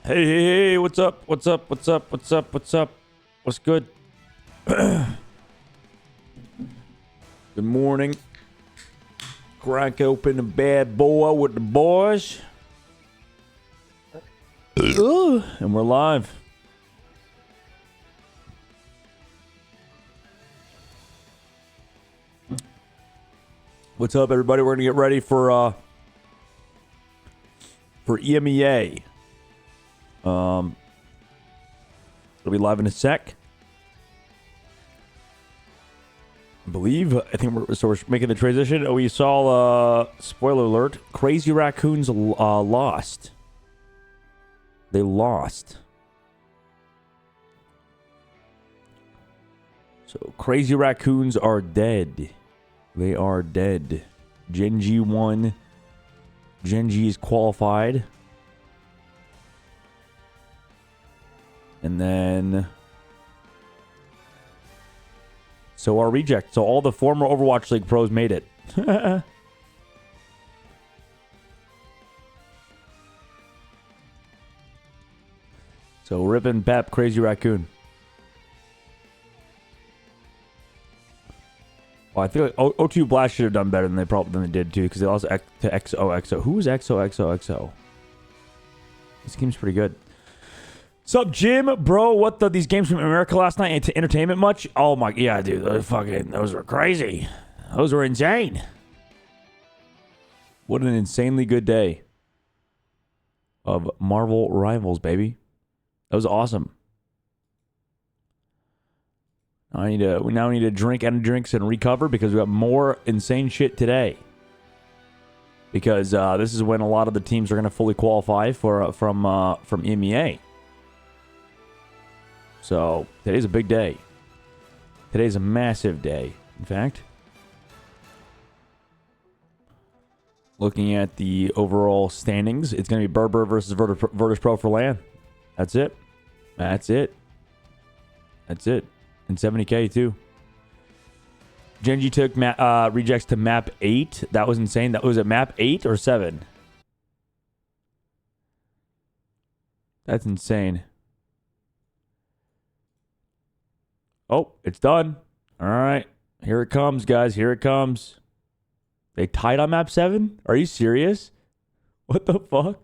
Hey, what's up? What's up? What's up? What's up? What's up? What's good? Good morning. Crack open the bad boy with the boys. And we're live. What's up, everybody? We're gonna get ready for EMEA. It'll be live in a sec. I think we're making the transition. Oh, we saw spoiler alert, Crazy Raccoons lost. They lost. So Crazy Raccoons are dead. They are dead. Genji won. Genji is qualified. And then... So our reject. So all the former Overwatch League pros made it. So Rip and Pep, Crazy Raccoon. Well, I feel like O2 Blast should have done better than they did too, because they lost to XOXO. Who was XOXOXO? This game's pretty good. Sup, Jim, bro? What these games from America last night into entertainment much? Oh my, yeah, dude, those were crazy. Those were insane. What an insanely good day of Marvel Rivals, baby. That was awesome. We now need to drink energy drinks and recover because we got more insane shit today. Because this is when a lot of the teams are going to fully qualify from EMEA. So today's a big day. Today's a massive day. In fact, looking at the overall standings, it's going to be Berber versus Virtus Pro for LAN. That's it. That's it. That's it. And 70K too. Genji took rejects to map 8. That was insane. That was at map 8 or 7. That's insane. Oh, it's done. All right. Here it comes, guys. Here it comes. They tied on map 7? Are you serious? What the fuck?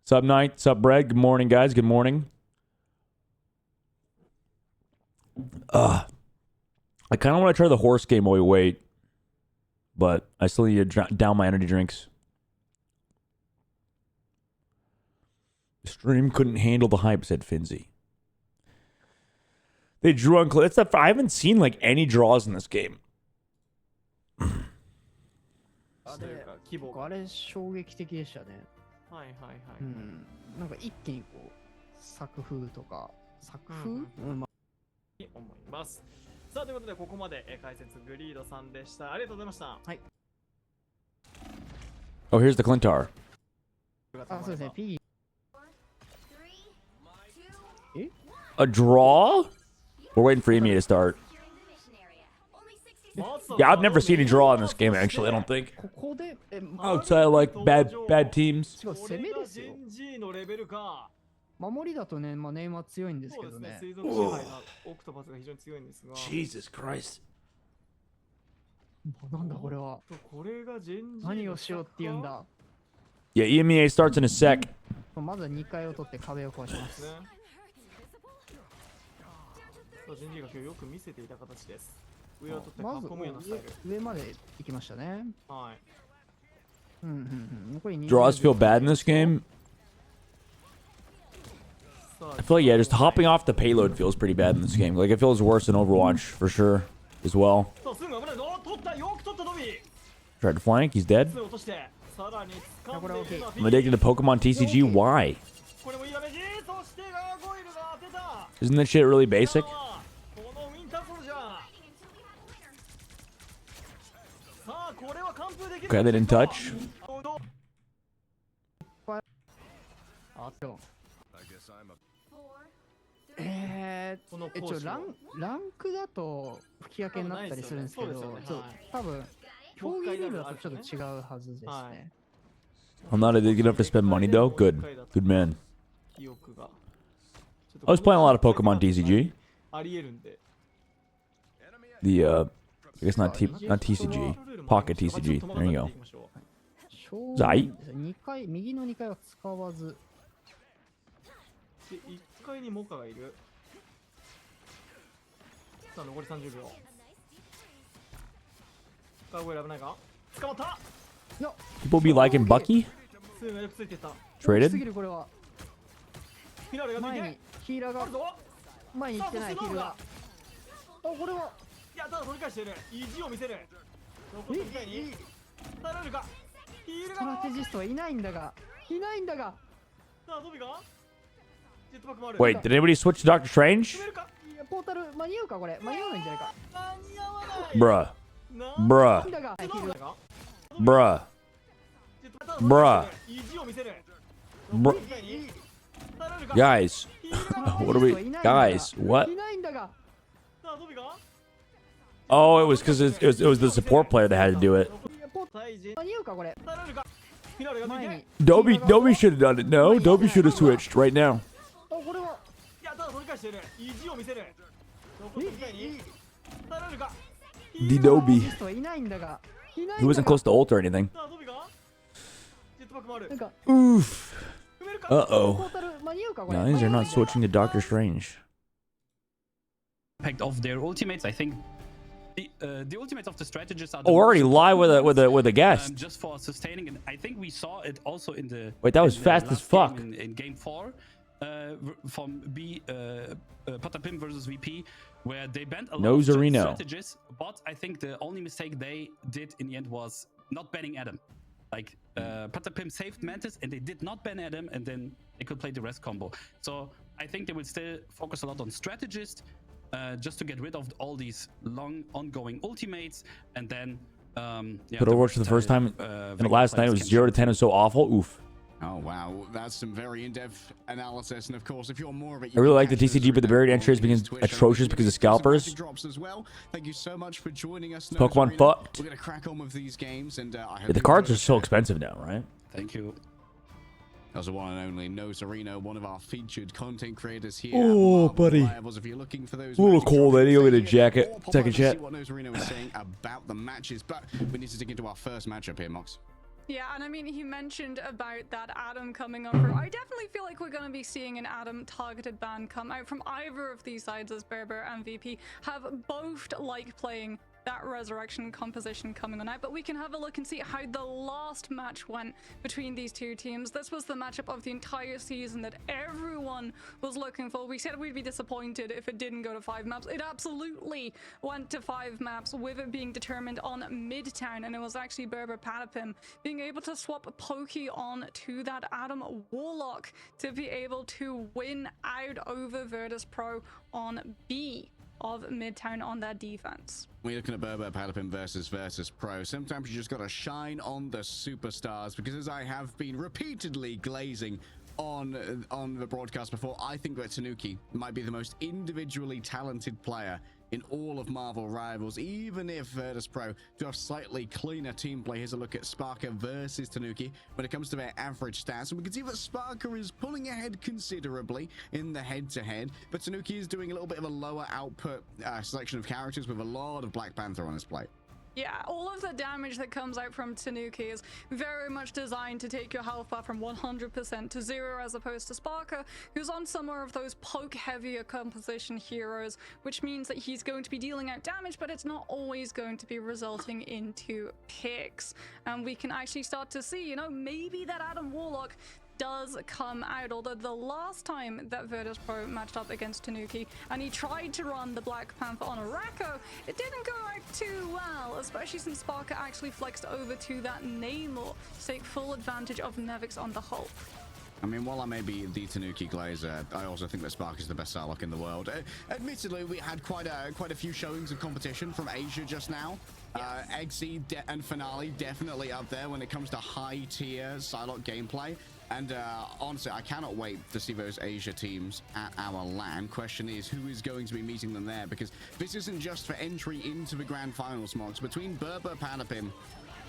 Sup, Knight? Sup, Brad? Good morning, guys. Good morning. I kind of want to try the horse game while we wait, but I still need to down my energy drinks. The stream couldn't handle the hype, said Finzi. They drew on It's the, I haven't seen like any draws in this game. あれ衝撃的でしたね。はいはいはい。うん。なんか一気にこう作風とか作風、思います。さあということでここまで解説グリードさんでした。ありがとうございました。はい。Oh, here's the Clintar. あ、そうですね。P。え A draw? We're waiting for EMEA to start. Yeah, I've never seen a draw in this game, actually, I don't think. Outside of, like, bad teams. 違う、攻めですよ。守りだとね、まあ、ネイマー強いんですけどね。Jesus Christ. なんだこれは。何をしようって言うんだ。Yeah, EMEA starts in a sec. まずは2回を取って壁を壊します。人事が今日よく見せていた形です。上を取ってまず上まで行きましたね。はい。残り2 Draws feel bad in this game. I feel like, yeah, just hopping off the payload feels pretty bad in this game. Like, it feels worse than Overwatch, for sure, as well. Tried to flank, he's dead. I'm addicted to Pokemon TCG, why? Isn't that shit really basic? Okay, they didn't touch. ランクだと吹き分けになったりするんですけど、多分競技リーグだとちょっと違うはずですね。I'm not addicted enough to spend money though. Good. Good man. I was playing a lot of Pokemon TCG. The I guess not TCG. Pocket TCG. There you go. 2回、右の2回は使わず。で、1回にモカがいる。さあ、残り30秒。ガーゴイル危ないか？捕まった！ People be liking Bucky? スがよくついてた。Traded? 前にヒーラーが前に行ってないヒールが。あ、これは。いや、ただ取り返している。意地を見せる。残り2回に耐えられるか。ストラテジストはいないんだが。いないんだが。さあ、ドビが。ジェットパックもある。 Wait, did anybody switch to Doctor Strange? ポータル間に合うかこれ。間に合わないんじゃないか。間に合わない。 Bruh. Bruh. Bruh. Bruh. Guys. What are we? Guys, what? Oh, it was because it was the support player that had to do it. Dobby should have done it. No, Dobby should have switched right now. The Dobby. He wasn't close to ult or anything. Oof. Uh-oh. No, these are not switching to Doctor Strange. Impact of their ultimates, I think. The ultimates of the strategists are. Oh, we're already live with a guest. Just for sustaining, and I think we saw it also in the. Wait, that was fast as fuck. In game 4, from Patapim versus VP, where they banned a lot of strategists, but I think the only mistake they did in the end was not banning Adam. Like Patapim saved Mantis, and they did not ban Adam, and then they could play the rest combo. So I think they will still focus a lot on strategist. Just to get rid of all these long ongoing ultimates, and then put Overwatch for the first time and last night it was 0 to 10. It was so awful. Oof. Oh wow, that's some very in-depth analysis, and of course, if you're more of it, I really like the TCG, but the varied entry is being atrocious because of scalpers. Drops as well. Thank you so much for joining us. Pokemon fucked. We're gonna crack on with these games, and I hope the cards are so expensive now, right? Thank you. That was the one and only Nozarino, one of our featured content creators here. Oh, buddy. If you're looking for those a little cold, Eddie. Go get a jacket. Second chat. See what Nozarino is saying about the matches, but we need to dig into our first matchup here, Mox. Yeah, and I mean, he mentioned about that Adam coming up. I definitely feel like we're going to be seeing an Adam targeted ban come out from either of these sides, as Berber and VP have both liked playing that resurrection composition coming on out. But we can have a look and see how the last match went between these two teams. This was the matchup of the entire season that everyone was looking for. We said we'd be disappointed if it didn't go to 5 maps. It absolutely went to 5 maps, with it being determined on Midtown, and it was actually Berber Patapim being able to swap Pokey on to that Adam Warlock to be able to win out over Virtus Pro on B of Midtown on their defense. We're looking at Berber Patapim versus Virtus Pro. Sometimes you just gotta shine on the superstars, because as I have been repeatedly glazing on the broadcast before, I think that Tanuki might be the most individually talented player in all of Marvel Rivals, even if Virtus Pro do have slightly cleaner team play. Here's a look at Sparker versus Tanuki when it comes to their average stats, and we can see that Sparker is pulling ahead considerably in the head-to-head, but Tanuki is doing a little bit of a lower output selection of characters with a lot of Black Panther on his plate. Yeah, all of the damage that comes out from Tanuki is very much designed to take your health bar from 100% to 0, as opposed to Sparker, who's on some more of those poke-heavier composition heroes, which means that he's going to be dealing out damage, but it's not always going to be resulting into picks. And we can actually start to see, you know, maybe that Adam Warlock does come out, although the last time that Virtus Pro matched up against Tanuki and he tried to run the Black Panther on Arako, it didn't go out too well, especially since Sparker actually flexed over to that Namor to take full advantage of Nevix on the Hulk. I mean, while I may be the Tanuki glazer, I also think that Spark is the best Psylocke in the world. Admittedly, we had quite a few showings of competition from Asia just now. Eggsy and Finale definitely up there when it comes to high-tier Psylocke gameplay. And honestly, I cannot wait to see those Asia teams at our LAN. Question is, who is going to be meeting them there? Because this isn't just for entry into the Grand Finals, Mox. Between Berber Patapim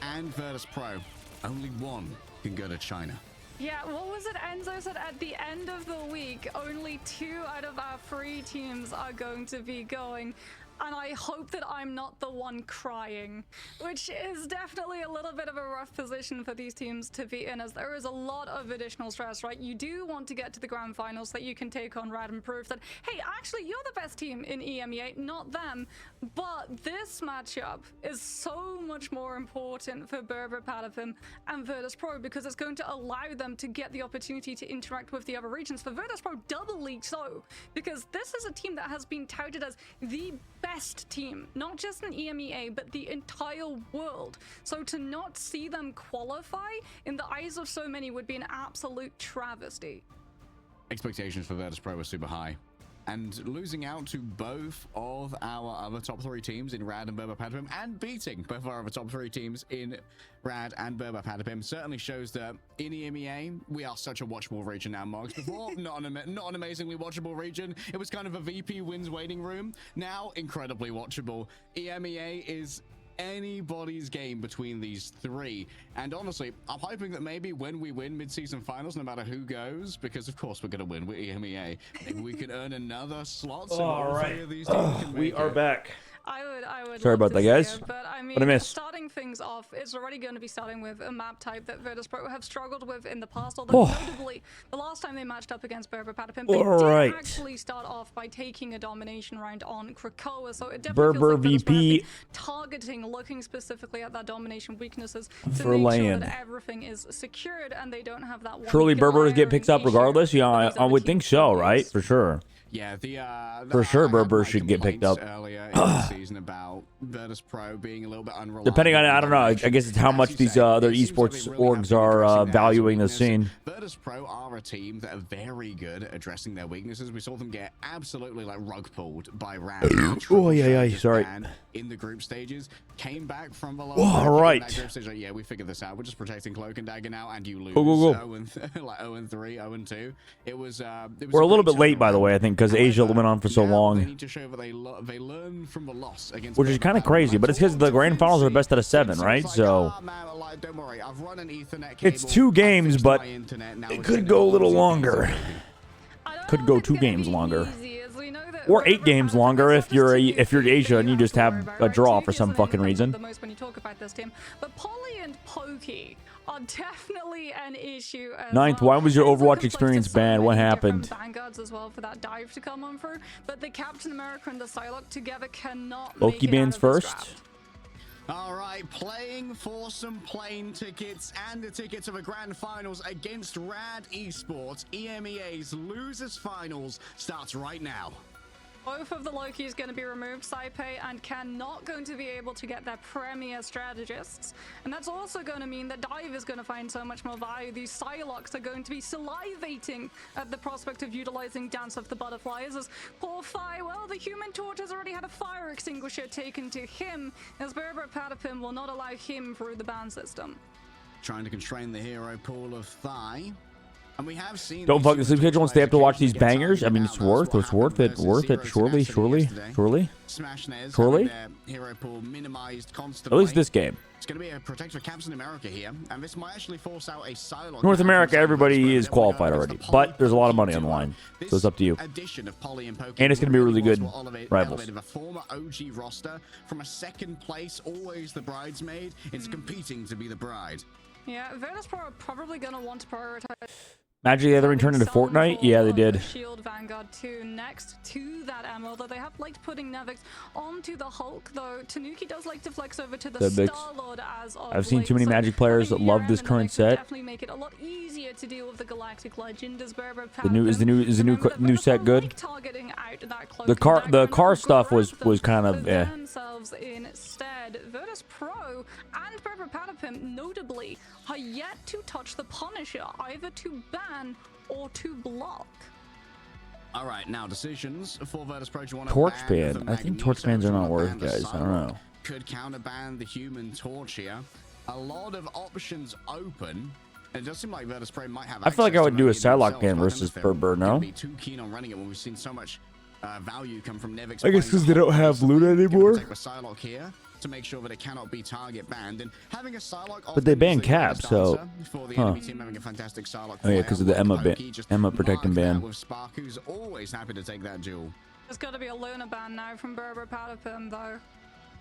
and Virtus Pro, only one can go to China. Yeah, what was it Enzo said? At the end of the week, only 2 out of our 3 teams are going to be going. And I hope that I'm not the one crying, which is definitely a little bit of a rough position for these teams to be in, as there is a lot of additional stress, right? You do want to get to the grand finals so that you can take on Rad and prove that, hey, actually, you're the best team in EMEA, not them. But this matchup is so much more important for Berber Patapim and Virtus Pro, because it's going to allow them to get the opportunity to interact with the other regions. For Virtus Pro, doubly so, because this is a team that has been touted as the best team, not just in EMEA, but the entire world. So to not see them qualify in the eyes of so many would be an absolute travesty. Expectations for Virtus Pro were super high. And losing out to both of our other top 3 teams in Rad and Berber Patapim, and beating both of our other top 3 teams in Rad and Berber Patapim, certainly shows that in EMEA, we are such a watchable region now, Marks. Before, not an amazingly watchable region. It was kind of a VP wins waiting room. Now, incredibly watchable. EMEA is anybody's game between these 3, and honestly, I'm hoping that maybe when we win mid-season finals, no matter who goes, because of course we're gonna win with EMEA, maybe we can earn another slot. So all right, we are back. I would Sorry love about to that, see guys. it, but I What I mean, missed? starting things off, it's already going to be starting with a map type that Virtus Pro have struggled with in the past, although notably, the last time they matched up against Berber Patapim, they did actually start off by taking a domination round on Krakoa, so it definitely Berber feels like Virtus Pro have VP been targeting, looking specifically at that domination weaknesses to for make sure land. that everything is secured and they don't have that one Surely Berber get picked up glaring regardless. issue Yeah, that these I other would think teams so, face. right? For sure. Yeah, For sure, I had Berber my should get picked up. complaints earlier in the season about Virtus Pro being a little bit unreliable. Depending on, I don't know. I guess it's how As much you these say, other it seems like esports they really have orgs been are addressing that as a valuing the weakness. scene. Virtus Pro are a team that are very good at addressing their weaknesses. We saw them get absolutely like rug pulled by Ram. Oh yeah, sorry. In the group stages, came back from below. All right. Group stage, like, yeah, we figured this out. We're just protecting Cloak and Dagger now, and you lose. Go. 0-3, 0-2. It was. We're a little bit late, by the way, I think, because Asia went on for so They long, need to show that they learn from the loss against, which is kind of crazy. But it's because the grand finals are best out of 7, right? So don't worry, I've run an Ethernet it's cable, 2 games, fixed but my internet, now it it's could gonna go a be little easy. longer. Could go 2 games longer. Or 8 games longer if you're Asia and you just have a draw for some fucking reason. The most when you talk about this team, but Polly and Pokey are definitely an issue. As Ninth, well. why was your It's Overwatch like experience so bad? What many happened? different Vanguards as well for that dive to come on through, but the Captain America and the Psylocke together cannot. Pokey make it out bans of this first. draft. All right, playing for some plane tickets and the tickets of a grand finals against Rad Esports. EMEA's losers finals starts right now. Both of the Lokis going to be removed, Saipei and Ken not going to be able to get their premier strategists. And that's also going to mean that Dive is going to find so much more value. These Psylocks are going to be salivating at the prospect of utilizing Dance of the Butterflies. As poor Phi, well, the Human Torch has already had a fire extinguisher taken to him, as Berber Patapim will not allow him through the ban system. Trying to constrain the hero pool of Thigh. And we have seen Don't fuck the sleep schedule and stay up to watch these bangers. I mean, it's worth it. Surely. Smash Nez Surely? their hero pool minimized At constantly. least this game. It's going to be a protector of Captain America here, and this might actually force out a Psylocke. North America, everybody is They're qualified gonna go already, against the but there's a lot of Poly money on the line, This so it's up to you. addition of Poly and Poke And it's gonna be really good will elevate rivals. a former OG roster from a second place, always the bridesmaid, into competing to be the bride. Yeah, Virtus Pro are probably going to want to prioritize Magic the Gathering turned into Fortnite? Yeah, they did. Shield Vanguard 2 next to that ammo, though they have liked putting Nevix onto the Hulk, though Tanuki does like to flex over to the Star-Lord as of I've seen late, too many so Magic players that having love Yurem this and current Nevix would set. definitely make it a lot easier to deal with the Galactic Legend as Berber The new Patapim. set good? Like targeting out that Cloak The car and Dagger and car stuff grab was them kind of for eh. themselves instead. Virtus Pro and Berber Patapim notably are yet to touch the Punisher, either to ban or to block. All right, now decisions for Virtus Pro. Do you want to Torch ban ban. the I think Magneto? torch bans Do are you not wanna worth, ban the guys. I don't Psylocke? know. Could counterban the Human Torch here. A lot of options open. It does seem like Virtus Pro might have. I feel like access I would to do a many of Psylocke themselves, ban but I don't know versus if they're Berber, gonna no? be too keen on running it when we've seen so much value come from Nevix. I guess because they don't have loot anymore. Take a Psylocke here. to make sure that it cannot be target banned. And having a Psylocke, But they banned the Cap, greatest so- answer for the huh. enemy team having a fantastic Psylocke Oh, yeah, player 'cause of the like Emma Pokey, just Emma protecting mark that ban. with Spark, who's always happy to take that duel. There's got to be a Luna ban now from Berber Patapim, though.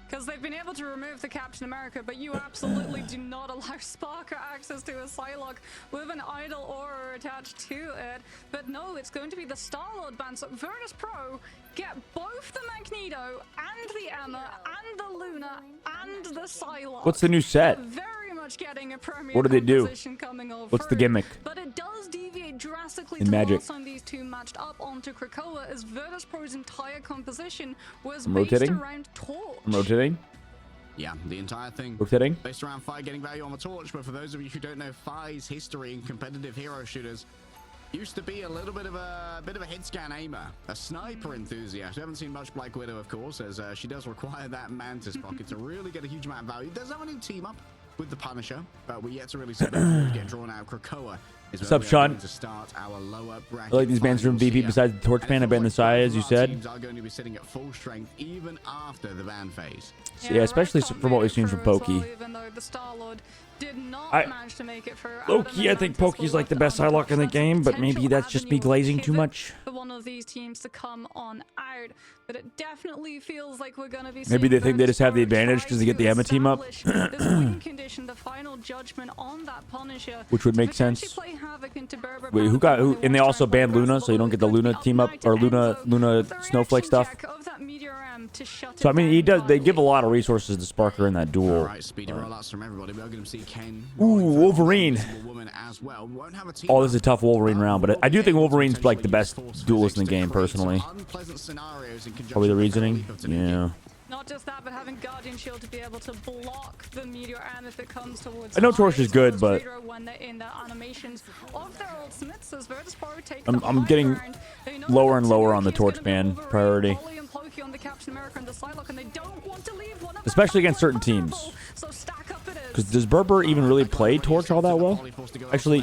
Because they've been able to remove the Captain America, but you absolutely do not allow Sparker access to a Psylocke with an idle aura attached to it. But no, it's going to be the Star-Lord ban. So Virtus Pro get both the Magneto and the Emma and the Luna and the Psylocke. What's the new set? Very much getting a premier What do they do? composition coming over. What's the gimmick? But it does deviate drastically In to Magic. last time these two matched up onto Krakoa, as Virtus Pro's entire composition was I'm based rotating. around Torch. I'm rotating. Yeah, the entire thing Rotating. based around Fi getting value on the torch. But for those of you who don't know Fi's history in competitive hero shooters, used to be a little bit of a hit scan aimer, a sniper enthusiast. We haven't seen much Black Widow, of course, as she does require that Mantis pocket to really get a huge amount of value. There's now a new team up with the Punisher, but we're yet to really see that get drawn out. Krakoa is What's up, where we are Sean? going to start our lower bracket I like these bans from finals VP here. besides the torch ban. I ban the Sai, as you said. Teams are going to be sitting at full strength even after the ban phase. Yeah, especially from what we've seen from Pokey. Even though the Star-Lord did not I- manage to make it for Low-key, I think Pokey's like the best Psylocke in the game, but maybe that's just me glazing too much. For one of these teams to come on out, but it definitely feels like we're gonna be. Maybe seeing they think they Virtus just have the Pro advantage try 'cause they get to the Emma team up. establish this win condition, the final judgment on that Punisher, Which would to make potentially sense. play havoc into Berber Wait, who Patapim got who? when And they want to also try and banned play Luna, aggressive, so you don't get the but it's Luna gonna be team up up or night to Luna Enzo with the Snowflake reaction stuff. check of that Meteor M to shut So I it mean, he down does. They give a entirely. lot of resources to Sparker in that All duel. right, speedy rollouts from everybody. We're going to see Ken. Ooh, Wolverine. Woman as well. Won't have a team Oh, this is a tough Wolverine up. round, but I do think Able to Wolverine's like the best potentially use force duelist in the physics to game, create some personally. unpleasant scenarios in conjunction Probably the with reasoning. leap of Tanuki. Yeah. Not just that, but having Guardian Shield to be able to block the Meteor M if it comes towards. I know Torch Fire, is good, as well as but- Radar when they're in their animations of their ultimates, as Virtus Pro take I'm the high getting ground. They know lower that and lower on the Tanuki is Torch gonna ban be Wolverine, priority. Polly and Pokey on the Captain America and the Psylocke, and they don't want to leave one of them Especially against certain vulnerable. teams. So stack up it is. Because does Berber even really play Torch all that well? Actually,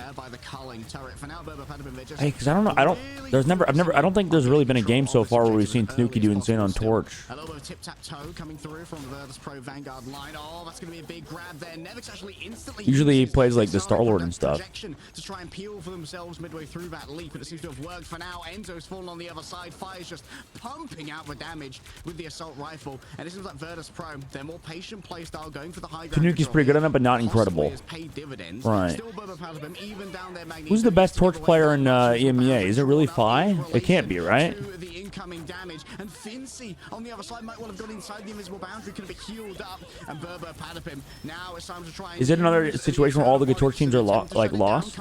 because I don't know. I don't. There's never. I don't think there's really been a game so far where we've seen Tanuki do insane on Torch. A little bit of tip-tap-toe coming through from the Virtus Pro Vanguard line. Oh, that's going to be a big grab there. Nevix actually instantly Usually he uses plays like his the Star-Lord and stuff. projection to try and peel for themselves midway through that leap, and it seems to have worked for now. Enzo's fallen on the other side. Fire's just pumping out the damage with the assault rifle, and it seems like Virtus Pro, they're more patient play style, going for the high ground. Tanuki's control pretty good here. on it, but not Possibly incredible. has paid dividends. Right. Still Berber Patapim, even down there, Magneto Who's the best used to give Torch away player in the EMEA? Is it really Fi? It can't be, right? to the incoming damage, and Fincy on the other side might well have got inside the invisible boundary, could have been healed up, and Berber Patapim now it's time to try and Is it another use situation where all the good Torch teams are like lost?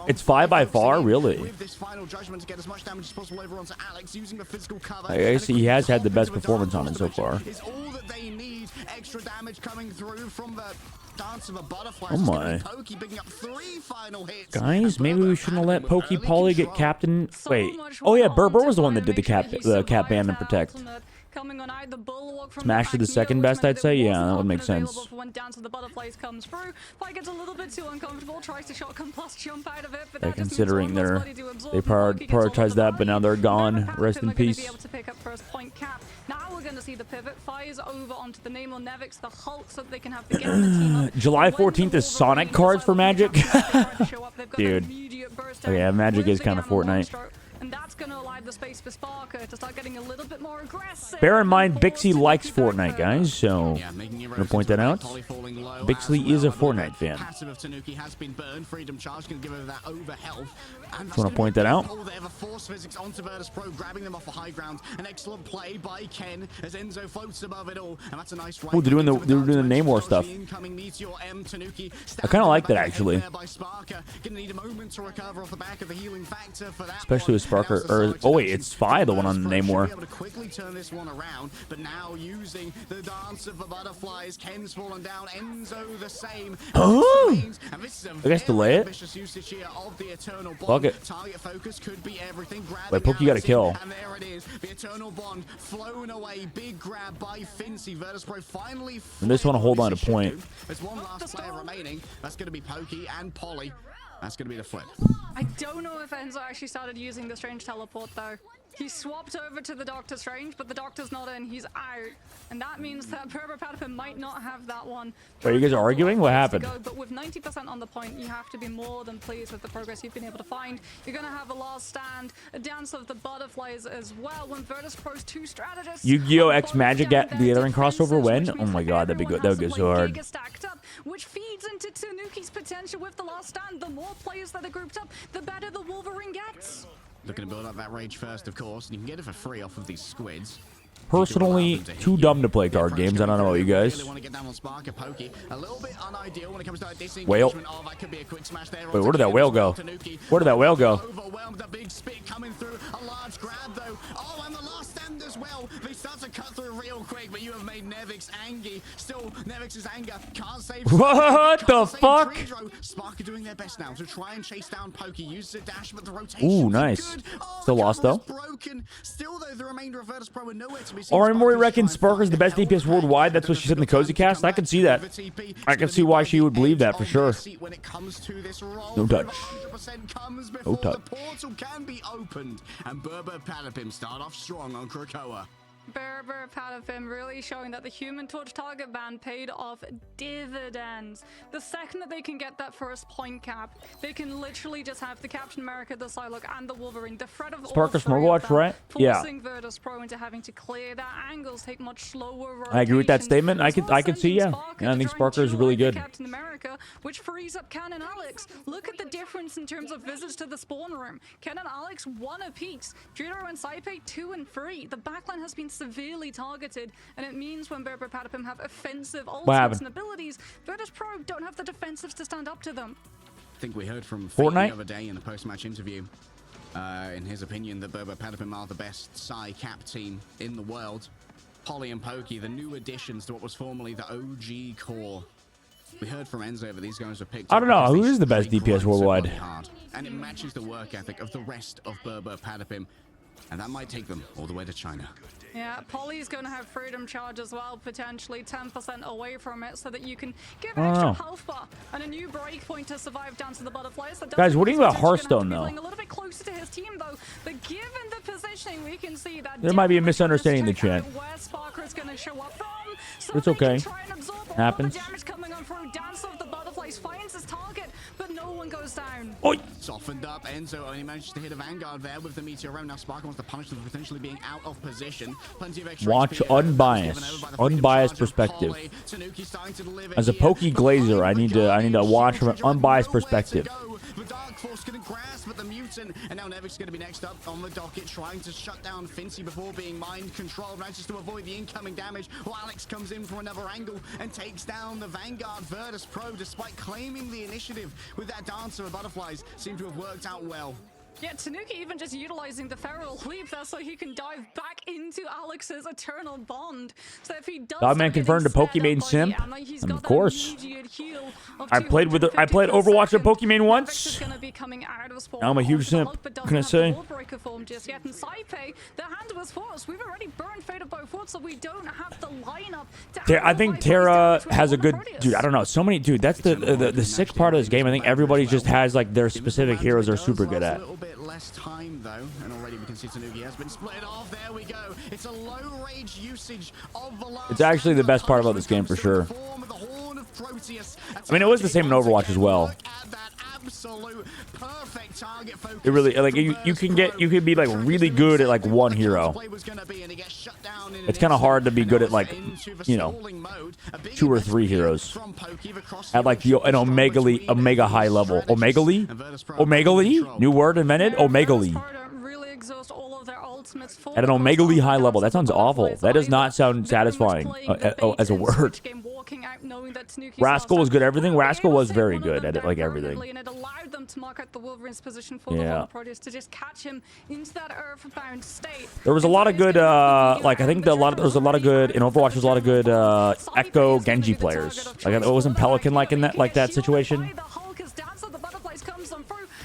It's 5 by far, really. With this final judgment to get as much damage as possible over onto Alex, using the physical cover. I guess he has had the best performance on it so far. Is all that they need. Extra damage coming through from the dance of a butterfly. Oh my. Pokey picking up 3 final hits. Guys, maybe we shouldn't have let Pokey Polly get captain. So Wait. much Oh yeah, work Berber on was the to one that try did and the make sure he cap ban and survives that protect. ultimate. Coming on out, the bulwark from Smash to the Magneto, second which best, meant I'd say. it Yeah, wasn't that would make often available sense. for when Dance of the Butterflies comes through. Fi gets a little bit too uncomfortable, tries to shotgun plus jump out of it, but They're that just means considering one less they're body to absorb, they and Pokey gets all of the prioritized that, but now they're value. gone. Berber Rest in Patapim are gonna peace. be able to pick up first point cap. Now we're going to see the pivot. Fi is over onto the Namor Nevix, the Hulk, so that they can have the game team up. July When the 14th is Sonic Wolverine cards for decide to Magic? try to show up, they've got an Dude. immediate burst Okay, out Magic with is the kinda Gamma Fortnite. Monstro, and that's going to allow the space for Sparker to start getting a little bit more aggressive. Bear in mind, and force Bixie Tanuki likes back Fortnite, further. guys. So Yeah, making it gonna point that out. Bixley is a Fortnite fan. Passive of Tanuki has been burned. Freedom charge can give her that over health. And Just wanna point that out. Pull there, the force physics onto Virtus Pro, grabbing them off the high ground. An excellent play by Ken as Enzo floats above it all, and that's a nice. Oh, they're doing the Namor stuff. I kinda like that, actually. Gonna need a moment to recover off the back of the healing factor for that Especially one. with Sparker, And now's the or- selection oh wait, action. it's Fi, the one on Virtus Pro should Namor. be able to quickly turn this one around, but now using the dance of the butterflies, Ken's fallen down, Enzo the same. Oh! And this is a I guess delay it. vicious usage here of the Eternal Fuck Bond. it. Target focus could be everything. Grabbing Wait, Pokey got a Alex in, kill. And there it is. The Eternal Bond flown away. Big grab by Fincy. Virtus Pro finally. And they just wanna hold on to flipped point. this issue. There's one last player remaining. That's going to be Pokey and Polly. That's going to be the flip. I don't know if Enzo actually started using the strange teleport though. He swapped over to the Doctor's range, but the Doctor's not in. He's out. And that means that Berber Patapim might not have that one. Wait, you guys are arguing? What happened? But with 90% on the point, you have to be more than pleased with the progress you've been able to find. You're going to have a last stand, a dance of the butterflies as well. When Virtus Pro's 2 strategists... Yu-Gi-Oh! X Magic at the Gathering crossover when? Oh my god, that'd be good. That would go so hard. Which feeds into Tanuki's potential with the last stand. The more players that are grouped up, the better the Wolverine gets. Looking to build up that rage first, of course. You can get it for free off of these squids. Personally, too dumb to play card games. I don't know about you guys. Whale. Wait, where did that whale go? Where did that whale go? The big spit coming through. A large grab, though. Oh, and the last stand as well. They start to cut through real quick, but you have made Nevix angry. Still, Nevix's anger can't save. What the fuck? Spark are doing their best now to try and chase down Pokey. Uses a dash, but the rotation. Ooh, nice. Still lost, though. Broken. Still, though, the remainder of Virtus Pro are nowhere to be seen. Mori reckons Sparker's the best DPS worldwide. That's what she said in the Cozy Cast. I can see that. I can see why she would believe that for sure. No touch. No touch. The portal can be opened, and Berber Patapim start off strong on Krakoa. Berber Patapim really showing that the Human Torch target ban paid off dividends. The second that they can get that first point cap, they can literally just have the Captain America, the Psylocke, and the Wolverine. The threat of Sparker all three of them, right? Yeah. forcing Virtus Pro into having to clear their angles, take much slower. I agree with that statement. I could see, yeah. And I think Sparker is really good. Captain America, which frees up Ken and Alex. Look at the difference in terms of visits to the spawn room. Ken and Alex 1 apiece. Judo and Saipe 2 and 3. The backline has been severely targeted, and it means when Berber Patapim have offensive ultimates and abilities, Virtus Pro don't have the defensives to stand up to them. I think we heard from Fortnite the other day in the post-match interview, in his opinion, that Berber Patapim are the best Psy Cap team in the world. Polly and Pokey, the new additions to what was formerly the OG core. We heard from Enzo that these guys were picked. I don't know who is the best DPS worldwide. And it matches the work ethic of the rest of Berber Patapim, and that might take them all the way to China. Yeah, Polly's going to have freedom charge as well, potentially 10% away from it, so that you can give extra health bar and a new break point to survive down to the butterflies. Guys, what do you think about Hearthstone, though? A little bit closer to his team, though, but given the positioning, we can see that there might be a misunderstanding in the chat. Where Sparker is going to show up from, so it's okay. Happens. Coming on through. Dance of the Butterflies finds his target, but no one goes down. Oi. Softened up. Enzo only managed to hit a Vanguard there with the Meteor round. Now Sparker wants to punish them for potentially being out of position. Plenty of extra Watch unbiased perspective. As a Pokey Glazer, I need to watch from an unbiased perspective. The Dark Force couldn't grasp at the mutant, and now Nevix going to be next up on the docket, trying to shut down Fincy before being mind controlled, manages to avoid the incoming damage, while Alex comes in from another angle and takes down the Vanguard Virtus Pro, despite claiming the initiative with that dance of the butterflies. Seemed to have worked out well. Yeah, Tanuki even just utilizing the feral leap there so he can dive back into Alex's eternal bond. So if he does Dogman confirmed a Pokemon Simp. And of course. I played Overwatch with Pokemon once. Now I'm a huge simp. Can I say? I think Terra has a good dude. I don't know. So many dude. That's the sick part of this game. I think everybody just has like their specific heroes they're super good at. Less time though, and already we can see Tanuki has been split off. There we go. It's a low rage usage of the last. It's actually the best part about this game for sure. I mean, it was the same in Overwatch as well. It really like you can be like really good at like one hero. It's kind of hard to be good at like 2 or 3 heroes at like an omega high level. Omega new word invented. Omega at an omega high level. That sounds awful. That does not sound satisfying as a word. Rascal was good at everything. Rascal was very good at it, like everything. Yeah. There was a lot of good, like I think there was a lot of good in Overwatch. There was a lot of good Echo Genji players. Like it wasn't Pelican like in that situation.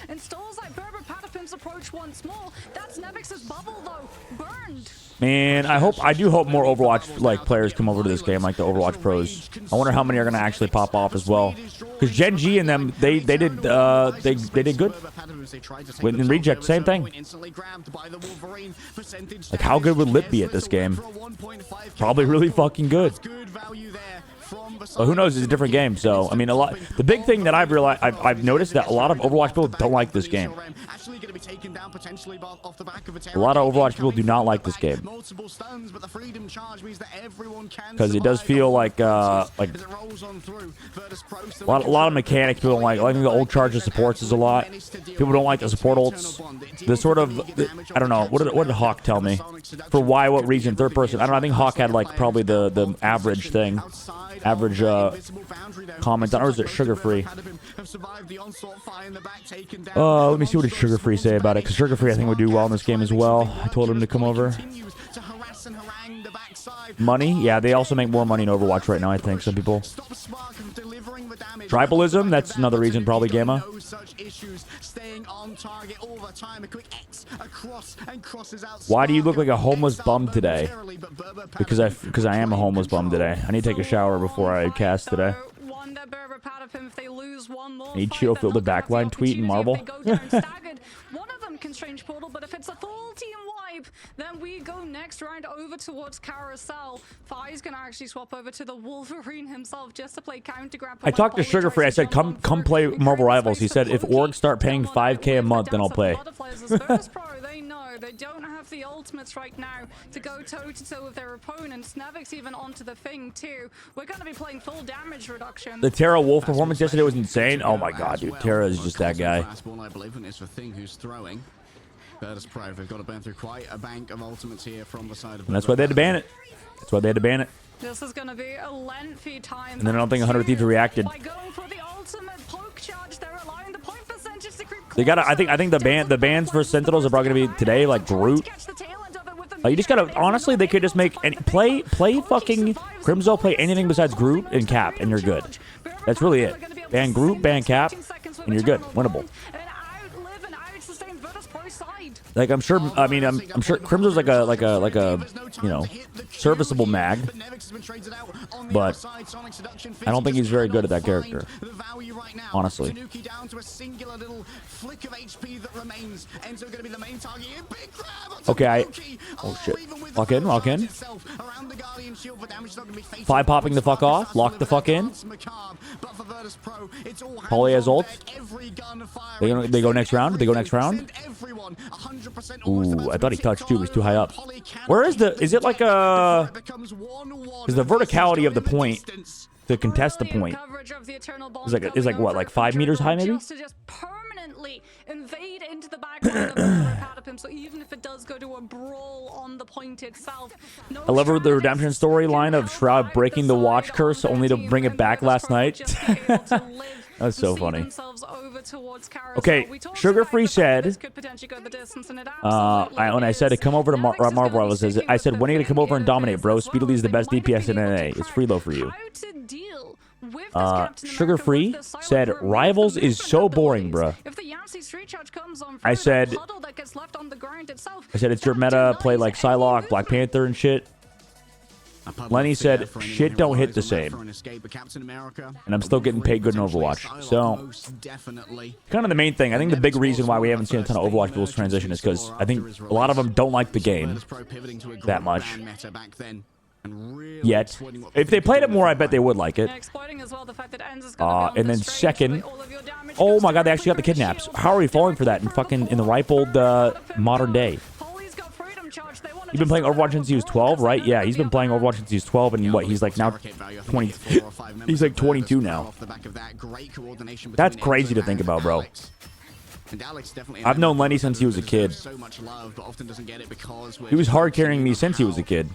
Installs like Berber Patapim's approach once more. That's Nevix's bubble though, burned. Man, I do hope more Overwatch like players come over to this game, like the Overwatch pros. I wonder how many are gonna actually pop off as well. Because Gen G and them, they did good. In Reject, same thing. Like, how good would Lit be at this game? Probably really fucking good. But who knows? It's a different game. So I mean, the big thing that I've realized, I've noticed that a lot of Overwatch people don't like this game. A lot of Overwatch people do not like this game because it does feel like a lot of mechanics people don't like. I think the old charge of supports is a lot. People don't like the support ults. The sort of I don't know. What did Hawk tell me? For why? What reason? Third person. I don't know. I think Hawk had like probably the average thing. Average comment. Or is it Sugar Free? Let me see what did Sugar Free say about it. Because Sugar Free I think would do well in this game as well. I told him to come over. Money? Yeah, they also make more money in Overwatch right now, I think. Some people. Tribalism? That's another reason, probably, Gamma. Why do you look like a homeless bum today? Because I am a homeless bum today. I need to take a shower before I cast today. Need Cheeto fill the backline tweet and Marvel. One of them can strange portal, but if it's a full team wipe, then we go next round over towards Carousel. Fi's gonna actually swap over to the Wolverine himself just to play counter grab. I talked to Sugar Free. I said, come play Marvel Rivals. He said, if orgs start paying $5K a month, then I'll play. They know they don't have the ultimates right now to go toe-to-toe with their opponents. Nevic's even onto the thing too. We're gonna be playing full damage reduction. The Terra Wolf performance yesterday was insane. Oh my god, dude. Terra is just that guy. They've got to burn through quite a bank of ultimates here from the side of. And that's why they had to ban it. That's why they had to ban it. This is gonna be a lengthy time. And then I don't think 100 Thieves reacted. By going for the ultimate poke charge, they're allowing the point percentage to creep. They gotta. I think the bans for Sentinels are probably gonna be today, like Groot. You just gotta. Honestly, they could just make any play fucking Crimzo. Play anything besides Groot and Cap, and you're good. That's really it. Ban Groot, ban Cap, and you're good. Winnable. Like I'm sure. I mean, I'm sure Crimzo's like a you know, serviceable mag, but I don't think he's very good at that character. Honestly. Okay, oh shit. Lock in. 5 popping the fuck off. Lock the fuck in. Poly has ult. They go next round. Ooh, I thought he touched too. He was too high up. Where is is it like a... Is the verticality of the point to contest the point is like what, like 5 meters high maybe? Permanently invade into the backline. So even if it does go to a brawl on the point itself, I love the redemption storyline of Shroud breaking the watch curse only to bring it back last night. That's so funny. Okay, Sugar Free said, when I said to come over to Marvel Rivals, I said, when are you going to come over and dominate, bro? Speedily is the best DPS in NA. It's Freelo for you. Sugar Free said, Rivals is so boring, bro. I said, it's your meta, play like Psylocke, Black Panther and shit. Lenny said, shit don't hit the same. And I'm still getting paid good in Overwatch. So, kind of the main thing. I think the big reason why we haven't seen a ton of Overwatch people's transition is because I think a lot of them don't like the game that much. Yet. If they played it more, I bet they would like it. And then second, oh my god, they actually got the kidnaps. How are we falling for that in the ripe old modern day? You've been playing Overwatch since he was 12, right? Yeah, he's been playing Overwatch since he was 12, and what, he's like now 20. He's like 22 now. That's crazy to think about, bro. I've known Lenny since he was a kid. He was hard carrying me since he was a kid.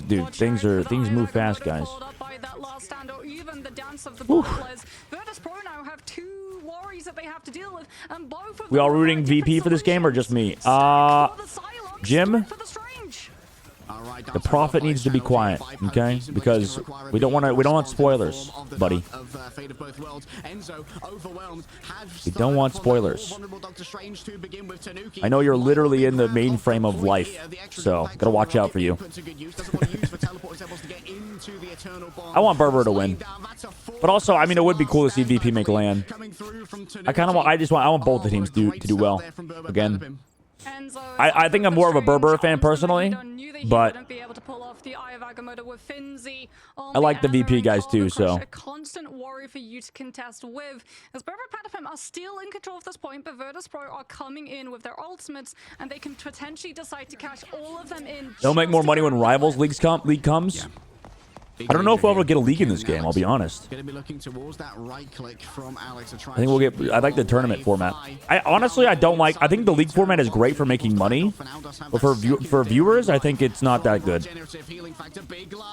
Dude, things move fast, guys. We all rooting VP for this game or just me? Jim? The prophet needs to be quiet, okay? Because we don't want spoilers, buddy. We don't want spoilers. I know you're literally in the mainframe of life, so gotta watch out for you. I want Berber to win, but also, I mean, it would be cool to see VP make land. I want both the teams to do well again. I think I'm more of a Berber fan personally, but I like the VP guys too, so. A constant worry for you to contest with, as Berber Patapim are still in control of this point, but Virtus Pro are coming in with their ultimates, and they can potentially decide to cash all of them in. They'll make more money when Rivals league comes. Yeah. I don't know if we'll ever get a league in this game, I'll be honest. Gonna be looking towards that right click from Alex to try I think we'll get. I like the tournament format. I don't like. I think the league format is great for making money, but for viewers, I think it's not that good.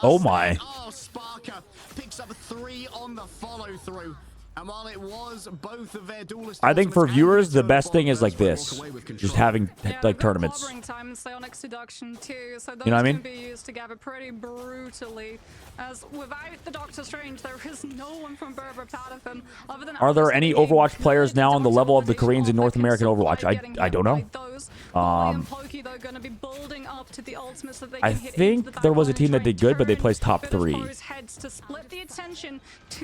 Oh my! Sparker picks up 3 on the follow through. And while it was both of their duelist I think for ultimates viewers, the and best thing is like walk this, away with just control. having like they've got tournaments. clobbering time and psionics deduction too, so those You know what I mean? can be used together pretty brutally. As without the Doctor Strange, there is no one from Berber Patapim other than. Are there Alex any being Overwatch players good. now on the level of the Doctor Koreans in North Strange American survive Overwatch? getting I hit don't know. by those. Molly and Pokey, though, gonna be building up to the ultimates that they I can hit into think the there was a backline team that and did good, but they turn placed top Virtus 3. Pro's heads to split the attention.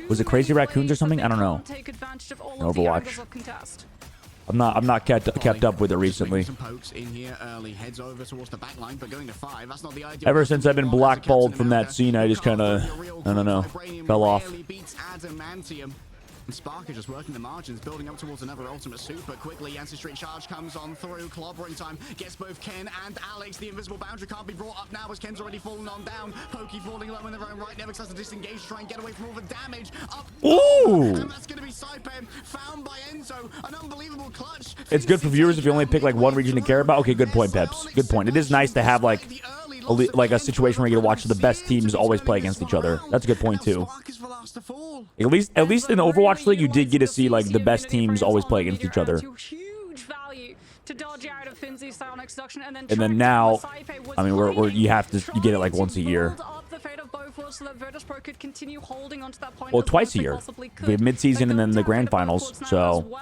Was it Crazy Raccoons or something? I don't know. Take advantage of all In of the Overwatch. angles of contest. I'm not kept up with it recently. Some pokes in here early, heads over towards the back line, but going to 5. That's not the ideal. Ever since I've been blackballed from that scene, I just kind of, I don't know, fell off. And Sparker just working the margins, building up towards another ultimate super quickly. Yancey Street Charge comes on through, clobbering time, gets both Ken and Alex. The invisible boundary can't be brought up now as Ken's already fallen on down. Pokey falling low in their own right. Nevix has to disengage to try and get away from all the damage. Up. Ooh! And that's going to be Saipan, found by Enzo. An unbelievable clutch. It's good for viewers if you only pick like one region to care about. Okay, good point, Peps. Good point. It is nice to have like a situation where you get to watch the best teams always play against each other. That's a good point too. At least in the Overwatch League, you did get to see like the best teams always play against each other. And then now, I mean, you get it like once a year. Well, twice a year. We have mid-season and then the grand finals. So,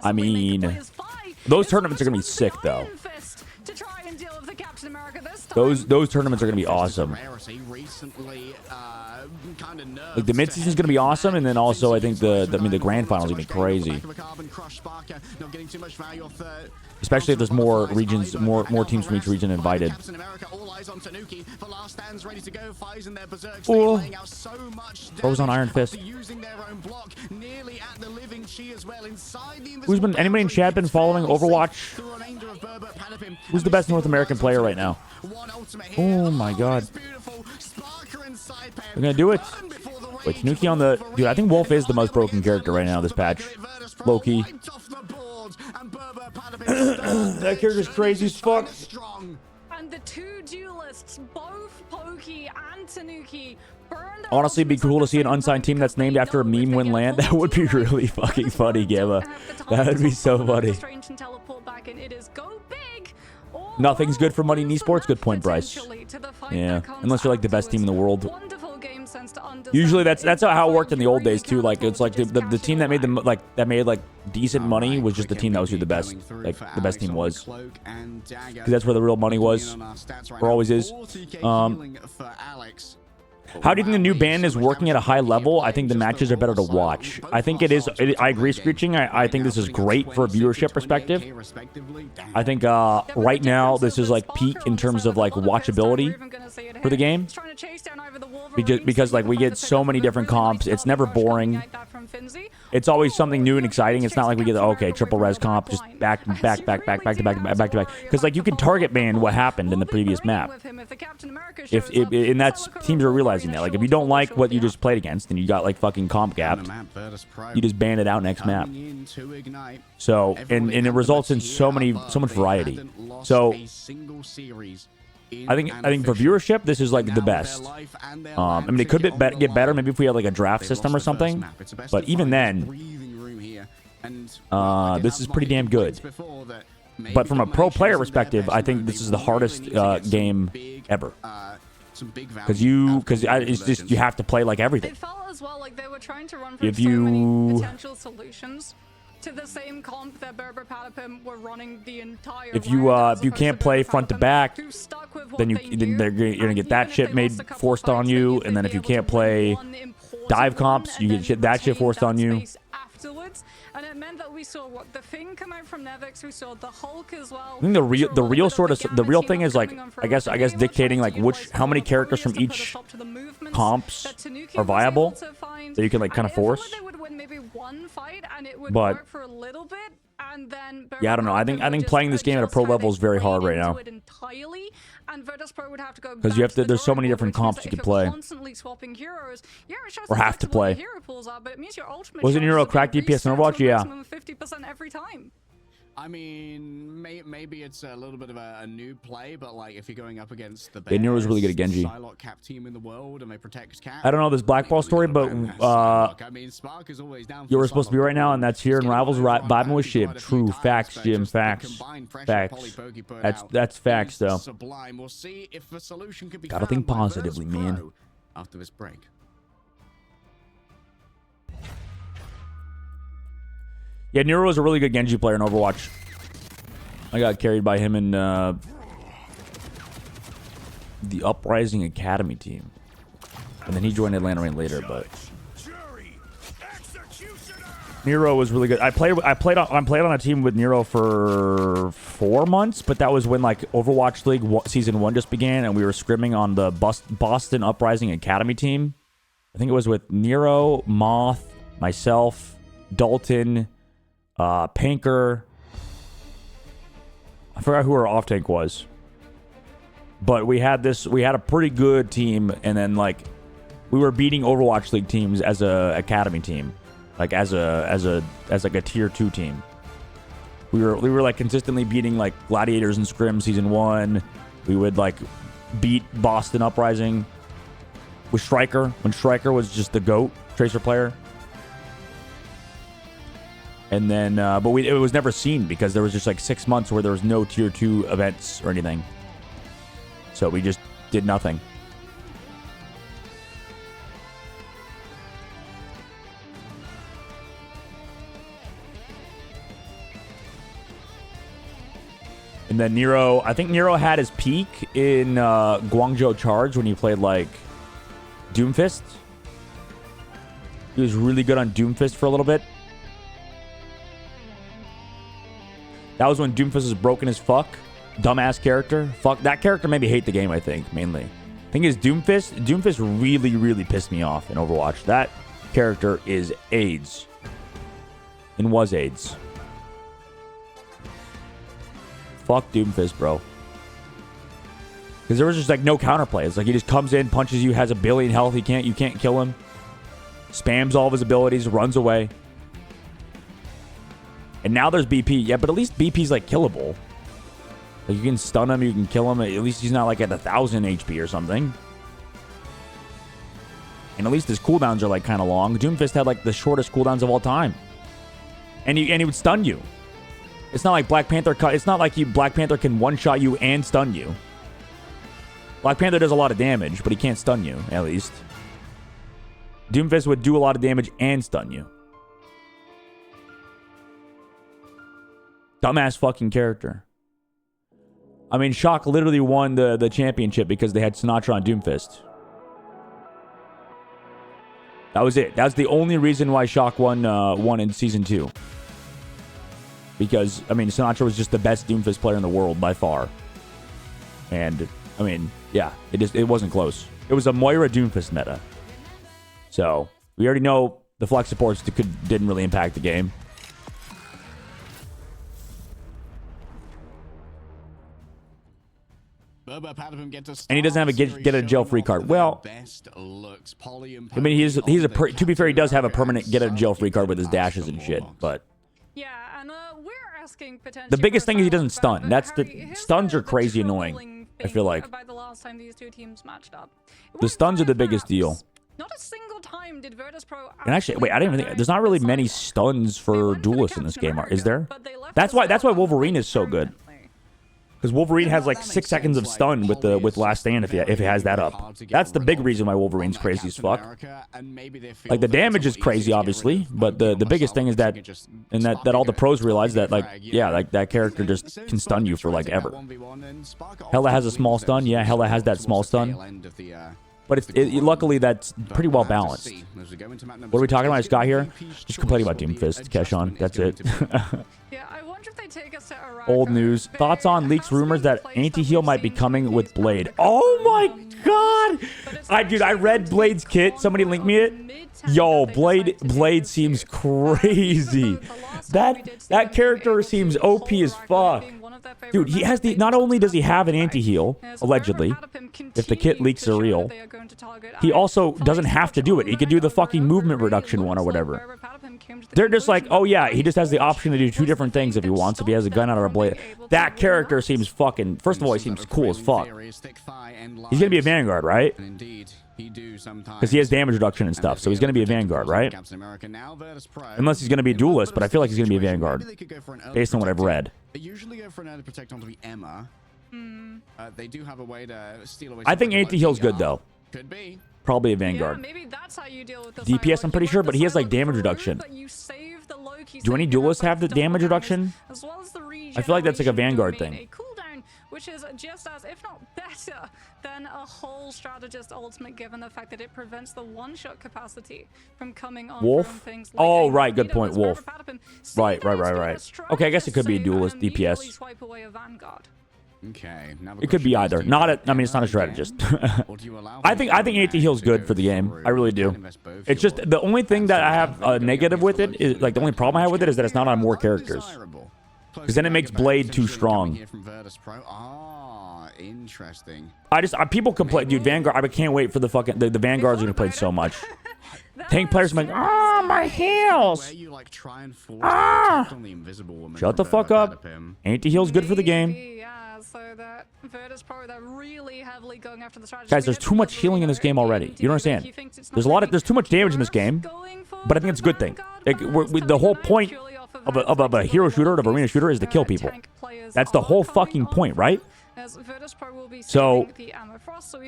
I mean, those tournaments are gonna be sick though. Those tournaments are gonna be awesome. Like the mid-season is gonna be awesome, and then also I think the grand finals are gonna be crazy. Especially if there's more regions, more teams from each region invited. Oh, Rose on Iron Fist. Anybody in chat been following Overwatch? Who's the best North American player right now? Oh my god. We're gonna do it. Wait, Tanuki on the... Dude, I think Wolf is the most broken character right now this patch. Low-key. That character's crazy as fuck. And the two duelists, both Pokey and Tanuki, Honestly, it'd be cool to see an unsigned team that's named after a meme win land. That would be really fucking funny, Gamma. That would be so funny. Nothing's good for money in esports. Good point, Bryce. Yeah, unless you're like the best team in the world. Usually that's how it worked in the old days too. Like it's like the team that made decent money was just the team that was who the best team was. Because that's where the real money was, or always is. How do you think the new ban is working at a high level? I think the matches are better to watch. I think it is. I agree, Screeching. I think this is great for a viewership perspective. I think right now this is like peak in terms of like watchability for the game. Because like we get so many different comps. It's never boring. It's always something new and exciting. It's not like we get okay triple res comp just back to back. Because like you can target ban what happened in the previous map. And that's teams are realizing that. Like if you don't like what you just played against and you got like fucking comp gapped, you just ban it out next map. So and it results in so much variety. So I think for viewership this is like the best. I mean it could get better maybe if we had like a draft system or something. But even then, this is pretty damn good. But from a pro player perspective, I think this is the hardest game ever. Because it's just you have to play like everything. It felt as well like they were trying to run from so many potential solutions to the same comp that Berber Patapim were running the entire. If you can't play front to back, then you're gonna get that shit made forced on you, and then if you can't play dive comps, you get that shit forced on you. Afterwards, and it meant that we saw what the Thing come out from Nevix, we saw the Hulk as well. I think the real thing is like I guess dictating like how many characters from each comps are viable that you can like kind of force. But yeah, I don't know. I think playing this game at a pro level is very hard right now. Because you have to. There's so many different comps you could play. Or have to play. Wasn't Nero cracked DPS in Overwatch? Yeah. 50% every time. I mean, maybe it's a little bit of a new play, but like if you're going up against the best Nero's really good at Genji. Psylocke cap team in the world and they protect cap. I don't know this Black Ball story, but I mean, Spark is always down. You were supposed to be right now, and that's here in Rivals vibing with Shib. True facts, Jim. Facts. That's facts, though. Sublime. We'll see if a solution could be Gotta think positively, man. After this break. Yeah, Nero was a really good Genji player in Overwatch. I got carried by him in the Uprising Academy team. And then he joined Atlanta Reign later, but Nero was really good. I played on a team with Nero for 4 months, but that was when like Overwatch League Season 1 just began, and we were scrimming on the Boston Uprising Academy team. I think it was with Nero, Moth, myself, Dalton, Panker. I forgot who our off tank was, but we had a pretty good team, and then like we were beating Overwatch League teams as a academy team, like as like a tier 2 team. We were like consistently beating like Gladiators and Scrim Season 1. We would like beat Boston Uprising with Striker when Striker was just the GOAT Tracer player. And then, but it was never seen because there was just like 6 months where there was no tier 2 events or anything. So we just did nothing. And then Nero, I think Nero had his peak in Guangzhou Charge when he played like Doomfist. He was really good on Doomfist for a little bit. That was when Doomfist was broken as fuck. Dumbass character. Fuck, that character made me hate the game, I think, mainly. Thing is, Doomfist really, really pissed me off in Overwatch. That character is AIDS. And was AIDS. Fuck Doomfist, bro. Because there was just like no counterplay. It's like he just comes in, punches you, has a billion health. You can't kill him. Spams all of his abilities, runs away. And now there's BP. Yeah, but at least BP's like killable. Like you can stun him, you can kill him. At least he's not like at 1,000 HP or something. And at least his cooldowns are like kind of long. Doomfist had like the shortest cooldowns of all time. And he would stun you. It's not like Black Panther it's not like Black Panther can one-shot you and stun you. Black Panther does a lot of damage, but he can't stun you, at least. Doomfist would do a lot of damage and stun you. Dumbass fucking character. I mean, Shock literally won the championship because they had Sinatra on Doomfist. That was it. That's the only reason why Shock won in Season 2. Because, I mean, Sinatra was just the best Doomfist player in the world by far. And, I mean, yeah, it wasn't close. It was a Moira Doomfist meta. So, we already know the flex supports didn't really impact the game. And he doesn't have a get a jail free card. Well, I mean, to be fair, he does have a permanent get a jail free card with his dashes and shit. But yeah, and we're asking potentially. The biggest thing is he doesn't stun. Stuns are crazy annoying. I feel like about the last time these two teams matched up. The stuns are the biggest deal. Not a single time did Virtus Pro. And actually, wait, I didn't even think there's not really many stuns for duelists in this game, is there? That's why Wolverine is so good. Because Wolverine has like 6 seconds of stun with Last Stand if it has that up. That's the big reason why Wolverine's crazy as fuck. Like the damage is crazy, obviously, but the biggest thing is that all the pros realize that like that character just can stun you for like ever. Hella has a small stun, yeah. Hella has that small stun, but luckily that's pretty well balanced. What are we talking about? Scott here, just complaining about Doomfist, Keshawn. That's it. Yeah, I wonder if they take us to Iraq. Old news. Thoughts on leaks rumors that anti-heal might be coming with Blade. Oh my god! Dude, I read Blade's kit. Somebody linked me it. Yo, Blade seems crazy. That character seems OP as fuck. Dude, he has not only does he have an anti-heal, allegedly, if the kit leaks are real, he also doesn't have to do it. He could do the fucking movement reduction one or whatever. They're just like, oh yeah, he just has the option to do 2 different things if he wants, if he has a gun out or a blade. That character seems fucking, first of all, he seems cool as fuck. He's gonna be a Vanguard, right? Because he has damage reduction and stuff, so he's gonna be a Vanguard, right? Unless he's gonna be a duelist, but I feel like he's gonna be a Vanguard, based on what I've read. They usually go for an early protect onto the EMEA. They do have a way to steal away. I think anti-heal's good though. Could be. Probably a Vanguard. Yeah, maybe that's how you deal with the DPS, I'm pretty sure, but he has like damage reduction. Do any duelists have the damage reduction? I feel like that's like a Vanguard thing. Which is just as, if not better, than a whole strategist ultimate, given the fact that it prevents the one-shot capacity from coming on Wolf? from things like Oh, right, good point, Wolf. Right. Okay, I guess it could be a duelist, DPS. Okay. It could be either. I mean, it's not a strategist. I think anti-heal's good for the game. I really do. It's just the only thing that I have a negative with it is like the only problem I have with it is that it's not on more characters. Because then it makes Blade too strong. Interesting. People complain, dude. Vanguard. I can't wait for the fucking the Vanguards are gonna play so much. Tank players are like, oh my heals. Shut the fuck up. Anti-heal's good for the game. Yeah, so that Virtus Pro, they're really heavily going after the strategy. Guys, there's too much healing in this game already. You don't understand. There's too much damage in this game, but I think it's a good thing. The whole point of a hero shooter, of arena shooter, is to kill people. That's the whole fucking point, right? So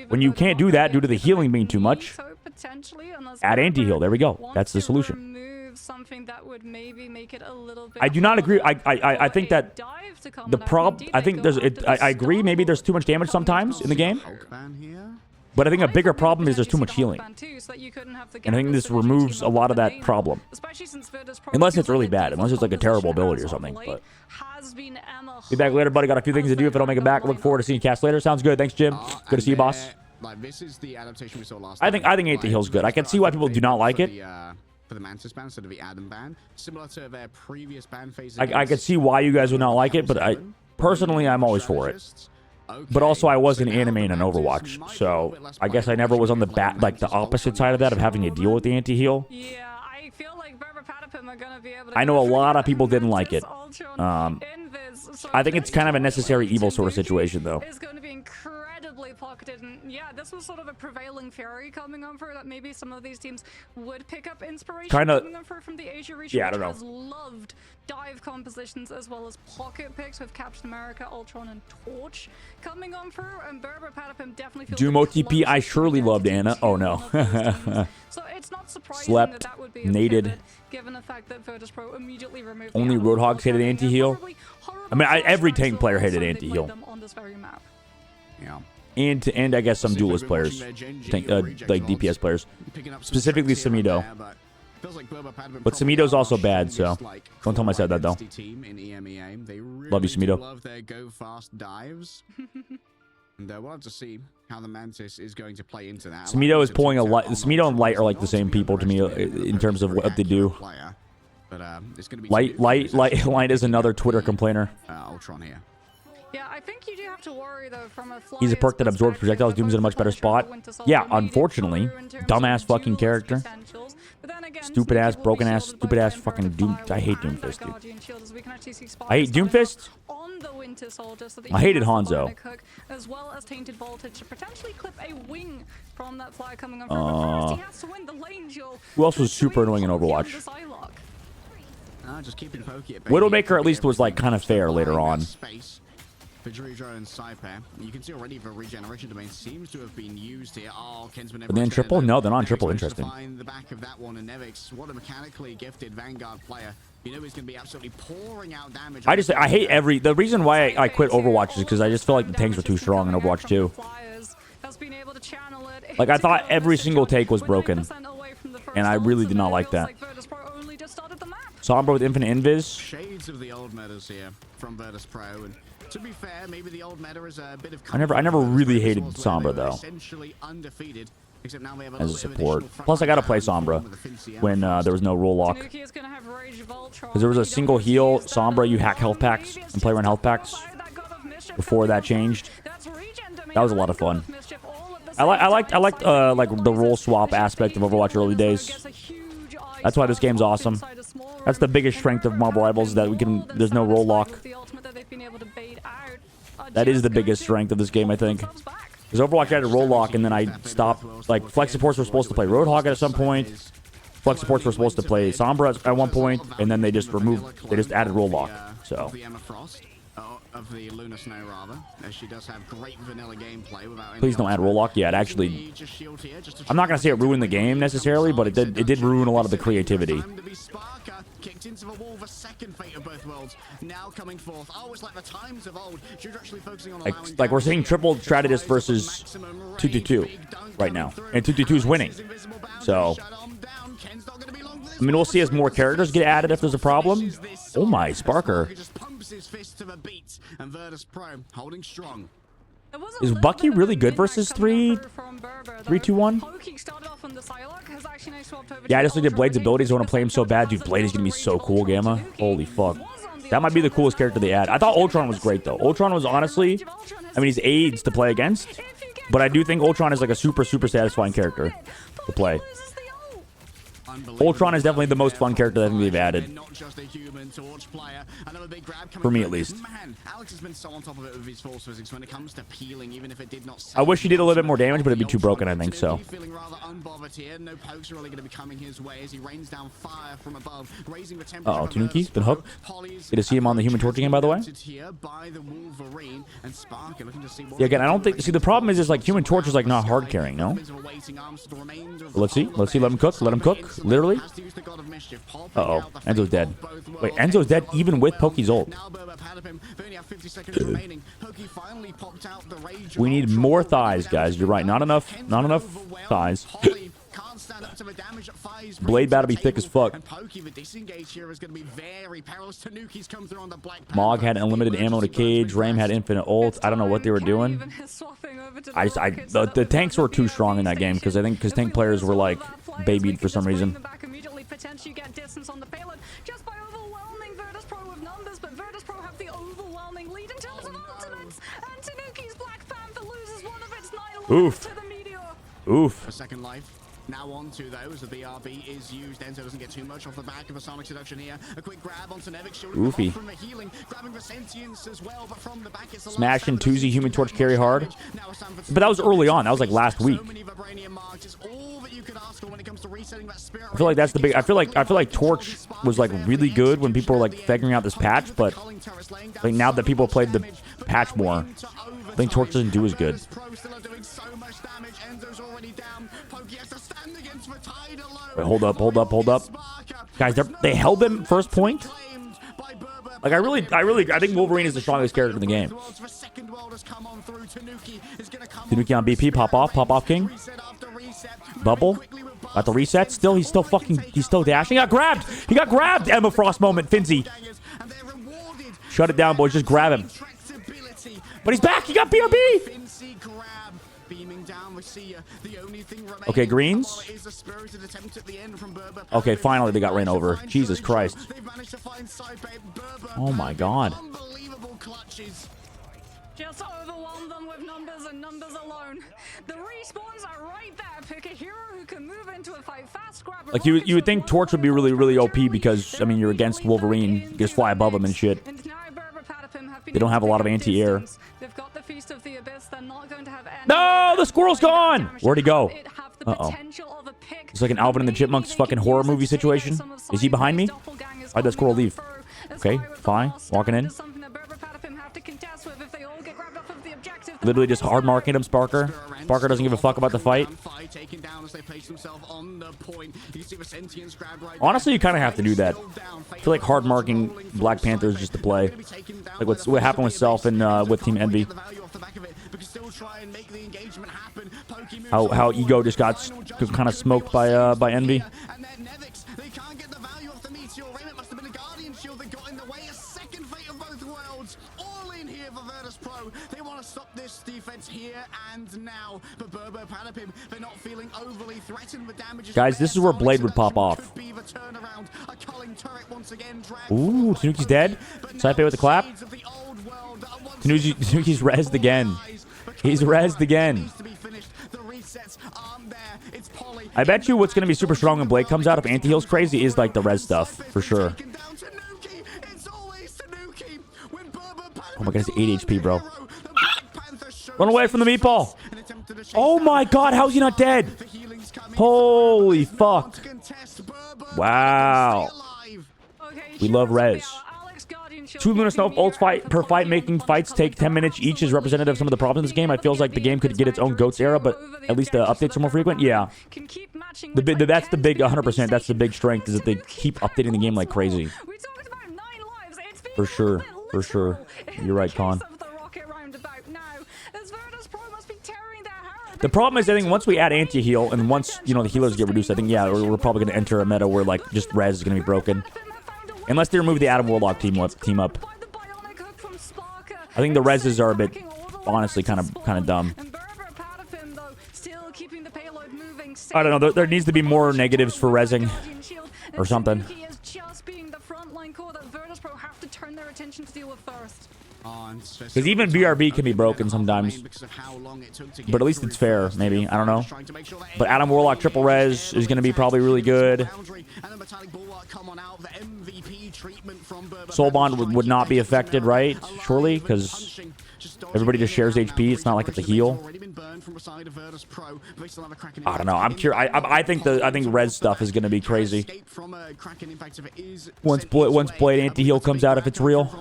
when you can't do that due to the healing being too much, add anti-heal. There we go. That's the solution. I do not agree. I think that the problem. I think I agree. Maybe there's too much damage sometimes in the game. But I think a bigger problem is there's too much healing. And I think this removes a lot of that problem. Unless it's really bad. Unless it's like a terrible ability or something. But be back later, buddy. Got a few things to do. If I don't make it back, look forward to seeing you cast later. Sounds good. Thanks, Jim. Good to see you, boss. This is the adaptation we saw last I think anti-heal's good. I can see why people do not like it. For the Mantis ban instead of the Adam ban. Similar to their previous ban phase. I could see why you guys would not like it, but personally, I'm always for it. But also, I was an anime and an Overwatch, so I guess I never was on the opposite side of that, of having to deal with the anti-heal. Yeah, I feel like Patapim are gonna be able to. I know a lot of people didn't like it. I think it's kind of a necessary evil sort of situation, though. It's going to be incredibly pocketed, and yeah, this was sort of a prevailing theory coming on for that maybe some of these teams would pick up inspiration coming on for from the Asia region, yeah, I don't know. Has loved dive compositions as well as pocket picks with Captain America, Ultron, and Torch coming on through, and Berber Patapim definitely feels Doom OTP, I surely loved Anna. Oh no. So it's not surprising Slept, that would be naded. Given the fact that Virtus Pro immediately removed only Roadhogs hated anti-heal. I mean, every tank player hated anti-heal. Yeah. And I guess some duelist players, like DPS players, specifically Samido. But Samido's also bad, so don't tell me I said that though. Love you, Samido. Love their go fast dives. And we'll have to see how the Mantis is going to play into that. Samido is pulling a light. Samido and Light are like the same people to me in terms of what they do. Light is another Twitter complainer. Ultron here. Yeah, I think you do have to worry though from a He's a perk that absorbs projectiles. Doom's in a much better spot. Yeah, unfortunately. Dumbass fucking character. Stupid ass, broken ass, stupid ass fucking Doom. I hate Doomfist, dude. I hate Doomfist. I hated Hanzo. As well as tainted voltage to potentially clip a wing from that fly coming on. But first he has to win the lane duel. Who else was super annoying in Overwatch? Just keeping Pokey at Widowmaker at least was like kind of fair later on. For Druidro and Saipair. You can see already the regeneration domain seems to have been used here. Oh, Ken's been But then triple? No, they're not on triple. Interesting. Find the back of that one, and Nevix, what a mechanically gifted Vanguard player. You know he's going to be absolutely pouring out damage. I hate every... The reason why I quit Overwatch is because I just feel like the tanks were too strong in Overwatch 2. Like, I thought every single take was broken. And I really did not like that. Sombra with infinite invis. Shades of the old metas here from Virtus Pro, and to be fair, maybe the old meta is a bit of... I never really hated Sombra though. Essentially undefeated, except now we have as a support. Plus, I gotta play Sombra when there was no role lock. Because there was a single heal Sombra, you hack health packs and play around health packs before that changed. That was a lot of fun. I liked like the role swap aspect of Overwatch early days. That's why this game's awesome. That's the biggest strength of Marvel Rivals, that there's no role lock. That is the biggest strength of this game, I think. Because Overwatch had a role lock, and then I stopped. Like, Flex supports were supposed to play Roadhog at some point. Flex supports were supposed to play Sombra at one point, and then they just added role lock. So. Of the Luna Snow, rather, as she does have great vanilla gameplay without. Please don't add role lock. Yeah, it actually. I'm not gonna say it ruined the game necessarily, but it did ruin a lot of the creativity. Kicked into the wall, the second fate of both worlds now coming forth. Oh, it's like the times of old. She's actually focusing on like we're seeing triple strategist versus 2-2-2 right now, and 2-2-2 is winning. So. I mean, we'll see as more characters get added if there's a problem. Oh my, Sparker. Is Bucky really good versus 3-2-1? Yeah, I just looked at Blade's abilities. I want to play him so bad. Dude, Blade is going to be so cool, Gamma. Holy fuck. That might be the coolest character they add. I thought Ultron was great, though. Ultron was honestly... I mean, he's AIDS to play against. But I do think Ultron is like a super, super satisfying character to play. Ultron is definitely the most fun character I think they've added. For me, at least. I wish he did a little bit more damage, but it'd be too broken, I think, so. Uh-oh, Tanuki's been hooked. Good to see him on the Human Torch game, by the way. Yeah, again, I don't think... See, the problem is like Human Torch is like not hard carrying, no? Let's see. Let him cook. Let him cook. Literally. Uh-oh. Enzo's dead. Wait, Enzo's dead even with Poke's ult. We need more thighs, guys. You're right. Not enough thighs. Blade about to be thick as fuck. Mog had unlimited ammo to cage. Ram had infinite ult. I don't know what they were doing. The tanks were too strong in that game because tank players were like babied for some reason. Potentially get distance on the payload just by overwhelming Virtus Pro with numbers, but Virtus Pro have the overwhelming lead in terms of ultimates, and Tanuki's Black Panther loses one of its 9 to the Meteor. Oof. A second life. Now on to those. The BRB is used. Enzo doesn't get too much off the back of a Sonic Seduction here. A quick grab onto Nevik. Oofy. From the healing, grabbing the sentience as well, but from the back it's the Smash and Tuesday Human Torch carry hard. But that was early on. That was like last week. I feel like that's the big... I feel like Torch was like really good when people were like figuring out this patch, but like now that people have played the patch more, I think Torch doesn't do as good. Wait, hold up. Guys, they held them first point. Like I think Wolverine is the strongest character in the game. Tanuki on BP, pop off King. Bubble. Got the reset. He's still dashing. He got grabbed. Emma Frost moment, Finzi. Shut it down, boys. Just grab him. But he's back. He got BRB. Okay, greens. Okay, finally they got ran over. Jesus Christ. Oh my god. Just overwhelm them with numbers and numbers alone. The respawns are right there. Pick a hero who can move into a fight fast, grab a Like you would think Torch would be really OP because I mean you're against Wolverine, you just fly above him and shit. They don't have a lot of anti-air. They've got the Feast of the Abyss. They're not going to have any. No, the squirrel's gone. Where'd he go? Uh-oh. It's It's like an Alvin and the Chipmunks fucking horror movie situation. Is he behind me? Why'd that squirrel leave? Okay, fine. Walking in. Literally just hard marking him, Sparker. Sparker doesn't give a fuck about the fight. Honestly, you kind of have to do that. I feel like hard marking Black Panther is just the play. Like what happened with Self and with Team Envy. How Ego just got kind of smoked by Envy. They want to stop this defense here and now, but Burbo Panopim, they're not feeling overly threatened. The damage. Guys, this is where Blade would pop off. Ooh, Tanuki's dead. Saipe with the clap. Tanuki's rezzed again. He's rezzed again. I bet you what's going to be super strong when Blade comes out if anti-heal's crazy is like the res stuff, for sure. Oh my god, it's 8 HP, bro. Run away from the meatball. Oh my god, how's he not dead? Holy fuck. Wow. We love res. 2 Luna Snow ults fight per fight, making fights take 10 minutes each is representative of some of the problems in this game. I feels like the game could get its own GOATS era, but at least the updates are more frequent. Yeah. That's the big 100%. That's the big strength is that they keep updating the game like crazy. For sure. For sure. You're right, Con. The problem is, I think once we add anti-heal and once, you know, the healers get reduced, I think, yeah, we're probably going to enter a meta where, like, just res is going to be broken. Unless they remove the Adam Warlock team up. I think the reses are a bit, honestly, kind of dumb. I don't know. There needs to be more negatives for resing or something. Because even BRB can be broken sometimes. But at least it's fair, maybe. I don't know. But Adam Warlock triple res is going to be probably really good. Soul Bond would not be affected, right? Surely, because everybody just shares HP. It's not like it's a heal. I don't know. I'm curious. I think res stuff is going to be crazy. Once Blade anti-heal comes out, if it's real.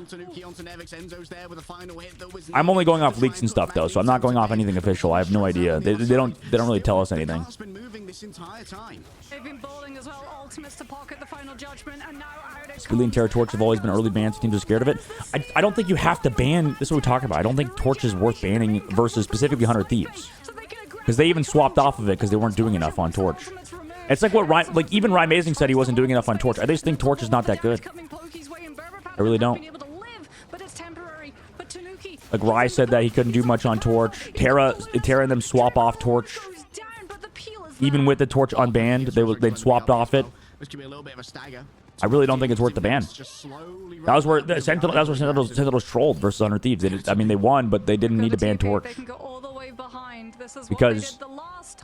I'm only going off leaks and stuff though, so I'm not going off anything official. I have no idea. They don't really tell us anything. Spoolie and Terra Torch have always been early bans. Teams are scared of it. I don't think you have to ban. This is what we're talking about. I don't think Torch is worth banning versus specifically 100 Thieves. Because they even swapped off of it because they weren't doing enough on Torch. It's like what even Ryan Mazing said he wasn't doing enough on Torch. I just think Torch is not that good. I really don't. Like Rye said that he couldn't do much on Torch. Terra and them swap off Torch. Even with the Torch unbanned, they'd swapped off it. I really don't think it's worth the ban. That was where Sentinels trolled versus 100 Thieves. I mean, they won, but they didn't need to ban Torch. Because,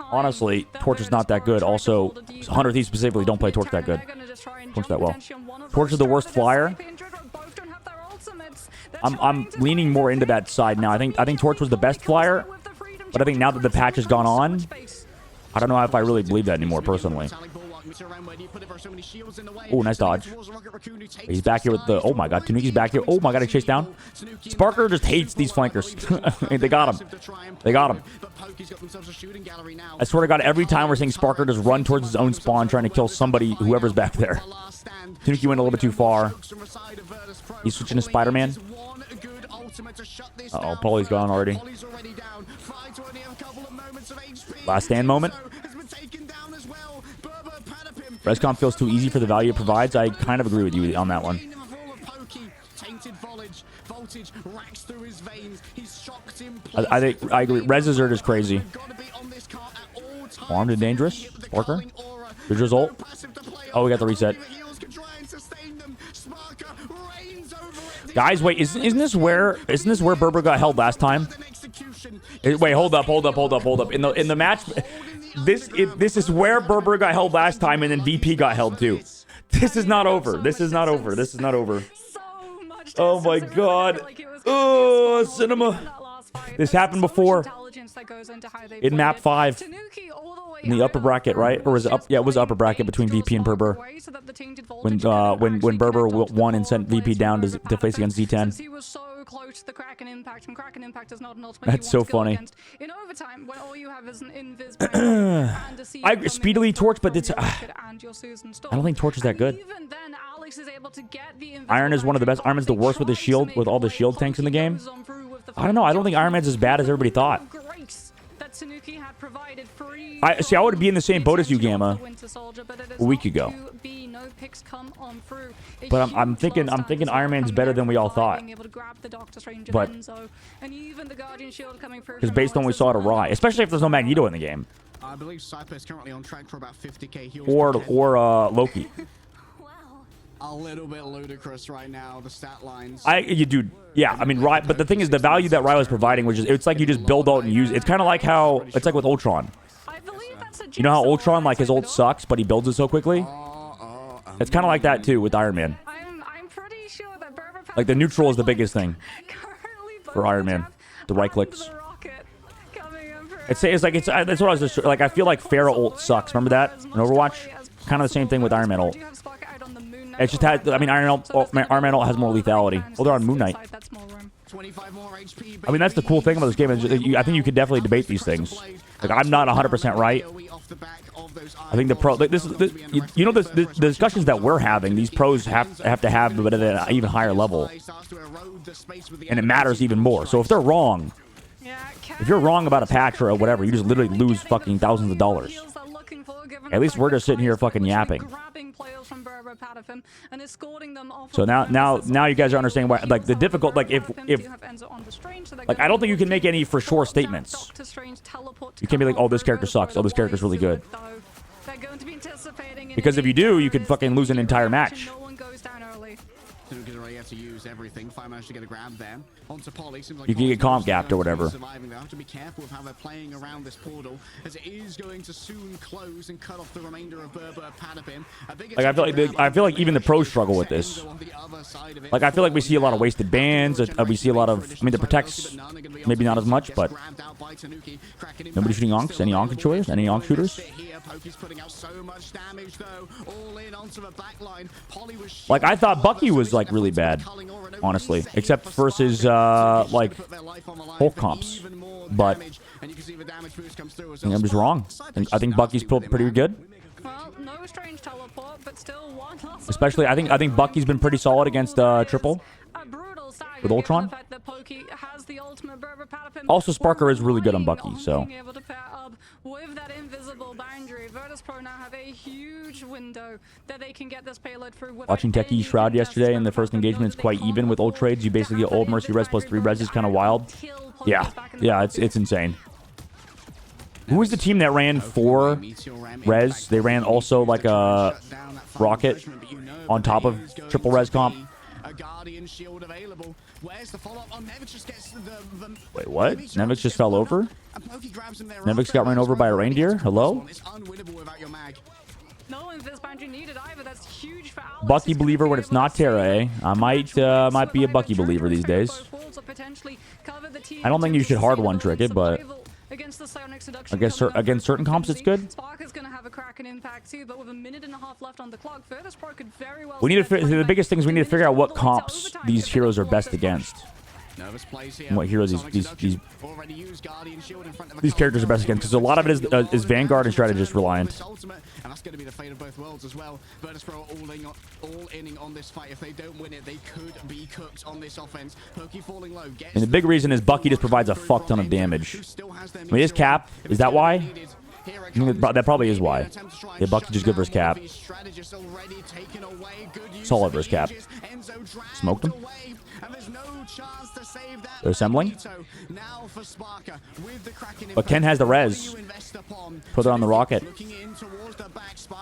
honestly, Torch is not that good. Also, 100 Thieves specifically don't play Torch that good. Torch that well. Torch is the worst flyer. I'm leaning more into that side now. I think Torch was the best flyer, but I think now that the patch has gone on, I don't know if I really believe that anymore, personally. Oh, nice dodge. He's back here with the... Oh, my God. Tanuki's back here. Oh, my God. He chased down. Sparker just hates these flankers. They got him. They got him. I swear to God, every time we're seeing Sparker just run towards his own spawn trying to kill somebody, whoever's back there. Tanuki went a little bit too far. He's switching to Spider-Man. Uh-oh, Polly's gone already. Last stand moment. Rescom feels too easy for the value it provides. I kind of agree with you on that one. I think I agree. Reses are just crazy. Armed and dangerous. Parker. Good result. Oh, we got the reset. Guys, wait, isn't this where Berber got held last time? Wait, hold up. In the match, this is where Berber got held last time, and then VP got held too. This is not over. This is not over. This is not over. Oh my god. Oh, cinema. This happened before in map 5 in the upper bracket, right? Or was it up? Yeah, it was upper bracket between VP and Berber. When Berber won and sent VP down to face against Z10. He was so close to the Kraken Impact, and Kraken Impact is not an ultimate. That's so funny. In overtime, when all you have is an invis I speedily torch, but it's I don't think torch is that good. Even then, Alex is able to get the Iron is one of the best. Iron Man's the worst with his shield, with all the shield tanks in the game. I don't know. I don't think Iron Man's as bad as everybody thought. I would be in the same boat as you, Gamma, a week ago. But I'm thinking Iron Man's better than we all thought. But because based on what we saw at Arai, especially if there's no Magneto in the game, I believe Cypher is currently on track for about 50k heals. or Loki. A little bit ludicrous right now, the stat lines. Dude, yeah, I mean, but the thing is, the value that Rai was providing, which is, it's like you just build out and use. It's kind of like how it's like with Ultron. You know how Ultron, like, his ult sucks, but he builds it so quickly. It's kind of like that too with Iron Man. I'm pretty sure that like the neutral is the biggest thing for Iron Man. The right clicks. It's like that's what I was just like. I feel like Pharah ult sucks. Remember that in Overwatch? Kind of the same thing with Iron Man ult. It's just had, I mean, Iron Man ult has more lethality. Well, they're on Moon Knight. I mean, that's the cool thing about this game. I think you could definitely debate these things. Like, I'm not 100% right. I think the pro, like, the discussions that we're having, these pros have to have, but at an even higher level, and it matters even more. So if they're wrong, if you're wrong about a patch or whatever, you just literally lose fucking thousands of dollars. At least we're just sitting here fucking yapping. So now you guys are understanding why, like, the difficult, like, if like, I don't think you can make any for sure statements. You can't be like, oh, this character sucks, oh, this character's really good. Because if you do, you could fucking lose an entire match. To use everything. If I manage to get a grab there onto Polly, seems like you can get comp gapped or whatever. Surviving. They have to be careful with how they're playing around this portal, as it is going to soon close and cut off the remainder of Berber Patapim. Like, I feel like even the pros struggle with this. Like, I feel like we see a lot of wasted bans. We see a lot of, I mean, the protects maybe not as much, but nobody shooting Onks. Any Onk shooters? Any Onk shooters? Like, I thought Bucky was like really bad, honestly, except versus like Hulk comps. But I think I'm just wrong. I think Bucky's pretty good. Well, no strange teleport, but still one loss. Especially, I think Bucky's been pretty solid against Triple with Ultron. Also, Sparker is really good on Bucky, so. With that invisible boundary, Virtus.pro now have a huge window that they can get this payload through. Watching Techie Shroud yesterday in the first engagement, it's quite even with ult trades. You basically get old Mercy res plus 3 res is kind of wild. Yeah, it's insane. Who was the team that ran 4 res? They ran also like a rocket on top of triple res comp. Wait, what? Nevix just fell over? Nevix got run over by a reindeer? Hello? Bucky believer when it's not Terra, eh? I might be a Bucky believer these days. I don't think you should hard one trick it, but I guess against certain comps it's good. We need to. The biggest thing is we need to figure out what comps these heroes are best against. And what heroes these characters are best against, because a lot of it is Vanguard and strategist reliant. And that's going to be the fate of both worlds as well. Virtus.pro all inning on this fight. If they don't win it, they could be cooked on this offense. Pokey falling low. And the big reason is Bucky just provides a fuck ton of damage. I mean, his cap, is that why? That probably is why. Yeah, Bucky just good versus Cap. Solid versus Cap. Smoked him. They're assembling. But Ken has the res. Put it on the rocket.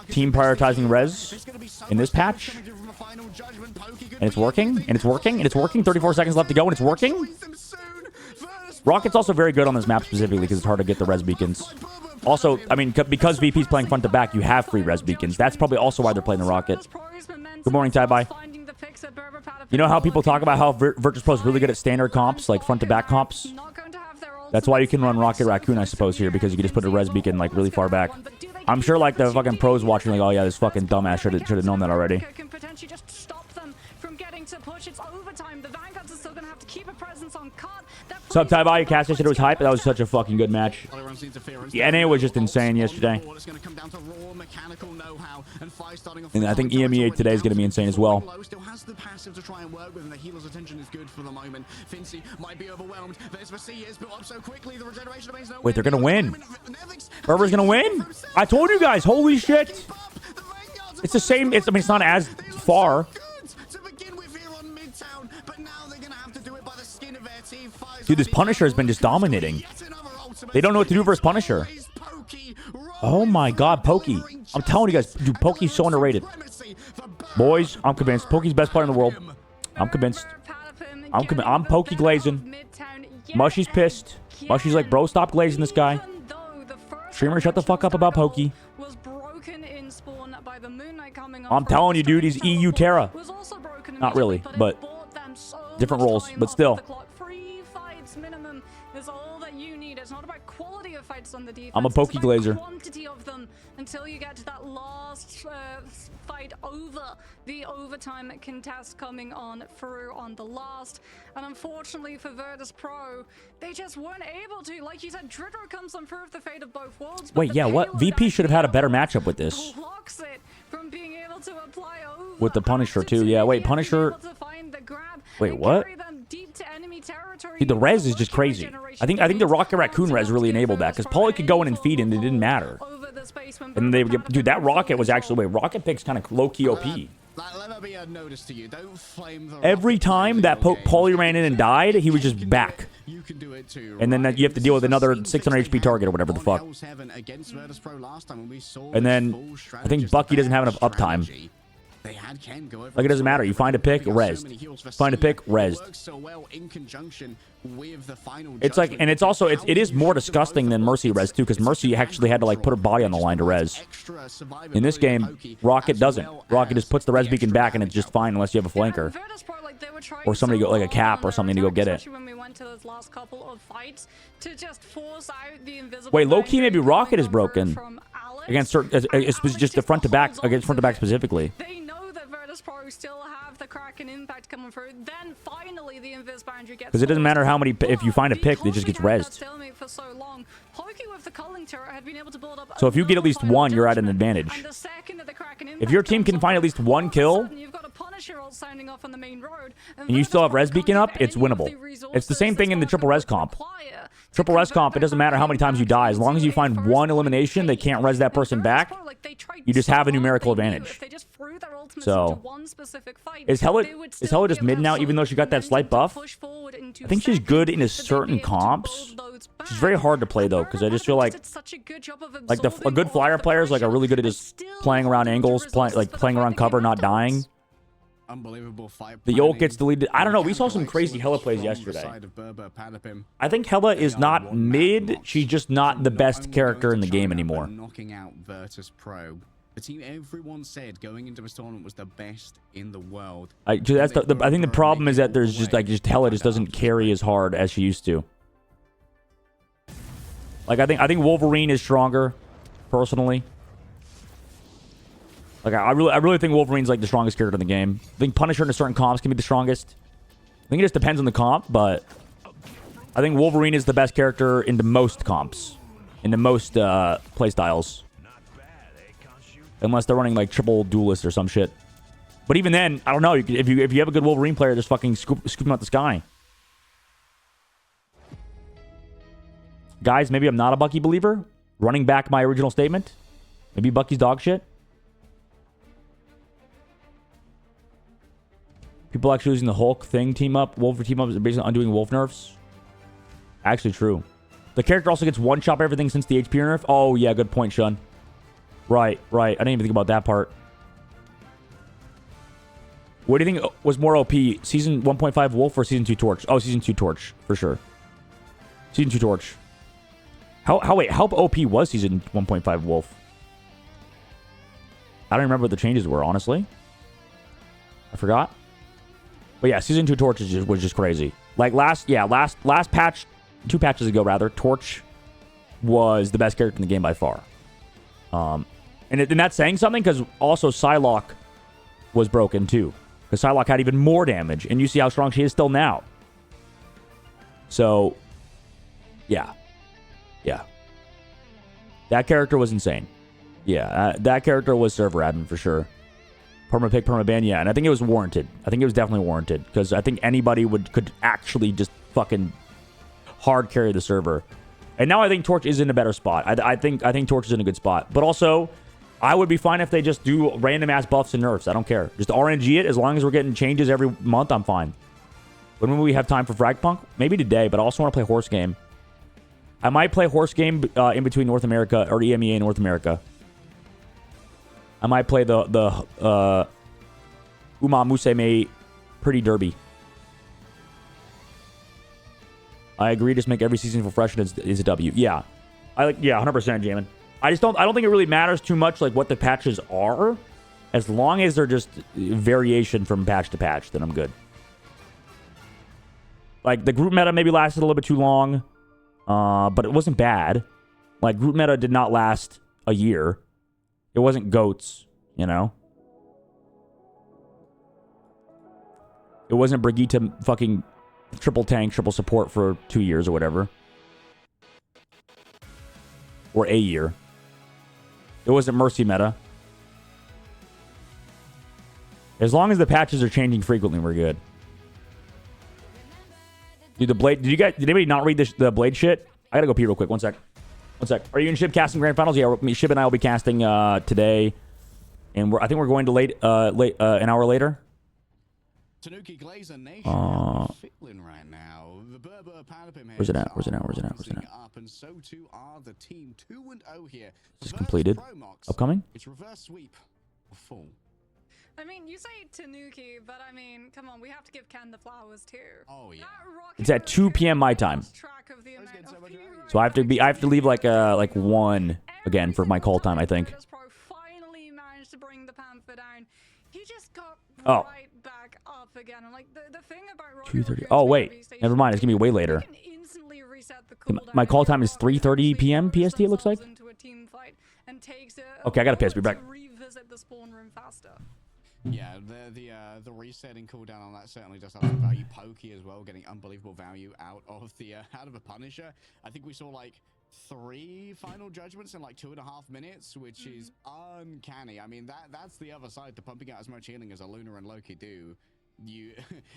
Team prioritizing res in this patch. And it's working. And it's working. And it's working. 34 seconds left to go. And it's working. Rocket's also very good on this map specifically because it's hard to get the res beacons. Also, I mean, because VP's playing front to back, you have free res beacons. That's probably also why they're playing the Rocket. Good morning, Ty-Bye. You know how people talk about how Virtus Pro is really good at standard comps, like front to back comps? That's why you can run Rocket Raccoon, I suppose, here, because you can just put a res beacon like really far back. I'm sure like the fucking pros watching like, oh yeah, this fucking dumbass should have known that already. Sub Ty-Bye, Cass said it was hype, but that was such a fucking good match. The NA was just insane yesterday. And I think EMEA today is going to be insane as well. Wait, they're going to win. Berber's going to win? I told you guys, holy shit. It's the same, I mean, it's not as far. Dude, this Punisher has been just dominating. They don't know what to do versus Punisher. Oh my god, Pokey. I'm telling you guys, dude, Pokey's so underrated. Boys, I'm convinced. Pokey's best player in the world. I'm convinced. I'm Pokey glazing. Mushy's pissed. Mushy's like, bro, stop glazing this guy. Streamer, shut the fuck up about Pokey. I'm telling you, dude, he's EU Terra. Not really, but different roles, but still. I'm a Pokey glazer. Until you get to that last fight over the overtime contest coming on through on the last. And unfortunately for Virtus Pro, they just weren't able to. Like you said, Dritro comes on prove the fate of both worlds. Wait, yeah, what? VP should have had a better matchup with this. Blocks it from being able to apply over with the Punisher too. Yeah, wait, Punisher. Wait, what? Dude, the res is just crazy. I think the Rocket Raccoon res really enabled that because Paulie could go in and feed and it didn't matter. And they would get, dude, that Rocket was actually, wait, Rocket pick's kind of low-key OP. Every time that Paulie ran in and died, he was just back. And then you have to deal with another 600 HP target or whatever the fuck. And then I think Bucky doesn't have enough uptime. Like, it doesn't matter. You find a pick, rezzed. Find a pick, rezzed. It's like, and it's also, it is more disgusting than Mercy res too, because Mercy actually had to like put her body on the line to res. In this game, Rocket doesn't. Rocket just puts the res beacon back and it's just fine unless you have a flanker. Or somebody go, like a cap or something to go get it. Wait, low-key maybe Rocket is broken. Against it's just the front to back, against front to back specifically. Pro still have the Kraken impact coming through. Then finally the invis boundary gets, because it doesn't matter how many, if you find a pick, it just gets rezzed. So if you get at least one, you're at an advantage. If your team can find at least one kill and you still have res beacon up, it's winnable. It's the same thing in the triple res comp. Triple res comp, it doesn't matter how many times you die. As long as you find one elimination, they can't res that person back. You just have a numerical advantage. So, is Hella just mid now, even though she got that slight buff? I think she's good in a certain comps. She's very hard to play, though, because I just feel like a good flyer player is like are really good at just playing around angles, playing around cover, not dying. Unbelievable fight. The ult gets deleted. I don't know. We saw some crazy Hella plays yesterday. I think Hella is not mid. She's just not the best character in the game anymore. Knocking out Virtus Pro. The team everyone said going into this tournament was the best in the world. I think the problem is that there's just Hella just doesn't carry as hard as she used to. Like I think Wolverine is stronger, personally. Like, I really think Wolverine's, like, the strongest character in the game. I think Punisher in a certain comps can be the strongest. I think it just depends on the comp, but I think Wolverine is the best character in the most comps. In the most playstyles. Unless they're running, like, triple duelist or some shit. But even then, I don't know. If you have a good Wolverine player, just fucking scoop him out the sky. Guys, maybe I'm not a Bucky believer. Running back my original statement? Maybe Bucky's dog shit? People actually using the Hulk thing team up, Wolf team up is basically undoing Wolf nerfs. Actually true. The character also gets one chop everything since the HP nerf. Oh yeah, good point, Shun. Right. I didn't even think about that part. What do you think was more OP? Season 1.5 Wolf or Season 2 Torch? Oh, Season 2 Torch, for sure. Season 2 Torch. How OP was Season 1.5 Wolf? I don't remember what the changes were, honestly. I forgot. But yeah, Season 2 Torch was just crazy. Like last patch, 2 patches ago rather, Torch was the best character in the game by far. And that's saying something because also Psylocke was broken too. Because Psylocke had even more damage, and you see how strong she is still now. So, yeah. That character was insane. Yeah, that character was server admin for sure. Permapick, permaban, yeah. And I think it was warranted. I think it was definitely warranted. Because I think anybody could actually just fucking hard carry the server. And now I think Torch is in a better spot. I think Torch is in a good spot. But also, I would be fine if they just do random ass buffs and nerfs. I don't care. Just RNG it. As long as we're getting changes every month, I'm fine. When will we have time for Fragpunk? Maybe today, but I also want to play Horse Game. I might play Horse Game in between North America or EMEA and North America. I might play the Uma Museme Pretty Derby. I agree. Just make every season feel fresh and is a W. Yeah, 100%, Jamin. I don't think it really matters too much like what the patches are, as long as they're just variation from patch to patch. Then I'm good. Like the group meta maybe lasted a little bit too long, but it wasn't bad. Like group meta did not last a year. It wasn't goats, you know. It wasn't Brigitte fucking triple tank, triple support for 2 years or whatever. Or a year. It wasn't Mercy meta. As long as the patches are changing frequently, we're good. Dude, the Blade... Did anybody not read the Blade shit? I gotta go pee real quick. One sec. Are you in Shib casting grand finals? Yeah, Shib and I will be casting today. And I think we're going to an hour later. Tanuki Glazer Nation feeling right now. The Berber Panopim Where's it at? up, and so too are the team 2-0 here. Just completed. Upcoming? It's reverse sweep. Full. I mean, you say Tanuki, but I mean, come on, we have to give Ken the flowers too. Oh yeah. It's at 2 p.m. my time. So I have to leave like 1 again for my call time, I think. Finally managed to bring the Panther down. He just got right back up again. And like the thing about 2:30. Oh wait, never mind. It's gonna be way later. My call time is 3:30 p.m. PST. It looks like. Okay, I gotta piss. Be back. Yeah, the resetting cooldown on that certainly does have some value. Pokey as well, getting unbelievable value out of a Punisher. I think we saw like 3 final judgments in like 2.5 minutes, which is uncanny. I mean, that's the other side. The pumping out as much healing as a Luna and Loki do.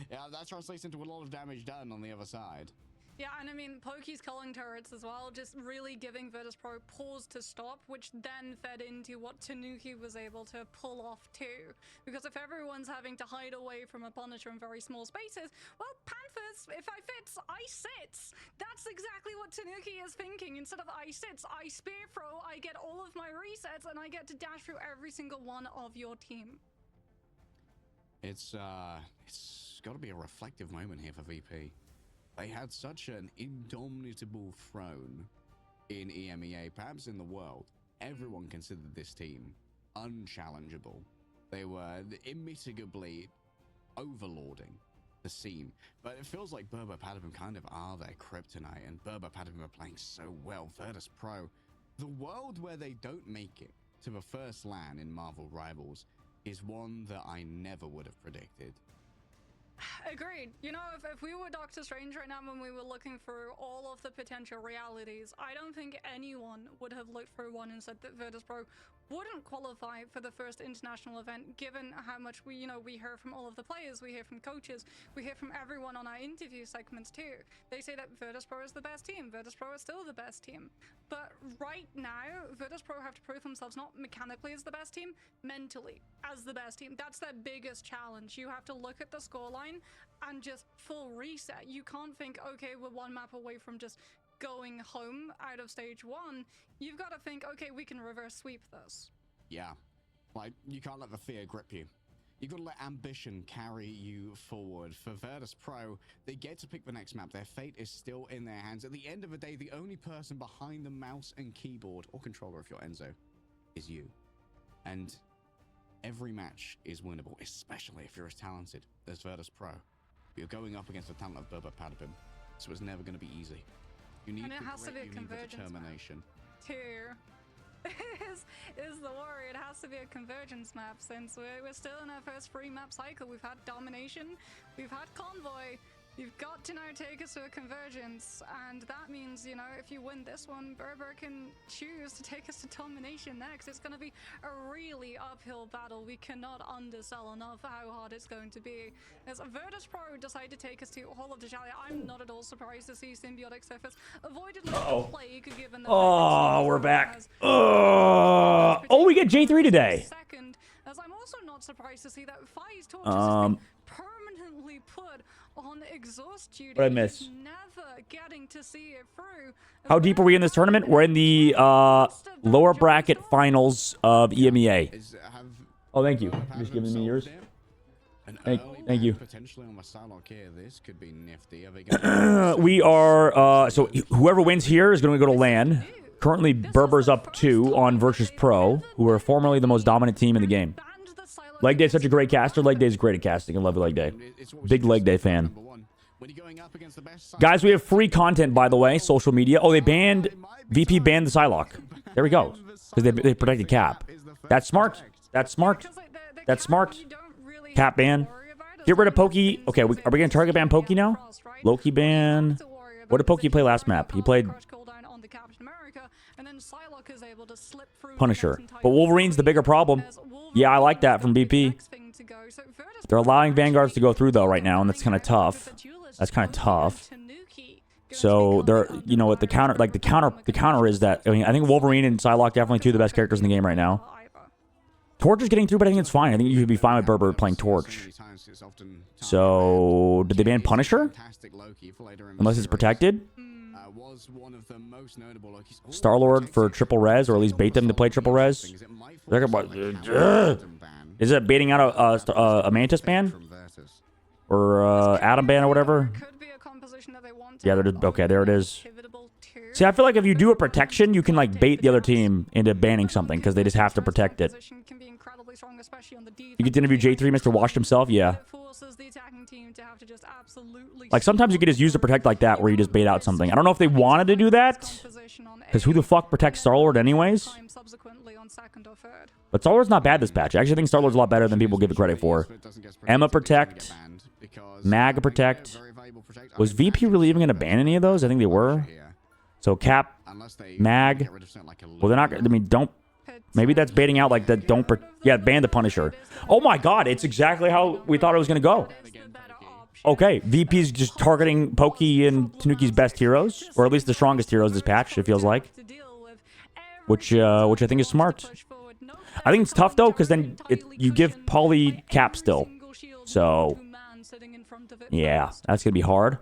That translates into a lot of damage done on the other side. Yeah, and I mean, Pokey's culling turrets as well, just really giving Virtus Pro pause to stop, which then fed into what Tanuki was able to pull off too. Because if everyone's having to hide away from a Punisher in very small spaces, well, Panthers, if I fits, I sits. That's exactly what Tanuki is thinking. Instead of I sits, I spear throw, I get all of my resets, and I get to dash through every single one of your team. It's got to be a reflective moment here for VP. They had such an indomitable throne in EMEA, perhaps in the world. Everyone considered this team unchallengeable. They were immitigably overlording the scene. But it feels like Berber Panopim kind of are their kryptonite, and Berber Panopim are playing so well. Virtus Pro, the world where they don't make it to the first LAN in Marvel Rivals is one that I never would have predicted. Agreed. You know, if we were Doctor Strange right now when we were looking through all of the potential realities, I don't think anyone would have looked through one and said that Virtus.pro wouldn't qualify for the first international event, given how much we hear from all of the players, we hear from coaches, we hear from everyone on our interview segments too. They say that Virtus.pro is the best team. Virtus.pro is still the best team. But right now, Virtus.pro have to prove themselves not mechanically as the best team, mentally as the best team. That's their biggest challenge. You have to look at the scoreline and just full reset. You can't think, okay, we're one map away from just going home out of stage 1. You've got to think, okay, we can reverse sweep this. Yeah. Like, you can't let the fear grip you. You've got to let ambition carry you forward. For Virtus.pro, they get to pick the next map. Their fate is still in their hands. At the end of the day, the only person behind the mouse and keyboard, or controller if you're Enzo, is you. And every match is winnable, especially if you're as talented as Virtus.pro. You're going up against the talent of Berber Padapim, so it's never going to be easy. You need And it has to be a you need the convergence determination. Two is the worry. It has to be a convergence map since we're still in our first 3 map cycle. We've had domination, we've had convoy. You've got to now take us to a convergence, and that means, you know, if you win this one, Berber can choose to take us to domination next. It's going to be a really uphill battle. We cannot undersell enough how hard it's going to be. As Virtus.pro decide to take us to Hall of Dejalia, I'm not at all surprised to see Symbiotic Surface avoided like the plague, given the we're back. Oh, we get J3 today. Second, as I'm also not surprised to see that Fi's torches has been permanently put on exhaust duty. What I miss? He's never getting to see it through. How deep are we in this tournament? We're in the lower bracket finals of EMEA. Oh, thank you. You're just giving me yours. Thank you. Potentially on the Psylocke here, this could be nifty. Are they gonna We are so whoever wins here is going to go to LAN. Currently, Berber's up 2 on Virtus.pro, who are formerly the most dominant team in the game. Leg Day's such a great caster. Leg Day's great at casting. I love Leg Day. Big Leg Day fan. Guys, we have free content, by the way. Social media. Oh, they banned... VP banned the Psylocke. There we go. Because they protected Cap. That's smart. That's smart. That's smart. Cap ban. Get rid of Pokey. Okay, are we going to target ban Pokey now? Loki ban. What did Pokey play last map? He played... Punisher. But Wolverine's the bigger problem. Yeah, I like that from BP. They're allowing Vanguards to go through though right now, and that's kind of tough. That's kind of tough. So they're, you know, what the counter is that, I mean, I think Wolverine and Psylocke definitely 2 of the best characters in the game right now. Torch is getting through, but I think it's fine. I think you should be fine with Berber playing Torch. So did they ban Punisher? Unless it's protected? Star-Lord for triple res, or at least bait them to play triple res. Is it baiting out a Mantis ban? Or Atom ban or whatever? Yeah, okay, there it is. See, I feel like if you do a protection, you can like bait the other team into banning something because they just have to protect it. You get to interview J3, Mr. Washed himself? Yeah. Like sometimes you could just use a protect like that where you just bait out something. I don't know if they wanted to do that. Because who the fuck protects Star-Lord anyways? But Star-Lord's not bad this patch. I actually think Star-Lord's a lot better than people give it credit for. EMEA protect. Mag protect. Was VP really even going to ban any of those? I think they were. So Cap, Mag. Well, they're not. I mean, don't. Maybe that's baiting out like that. Don't. Yeah, ban the Punisher. Oh my God, it's exactly how we thought it was going to go. Okay, VP's just targeting Pokey and Tanuki's best heroes, or at least the strongest heroes this patch. It feels like, which I think is smart. I think it's tough though, because then you give Polly Cap still. So yeah, that's gonna be hard.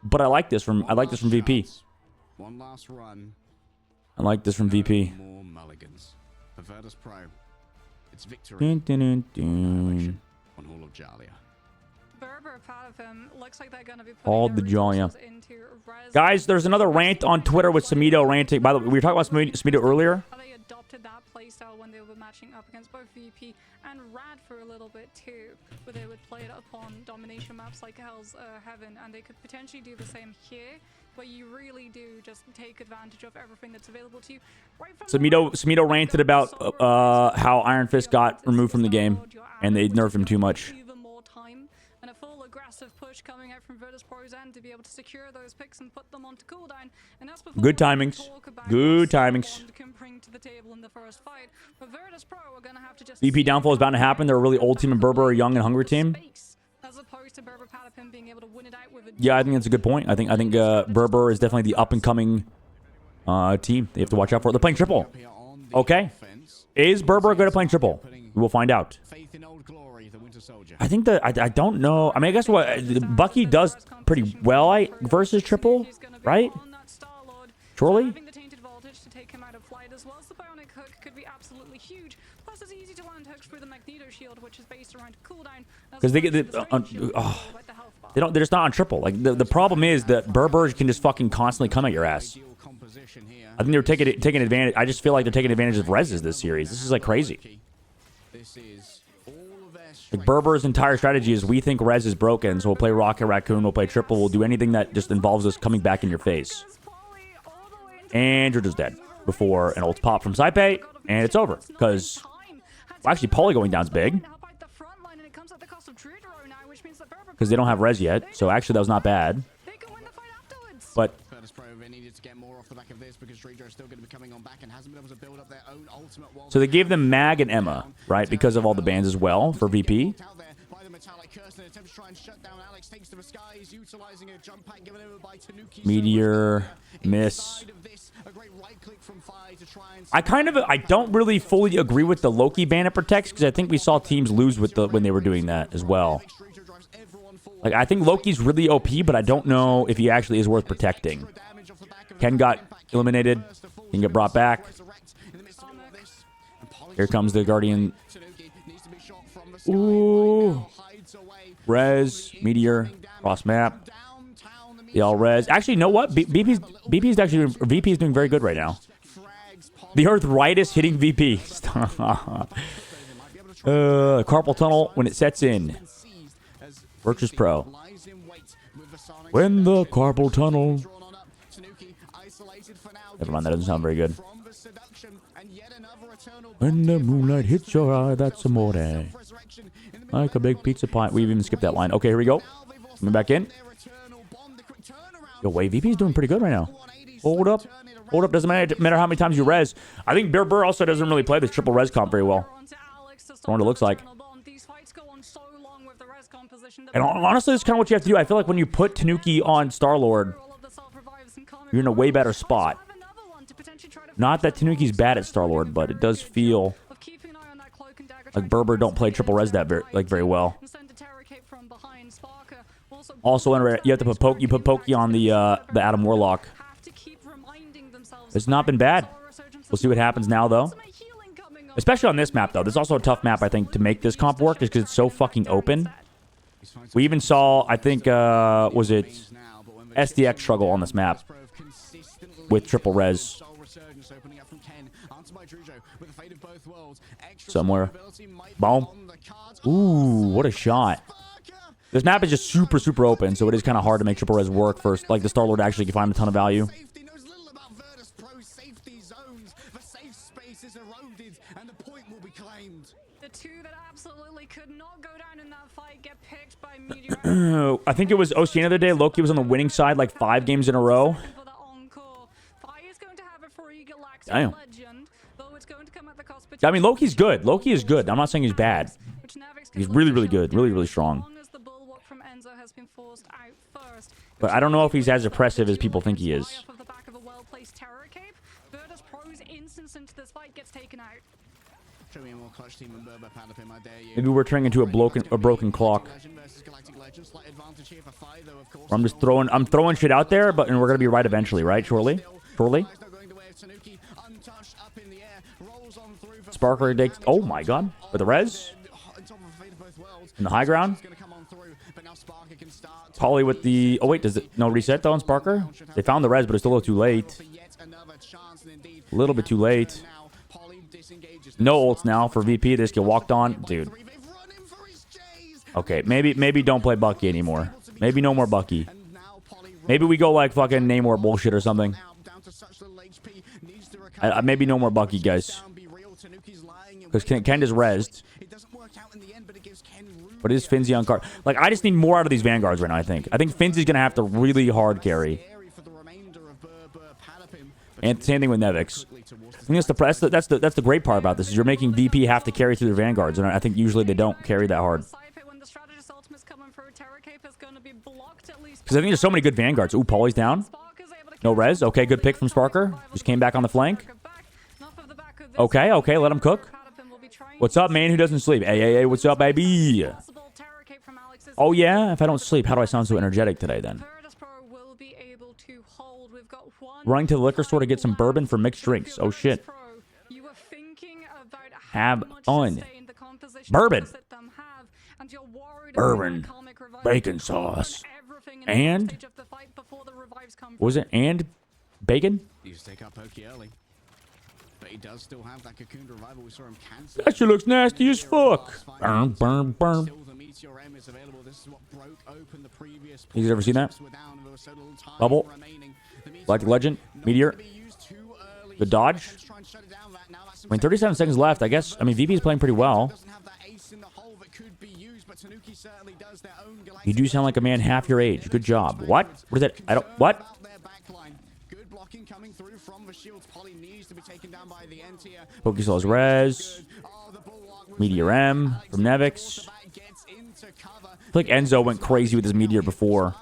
But I like this from VP. One last run. I like this from VP. More mulligans. For Virtus.pro, it's victory. Dun, dun, dun, dun. On Hall of Jalia. All the Jalia. Guys, there's another rant on Twitter with Samido ranting. By the way, we were talking about Samido earlier. They adopted that playstyle when they were matching up against both VP and Rad for a little bit too, where they would play it upon domination maps like Hell's Heaven, and they could potentially do the same here, where you really do just take advantage of everything that's available to you. Right from Samido ranted about how Iron Fist got removed from the game, and they nerfed him too much. massive push coming out from Virtus Pro's end to be able to secure those picks and put them onto cooldown. And that's before Good we timings. talk about Good what timings. Bond can bring to the table in the first fight. But Virtus Pro are gonna have to just VP downfall is bound to happen. They're a really old team, and Berber are a young and hungry team. As opposed to Berber Patapim being able to win it out with a Yeah, I think that's a good point. I think Berber is definitely the up and coming team. They have to watch out for. They're playing triple. Okay, is Berber good at playing triple? We'll find out. I think that I don't know. I mean, I guess what Bucky does pretty well versus triple, right? Surely. Having the tainted voltage to take him out of flight as well as the bionic hook could be absolutely huge. Plus, it's easy to land hooks through the magneto shield, which is based around cooldown. Because they get they don't. They're just not on triple. Like the problem is that Berber can just fucking constantly come at your ass. I think they're taking advantage. I just feel like they're taking advantage of Rez's this series. This is like crazy. Like Berber's entire strategy is we think Rez is broken, so we'll play Rocket Raccoon, we'll play triple, we'll do anything that just involves us coming back in your face. And you're just dead before an ult pop from Saipe, and it's over. Because, well, actually, Paulie going down is big. Because they don't have Rez yet, so actually that was not bad. But so they gave them Mag and Emma, right? Because of all the bans as well for VP. Meteor, miss. I don't really fully agree with the Loki ban it protects because I think we saw teams lose with when they were doing that as well. Like I think Loki's really OP, but I don't know if he actually is worth protecting. Ken got eliminated. He can get brought back. Here comes the Guardian. Ooh. Rez, Meteor, cross map. The all Rez. Actually, you know what? VP is doing very good right now. The arthritis hitting VP. Carpal tunnel when it sets in. Virtus Pro. When the carpal tunnel. Never mind, that doesn't sound very good. When the moonlight hits your eye, that's amore. Like a big pizza pie. We've even skipped that line. Okay, here we go. Coming back in. Yo, wait, VP's doing pretty good right now. Hold up. Hold up. Doesn't matter how many times you res. I think Berber also doesn't really play this triple res comp very well. That's what it looks like. And honestly, it's kind of what you have to do. I feel like when you put Tanuki on Star-Lord, you're in a way better spot. Not that Tanuki's bad at Star-Lord, but it does feel like Berber don't play triple res that very well. Also, you have to put Pokey on the Adam Warlock. It's not been bad. We'll see what happens now, though. Especially on this map, though. This is also a tough map, I think, to make this comp work, just because it's so fucking open. We even saw, I think, was it SDX struggle on this map with triple res. Somewhere. Boom. Ooh, what a shot. This map is just super, super open, so it is kind of hard to make triple res work first. Like, the Star-Lord actually can find a ton of value. The two that absolutely could not go down in that fight get picked by Meteor. I think it was Oceania the other day. Loki was on the winning side like 5 games in a row. Damn. I mean, Loki's good. Loki is good. I'm not saying he's bad. He's really, really good. Really, really strong. But I don't know if he's as impressive as people think he is. Maybe we're turning into a broken clock. Or I'm just throwing shit out there, and we're gonna be right eventually, right? Surely. Sparker takes. Oh my god! For the res. In the high ground. Polly with the. Oh wait, does it no reset though on Sparker? They found the res, but it's still a little too late. A little bit too late. No ults now for VP. They just get walked on, dude. Okay, maybe don't play Bucky anymore. Maybe no more Bucky. Maybe we go like fucking Namor bullshit or something. Maybe no more Bucky, guys. Because Ken is rezzed. But it is Finzi on card. Like, I just need more out of these Vanguards right now, I think. I think Finzi's going to have to really hard carry. And same thing with Nevix. I think that's the great part about this, is you're making VP have to carry through their Vanguards. And I think usually they don't carry that hard. Because I think there's so many good Vanguards. Ooh, Pauly's down. No res. Okay, good pick from Sparker. Just came back on the flank. Okay, okay, let him cook. What's up, man who doesn't sleep? Hey, what's up, baby? Oh, yeah? If I don't sleep, how do I sound so energetic today, then? Running to the liquor store to get some bourbon for mixed drinks. Oh, shit. Have fun. Bourbon. Bourbon. Bacon sauce. And? What was it? And? Bacon? That shit looks nasty as fuck. Burn. You guys ever seen that? Bubble. Galactic Legend. Meteor. The dodge. I mean, 37 seconds left. I guess. I mean, VP is playing pretty well. You do sound like a man half your age. Good job. What? What is that? I don't. What? Pokey still has res. Meteor M from Nevix. I feel like Enzo went crazy with his Meteor before,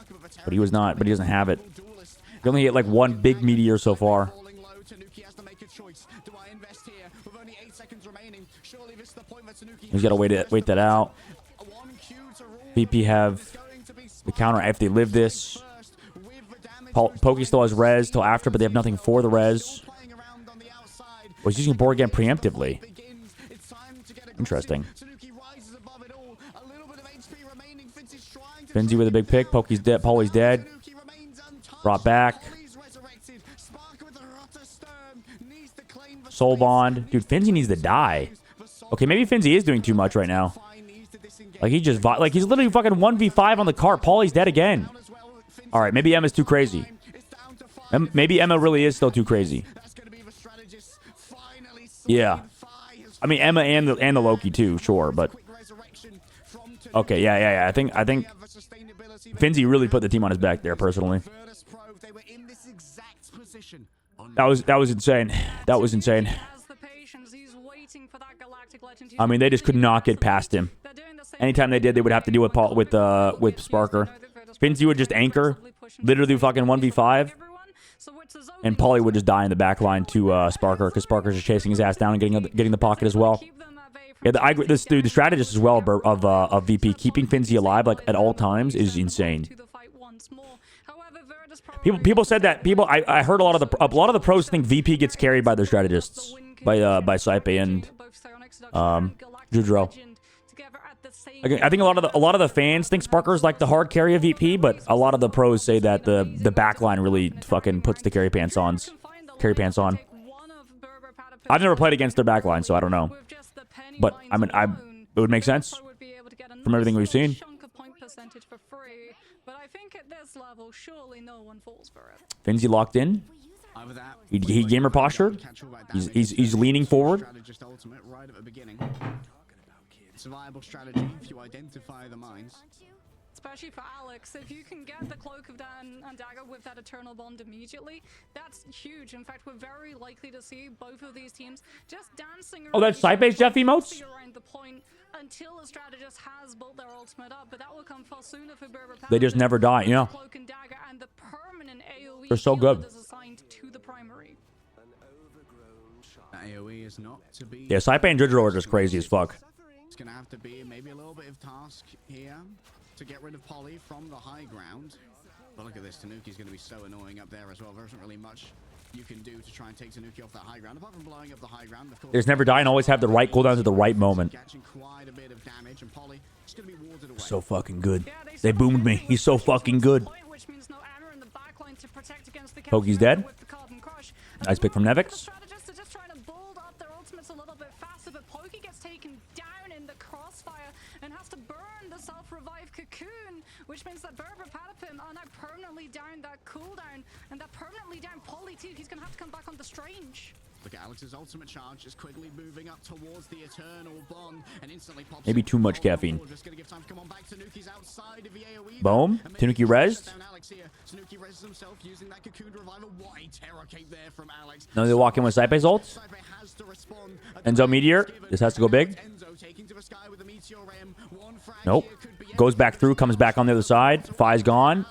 but he was not. But he doesn't have it. He only hit like one big Meteor so far. He's got to wait that out. VP have the counter if they live this. Pokey still has res till after, but they have nothing for the res. Was using board again preemptively. Interesting. Finzi with a big pick. Pokey's dead. Pauly's dead. Brought back. Soul Bond. Dude, Finzi needs to die. Okay, maybe Finzi is doing too much right now. Like, he just... Like, he's literally fucking 1v5 on the cart. Pauly's dead again. Alright, maybe Emma's too crazy. Maybe Emma really is still too crazy. Yeah. I mean, Emma and the Loki, too. Sure, but... Okay, yeah. I think Finzi really put the team on his back there, personally. That was insane. That was insane. I mean, they just could not get past him. Anytime they did, they would have to deal with Sparker. Finzi would just anchor, literally fucking 1v5, and Pauly would just die in the back line to Sparker, because Sparker's just chasing his ass down and getting the pocket as well. Yeah, the strategist as well of VP keeping Finzi alive like at all times is insane. People said that I heard a lot of the pros think VP gets carried by their strategists by Saipe and Judro. I think a lot of the fans think Sparker's like the hard carry of VP, but a lot of the pros say that the backline really fucking puts the carry pants on. I've never played against their backline, so I don't know. But I mean, it would make sense from everything we've seen. Finzi locked in. He gamer postured. He's leaning forward. It's a viable strategy if you identify the mines. Especially for Alex, if you can get the Cloak of Dan and Dagger with that Eternal Bond immediately, that's huge. In fact, we're very likely to see both of these teams just dancing around. Oh, that's side-based Jeff emotes? Around the point until the strategist has built their ultimate up, but that will come far sooner for Berber. They just never die, you know. Cloak and Dagger and the permanent AoE. They're so good. Assigned to the primary. AoE is not to be. Yeah, Saipe and Judro are just crazy as fuck. It's gonna have to be maybe a little bit of task here to get rid of Pauly from the high ground. But look at this, Tanuki's going to be so annoying up there as well. There isn't really much you can do to try and take Tanuki off that high ground, apart from blowing up the high ground. Of course, There's never die and always have the right cooldowns at the right moment. Catching quite a bit of damage, and Pauly is going to be warded away. So fucking good. They boomed me. He's so fucking good. Pokey's dead. Nice pick from Nevix. Which means that Berber Patapim are now permanently down that cooldown, and that permanently down Pauly too. He's gonna have to come back on the Strange. Look at Alex's ultimate charge, just quickly moving up towards the Eternal Bond, and instantly pops Maybe too much caffeine. Just gonna give time to come on back. Tanuki's outside of the AoE. Boom. Tanuki rezzed. Tanuki rezzes himself using that Cocoon Revival. What a terror cake there from Alex. No, they walk in with Saipe's ult. Saipe has to respond. Enzo Meteor. This has to go big. Enzo taking to the sky with the Meteor Ram. One frag Nope. here could be Goes back through, comes back on the other side. Fi's gone.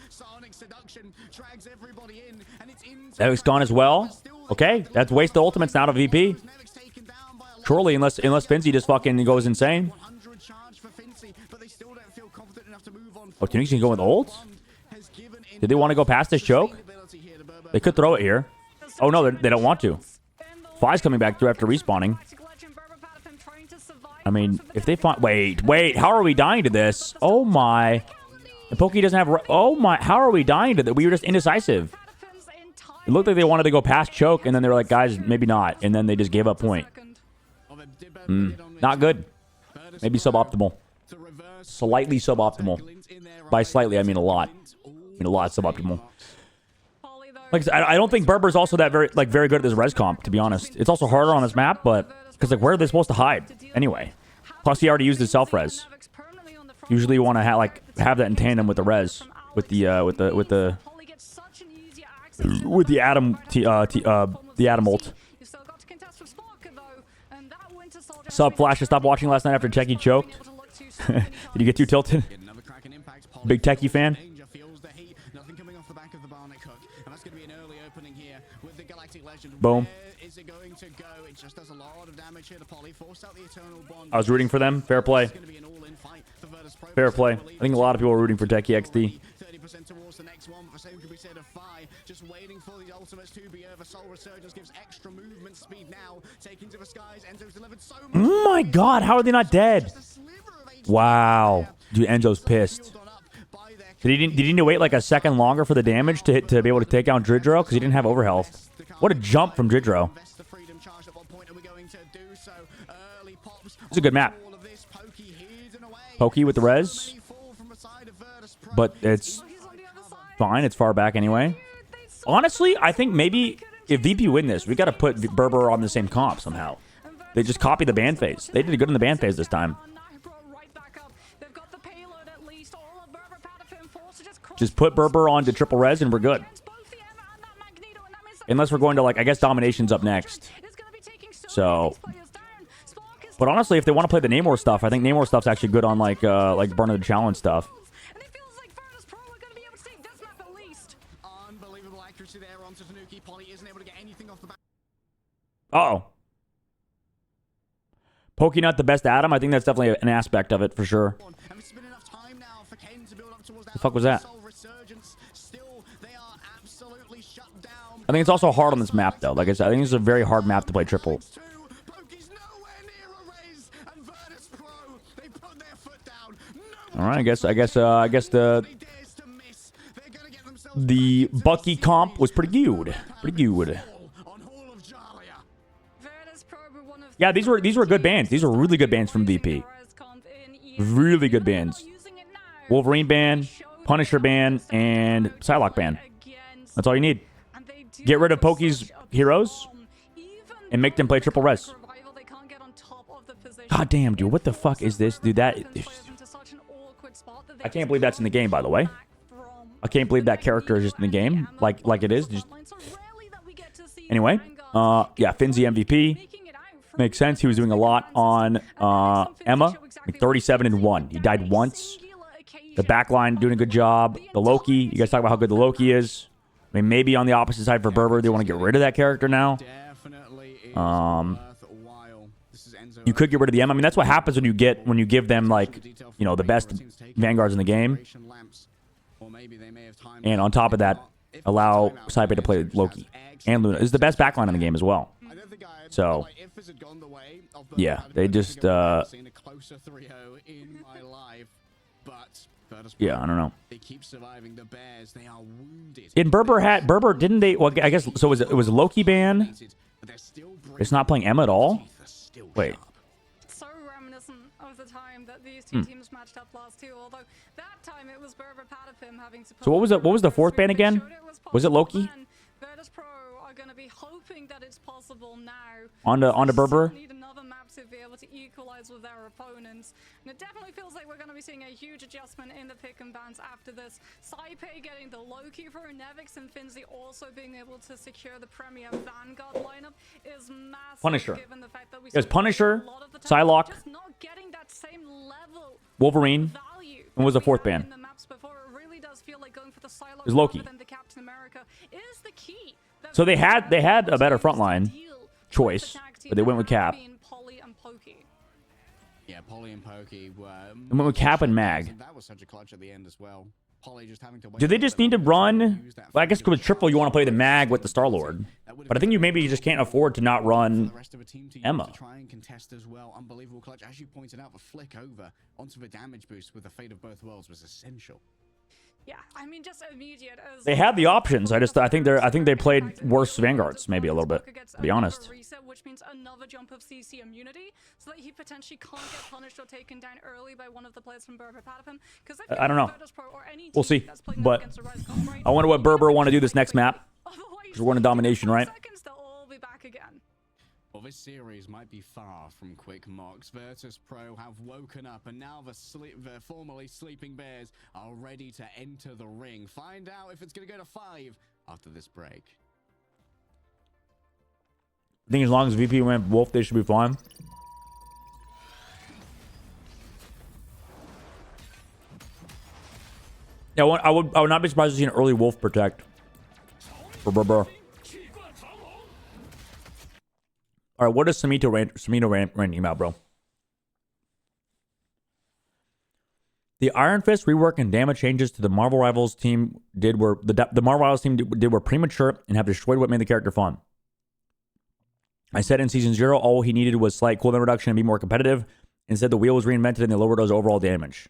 Sonic Seduction drags everybody in, and it's into Eric's gone as well. Okay, that's waste the ultimates now to VP. Surely, unless Finzi just fucking goes insane. Oh, Tanuki's gonna go with ult? Did they want to go past this choke? They could throw it here. Oh no, they don't want to. Fi's coming back through after respawning. I mean, if they find... Wait, how are we dying to this? Oh my... And Pokey doesn't have... Oh my... How are we dying to that? We were just indecisive. It looked like they wanted to go past choke, and then they were like, guys, maybe not. And then they just gave up point. Not good. Maybe suboptimal. Slightly suboptimal. By slightly, I mean a lot. I mean a lot suboptimal. Like, I don't think Berber's also that very good at this res comp, to be honest. It's also harder on this map, but... Because, like, where are they supposed to hide? Anyway. Plus, he already used his self-res. Usually you want to have that in tandem with the res. With the Atom the Atom ult. Sub Flash to stop watching last night after Techie choked. Did you get too tilted? Big Techie fan? Boom. I was rooting for them. Fair play. Fair play. I think a lot of people are rooting for Techie XD. Towards the next one, the same could be said of Fi. Just waiting for the ultimates to be over. Soul Resurgence gives extra movement speed now. Taking to the skies. Enzo's delivered so much. Oh my god, how are they not dead? Wow. Dude, Enzo's pissed. Did he need to wait like a second longer for the damage to be able to take down Dridro? Because he didn't have overhealth. What a jump from Dridro. It's a good map. Pokey with the res. But it's fine. It's far back anyway. Honestly, I think maybe if VP win this, we got to put Berber on the same comp somehow. They just copy the ban phase. They did good in the ban phase this time. Just put Berber onto triple res and we're good. Unless we're going to, like, I guess Domination's up next. So... But honestly, if they want to play the Namor stuff, I think Namor stuff's actually good on, like Burn of the Challenge stuff. Uh-oh. Pokey not the best Adam? I think that's definitely an aspect of it, for sure. The fuck was that? I think it's also hard on this map, though. Like I said, I think it's a very hard map to play triple. All right, I guess the Bucky comp was pretty good. Pretty good. Yeah, these were good bands. These were really good bands from VP. Really good bands. Wolverine band, Punisher band, and Psylocke band. That's all you need. Get rid of Pokey's heroes and make them play triple res. God damn, dude, what the fuck is this? Dude, that... I can't believe that's in the game, by the way. I can't believe that character is just in the game, like it is. Just... Anyway, yeah, Finzi MVP. Makes sense. He was doing a lot on EMEA. Like 37-1. He died once. The backline doing a good job. The Loki. You guys talk about how good the Loki is. I mean, maybe on the opposite side for Berber, they want to get rid of that character now. You could get rid of the EMEA. I mean, that's what happens when you give them, like, you know, the best Vanguards in the game. And on top of that, allow Saipe to play Loki and Luna. It's the best backline in the game as well. So, yeah, they just, yeah, I don't know. In Berber, didn't they, well, I guess, so it was a Loki ban. It's not playing EMEA at all? Wait. So reminiscent of the time that these two teams matched up last two, although that time it was Berber Patapim having to... So what was the fourth ban again? Was it Loki? Virtus Pro are going to be hoping that it's possible now. On to Berber. Need another map to be able to equalize with their opponents, and it definitely feels like we're going to be seeing a huge adjustment in the pick and bans after this. Saipei getting the Loki for Nevix, and Finzi also being able to secure the Premier Vanguard lineup is massive. Punisher. Given the fact that we It was Punisher, a lot of the time Psylocke, just not getting that same level Wolverine, value and was the that we fourth had ban. in the maps before. It really does feel like going for the Psylocke Is Loki. rather than the Captain America is the key. So they had a better frontline choice, but they went with Cap. Yeah, Polly and Pokey were. They went with Cap and Mag. That was such a clutch at the end as well. Polly just having to wait. Do they just need to run? Well, I guess with Triple, you want to play the Mag with the Star-Lord. But I think you maybe just can't afford to not run Emma. To try and contest as well. Unbelievable clutch. As you pointed out, the flick over onto the damage boost with the Fate of Both Worlds was essential. Yeah, I mean, just immediate. They had the options. I think they played worse Vanguards maybe a little bit, to be honest. Which means another jump of CC immunity, so that he potentially can't get punished or taken down early by one of the players from Berber Patapim. I don't know. We'll see. But I wonder what Berber want to do this next map. Because we're going to domination, right? They'll all be back again. Well, this series might be far from quick mocks. Virtus Pro have woken up, and now the formerly sleeping Bears are ready to enter the ring. Find out if it's going to go to 5 after this break. I think as long as VP went Wolf, they should be fine. Yeah, I would not be surprised to see an early Wolf protect for Berber. All right, what is Samito ranking about, bro? The Iron Fist rework and damage changes to the Marvel Rivals team did were the Marvel Rivals team did were premature and have destroyed what made the character fun. I said in Season 0, all he needed was slight cooldown reduction and be more competitive. Instead, the wheel was reinvented and they lowered his overall damage.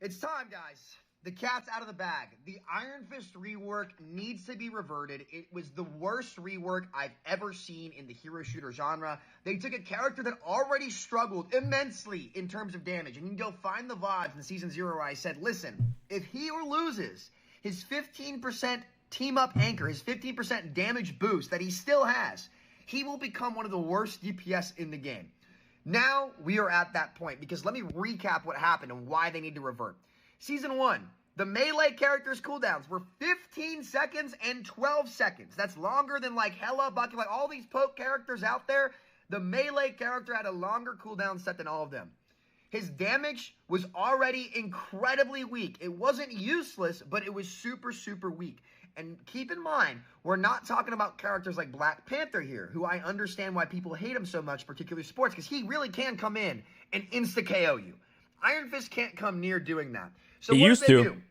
It's time, guys. The cat's out of the bag. The Iron Fist rework needs to be reverted. It was the worst rework I've ever seen in the hero shooter genre. They took a character that already struggled immensely in terms of damage. And you can go find the VODs in Season 0 where I said, listen, if he loses his 15% team up anchor, his 15% damage boost that he still has, he will become one of the worst DPS in the game. Now we are at that point because let me recap what happened and why they need to revert. Season 1, the melee characters' cooldowns were 15 seconds and 12 seconds. That's longer than like Hela, Bucky, like all these poke characters out there. The melee character had a longer cooldown set than all of them. His damage was already incredibly weak. It wasn't useless, but it was super, super weak. And keep in mind, we're not talking about characters like Black Panther here, who I understand why people hate him so much, particularly sports, because he really can come in and insta-KO you. Iron Fist can't come near doing that. So what did they do?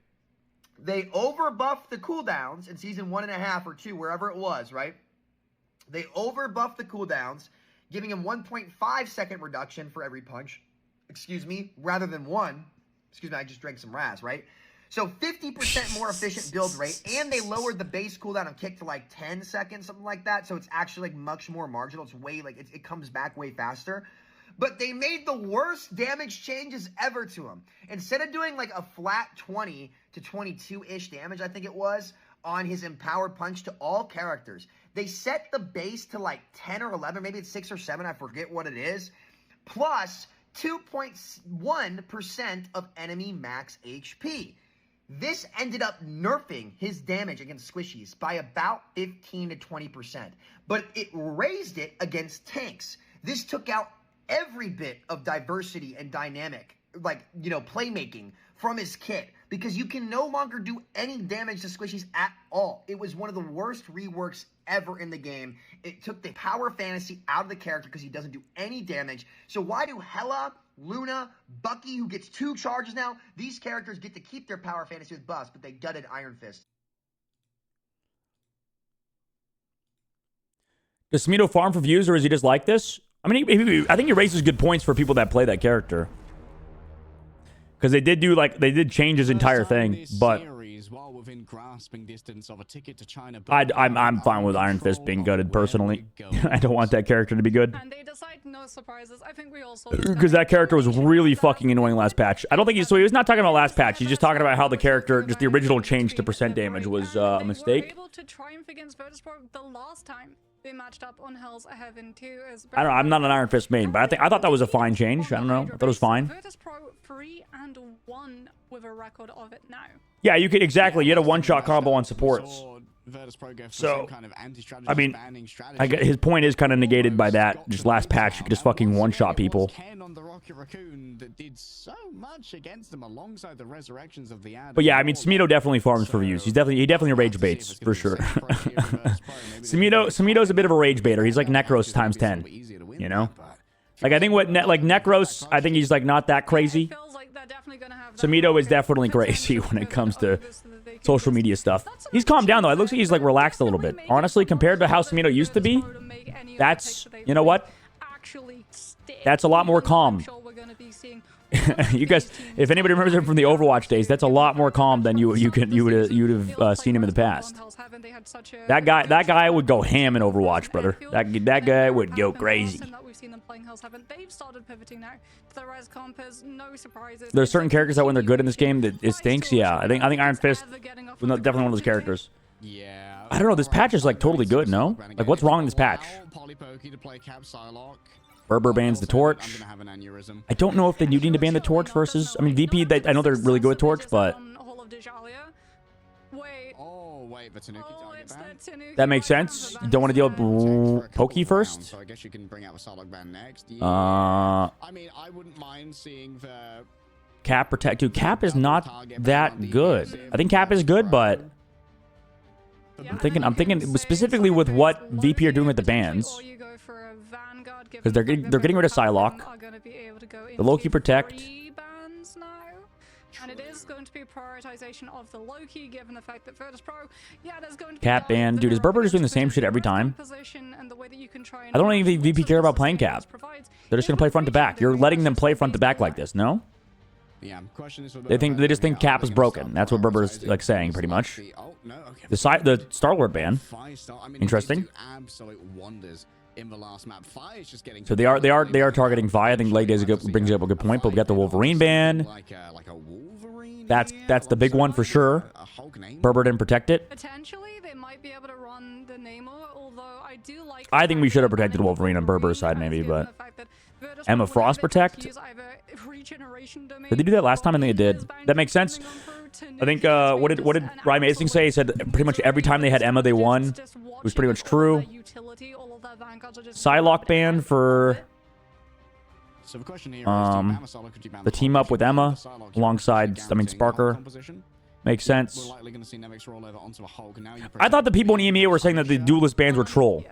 They overbuffed the cooldowns in Season 1.5 or 2, wherever it was, right? They overbuffed the cooldowns, giving him 1.5 second reduction for every punch. Excuse me, rather than 1. Excuse me, I just drank some Raz, right? So 50% more efficient build rate, and they lowered the base cooldown of kick to like 10 seconds, something like that. So it's actually like much more marginal. It's way like it comes back way faster. But they made the worst damage changes ever to him. Instead of doing like a flat 20 to 22-ish damage, I think it was, on his empowered punch to all characters, they set the base to like 10 or 11, maybe it's 6 or 7, I forget what it is, plus 2.1% of enemy max HP. This ended up nerfing his damage against squishies by about 15 to 20%, but it raised it against tanks. This took out every bit of diversity and dynamic, like, you know, playmaking from his kit, because you can no longer do any damage to squishies at all. It was one of the worst reworks ever in the game. It took the power fantasy out of the character because he doesn't do any damage. So why do Hela, Luna, Bucky, who gets 2 charges now, these characters get to keep their power fantasy with buffs, but they gutted Iron Fist? Does Smito farm for views, or is he just like this? I mean, I think he raises good points for people that play that character. Because they did change his entire thing, but well within grasping distance of a ticket to China. I'm fine with Iron Fist being gutted personally. I don't want that character to be good. And they decide no surprises. I think we also Because that character was really fucking annoying last patch. I don't think so he was not talking about last patch. He's just talking about how the character, just the original change to percent damage was a mistake. They were able to triumph against Virtus.pro the last time they matched up on Hell's Heaven 2 as I don't know, I'm not an Iron Fist main, but I thought that was a fine change. I don't know. I thought it was fine. Virtus.pro 3-1 with a record of it now. Yeah, you could exactly. You had a one-shot combo on supports. So, I mean, his point is kind of negated by that. Just last patch, you could just fucking one-shot people. But yeah, I mean, Smito definitely farms for views. He definitely rage baits for sure. Smito's a bit of a rage baiter. He's like Necros times 10. You know, like I think Necros, I think he's like not that crazy. Smito is definitely crazy when it comes to social media stuff. He's calmed down though. It looks like he's like relaxed a little bit. Honestly, compared to how Smito used to be, that's, you know what? That's a lot more calm. You guys, if anybody remembers him from the Overwatch days, that's a lot more calm than you would have seen him in the past. That guy would go ham in Overwatch, brother. That guy would go crazy. There's certain characters that when they're good in this game, that it stinks. Yeah, I think Iron Fist was definitely one of those characters. Yeah. I don't know. This patch is like totally good. No, like what's wrong in this patch? Berber bans the torch. I don't know if they do need to ban the torch versus. I mean, VP. I know they're really good with torch, but that makes sense. You don't want to deal with Pokey first. So I guess you can bring out the Psylocke ban next. I mean, I wouldn't mind seeing the Cap protect. Dude, Cap is not that good. I think Cap is good, but I'm thinking specifically with what VP are doing with the bans. Because they're getting rid of Psylocke. The Loki protect. And it is going to be a prioritization of the Loki, given the fact that Virtus.pro, yeah, there's going to be Cap ban. Dude, is Berber just doing the same shit every time? I don't even think VP care about playing Cap. They're just going to play front to back. You're letting them play front to back like this, no? Yeah, question is They just think Cap is broken. That's what Berber's like saying pretty much. The Star-Lord ban. Interesting. In the last map, Fi is just getting. So they are targeting Fi. I think Leg Days brings up a good point, but we got the Wolverine ban. Like a Wolverine. That's the big one for sure. Berber didn't protect it. Potentially, they might be able to run the Namor, although I do like. I think we should have protected Wolverine on Berber's side maybe, but Emma Frost protect. Did they do that last time? I think they did. That makes sense. I think what did Ryan Mason say? He said pretty much every time they had Emma, they won. It was pretty much true. Psylocke ban for the team up with Emma alongside, I mean, Sparker. Makes sense. I thought the people in EMEA were saying that the duelist bans were troll.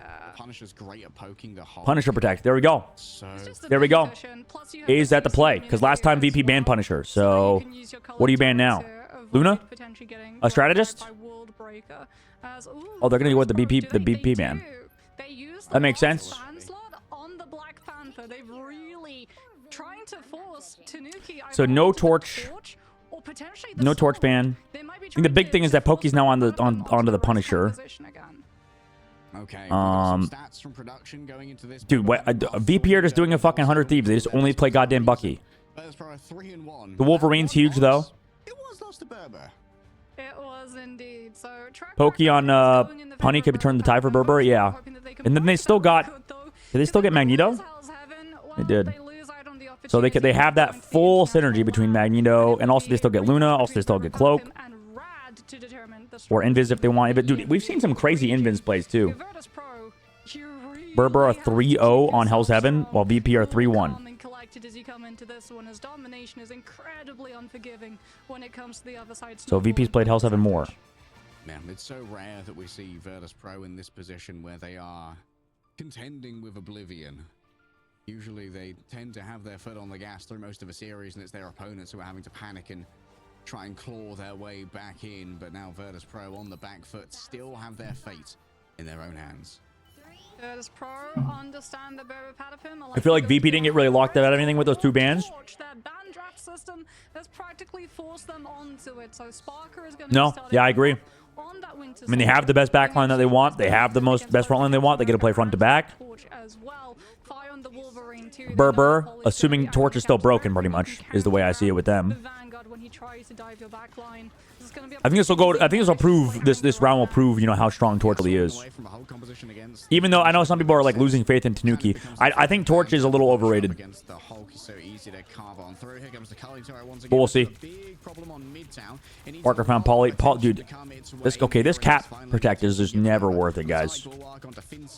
Punisher protect. There we go. There we go. Is that the play? Because last time VP banned Punisher. So what do you ban now? Luna? A strategist? Oh, they're gonna go with the BP ban. That makes sense. So no torch. No torch ban. I think the big thing is that Pokey's now onto the Punisher. Okay. Dude, VP are just doing a fucking 100 Thieves. They just only play goddamn Bucky. The Wolverine's huge though. It was lost to Berber. It was indeed. So Pokey on Punny could turn the tie for Berber, yeah. And then they still got. Did they still get Magneto? They did. So they have that full synergy between Magneto and also they still get Luna. Also they still get Cloak or Invis if they want. But dude, we've seen some crazy Invis plays too. Berber are 3-0 on Hell's Heaven while VP are 3-1. As you come into this one, as domination is incredibly unforgiving when it comes to the other side. So VP's played Hell's Heaven more. Man, it's so rare that we see Virtus.pro in this position where they are contending with Oblivion. Usually they tend to have their foot on the gas through most of the series, and it's their opponents who are having to panic and try and claw their way back in. But now Virtus.pro on the back foot still have their fate in their own hands. Virtus Pro understand the Berber Patapim. I feel like VP didn't get really locked out of anything with those 2 bans. Their ban draft system has practically forced them onto it. So Sparker is going No, yeah, I agree. I mean, they have the best backline that they want. They have the best front line they want. They get to play front to back. Berber, assuming Torch is still broken, pretty much, is the way I see it with them. I think this will go. I think this will prove this round will prove, you know, how strong Torch really is. Even though I know some people are like losing faith in Tanuki, I think Torch is a little overrated. But we'll see. Parker found Polly. Dude, this cap protect is just never worth it, guys.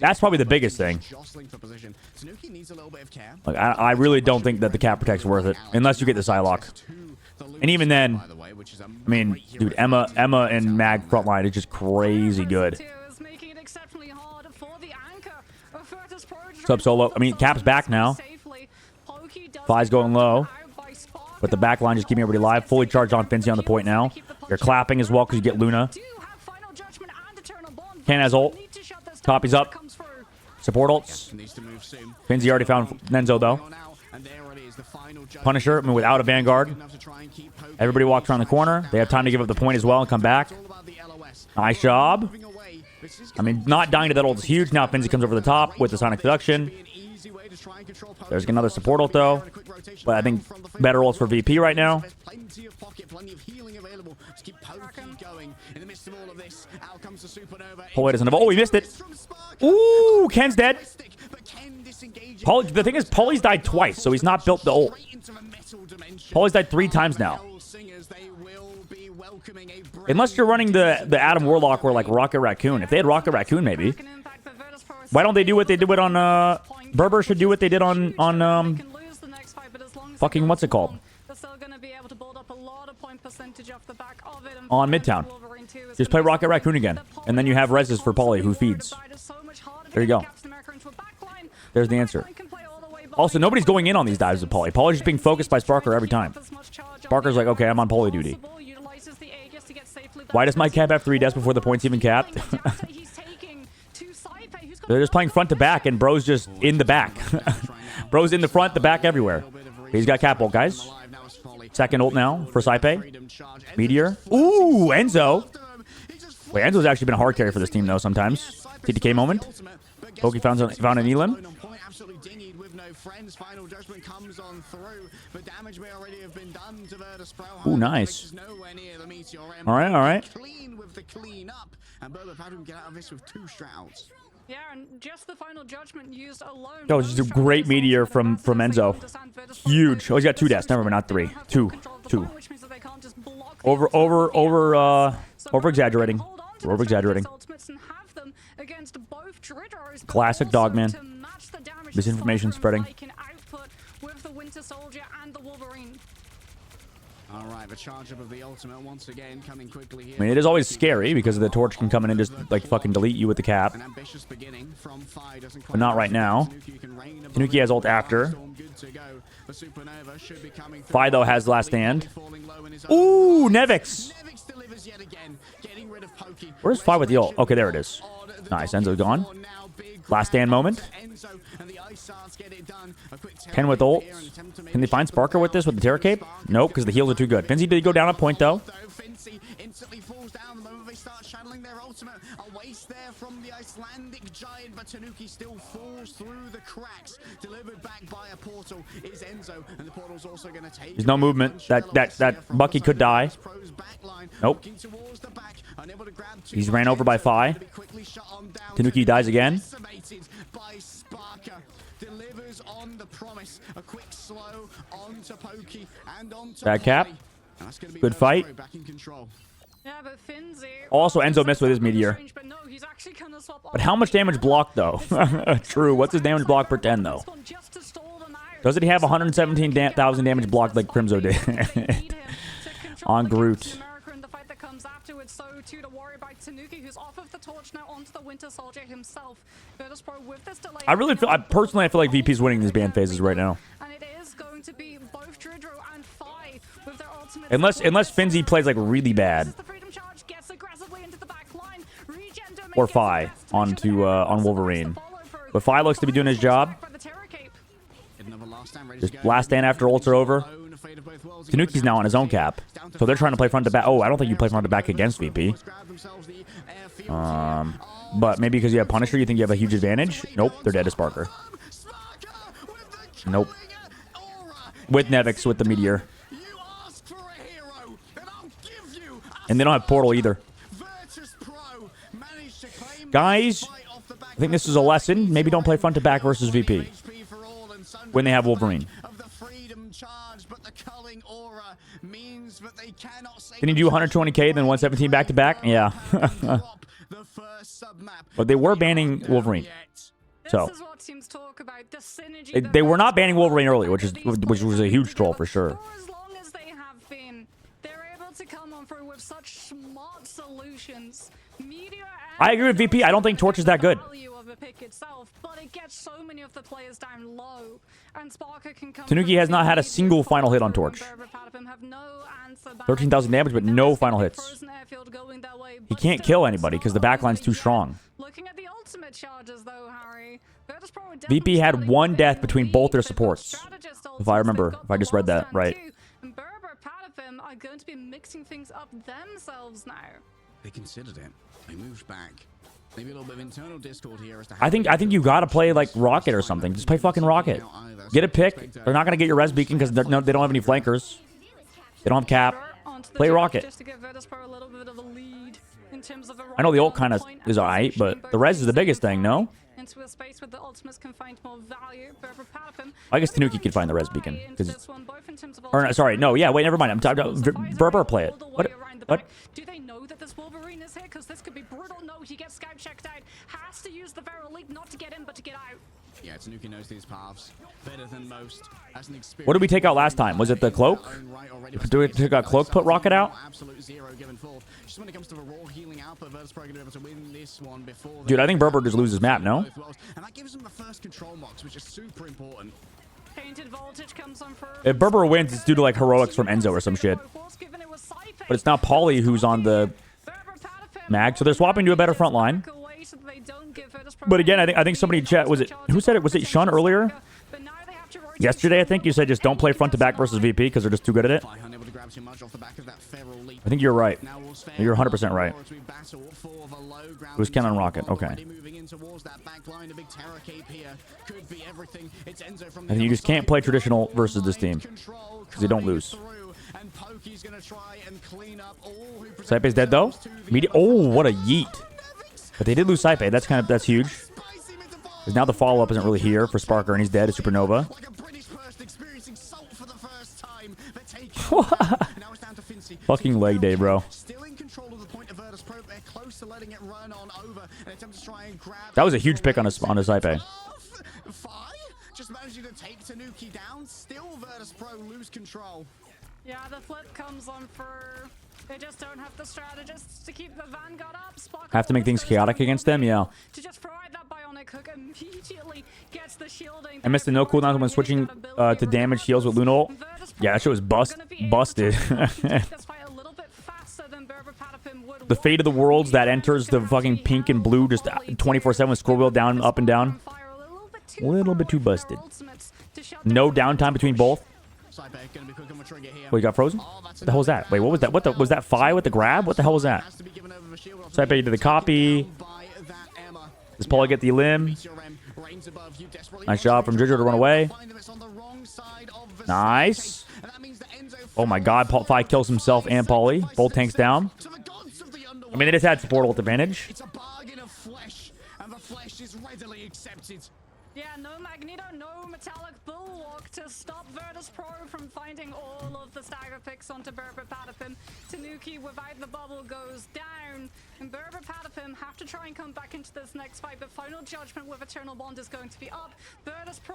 That's probably the biggest thing. Like, I really don't think that the cap protect's worth it unless you get the Psylocke. And even then, I mean, dude, Emma and Mag frontline is just crazy good. Sub solo. I mean, Cap's back now. Fi's going low. But the back line just keeping everybody alive. Fully charged on Finzi on the point now. You're clapping as well because you get Luna. Ken has ult. Copies up. Support ults. Finzi already found Nenzo, though. Punisher, I mean, without a Vanguard. Everybody walks around the corner. They have time to give up the point as well and come back. Nice job. I mean, not dying to that ult is huge. Now Finzi comes over the top with the Sonic Seduction. There's another support ult, though. But I think better ults for VP right now. Polly doesn't have... Oh, he missed it. Ooh, Ken's dead. Polly, the thing is, Polly's died twice, so he's not built the ult. Polly's died 3 times now. Unless you're running the Adam Warlock or like Rocket Raccoon. If they had Rocket Raccoon, maybe. Why don't they do what they did on Berber should do what they did on fucking what's it called? On Midtown. Just play Rocket Raccoon again. And then you have Reses for Polly who feeds. There you go. There's the answer. Also, nobody's going in on these dives with Polly. Polly's just being focused by Sparker every time. Sparker's like, okay, I'm on Polly duty. Why does my cap have 3 deaths before the point's even capped? They're just playing front to back, and Bro's just in the back. Bro's in the front, the back, everywhere. He's got cap ult, guys. Second ult now for Saipe. Meteor. Ooh, Enzo. Wait, Enzo's actually been a hard carry for this team, though, sometimes. TTK moment. Poke found an Elim. Ooh, nice. All right, all right. Yeah, and just the final judgment used alone. That was just a great meteor from Enzo. Huge. Oh, he's got 2 deaths. Never mind, not 3. 2. Over exaggerating. Over exaggerating. Classic Dogman. Misinformation spreading. All right, the charge up of the ultimate once again coming quickly here. I mean, it is always scary because the Torch can come in and just like fucking delete you with the cap. But not right now. Tanuki has ult after. Fi though has last stand. Ooh, Nevix. Where's Fi with the ult? Okay, there it is. Nice, Enzo's gone. Last stand moment. Ken with ult. Can they find Sparker with this with the Terror Cape? Nope, because the heals are too good. Finzi did go down a point though. There's no movement. That Bucky could die. Nope. He's ran over by Fi. Tanuki dies again. Bad cap. Good fight. Also, Enzo missed with his meteor. But how much damage blocked, though? True. What's his damage block per 10, though? Doesn't he have 117,000 damage blocked like Crimzo did? On Groot. So too to worry about Tanuki, who's off of the torch now onto the Winter Soldier himself. Virtus Pro with this delay. I really feel, personally, I feel like VP's winning these ban phases right now. And it is going to be both Dridro and Fi with their ultimate. Unless Finzi plays like really bad. Or Fi onto on Wolverine. But Fi looks to be doing his job. Just last stand after ults are over. Tanuki's now on his own cap. So they're trying to play front to back. Oh, I don't think you play front to back against VP. But maybe because you have Punisher, you think you have a huge advantage? Nope, they're dead to Sparker. Nope. With Nevix, with the Meteor. And they don't have Portal either. Guys, I think this is a lesson. Maybe don't play front to back versus VP when they have Wolverine. Can you do 120k then 117 back to back? Yeah. But they were banning Wolverine. So they were not banning Wolverine early, which was a huge troll for sure. As long as they have been, they're able to come on through with such smart solutions. I agree with VP. I don't think Torch is that good. Tanuki has not had a single final hit on Torch. 13,000 damage, but no final hits. He can't kill anybody because the backline's too strong. VP had one death between both their supports. If I remember, if I just read that right. Are going to be mixing things up themselves now. They considered it. They moved back. Maybe a little bit of internal discord here as to I think you gotta play like Rocket or something. Just play fucking Rocket. Get a pick. They're not gonna get your res beacon because they don't have any flankers. They don't have cap. Play Rocket. I know the ult kind of is alright, but the res is the biggest thing, no? Into a space where the ultimates can find more value. I guess Tanuki can find the res beacon. Or no, sorry, no, yeah, wait, never mind. I'm talking about Berber play it. What? Do they know that this Wolverine is here? Because this could be brutal. No, he gets scout checked out. Has to use the Feral Leap not to get in, but to get out. Yeah, Tanuki knows these paths better than most. As an experience. What did we take out last time? Was it the cloak? Do we take out cloak, put Rocket out? Dude, I think Berber just loses map, no? And that gives him the first control marks, which is super important. If Berber wins, it's due to like heroics from Enzo or some shit. But it's not Pauly who's on the mag, so they're swapping to a better front line. But again, I think somebody in chat, who said it? Was it Shun earlier? Yesterday, I think you said just don't play front to back versus VP because they're just too good at it. I think you're right. You're 100% right. It was Ken on Rocket. Okay. I think you just can't play traditional versus this team because they don't lose. Saipe's dead though. Oh, what a yeet! But they did lose Saipe. That's huge. Because now the follow up isn't really here for Sparker, and he's dead. It's Supernova. Fucking leg day, bro. That was a huge pick on his Saipe. Just managing to take Tanuki down. Still Virtus Pro lose control. Yeah, the flip comes on for... They just don't have the strategists to keep the Vanguard up. Have to make things chaotic against them, yeah. To just provide that bionic hook immediately gets the shielding. I missed the no cooldown when switching to damage heals with Luna ult. Yeah, that shit was busted. The Fate of the Worlds that enters the fucking pink and blue just 24/7 with scroll wheel down, up and down. A little bit too busted. No downtime between both. Oh, you got frozen? What the hell was that? Wait, what was that? Was that Fi with the grab? What the hell was that? Saipe did the copy. Does Paula get the limb? Nice job from Jojo to run away. Nice. Oh my god, Fi kills himself and Pauly. Both tanks down. I mean, they just had support ult advantage. It's a bargain of flesh, and the flesh is readily accepted. Yeah, no Magneto, no Metallic Bulwark to stop Virtus Pro from finding all of the stagger picks onto Berber Patapim. Tanuki without the bubble goes down, and Berber Patapim have to try and come back into this next fight, but Final Judgment with Eternal Bond is going to be up. Virtus Pro...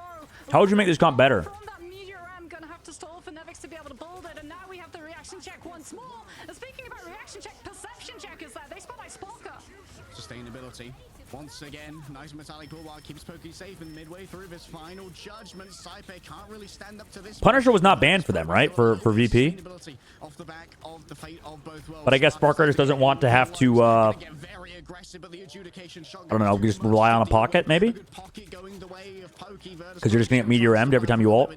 How would you make this comp better? From that Meteor M, gonna have to stall for Nevix to be able to build it, and now we have the reaction check once more. And speaking about reaction check, perception check is there. They spot by Sparker. Sustainability. Once again, nice Metallic Bulwark keeps Pokey safe, and midway through this Final Judgment, Saipe can't really stand up to this. Punisher was not banned for them, right? For VP. But I guess Sparker just doesn't want to have to, I don't know, just rely on a pocket, maybe? Because you're just going to get Meteor M'd every time you ult.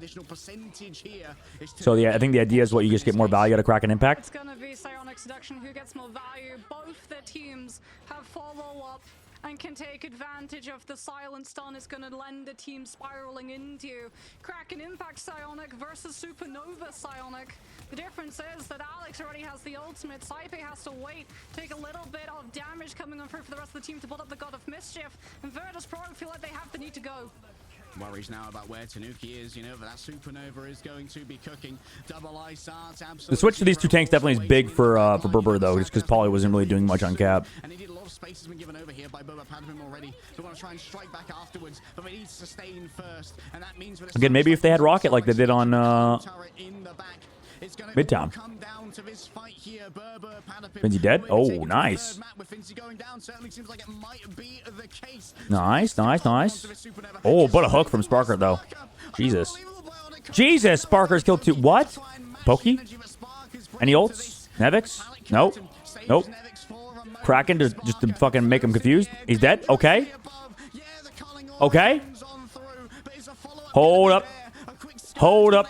So yeah, I think the idea is what you just get more value out of Kraken Impact. It's going to be Psionic Seduction who gets more value. Both the teams have follow-up and can take advantage of the silent stun it's going to lend the team spiraling into. Kraken Impact Psionic versus Supernova Psionic. The difference is that Alex already has the ultimate. Saipe has to wait, take a little bit of damage coming on through for the rest of the team to build up the God of Mischief. And Virtus.pro feel like they have the need to go. Worries now about where Tanuki is, you know, but that Supernova is going to be cooking. Double eye starts, absolutely. The switch to these two tanks definitely is big for Berber, though, just because Polly wasn't really doing much on cap. And indeed, a lot of space has been given over here by Boba Padman already. They want to try and strike back afterwards, but they need to sustain first. And that means again, maybe if they had Rocket like they did on Midtown. Finzi dead? Oh, nice. Nice, nice, nice. Oh, but a hook from Sparker, though. Jesus. Jesus, Sparker's killed two. What? Pokey? Any ults? Nevix? Nope. Nope. Kraken just to fucking make him confused. He's dead? Okay. Okay. Hold up. Hold up.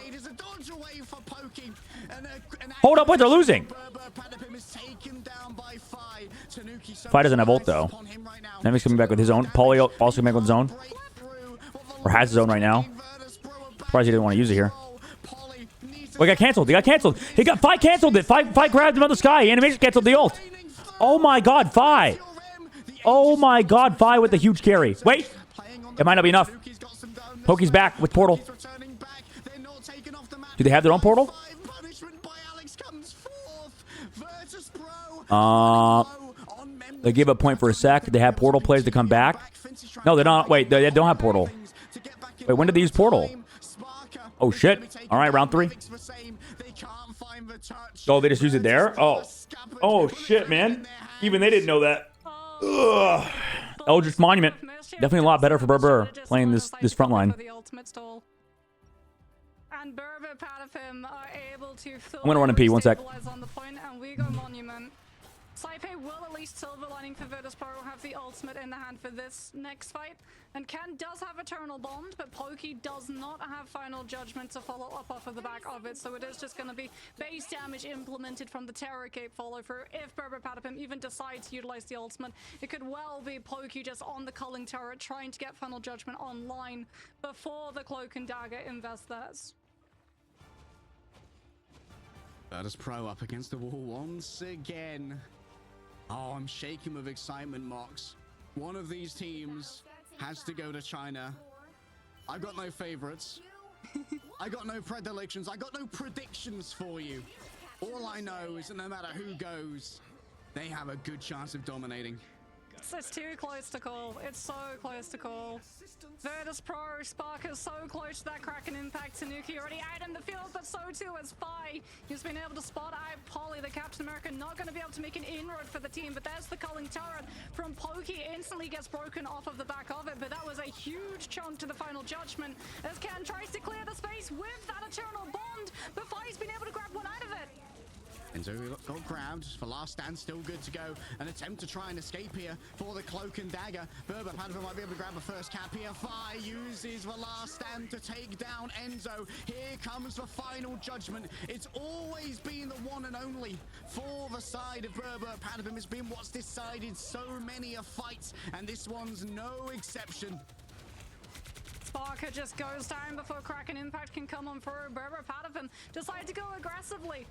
Hold up, what? They're losing. Fi doesn't have ult, though. Nevix coming back with his own. Pauly also coming back with his own. Or has his own right now. Surprised he didn't want to use it here. Oh, he got canceled. He got canceled. He got Fi canceled it. Fi grabbed him out of the sky. Animation canceled the ult. Oh my god, Fi. Oh my god, Fi with the huge carry. Wait. It might not be enough. Pokey's back with portal. Do they have their own portal? They give a point for a sec. They have portal plays to come back. No, they don't. Wait, they don't have portal. Wait, when did they use portal? Oh, shit. All right, round 3. Oh, they just used it there? Oh. Oh, shit, man. Even they didn't know that. Ugh. Eldritch Monument. Definitely a lot better for Berber playing this front line. And Berber, Patapim are able to I'm going to run in P, 1 sec. on the point, and we go Monument. Saipe will at least silver lining for Virtus.pro have the ultimate in the hand for this next fight. And Ken does have Eternal Bond, but Pokey does not have Final Judgment to follow up off of the back of it. So it is just going to be base damage implemented from the Terror Cape follow through. If Berber Patapim even decides to utilize the ultimate, it could well be Pokey just on the culling turret trying to get Final Judgment online before the Cloak and Dagger invest theirs. Virtus.pro up against the wall once again. Oh, I'm shaking with excitement, Mox. One of these teams has to go to China. I've got no favorites. I got no predilections. I got no predictions for you. All I know is that no matter who goes, they have a good chance of dominating. It's too close to call. It's so close to call. Virtus.pro Spark is so close to that Kraken Impact. Tanuki already out in the field, but so too is Fi. He's been able to spot out Polly, the Captain America, not going to be able to make an inroad for the team, but there's the culling turret from Pokey. Instantly gets broken off of the back of it, but that was a huge chunk to the Final Judgment as Ken tries to clear the space with that Eternal Bond, but Fi's been able to grab one out of it. And so we got grabbed for last stand, still good to go. An attempt to try and escape here for the Cloak and Dagger. Berber Padman might be able to grab the first cap here. Fi uses the last stand to take down Enzo. Here comes the Final Judgment. It's always been the one and only for the side of Berber Padman. It's been what's decided so many a fight, and this one's no exception. Sparker just goes down before Kraken Impact can come on through. Berber Patapim decide to go aggressively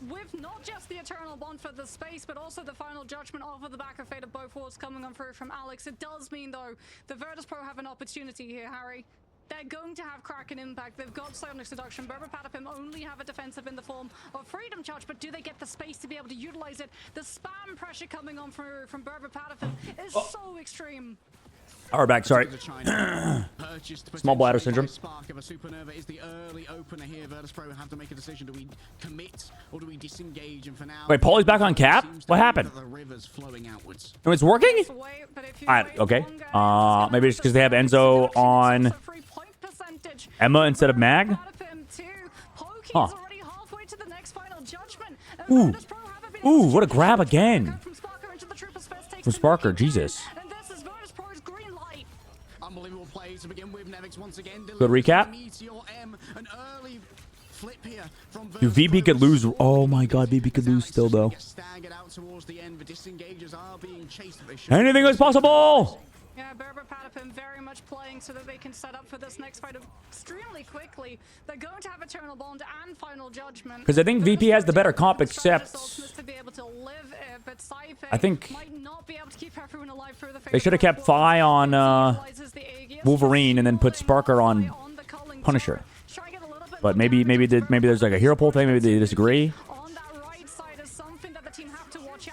with not just the Eternal Bond for the space, but also the Final Judgment off of the back of Fate of both Worlds coming on through from Alex. It does mean, though, the Virtus.pro have an opportunity here, Harry. They're going to have Kraken Impact. They've got Psionic Seduction. Berber Patapim only have a defensive in the form of Freedom Charge, but do they get the space to be able to utilize it? The spam pressure coming on from Berber Patapim is so extreme. Our back, sorry. Small bladder syndrome. Spark of a Supernova is the early opener here. Virtus.pro have to make a decision. Do we commit or do we disengage? And for now, wait, Paulie's back on cap? What happened? The river's flowing outwards. Oh, it's working? Alright, okay. Maybe it's because they have Enzo on Emma instead of Mag? Huh. Ooh. Ooh, what a grab again. From Sparker, Jesus. Unbelievable play to begin with. Nevix once again. Good recap. Meteor M, an early flip here from Dude, VP could lose. Oh my god, VP could lose still though. Anything is possible. Yeah, Berber Patapim very much playing so that they can set up for this next fight extremely quickly. They're going to have Eternal Bond and Final Judgment. Because I think VP has the better comp, except I think they should have kept Fi on Wolverine and then put Sparker on Punisher. But maybe there's like a hero pull thing. Maybe they disagree.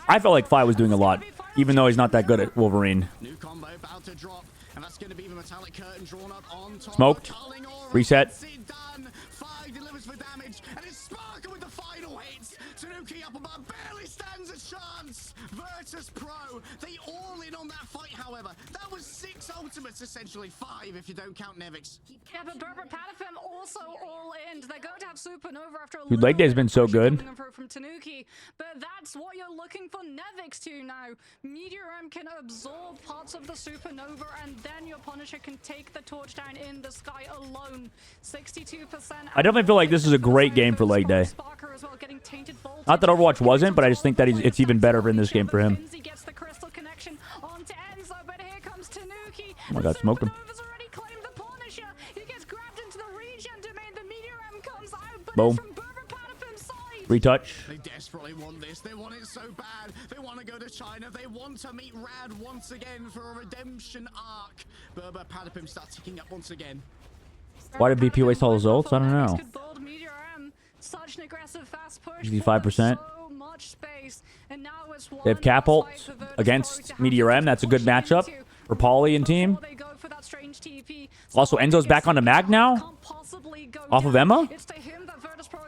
I felt like Fi was doing a lot, even though he's not that good at Wolverine. Smoked. Reset. Virtus Pro, they all in on that fight, however. That was 6 ultimates, essentially 5 if you don't count Nevix. Yeah, but Berber Patapim also all in. They're going to have Supernova after a Dude, leg day's been so good. From Tanuki, but that's what you're looking for Nevix to now. Meteor M can absorb parts of the Supernova, and then your Punisher can take the torch down in the sky alone. 62%. I definitely feel like this is a great game for leg day. Not that Overwatch wasn't, but I just think that it's even better in this game for him. Oh my god, smoked him. Boom. Retouch. They desperately want this. They want it so bad. They want to go to China. They want to meet Rad once again for a redemption arc. Berber Patapim starts ticking up once again. Why did VP waste all his ults? I don't know. 65%. They have Cap ult against Meteor M. That's a good matchup for Pauly and team. Also, Enzo's back onto Mag now? Off of Emma?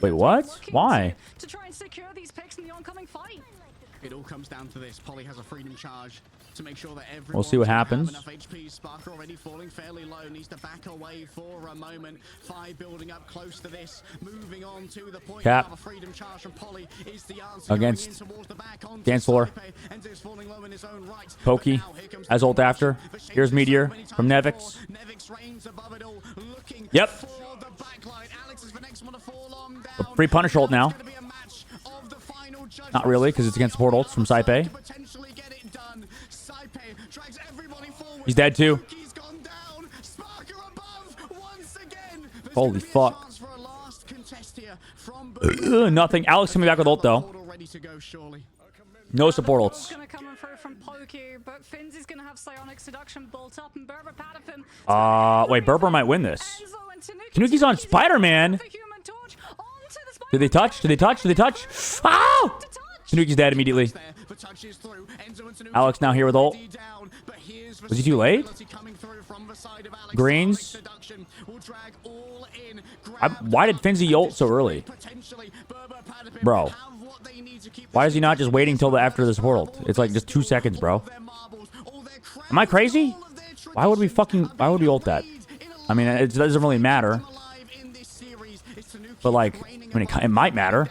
Wait, what? Why? It all comes down to this. Polly has a freedom charge to make sure that everyone we'll see what happens. Enough HP. Spark already falling fairly low. Needs to back away for a moment. 5 building up close to this. Moving on to the point. Cap. A freedom charge from Polly is the answer. Against Dance Floor. Pokey as ult after. Here's Meteor from Nevix. Yep. Free Punisher ult now. Not really, because it's against support ults from Saipe. He's dead too. Holy fuck. Nothing. Alex coming back with ult though. No support ults. Wait, Berber might win this. Tanuki's on Spider-Man. Did they touch? Did they touch? Did they touch? Oh! Tanuki's dead immediately. Alex now here with ult. Was he too late? Greens. Why did Finzi ult so early? Bro. Why is he not just waiting till after this world? It's like just 2 seconds, bro. Am I crazy? Why would we ult that? I mean, it doesn't really matter. But like, I mean, it might matter.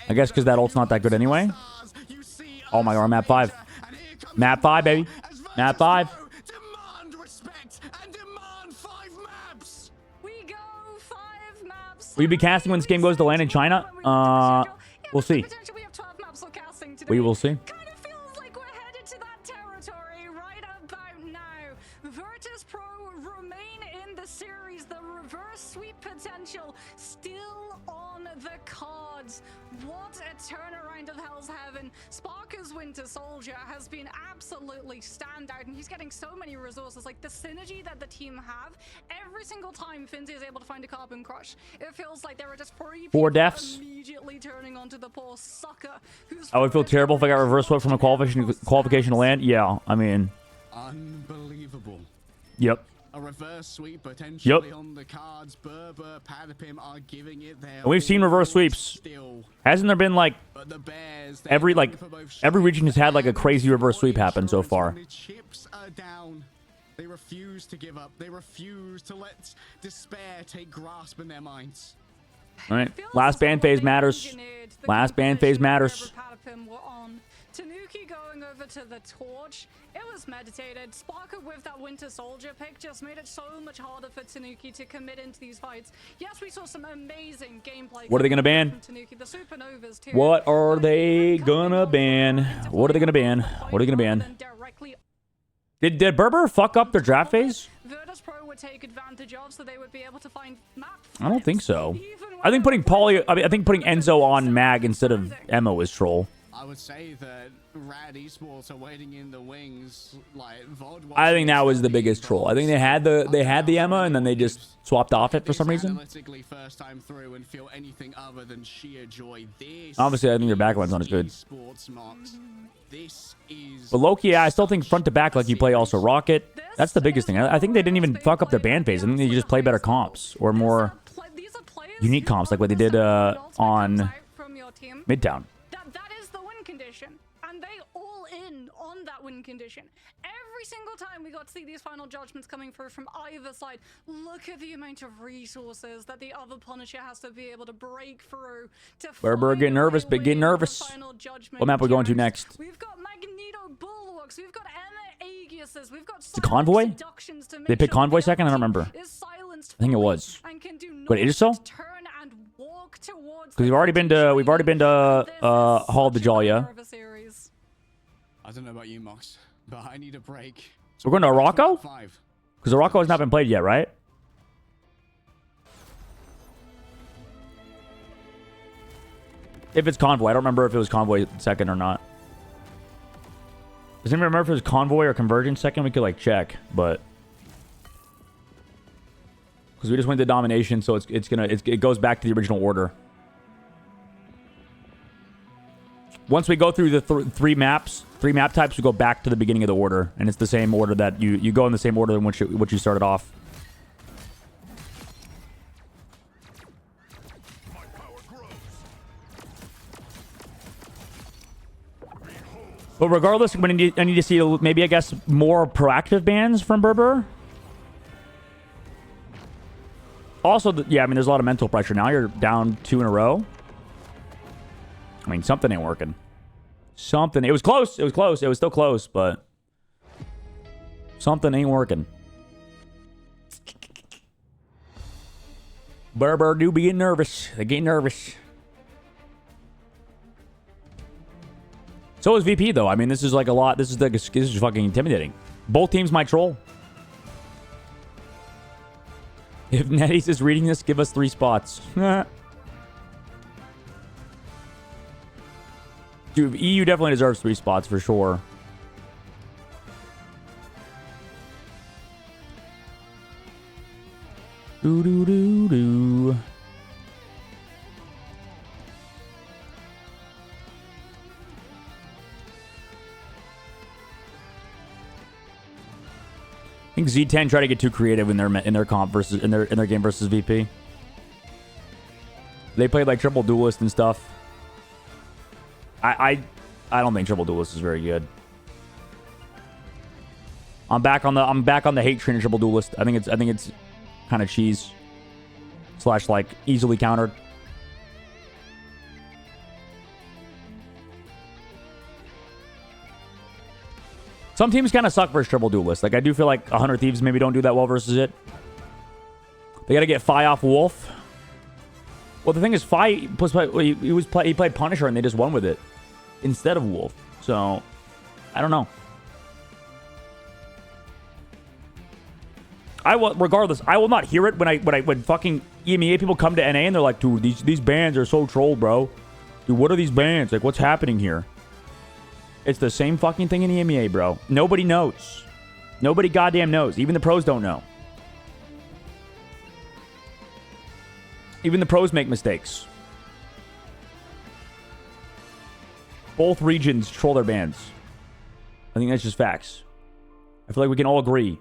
I guess because that ult's not that good anyway. Oh my god, map 5. Map 5, baby. Map 5. Will you be casting when this game goes to land in China? We'll see. We will see. Virtus Pro remain in the series. The reverse sweep potential still on the cards. What a turnaround of Hell's Heaven. Sparker's Winter Soldier has been absolutely standout, and he's getting so many resources. Like the synergy that the team have, every single time Finzi is able to find a Carbon Crush, it feels like there are just 4 deaths immediately turning onto the poor sucker who's I would feel terrible if I got reverse swept from a qualification to land. Yeah, I mean, unbelievable. Yep. A reverse sweep potentially on the cards. Berber, Patapim are giving it there. We've seen reverse sweeps. Hasn't there been like every region has had like a crazy reverse sweep happen so far? The chips are down. They refuse to give up. They refuse to let despair take grasp in their minds. All right. Last ban phase matters. Last ban phase matters. Tanuki going over to the Torch, it was meditated. Sparker with that Winter Soldier pick just made it so much harder for Tanuki to commit into these fights. Yes, we saw some amazing gameplay. What are they gonna ban? From Tanuki, the Supernovas too. What are they gonna ban? What are they gonna ban? What are they gonna ban? Did Berber fuck up their draft phase? Virtus Pro would take advantage of, so they would be able to find map. I don't think so. I think putting I think putting Enzo on Mag instead of Emo is troll. I would say that Rad Esports are waiting in the wings. Like I think that was the biggest troll. I think they had the Emma and then they just swapped off it for some reason. Analytically, first time through and feel anything other than sheer joy. Obviously, I think their backline's not as good. This is. But Loki, I still think front to back like you play also Rocket. That's the biggest thing. I think they didn't even fuck up their ban phase. I think they just play better comps or more unique comps like what they did on Midtown. That is the win condition, and they all in on that win condition. Every single time we got to see these final judgments coming through from either side, look at the amount of resources that the other Punisher has to be able to break through to Berber getting nervous, but getting nervous. What map are we going to next? We've got Magneto Bulwarks, we've got Emma Aegiuses, we've got the Convoy? They picked Convoy second? I don't remember. I think it was. But it is so? Because we've already been to Hall of the Jalia. I don't know about you, Mox, but I need a break. So we're going to Morocco? Because Morocco has not been played yet, right? If it's Convoy. I don't remember if it was Convoy second or not. Does anyone remember if it was Convoy or Convergence second? We could like check, but because we just went to domination, so it goes back to the original order. Once we go through the three map types, we go back to the beginning of the order, and it's the same order that you go in the same order in which you started off. But regardless, I need to see maybe, I guess, more proactive bans from Berber. Also, yeah, I mean, there's a lot of mental pressure. Now you're down 2 in a row. I mean, something ain't working. Something. It was close. It was close. It was still close, but something ain't working. Berber do be getting nervous. They get nervous. So is VP, though. I mean, this is like a lot. This is fucking intimidating. Both teams might troll. If Nettie's is reading this, give us 3 spots. Dude, EU definitely deserves 3 spots for sure. Do. I think Z10 tried to get too creative in their comp versus in their game versus VP. They played like triple duelist and stuff. I don't think triple duelist is very good. I'm back on the hate train of triple duelist. I think it's kind of cheese / like easily countered. Some teams kind of suck versus triple duelist. Like I do feel like 100 Thieves maybe don't do that well versus it. They got to get Fi off Wolf. Well, the thing is, Fi he played Punisher and they just won with it instead of Wolf. So I don't know. Regardless, I will not hear it when fucking EMEA people come to NA and they're like, dude, these bans are so trolled, bro. Dude, what are these bans? Like, what's happening here? It's the same fucking thing in EMEA, bro. Nobody knows. Nobody goddamn knows. Even the pros don't know. Even the pros make mistakes. Both regions troll their bans. I think that's just facts. I feel like we can all agree.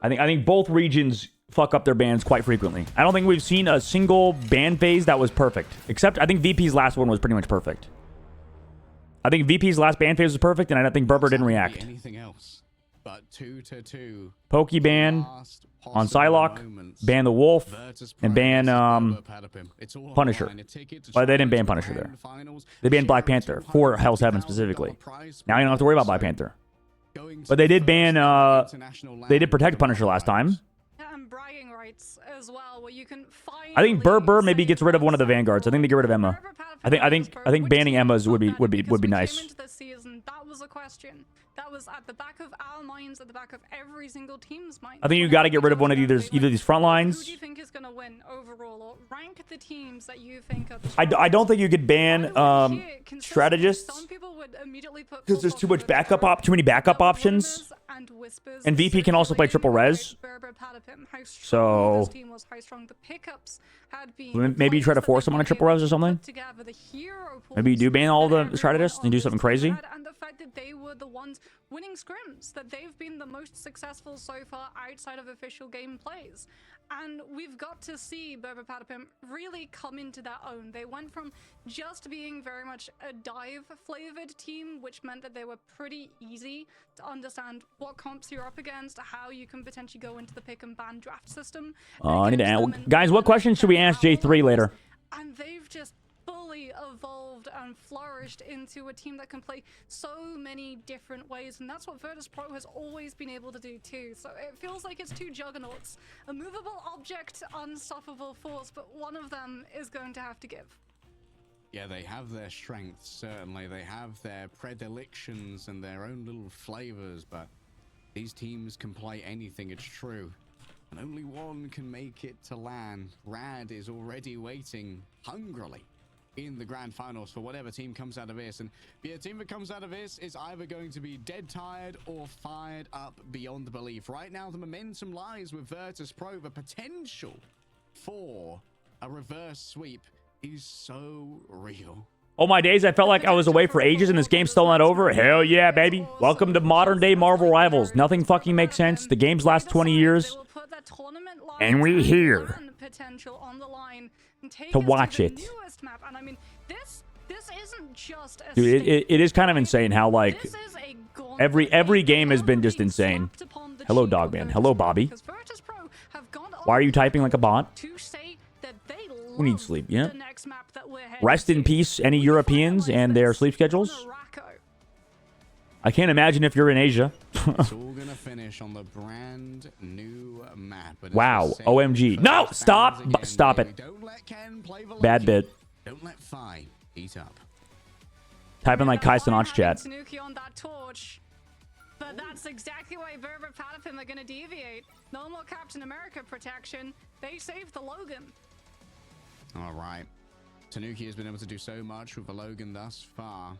I think both regions fuck up their bans quite frequently. I don't think we've seen a single ban phase that was perfect. Except I think VP's last one was pretty much perfect. I think VP's last ban phase was perfect, and I don't think Berber didn't react. Anything else? but 2-2. Pokeban Last on possible Psylocke, moments. ban the Wolf, Virtus and Pro ban versus Patapim. It's all on the Punisher. line. A ticket to But they try didn't ban into the Punisher there. grand finals. They banned Black Share a Panther for Hell's Heaven $250,000 specifically. prize Now you don't have to worry about pool, Black so Panther. going to But they did the ban, first ever international they did land protect for Punisher Marvel last time. Rivals. And bragging rights as well, where you can finally I think Burr maybe say gets rid of one of the once and Vanguards. I think they get rid of Emma. Burr, Patapim, I think Which banning team Emma's would got be that? would be Because would be we came nice. into this season, that was a question. That was at the back of our minds, at the back of every single team's mind. I think you got to get rid of one of either these front Who lines. do you think is going to win overall? Or rank the teams that you think are the I don't think you could ban strategists strategists Some people would immediately put because there's too Full much Body backup Terror, too many backup but options. rumors and whispers And VP can also play triple res. circulating about Berber Patapim, how strong So this team was, how strong the pickups had been. maybe you try to players that force they them on a were triple able res or to something. put together, the hero Maybe you do pools ban all that the everyone strategists and on do this something team crazy. had, and the fact that they were the ones winning scrims, that they've been the most successful so far outside of official game plays. And we've got to see Berber Patapim really come into their own. They went from just being very much a dive-flavored team, which meant that they were pretty easy to understand what comps you're up against, how you can potentially go into the pick and ban draft system. I need to guys, what questions should we ask J3 later? And they've just fully evolved and flourished into a team that can play so many different ways, and that's what Virtus Pro has always been able to do too. So it feels like it's two juggernauts, a movable object, unstoppable force, but one of them is going to have to give. Yeah, they have their strengths, certainly. They have their predilections and their own little flavors, but these teams can play anything, it's true. And only one can make it to LAN. Rad is already waiting hungrily in the grand finals for whatever team comes out of this. And yeah, the team that comes out of this is either going to be dead tired or fired up beyond belief. Right now, the momentum lies with Virtus Pro. The potential for a reverse sweep is so real. Oh my days, I felt like I was away for ages and this game's still not over. Hell yeah, baby. Welcome to modern day Marvel Rivals. Nothing fucking makes sense. The games last 20 years. And we're here to watch it. And I mean, this isn't just a Dude, it is kind of insane how like every game has been just insane. Hello, Dogman. Hello, Bobby. Why are you typing like a bot? We need sleep, yeah? Rest in peace, any Europeans and their sleep schedules. I can't imagine if you're in Asia. It's all gonna finish on the brand new map. Wow, OMG. No, stop! Stop it. Don't let Ken play the Bad Loki. bit. Don't let Fi eat up. Type in like Kai Sinach chat. On that torch. But that's exactly why Berber Patapim are going to deviate. No more Captain America protection. They saved the Logan. All right. Tanuki has been able to do so much with the Logan thus far.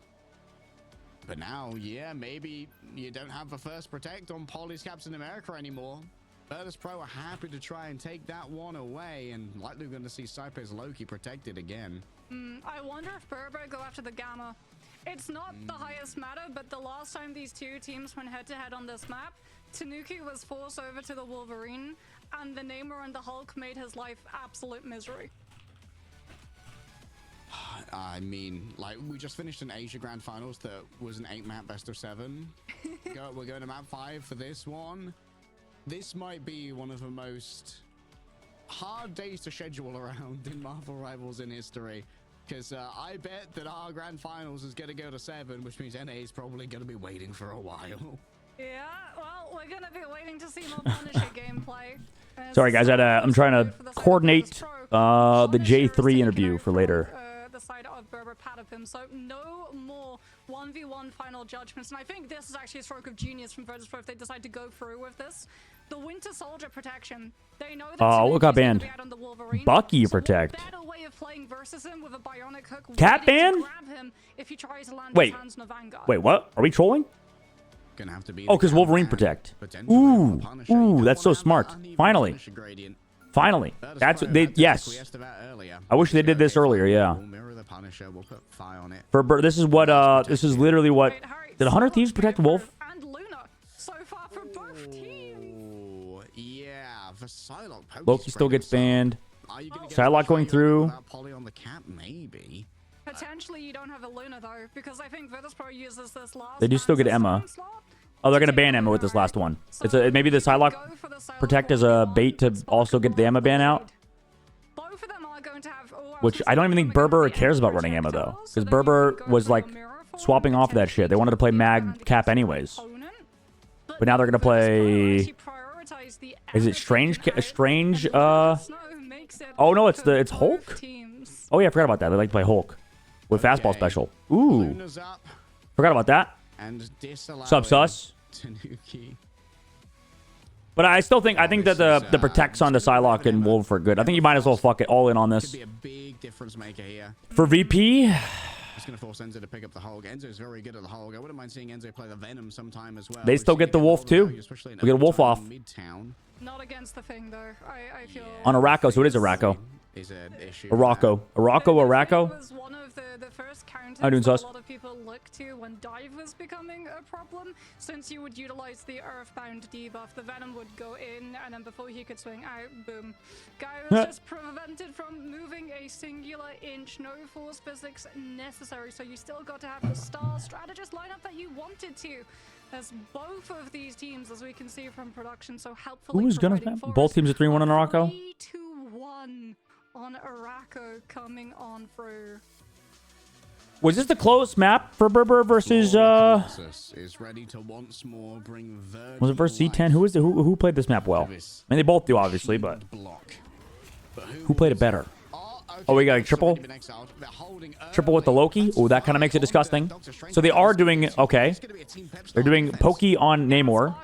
But now, yeah, maybe you don't have the first protect on Polly's Captain America anymore. Virtus Pro are happy to try and take that one away, and likely we're going to see Saipe's Loki protected again. I wonder if Berber go after the Gamma. It's not the highest matter, but the last time these two teams went head-to-head on this map, Tanuki was forced over to the Wolverine, and the Namor and the Hulk made his life absolute misery. I mean, like, we just finished an Asia Grand Finals that was an 8-map best of 7. We're going to map 5 for this one. This might be one of the most hard days to schedule around in Marvel Rivals in history. Because I bet that our Grand Finals is going to go to 7, which means NA is probably going to be waiting for a while. Yeah, well, we're going to be waiting to see more Punisher gameplay. Sorry guys, I'm trying to coordinate the J3 interview for later. The side of Berber Patapim, so no more 1v1 final judgments, and I think this is actually a stroke of genius from Virtus Pro if they decide to go through with this. The Winter Soldier protection, they know that what got banned? Bucky protect. What better way of playing versus him with a bionic hook? Cat ban? If he tries to land Wait, his hands on a Vanguard. wait, what? Are we trolling? Gonna have to be Oh, because Wolverine protect. Ooh, ooh, that's so smart. Finally. Finally. That's what they, yes. I wish they did this earlier, yeah. For this is what, this is literally what, did 100 Thieves protect Wolf? And Luna, so far for both teams. Yeah, the Psylocke Loki still gets banned. Psylocke going through. Polly on the cap, maybe. Potentially you don't have a Luna though, because I think Virtus Pro uses this last. They do still get Emma. Slot Oh, they're gonna ban Emma with this last one. It's a maybe the Psylocke Protect as a bait to also get the Emma ban out. Both of them are going to have, Which I don't even think Berber cares about running Emma though, because Berber was like swapping off that shit. They wanted to play Mag Cap anyways. But now they're gonna play. Is it Strange? Oh no, it's Hulk. Oh yeah, I forgot about that. They like to play Hulk with fastball special. Ooh, forgot about that. Sub sus. But I still think I think that the protects on the Psylocke and Wolf are good. I think you might as well fuck it all in on this. Could be a big difference maker here. For VP, It's going to force Enzo to pick up the Hulk. Enzo's very good at the Hulk. I wouldn't mind seeing Enzo play the Venom sometime as well. they still get the Wolf too. We get a Wolf off Not against the thing though. I feel on Araco. So it is Araco. Is an issue. Araco. It was one of the first counters How doing, that sus? a lot of people look to when dive was becoming a problem. Since you would utilize the Earthbound debuff, the Venom would go in, and then before he could swing out, boom. Guy was just prevented from moving a singular inch. No force physics necessary, so you still got to have the star strategist lineup that you wanted to. As both of these teams, as we can see from production, so helpfully Who's gonna providing snap? for Both us. teams are 3-1 on Araco. 3-2-1 on Araco coming on through. Was this the close map for Berber versus is ready to once more bring was it versus C10? Who played this map well? I mean they both do obviously, but who played it better? Oh, we got a triple? Triple with the Loki? Oh, that kind of makes it disgusting. So they are doing okay. They're doing Pokey on Namor.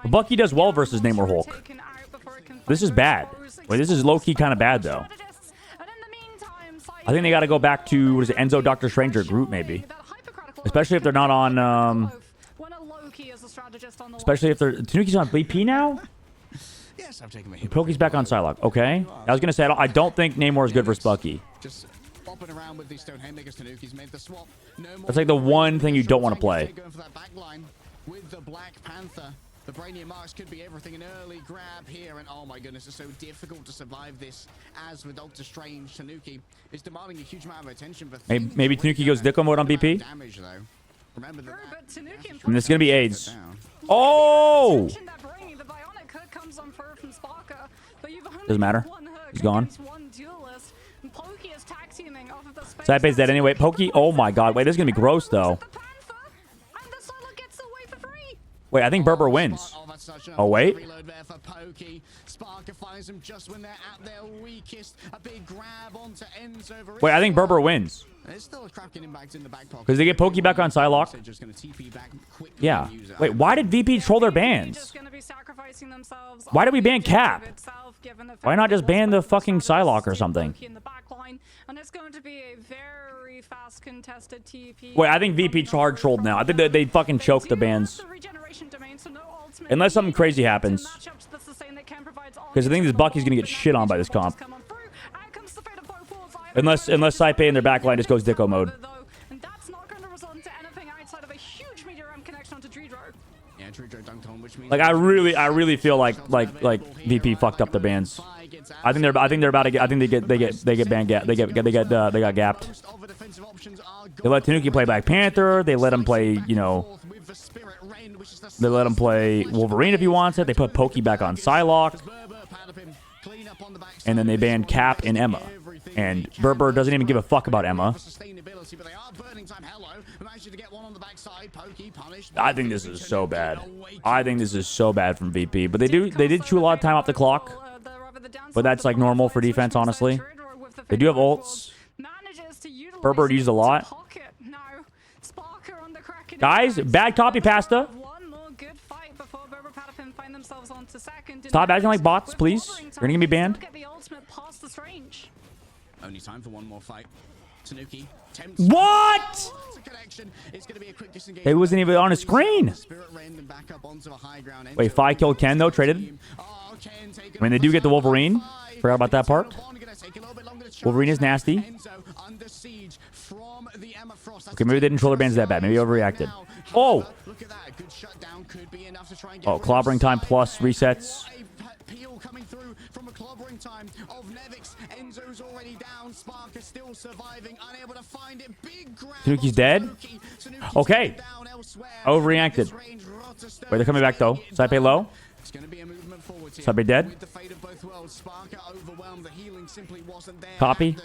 Bucky does well versus Namor Hulk. This is bad. Wait, this is low-key kind of bad, though. I think they got to go back to, what is it, Enzo, Doctor Strange, or Groot, maybe. Especially if they're not on, especially if they're, Tanuki's on BP now? Yes, I've taken my hit. Pokey's back on Psylocke. Okay. I was going to say, I don't think Namor is good versus Bucky. Just bopping around with these stone haymakers. Tanuki's made the swap. That's like the one thing you don't want to play. Going for that back line with the Black Panther. The Brainiac Marks could be everything. An early grab here, and oh my goodness, it's so difficult to survive this. As with Doctor Strange, Tanuki is demanding a huge amount of attention. But Maybe Tanuki goes Dicko mode on BP. Damage though. Remember that. And this is gonna be AIDS. Oh! Doesn't matter. He's gone. Saipe's dead anyway. Pokey. Oh my god. Wait, this is gonna be gross though. Wait, I think Berber wins. Oh wait. Wait, I think Berber wins. Because they get Pokey back on Psylocke. Yeah. Wait, why did VP troll their bans? Why did we ban Cap? Why not just ban the fucking Psylocke or something? Wait, I think VP hard trolled now. I think they fucking choked the bans. Unless something crazy happens. Because I think this Bucky's going to get shit on by this comp. Unless Saipe in their backline just goes Dicko mode. Like I really feel like VP fucked up the bans. I think they're about to get. I think they get banned. They got gapped. They let Tanuki play Black Panther. They let him play. You know. They let him play Wolverine if he wants it. They put Pokey back on Psylocke. And then they banned Cap and Emma. And Berber doesn't even give a fuck about Emma. I think this is so bad. I think this is so bad from VP. But they did chew a lot of time off the clock. But that's like normal for defense, honestly. They do have ults. Berber used a lot. Guys, bad copy pasta. Stop acting like bots, please. You're gonna get me banned. Only time for one more fight. Tanuki. What? It wasn't even on a screen. Wait, Fi killed Ken though, traded. I mean, they do get the Wolverine. Forgot about that part. Wolverine is nasty. Okay, maybe they didn't troll their bans that bad. Maybe overreacted. Oh! Oh, clobbering time plus resets. Tanuki's dead. Okay. Overreacted. Wait, they're coming back though. Saipe low. Saipe dead. Copy.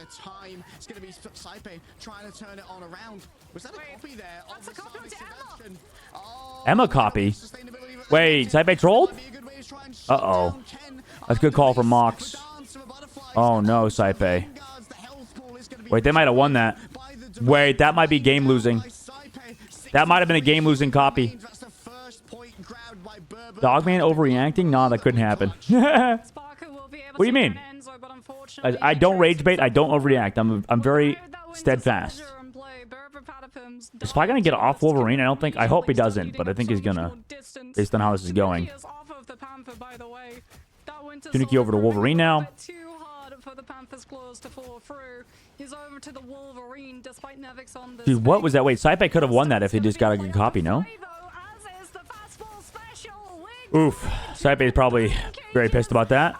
Emma copy. Wait, Saipe trolled? Uh-oh. That's a good call from Mox. Oh no, Saipe. Wait, they might have won that. Wait, that might be game losing. That might have been a game losing copy. Dogman overreacting? Nah, that couldn't happen. What do you mean? I don't rage bait. I don't overreact. I'm very steadfast. Is Spy gonna get off Wolverine? I don't think. I hope he doesn't, but I think he's gonna, based on how this is going. Tanuki over to Wolverine now. Dude, what was that? Wait, Saipe could have won that if he just got a good copy, no? Oof. Saipe is probably very pissed about that.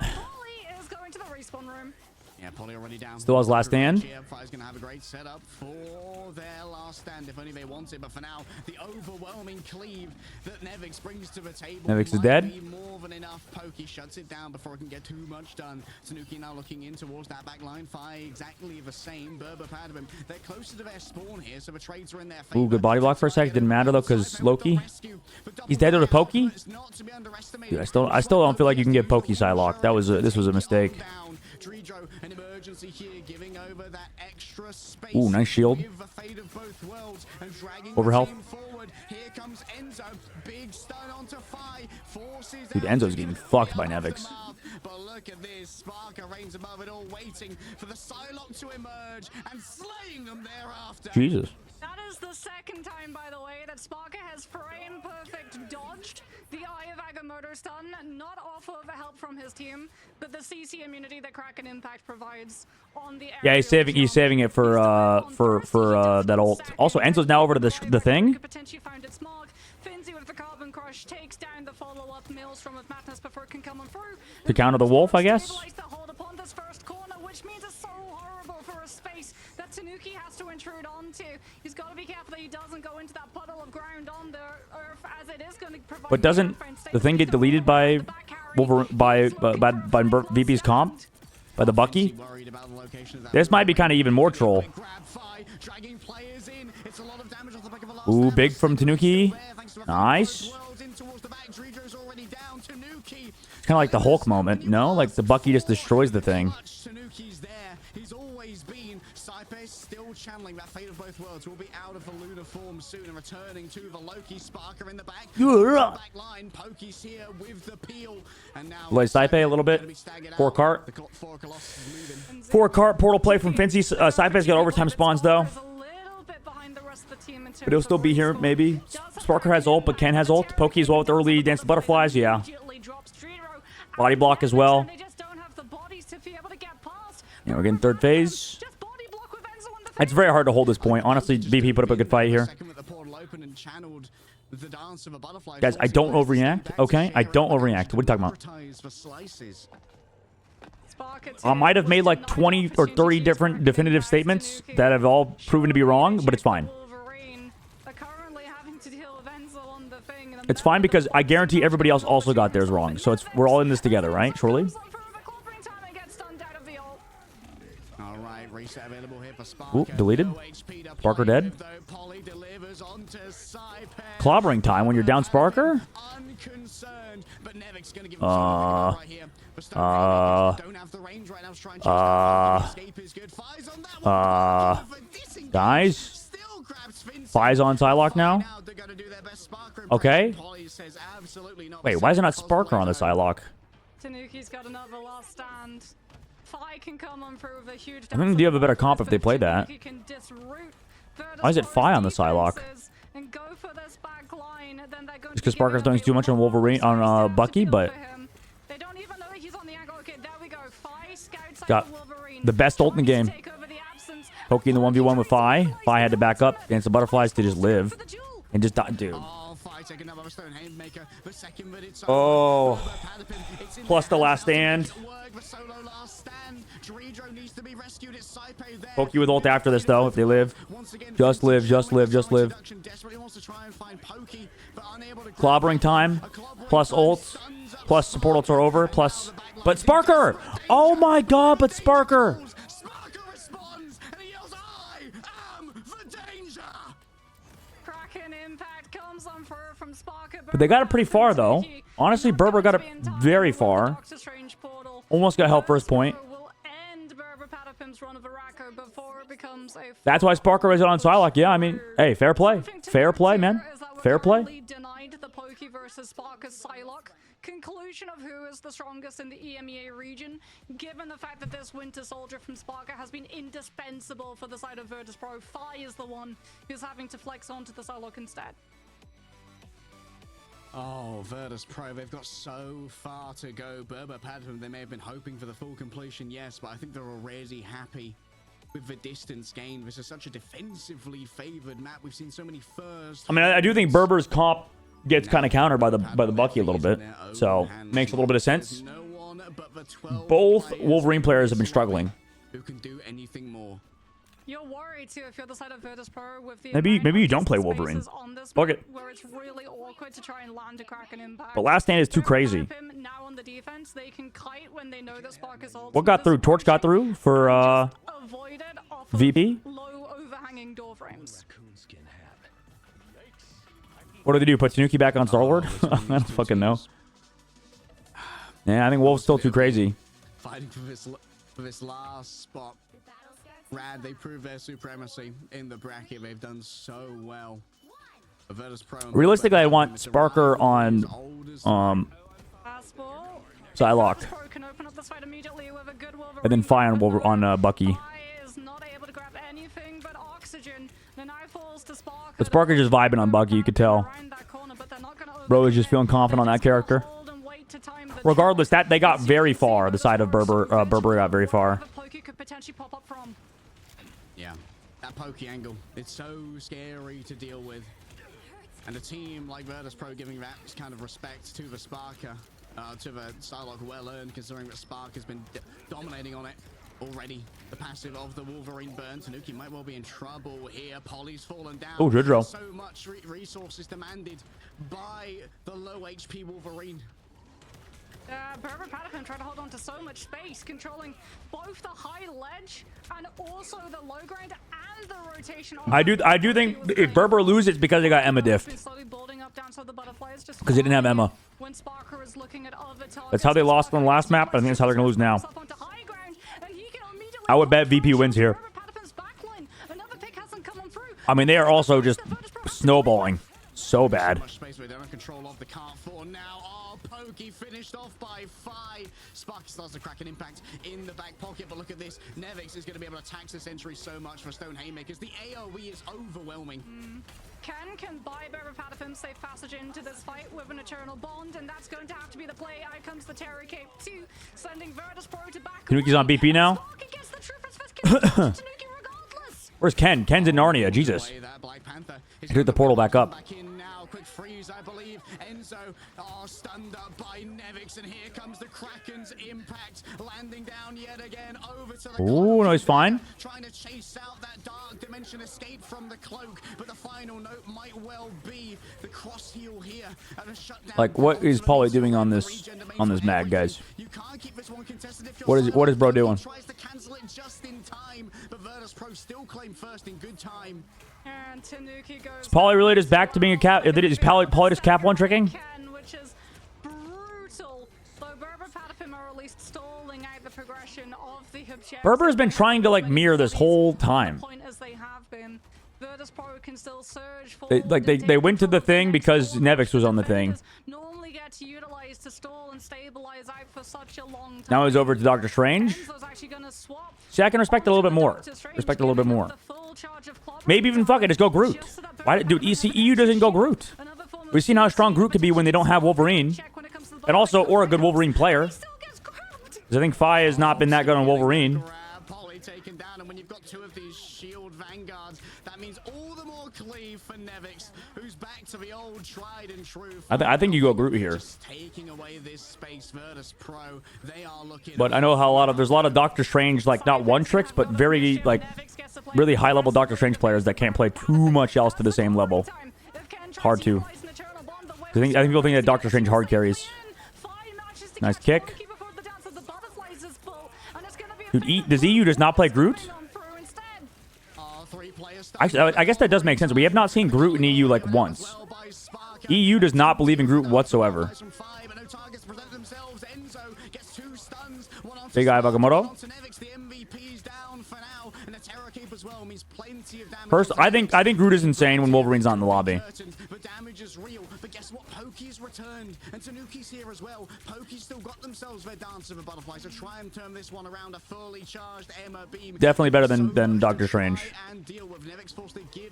Still has last stand. Gonna have a great setup for their last stand if only they want it, but for now the overwhelming cleave that Nevix brings to the table. Nevix is dead. More than enough. Pokey shuts it down before it can get too much done. Tanuki now looking in towards that back line. Fi exactly the same. Berber Padman. They're closer to their spawn here, so the trades are in their favor. Ooh, good body block for a sec. Didn't matter though, because Loki. He's dead to the Pokey. Dude, I still don't feel like you can get Pokey Psylocke. This was a mistake. An emergency here, giving over that extra space. Ooh, nice shield. Overhealth. Here comes Enzo. Big stun onto Fi. Dude, Enzo's getting fucked by Nevix. But look at this. Sparker reigns above it all, waiting for the Psylocke to emerge and slaying them thereafter. Jesus. That is the second time, by the way, that Sparker has frame perfect dodged the Eye of Agamotto stun, not off of help from his team, but the CC immunity that Kraken Impact provides on the. Yeah, he's saving it for that ult. Also, Enzo's now over to the thing. Potentially found its mark. Finzi with the Carbon Crush takes down the follow-up Mills from with Madness before it can come on through. To counter the wolf, I guess. The hold upon this first corner, which means it's so horrible for a space that Tanuki has to intrude onto. He's got to be careful that he doesn't go into that puddle of ground on the earth, as it is going to provide. But doesn't the thing get deleted by Wolverine by VP's comp? By the Bucky? This might be kind of even more troll. Ooh, big from Tanuki. Nice. It's kind of like the Hulk moment, no? Like the Bucky just destroys the thing. He's always been. Saipe still channeling that fate of both worlds. Will be out of the lunar form soon and returning to the Loki. Sparker in the back. Back line. Pokey's here with the peel. And now Play Saipe a little bit. 4 cart. 4 cart portal play from Finzi. Saipe's got overtime spawns though. But he'll still be here, maybe. Sparker has ult, but Ken has ult. Pokey as well with early Dance the Butterflies, yeah. Body block as well. Yeah, we're getting third phase. It's very hard to hold this point. Honestly, BP put up a good fight here. Guys, I don't overreact, okay? I don't overreact. What are you talking about? I might have made like 20 or 30 different definitive statements that have all proven to be wrong, but it's fine. It's fine because I guarantee everybody else also got theirs wrong. So we're all in this together, right? Surely? Ooh, deleted. Sparker dead. Clobbering time when you're down Sparker? Guys? Fi's on Psylocke now? Okay. Wait, why is it not Sparker on the Psylocke? Tanuki's got another last stand. Fi can come on through with a huge. I think they have a better comp if they play that. Why is it Fi on the Psylocke? Just because Sparker's doing too much on Wolverine on Bucky, but they don't even know that he's on the angle. Okay, there we go. Fi scouts got the best ult in the game. Pokey in the 1v1 with Fi. Fi had to back up against the Butterflies to just live and just die, dude. Fight taken up by Stone Haymaker. The second that it's Oh. it's in Plus the their last hands. stand. Work, the solo last stand. Dredro needs to be rescued. It's Saipe there. Pokey with ult after this, though, if they live. Once again, Just live, Vincent just showing live, the just live. seduction, desperately wants to try and find Pokey, but unable to Clobbering time, plus ult, plus support ults are over, plus... But Sparker! Oh my god, but Sparker! Sparker responds, and he yells, I am the danger! Kraken impact comes on from Sparker. But they got it pretty far, though. Honestly, Berber got it very far. Doctor Strange portal. Almost got help first point. Will end Berber Patapim's run of Arako before it becomes a That's why Sparker is on Psylocke. Yeah, I mean, hey, fair play. Fair play, man. Fair play. Denied the Pokey versus Sparker's Psylocke. Conclusion of who is the strongest in the EMEA region, given the fact that this Winter Soldier from Sparker has been indispensable for the side of Virtus Pro. Fi is the one who's having to flex onto the Psylocke instead. Oh, Virtus Pro, they've got so far to go. Berber Padham, they may have been hoping for the full completion, yes, but I think they're already happy with the distance gain. This is such a defensively favored map. We've seen so many first. I mean, I do think Berber's comp gets kind of countered by the Bucky a little bit, so makes a little bit of sense. Both Wolverine players have been struggling. Who can do anything more? You're worried too if you're the side of Virtus Pro with the Maybe you don't play Wolverine. Fuck it. Where it's really awkward to try and land a Kraken impact. But last stand is too crazy. Now on the defense, they can kite when they know that Spark is What got through? Torch got through for VP? Low overhanging door frames. What do they do? Put Tanuki back on Star-Lord? I don't fucking know. Yeah, I think Wolf's still too crazy. Fighting for this last spot. Rad, they prove their supremacy in the bracket. They've done so well. Realistically, I want Sparker on Psylocke. And then Fi on Bucky. But Sparker's just vibing on Bucky, you could tell. Bro is just feeling confident on that character. Regardless, that they got very far. The side of Berber got very far. Yeah, that pokey angle, it's so scary to deal with. And a team like Virtus Pro giving that kind of respect to the Sparker, to the Psylocke, well earned, considering that Spark has been dominating on it already. The passive of the Wolverine burn. Tanuki might well be in trouble here. Polly's fallen down. Oh, Dredro. So much resources demanded by the low HP Wolverine. Berber Patapim trying to hold on to so much space, controlling both the high ledge and also the low ground and the rotation. I do think if Berber loses, it's because they got Emma diffed. Because they didn't have Emma. That's how they lost on the last map. I think that's how they're going to lose now. I would bet VP wins here. I mean, they are also just snowballing so bad. Pokey finished off by Fi. Sparky starts to crack an impact in the back pocket, but look at this. Nevix is going to be able to tax this entry so much for Stone Haymakers. The AoE is overwhelming. Can buy Berber Patapim safe passage into this fight with an Eternal Bond, and that's going to have to be the play. Out comes the Terry Cape 2, sending Virtus Pro to back. Tanuki's on BP now. Where's Ken? Ken's in Narnia. Jesus. Hit the portal back up. Quick freeze, I believe. Enzo stunned up by Nevix, and here comes the Kraken's impact, landing down yet again over to the Ooh, no, he's fine. Trying to chase out that dark dimension escape from the cloak, but the final note might well be the cross heel here and a shutdown. Like, what is Paulie doing on this mag, guys? What is bro doing? Tries to cancel it just in time, but Virtus Pro still claim first in good time. And Tanuki goes. Is Paulie really just back to being a cap? Is Paulie just cap one tricking? Which is brutal. Though Berber Patapim are at least stalling out the progression of the objective. Berber's been trying to like mirror this whole time. Virtus Pro can still surge for They went to the thing because Nevix was on the thing. Normally gets utilized to stall and stabilize out for such a long time. Now he's over to Doctor Strange. See, I can respect it a little bit more. Respect it a little bit more. Maybe even fuck it, just go Groot. Why, dude? EU doesn't go Groot. We've seen how strong Groot could be when they don't have Wolverine, and also or a good Wolverine player. Because I think Fi has not been that good on Wolverine. Taken down, and when you've got two of these shield vanguards. That means all the more cleave for Nevix, who's back to the old tried and true. I think you go Groot here. Just taking away this space. Virtus Pro, they are looking. But I know how there's a lot of Doctor Strange, like not one tricks, but very like really high level Doctor Strange players that can't play too much else to the same level. Hard to. I think people think that Doctor Strange hard carries. Nice kick. Dude, does EU just not play Groot? Actually, I guess that does make sense. We have not seen Groot in EU like once. EU does not believe in Groot whatsoever. Big Eye Bagamoto. First, I think Groot is insane when Wolverine's not in the lobby. The damage is real, but guess what? Poki's returned, and Tanuki's here as well. Poki's still got themselves their dance of a butterfly, so try and turn this one around. A fully charged EMEA beam. Definitely better than Doctor Strange.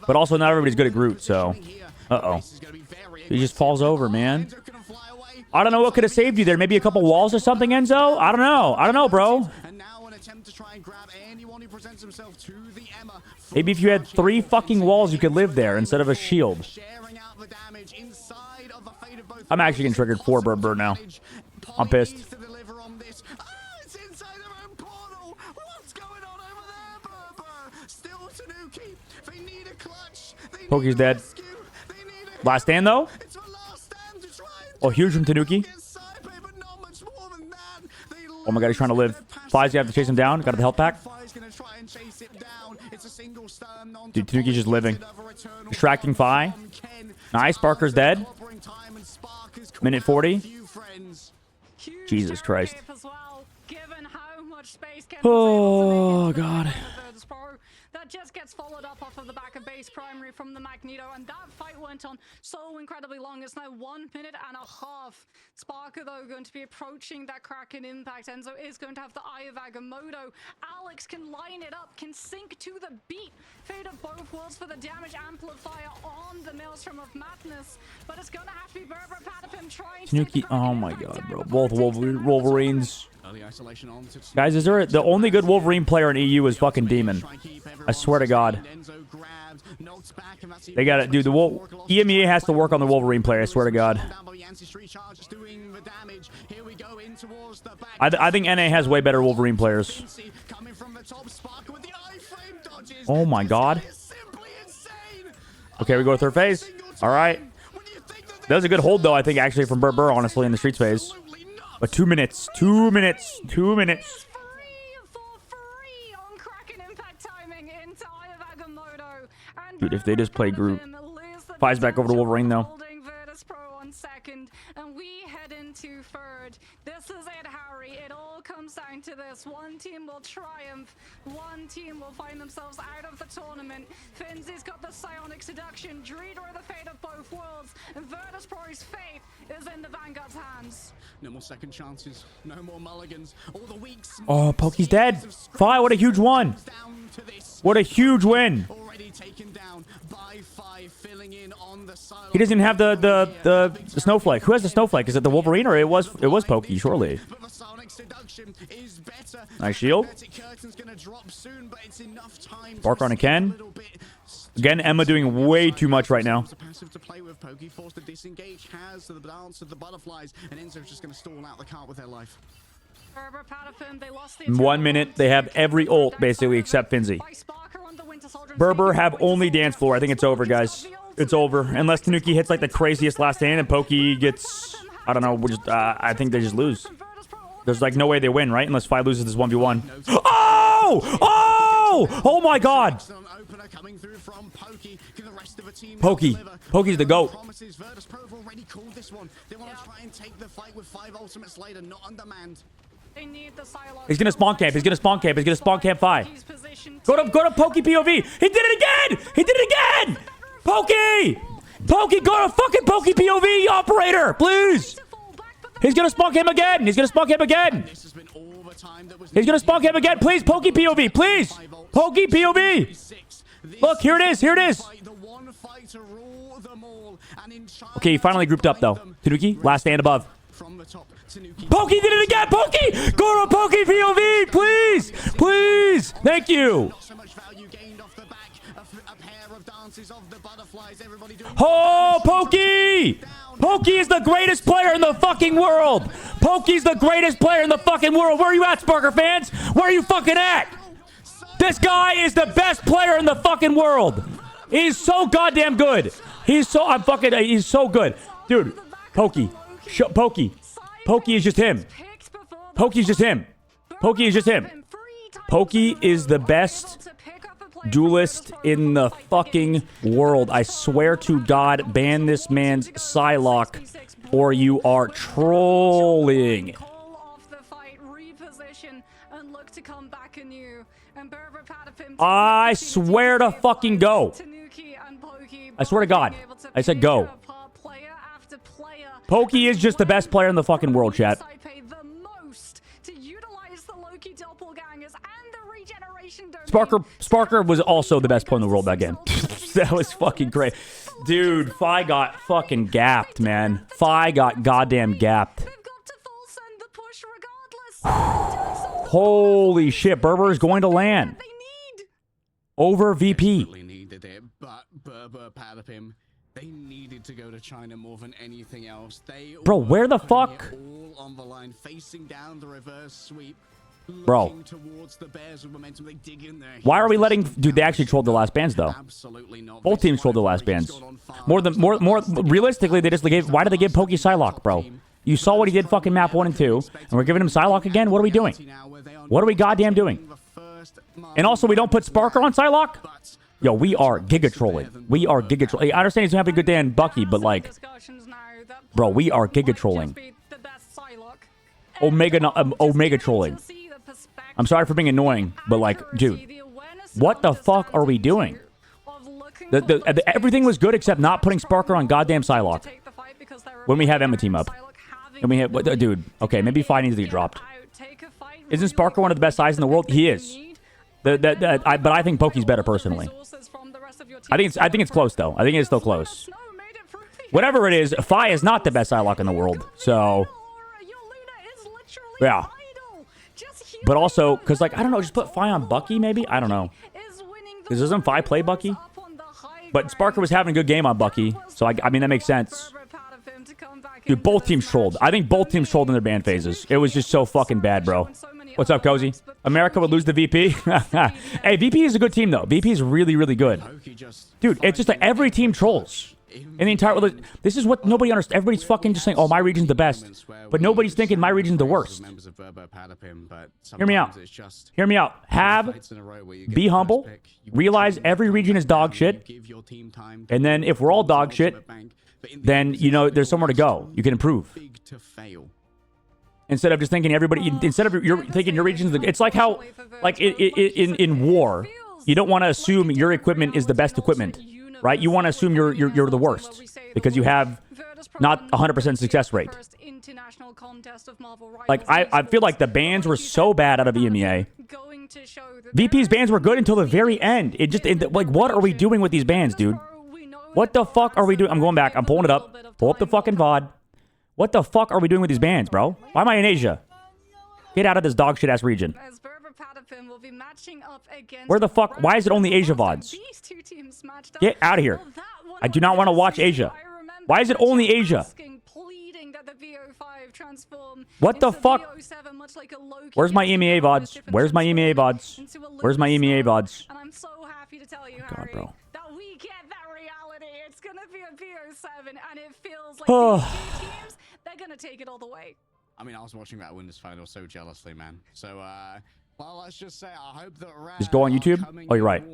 But also, not everybody's good at Groot, so. Uh-oh. He just falls over, man. I don't know what could have saved you there. Maybe a couple walls or something, Enzo? I don't know. I don't know, bro. Maybe if you had 3 fucking walls, you could live there instead of a shield. I'm actually getting triggered for Bird now. I'm pissed. Poki's dead. Last stand, though. Oh, huge from Tanuki. Oh my god, he's trying to live. Fly's gonna have to chase him down. Got the health pack. Dude, Tanuki's just living. Distracting Fi. Nice. Barker's dead. Minute 40. Jesus Christ. Oh, God. That just gets followed up off of the back of base primary from the Magneto, and that fight went on so incredibly long. It's now 1 minute and a half. Sparker, though, going to be approaching that Kraken impact. Enzo is going to have the Eye of Agamotto. Alex can line it up, can sync to the beat. Fate of both worlds for the damage amplifier on the Maelstrom of Madness, but it's going to have to be Berber Patapim trying Tanuki, oh my god, bro. Both Wolverines. Guys, is there the only good Wolverine player in EU is fucking Demon. I swear to God. They got it, dude. The EMEA has to work on the Wolverine player. I swear to God. I think NA has way better Wolverine players. Oh my God. Okay, we go to third phase. All right. That was a good hold, though, I think, actually, from Burr, honestly, in the Streets phase. But 2 minutes. 2 minutes. 2 minutes. Dude, if they just play Groot. Fi's back over to Wolverine, though. And we head into third. This is it, Harry. It all comes down to this. One team will triumph. One team will find themselves out of the tournament. Finzy's got the Psionic Seduction. Dreeder the fate of both worlds. And Virtus Pro's fate is in the Vanguard's hands. No more second chances. No more mulligans. All the weeks. Oh, Poki's dead. Fi, what a huge one. What a huge win. Already taken down by 5, filling in on the side. He doesn't even have the snowflake. Who has the snowflake? Is it the Wolverine or it was Poki, surely? Nice shield. Bark on a Ken. Again, EMEA doing way too much right now. Passive to play with. Poki forced to disengage. Has the dance of the butterflies, and Enzo's just going to stall out the cart with their life. In 1 minute, they have every ult basically except Finzy. Berber have only dance floor. I think it's over, guys. It's over. Unless Tanuki hits like the craziest last stand and Poki gets, I don't know, I think they just lose. There's like no way they win, right? Unless Fi loses this 1v1. Oh! Oh! Oh my God! Poki. Poki's the GOAT. He's gonna spawn camp. He's gonna spawn camp. He's gonna spawn camp 5. Go to Poki POV. He did it again! He did it again! Poki! Poki, go to fucking Poki POV, operator, please! He's gonna spawn camp again. He's gonna spawn camp again. He's gonna spawn camp again. Please, Poki POV, please! Poki POV! Look, here it is. Here it is. Okay, he finally grouped up though. Tanuki, last stand above. Poki did it again! Poki! Go to Poki POV! Please! Please! Thank you! A pair of dances of the butterflies. Everybody doing. Oh, Pokey! Pokey is the greatest player in the fucking world. Pokey's the greatest player in the fucking world. Where are you at, Sparker fans? Where are you fucking at? This guy is the best player in the fucking world. He's so goddamn good. He's so good. Dude, Pokey. Pokey. Pokey is just him. Pokey's just him. Pokey is just him. Pokey is the best duelist in the fucking world. I swear to God, ban this man's Psylocke or you are trolling. I swear to fucking go. I swear to God. I said go. Pokey is just the best player in the fucking world, chat. Sparker was also the best player in the world that game. That was fucking great. Dude, Fi got fucking gapped, man. Fi got goddamn gapped. Holy shit, Berber is going to land. Over VP. They needed to go to China more than anything else. Bro, where the fuck? All on the line, facing down the reverse sweep. Bro. Towards the Bears with momentum. They dig in there. Why are we letting... Dude, they actually trolled the last bands, though. Absolutely not. Both teams trolled the last bands. More realistically, they just gave... Why did they give Pokey Psylocke, bro? You saw what he did fucking map 1 and 2, and we're giving him Psylocke again? What are we doing? What are we goddamn doing? And also, we don't put Sparker on Psylocke? Yo, we are giga trolling. We are giga trolling. I understand he's having a good day in Bucky, but like... Bro, we are giga trolling. Omega trolling. I'm sorry for being annoying, but like, dude, what the fuck are we doing? Everything was good except not putting Sparker on goddamn Psylocke. When we have Emma team up. And we have, dude, okay, maybe Fi needs to get dropped. Isn't Sparker one of the best sides in the world? He is. But I think Pokey's better personally. I think it's close though. I think it's still close. Whatever it is, Fi is not the best Psylocke in the world. So, yeah. But also, because, like, I don't know, just put Fi on Bucky, maybe? I don't know. Because doesn't Fi play Bucky? But Sparker was having a good game on Bucky, so, I mean, that makes sense. Dude, both teams trolled. I think both teams trolled in their ban phases. It was just so fucking bad, bro. What's up, Cozy? America would lose to VP? Hey, VP is a good team, though. VP is really, really good. Dude, it's just like every team trolls. In the entire... This is what nobody understands. Everybody's fucking just saying, oh, my region's the best. But nobody's thinking my region's the worst. Hear me out. Hear me out. Be humble. Realize every region is dog shit. And then if we're all dog shit, then, you know, there's somewhere to go. You can improve. Instead of just thinking everybody... Instead of you're thinking your region's... It's like how... Like, in war, you don't want to assume your equipment is the best equipment. Right? You want to assume you're the worst because you have not 100% success rate. Like, I feel like the bans were so bad out of EMEA. VP's bans were good until the very end. Like, what are we doing with these bans, dude? What the fuck are we doing? I'm going back. I'm pulling it up. Pull up the fucking VOD. What the fuck are we doing with these bans, bro? Why am I in Asia? Get out of this dog shit ass region. Where the fuck? Why is it only Asia VODs? Get out of here. I do not want to watch Asia. Why is it only Asia? What the fuck? Where's my EMEA VODs? Where's my EMEA VODs? Where's my EMEA VODs? And I'm so happy to tell you, God, bro. that we get that reality. It's going to be a BO7, and it feels like these two teams, they're going to take it all the way. I mean, I was watching that Winners final so jealously, man. So, well, let's just say I hope that just go on YouTube. Oh, you're right.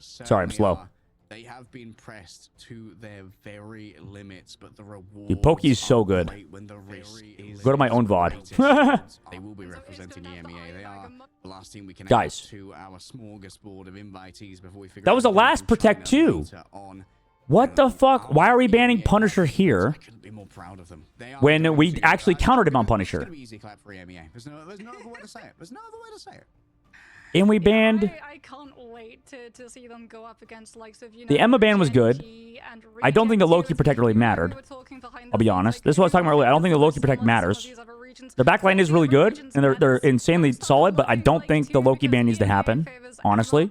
Sorry, I'm slow. They have been pressed to their very limits, but the reward. Dude, Pokey's so good. Go to my own VOD. They will be representing EMEA. They are the last team we can add to our smorgasbord of invitees before we figure that was the last Protect 2. What the fuck? Why are we banning Punisher here when we actually countered him on Punisher? There's no other way to say it. There's no other way to say it. And we banned... I can't wait to see them go up against likes of, the Emma ban was good. I don't think the Loki Protect really mattered. I'll be honest. This is what I was talking about earlier. I don't think the Loki Protect matters. The backline is really good, and they're insanely solid, but I don't think the Loki ban needs to happen, honestly.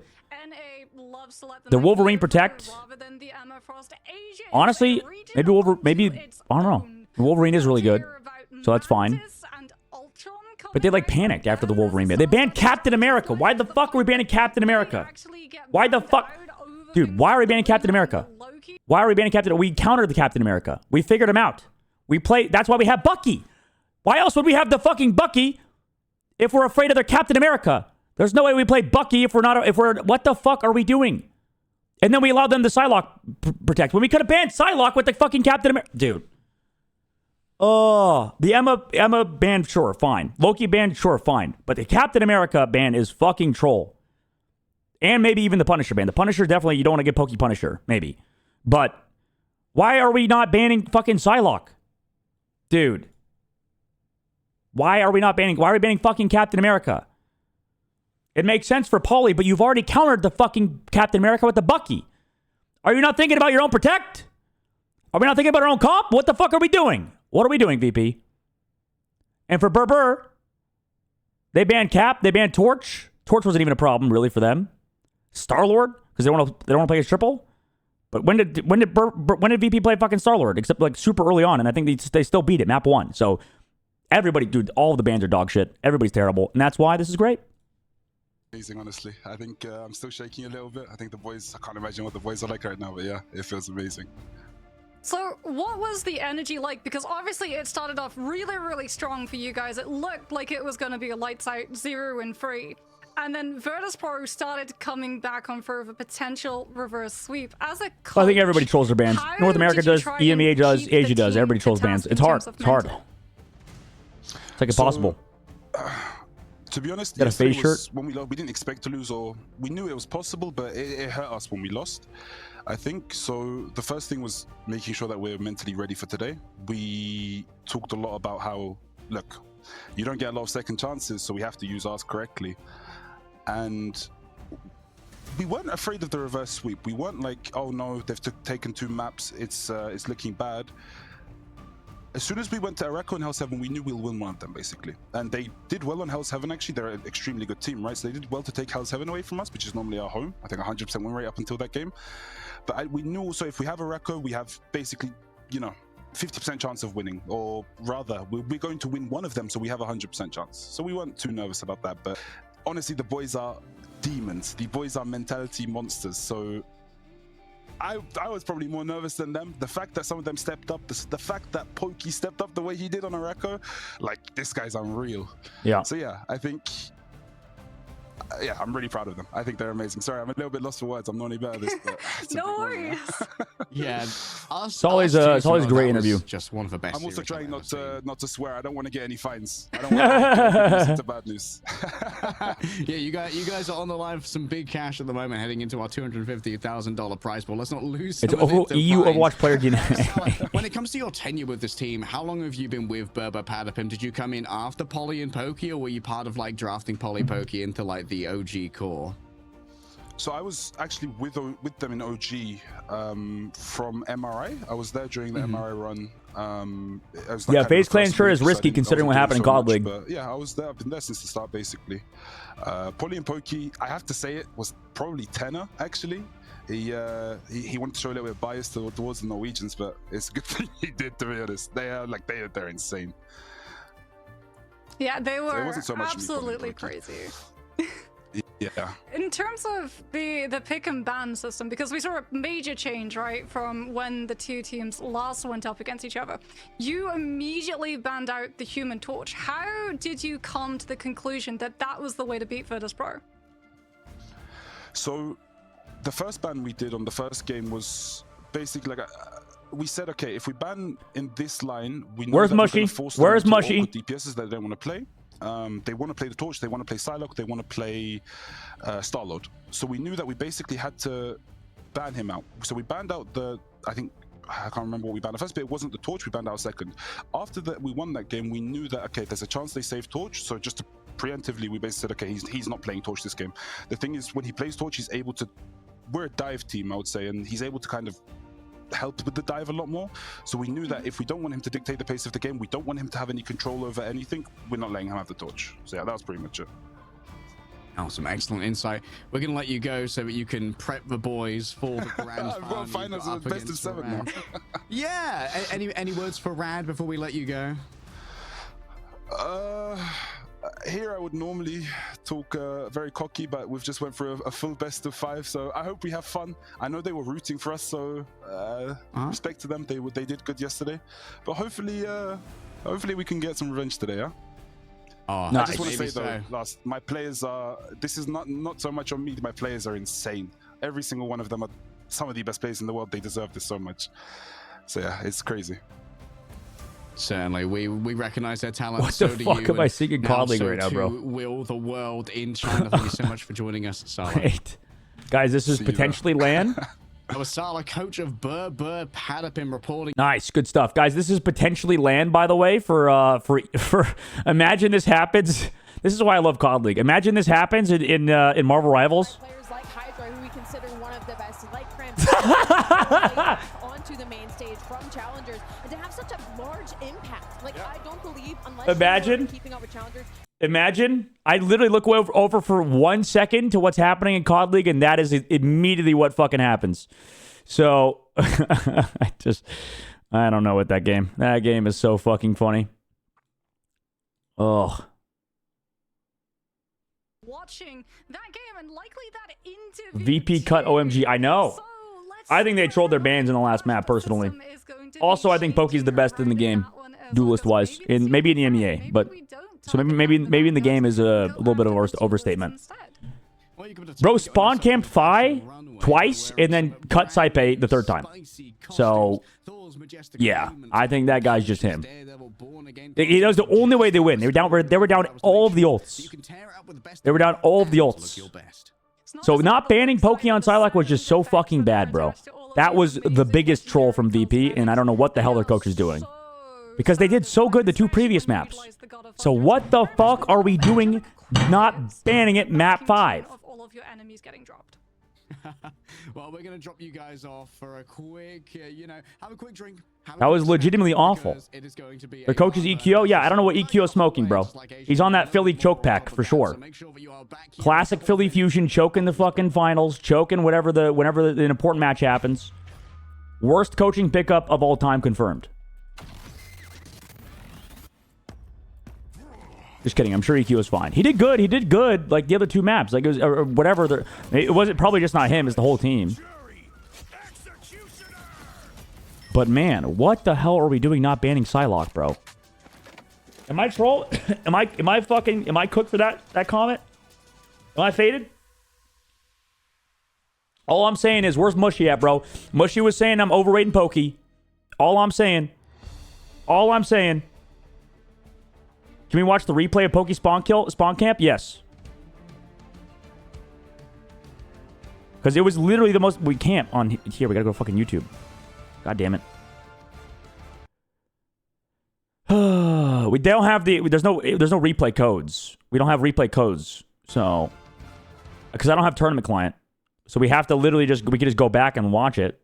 The Wolverine Protect. Honestly, maybe I don't know. The Wolverine is really good, so that's fine. But they like panicked after the Wolverine ban. They banned Captain America. Why the fuck are we banning Captain America? Why the fuck? Dude, why are we banning Captain America? Why are we banning Captain? We countered the Captain America. We figured him out. We play. That's why we have Bucky. Why else would we have the fucking Bucky if we're afraid of their Captain America? There's no way we play Bucky if we're not. What the fuck are we doing? And then we allow them to Psylocke protect when we could have banned Psylocke with the fucking Captain America, dude. Oh, the Emma ban, sure, fine. Loki ban, sure, fine. But the Captain America ban is fucking troll. And maybe even the Punisher ban. The Punisher, definitely, you don't want to get Pokey Punisher, maybe. But why are we not banning fucking Psylocke? Dude. Why are we banning fucking Captain America? It makes sense for Paulie, but you've already countered the fucking Captain America with the Bucky. Are you not thinking about your own protect? Are we not thinking about our own comp? What the fuck are we doing? What are we doing, VP? And for Burr, they banned Cap. They banned Torch. Torch wasn't even a problem, really, for them. Star-Lord, because they don't want to play a triple. But when did VP play fucking Star-Lord? Except like super early on, and I think they still beat it, map 1. So everybody, dude, all of the bans are dog shit. Everybody's terrible, and that's why this is great. Amazing, honestly. I think I'm still shaking a little bit. I think the boys, I can't imagine what the boys are like right now, but yeah, it feels amazing. So what was the energy like? Because obviously it started off really, really strong for you guys. It looked like it was going to be a lights out 0-3. And then Virtus.pro started coming back on for a potential reverse sweep. As a coach, I think everybody trolls their bans. North America does, EMEA does, Asia does. Everybody trolls bans. It's hard. It's hard. It's like impossible. To be honest, got a face shirt. When we didn't expect to lose, or we knew it was possible, but it hurt us when we lost, I think. So the first thing was making sure that we're mentally ready for today. We talked a lot about how, look, you don't get a lot of second chances, so we have to use ours correctly. And we weren't afraid of the reverse sweep. We weren't like, oh no, they've taken 2 maps, it's looking bad. As soon as we went to Araco and Hell's Heaven, we knew we'll win one of them, basically. And they did well on Hell's Heaven, actually. They're an extremely good team, right? So they did well to take Hell's Heaven away from us, which is normally our home. I think 100% win rate up until that game. But we knew also if we have Araco, we have basically, 50% chance of winning. Or rather, we're going to win one of them, so we have 100% chance. So we weren't too nervous about that. But honestly, the boys are demons. The boys are mentality monsters. So I was probably more nervous than them. The fact that some of them stepped up, the fact that Pokey stepped up the way he did on Araco, like, this guy's unreal. Yeah. So yeah, I think, I'm really proud of them. I think they're amazing. Sorry, I'm a little bit lost for words. I'm not any better at this, but no worries. Yeah, it's always a great interview. Just one of the best. I'm also trying not to swear. I don't want to get any fines. I don't want to listen to bad news. Yeah, you guys are on the line for some big cash at the moment, heading into our $250,000 prize pool. Let's not lose. It's EU Overwatch player. When it comes to your tenure with this team, how long have you been with Burber Patapim? Did you come in after Polly and Pokey, or were you part of like drafting Polly Pokey into like the OG core? So I was actually with them in OG from MRI. I was there during the MRI run. FaZe Clan sure is risky considering what happened in COD League. But yeah, I was there. I've been there since the start, basically. Polly and Pokey, I have to say it, was probably tenor, actually. He wanted to show a little bit of bias towards the Norwegians, but it's a good thing he did, to be honest. They're insane. Yeah, they were so absolutely crazy. Yeah. In terms of the pick and ban system, because we saw a major change, right, from when the two teams last went up against each other, you immediately banned out the Human Torch. How did you come to the conclusion that that was the way to beat Virtus.pro? So the first ban we did on the first game was basically like we said, okay, if we ban in this line, we know Where's that Mushy? Where's Mushy? DPSs that they want to play. They want to play the Torch, they want to play Psylocke, they want to play Star-Lord. So we knew that we basically had to ban him out. So we banned out I can't remember what we banned. The first bit, it wasn't the Torch, we banned out second. After that, we won that game, we knew that, okay, there's a chance they save Torch, so just to preemptively, we basically said, okay, he's not playing Torch this game. The thing is, when he plays Torch, he's able to, we're a dive team, I would say, and he's able to kind of help with the dive a lot more. So we knew that if we don't want him to dictate the pace of the game, we don't want him to have any control over anything, we're not letting him have the Torch. So yeah, that was pretty much it. Oh, some excellent insight. We're going to let you go so that you can prep the boys for the grand final. Finals are best of 7 now. Yeah. Any words for Rad before we let you go? Here I would normally talk very cocky, but we've just went through a full best of 5, so I hope we have fun. I know they were rooting for us, so respect to them. They did good yesterday, but hopefully we can get some revenge today, huh? Oh, I just want to say though, my players are. This is not so much on me. My players are insane. Every single one of them are some of the best players in the world. They deserve this so much. So yeah, it's crazy. Certainly, we recognize their talent. What the fuck am I singing COD League right now, bro? Will the world in China? Thank you so much for joining us, Salah. Wait. Guys, this is potentially LAN. That was Salah, coach of Patapim, reporting. Nice, good stuff, guys. This is potentially LAN, by the way. For imagine this happens. This is why I love COD League. Imagine this happens in Marvel Rivals. Players like Hydra, who we consider one of the best, like Cramp, onto the main stage from challengers, and to have such a large impact. Like I don't believe unless imagine keeping up with challengers. Imagine I literally look over for 1 second to what's happening in COD League, and that is immediately what fucking happens. So I don't know what that game. That game is so fucking funny. Oh. Watching that game and likely that interview. VP cut OMG. I know. I think they trolled their bans in the last map personally. Also, I think Poki's the best in the game, duelist wise, and maybe in the EMEA, but. So maybe in the game is a little bit of an overstatement. Bro, spawn camped Phi twice and then cut Saipe the third time. So, yeah, I think that guy's just him. That was the only way they win. They were down all of the ults. They were down all of the ults. So not banning Poki on Psylocke was just so fucking bad, bro. That was the biggest troll from VP, and I don't know what the hell their coach is doing. Because they did so good the 2 previous maps. So what the fuck are we doing not banning it map 5? Well, we're going to drop you guys off for a quick, have a quick drink. That was legitimately awful. Their coach is EQO? Yeah, I don't know what EQO is smoking, bro. He's on that Philly choke pack for sure. Classic Philly fusion, choking the fucking finals, choking whenever the important match happens. Worst coaching pickup of all time confirmed. Just kidding. I'm sure EQ was fine. He did good. He did good. Like the other 2 maps. Like it was or whatever. It wasn't probably just not him. It's the whole team. But man, what the hell are we doing not banning Psylocke, bro? Am I troll? Am I cooked for that comment? Am I faded? All I'm saying is, where's Mushy at, bro? Mushy was saying I'm overrating Pokey. All I'm saying. Can we watch the replay of Pokey spawn camp? Yes. Because it was literally the most... We can't on here. We gotta go to fucking YouTube. God damn it. We don't have the... There's no replay codes. We don't have replay codes. So... Because I don't have tournament client. So we have to literally just... We can just go back and watch it.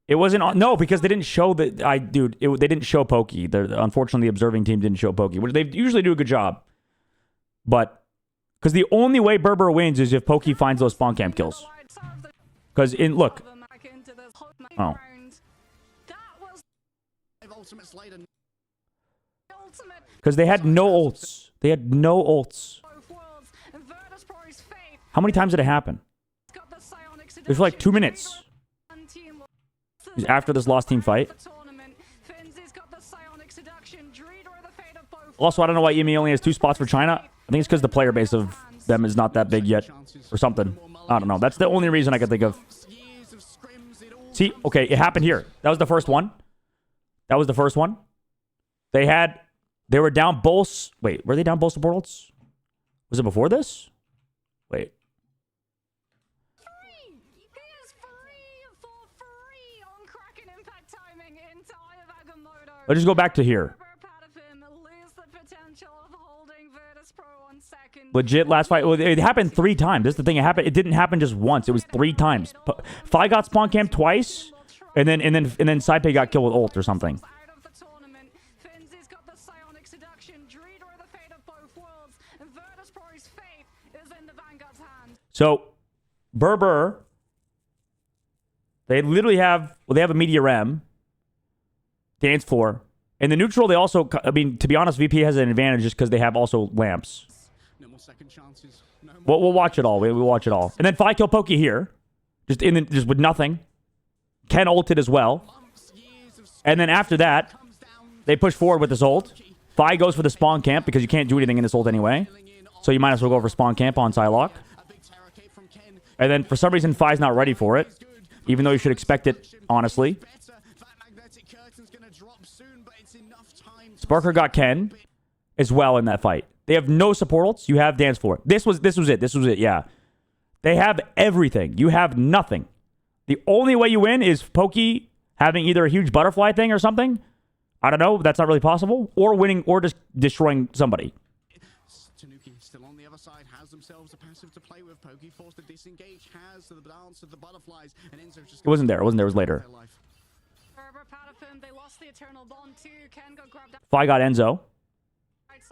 It wasn't on, no, because they didn't show that. They didn't show Pokey. Unfortunately, the observing team didn't show Pokey, which they usually do a good job. But because the only way Berber wins is if Pokey finds those spawn camp kills. Because look, oh, because they had no ults. They had no ults. How many times did it happen? It was for like 2 minutes. After this lost team fight. Also, I don't know why EMEA only has 2 spots for China. I think it's because the player base of them is not that big yet. Or something. I don't know. That's the only reason I can think of. See, okay, it happened here. That was the first one. They were down both. Wait, were they down both support ults? Was it before this? Wait. Let's just go back to here. Legit last fight. Well, it happened 3 times. That's the thing. It didn't happen just once. It was 3 times. Phi got spawn camp twice, and then Saipe got killed with ult or something. So, Berber, they literally have, well, they have a media rem, dance floor. In the neutral, they also, I mean, to be honest, VP has an advantage just because they have also lamps. No more second chances. No more We'll watch it all. We'll watch it all. And then Fi kill Pokey here, just with nothing. Ken ulted as well. And then after that, they push forward with this ult. Fi goes for the spawn camp because you can't do anything in this ult anyway. So you might as well go for spawn camp on Psylocke. And then for some reason, Fi's not ready for it. Even though you should expect it, honestly. Sparker got Ken as well in that fight. They have no support ults. You have dance floor. This was it, yeah. They have everything. You have nothing. The only way you win is Pokey having either a huge butterfly thing or something. I don't know. That's not really possible. Or winning or just destroying somebody. Tanuki still on the other side, has themselves a passive to play with. Pokey forced to disengage, has the dance of the butterflies, and Enzo just It wasn't there. It wasn't there. It was later. Fi got Enzo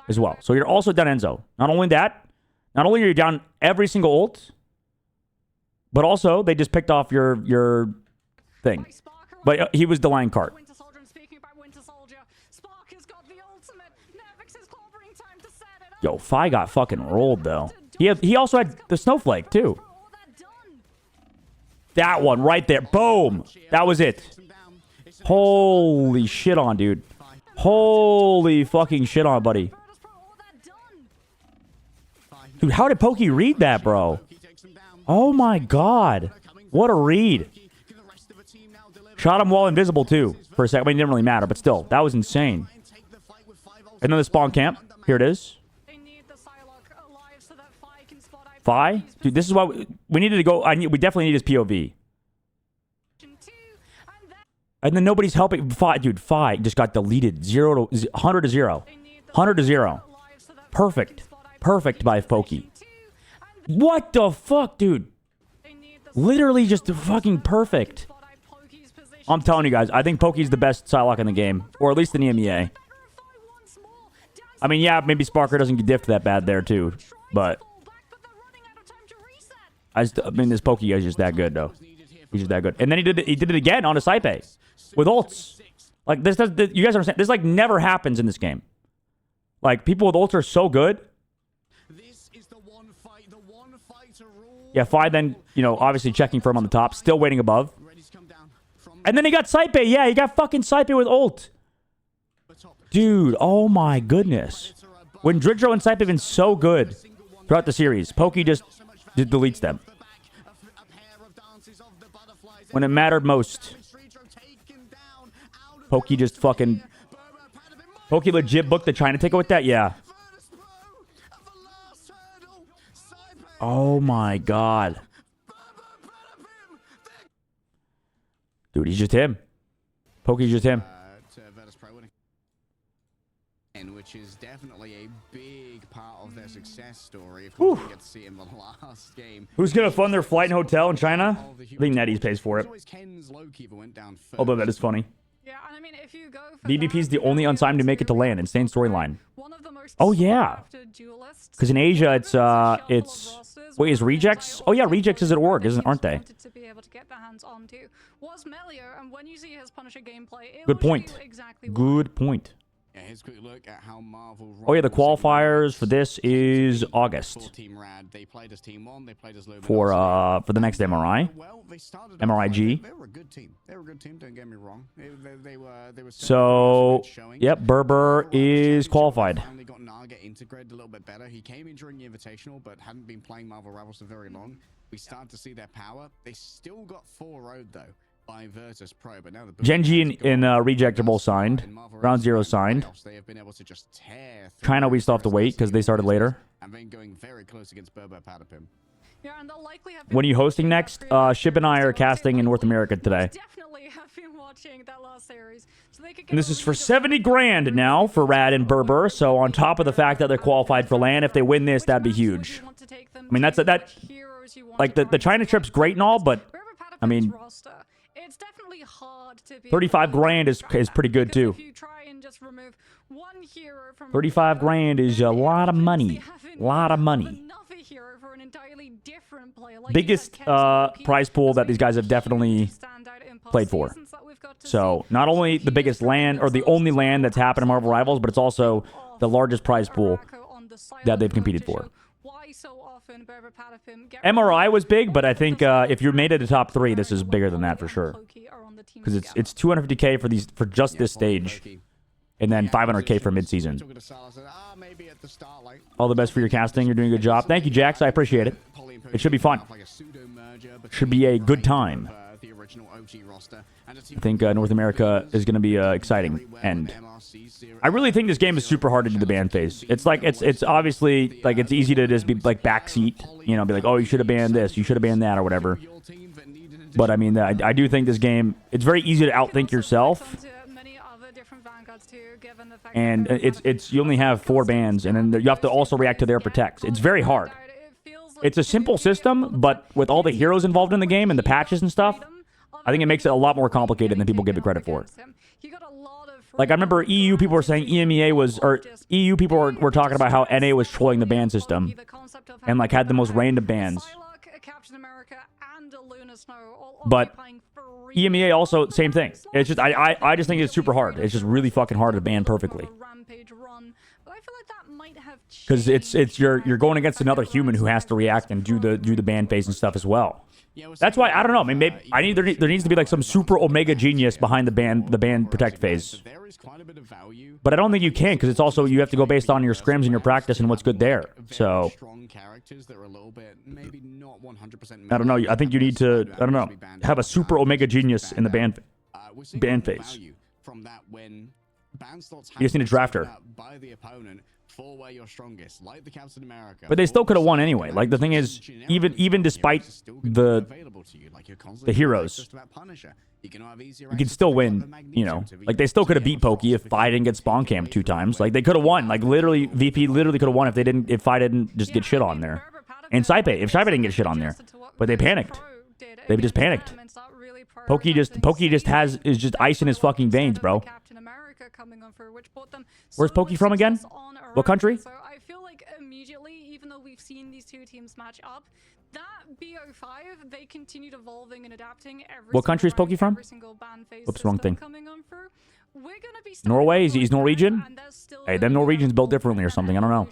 as well. So you're also down Enzo. Not only that, not only are you down every single ult, but also they just picked off your thing. But he was the line cart. Yo, Fi got fucking rolled though. He also had the snowflake too. That one right there. Boom. That was it. Holy shit on, dude. Holy fucking shit on, buddy. Dude, how did Pokey read that, bro? Oh my god. What a read. Shot him while invisible too for a second. I mean, it didn't really matter, but still, that was insane. And then the spawn camp. Here it is. Fi? Dude, this is why we needed to go. We definitely need his POV. And then nobody's helping. Fi, dude, Fi just got deleted. 100 to 0. 100 to 0. Perfect. Perfect by Pokey. What the fuck, dude? Literally just fucking perfect. I'm telling you guys, I think Pokey's the best Psylocke in the game. Or at least in the EMEA. I mean, yeah, maybe Sparker doesn't get diffed that bad there, too. But I mean, this Pokey guy's just that good, though. He's just that good. And then he did it again on a Saipe with ults. Like, this does, you guys understand? This, like, never happens in this game. Like, people with ults are so good. Yeah, Fi then, you know, obviously checking for him on the top. Still waiting above. And then he got Saipe. Yeah, he got fucking Saipe with ult. Dude, oh my goodness. When Dridro and Saipe have been so good throughout the series, Pokey just deletes them. When it mattered most. Pokey just fucking... Pokey legit booked the China ticket with that? Yeah. Oh my god. Dude, he's just him. Pokey's just him. Which is definitely a big part of their success story. Of course, we get to see in the last game. Who's gonna fund their flight and hotel in China? I think NetEase pays for it. Although that is funny. Yeah, and I mean, if you go for BBP is the only unsigned to make it to land. Insane storyline. Oh yeah. Because in Asia, it's wait, is Rejects? Oh yeah, Rejects is at org, aren't they? Good point. Good point. Yeah, here's a quick look at how Marvel. Oh yeah, the qualifiers for this is August. They played as Team 1, they played as for the next MRI. Well, they started MRIG. They were a good team. They were a good team, don't get me wrong. They were so, yep, Berber is qualified. Finally got Naga integrated a little bit better. He came in during the Invitational, but hadn't been playing Marvel Rivals for very long. We started to see their power. They still got 4-0 though. By Virtus Pro, but now the Genji and Reject are both signed. Round 0 signed. They have been able to just tear China, we still have to wait because they started later. And then going very close against Berber Patapim. Yeah, and they'll likely have when are you hosting next? Ship and I are casting in North America today. Definitely have been watching that last series. So they could and this is for 70 grand now for Rad and Berber. So on top of the fact that they're qualified for LAN, if they win this, that'd be huge. I mean, that's like the China trip's great and all, but I mean. It's definitely hard 35 grand is pretty good too. 35 grand is a lot of money. Lot of money. Biggest prize pool that these guys have definitely played for. So not only the biggest land or the only land that's happened in Marvel Rivals, but it's also the largest prize pool that they've competed for. MRI was big, but I think if you're made it to top 3, this is bigger than that for sure. Because it's 250K for just this stage, and then 500K for mid-season. All the best for your casting. You're doing a good job. Thank you, Jax. I appreciate it. It should be fun. Should be a good time. I think North America is going to be exciting, and I really think this game is super hard to do the ban phase. It's like it's obviously like it's easy to just be like backseat, you know, be like, oh, you should have banned this, you should have banned that, or whatever. But I mean, I do think this game, it's very easy to outthink yourself, and it's you only have 4 bans, and then you have to also react to their protects. It's very hard. It's a simple system, but with all the heroes involved in the game and the patches and stuff, I think it makes it a lot more complicated than people give it credit for. Like, I remember EU people were saying EMEA was, or EU people were talking about how NA was trolling the ban system and, like, had the most random bans. But EMEA also, same thing. It's just, I just think it's super hard. It's just really fucking hard to ban perfectly. Because it's you're going against another human who has to react and do the ban phase and stuff as well. That's why I don't know. I mean, maybe there needs to be like some super omega genius behind the ban protect phase. But I don't think you can, because it's also you have to go based on your scrims and your practice and what's good there. So I don't know. I think you need to have a super omega genius in the ban phase. You just need a drafter. But they still could have won anyway. Like, the thing is, even despite the heroes, you can still win, you know. Like, they still could have beat Pokey if Fi didn't get spawn camped 2 times. Like, they could have won. Like, literally, VP literally could have won if Fi didn't just get shit on there. And Saipe, if Saipe didn't get shit on there. But they panicked. They just panicked. Pokey just is just ice in his fucking veins, bro. Where's Pokey from again? What country? So I feel like immediately, even though we've seen these 2 teams match up, that BO5, they continued evolving and adapting What country is Pokey from? Oops, wrong thing. Norway? He's Norwegian? Hey, them Norwegians built differently or something. I don't know.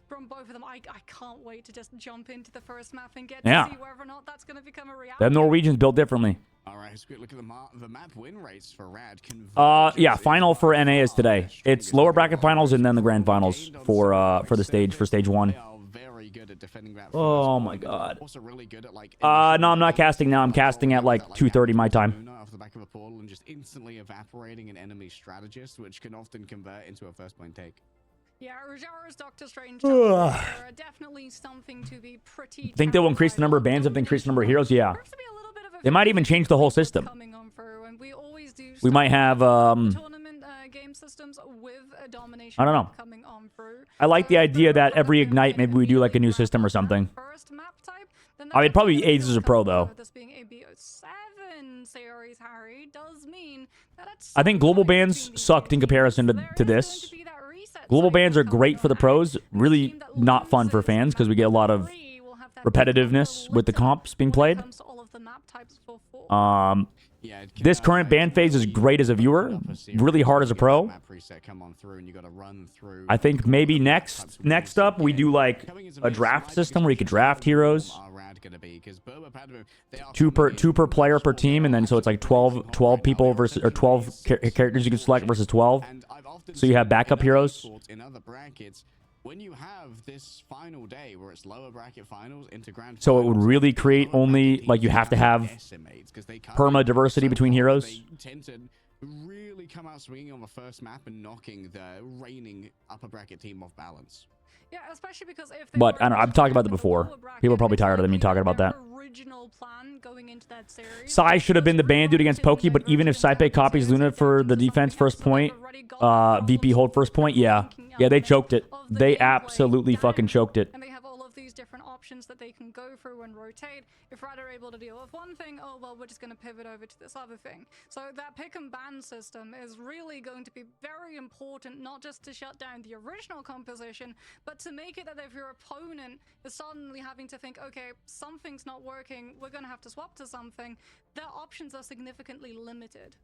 From both of them, I can't wait to just jump into the first map and get to see whether or not that's going to become a reality. Them Norwegians built differently. All right, let's quick look at the map win rates for Rad. Yeah, final for NA is today. It's lower bracket finals and then the grand finals for stage 1. Oh my god. No, I'm not casting now. I'm casting at like 2:30 my time. Off the back of a portal and just instantly evaporating an enemy strategist, which can often convert into a first point take. Yeah, Rajara's Doctor Strange are definitely something to be pretty. Think they'll increase the number of bans if they increase the number of heroes? Yeah. They might even change the whole system. We might have game systems with a domination. I don't know. I like the idea that every Ignite maybe we do like a new system or something. I mean, probably AIDS as a pro though. I think global bans sucked in comparison to this. Global bans are great for the pros, really not fun for fans because we get a lot of repetitiveness with the comps being played. This current ban phase is great as a viewer, really hard as a pro. I think maybe next up we do like a draft system where you could draft heroes. 2 per player per team, and then so it's like 12 people versus, or 12 characters you can select versus 12. So you have backup heroes. When you have this final day where it's lower bracket finals into grand, so it would really create only, like, you have to have perma diversity between heroes. They tend to really come out swinging on the first map and knocking the reigning upper bracket team off balance. Yeah, especially because if but I don't know, I've talked about that before. People are probably tired of me talking about that. Sai should have been the ban dude against Pokey, but even if Saipe copies Luna for the defense first point, VP hold first point, yeah, they choked it. They absolutely fucking choked it. these different options that they can go through and rotate. If Rad are able to deal with one thing, oh well, we're just going to pivot over to this other thing. So that pick and ban system is really going to be very important, not just to shut down the original composition, but to make it that if your opponent is suddenly having to think, okay, something's not working, we're going to have to swap to something, their options are significantly limited.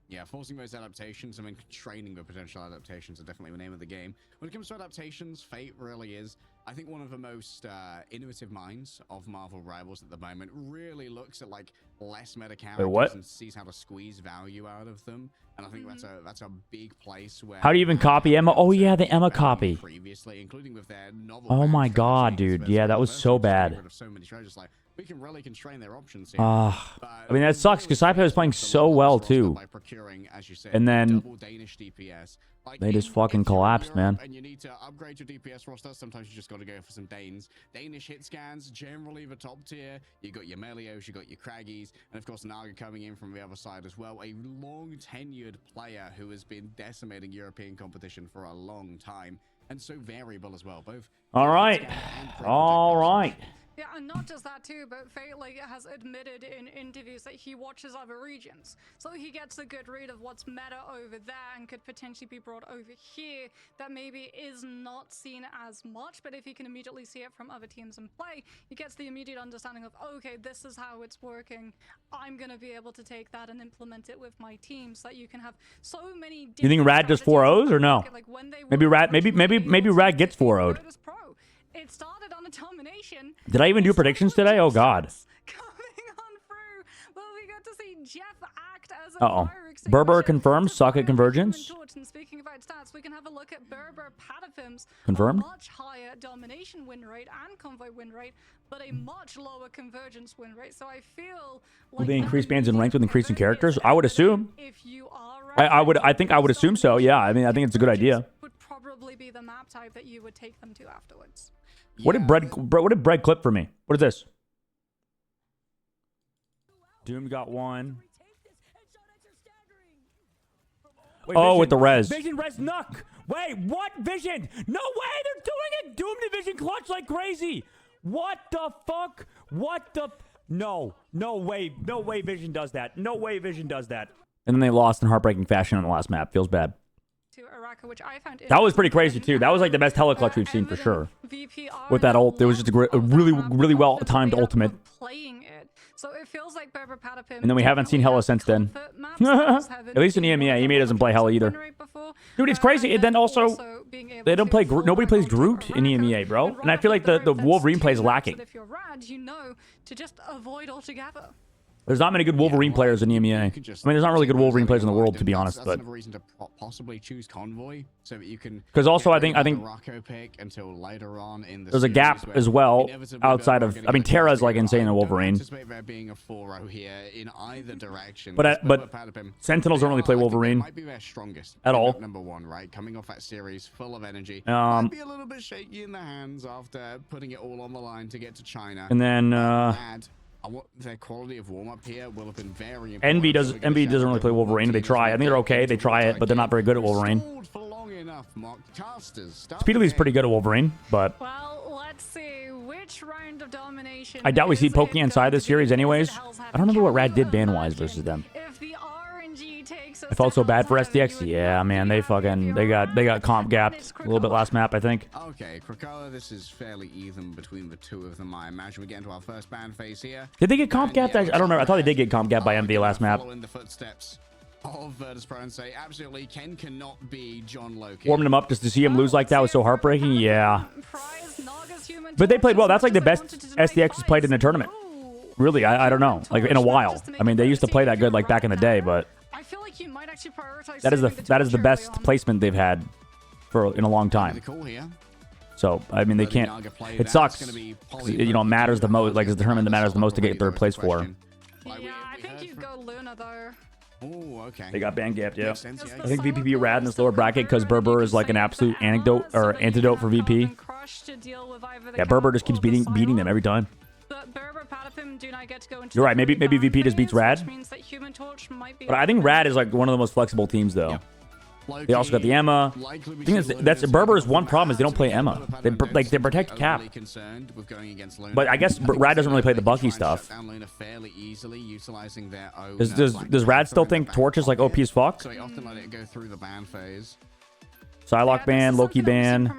Yeah, forcing those adaptations, I mean, training the potential adaptations are definitely the name of the game. When it comes to adaptations, Fate really is, I think, one of the most innovative minds of Marvel Rivals at the moment. Really looks at, like, less meta characters and sees how to squeeze value out of them. And I think that's a big place where... How do you even copy Emma? Oh, yeah, the Emma copy. Previously, including with their novel... Oh, my God, dude. Yeah, that was so bad. So many treasures, like, we can really constrain their options here. I mean, that sucks because Saipai was playing so well, too. And then they just fucking collapsed, man. And you need to upgrade your DPS roster. Sometimes you just got to go for some Danes. Danish hit scans, generally the top tier. You got your Melios, you got your Craggies, and of course Naga coming in from the other side as well. A long-tenured player who has been decimating European competition for a long time, and so variable as well. Both. All right. All right. Yeah, and not just that too, but Fate like has admitted in interviews that he watches other regions. So he gets a good read of what's meta over there and could potentially be brought over here that maybe is not seen as much, but if he can immediately see it from other teams in play, he gets the immediate understanding of, okay, this is how it's working. I'm going to be able to take that and implement it with my team so that you can have so many... You think Rad does 4-0s or no? Like maybe Rad gets 4-0'd. It started on a domination. Did I even do predictions today? Oh, God. Coming on through. Well, we got to see Jeff act as a Berber confirmed. Suck at Convergence. And speaking about stats, we can have a look at Berber Patapim's confirmed. Much higher domination win rate and convoy win rate, but a much lower Convergence win rate. So I feel like will they increase bans and ranks with increasing characters? I would assume. If you are right, I think I would assume so. Yeah. I mean, I think it's a good idea. Would probably be the map type that you would take them to afterwards. What did Bread clip for me? What is this? Doom got one. Wait, Vision. With the res. Vision res Nuck. Wait, what Vision? No way, they're doing it. Doom Division clutch like crazy. What the fuck? What the? No way Vision does that. No way Vision does that. And then they lost in heartbreaking fashion on the last map. Feels bad. To Araka, which I found that was pretty crazy too. That was like the best teleclutch we've seen for sure. With that ult, it was just a really well timed ultimate. Playing it, so it feels like Berber Patapim. And then we haven't seen Hela since then. At least in EMEA, EMEA doesn't play Hela either. Dude, it's crazy. And then also, they don't play. Nobody plays Groot in EMEA, bro. And I feel like the Wolverine play is lacking. If you're Rad, you know to just avoid altogether. There's not many good Wolverine players in EMEA. I mean, there's not really good Wolverine players in the world, to be honest. But another reason to possibly choose Convoy, so that you can. Because also, I think pick until later on in the there's a gap as well outside of. I mean, Terra's like insane in Wolverine. Anticipate there being a 4-0 here in either direction. But Sentinels don't really play Wolverine might be their strongest at all. Number one, right? Coming off that series full of energy, might be a little bit shaky in the hands after putting it all on the line to get to China. And then. Their quality of warm-up here will have been very important. Envy doesn't really play Wolverine. They try. I think they're okay. They try it, but they're not very good at Wolverine. Speedily is pretty good at Wolverine, but well, let's see which round of domination. I doubt we see Pokey inside this series, anyways. I don't remember what Rad did ban-wise versus them. I felt so bad for SDX. Yeah, man, they got comp gapped a little bit last map, I think. Okay, Krakoa, this is fairly even between the two of them. I imagine we get into our first ban phase here. Did they get comp gapped? I don't remember. I thought they did get comp gapped by MV last map. In the footsteps of Virtus Pro and say absolutely Ken cannot be John Loki. Warming him up just to see him lose like that was so heartbreaking. Yeah. But they played well. That's like the best SDX has played in the tournament. Really, I don't know. Like in a while. I mean, they used to play that good like back in the day, but I feel like you might actually prioritize that is the best placement they've had in a long time. So I mean, they can't. It sucks. You know, it matters the most. Like it's determined that matters the most to get third place for. Yeah, I think you go Luna though. Oh, okay. They got band gapped, yeah. I think VP Rad in this lower bracket because Berber is like an absolute antidote for VP. Yeah, Berber just keeps beating them every time. But Berber Patapim do not get to go into. You're right. Maybe VP just beats Rad. Means that Human Torch might be but I think Rad is like one of the most flexible teams, though. They also got the EMEA. The thing is, that's Berber's one problem is they don't play EMEA. They protect Cap. But I guess Rad doesn't really play the Bucky stuff. Does Rad still think Torch is like OP as fuck? So he often let it go through the ban phase. Psylocke ban, Loki ban,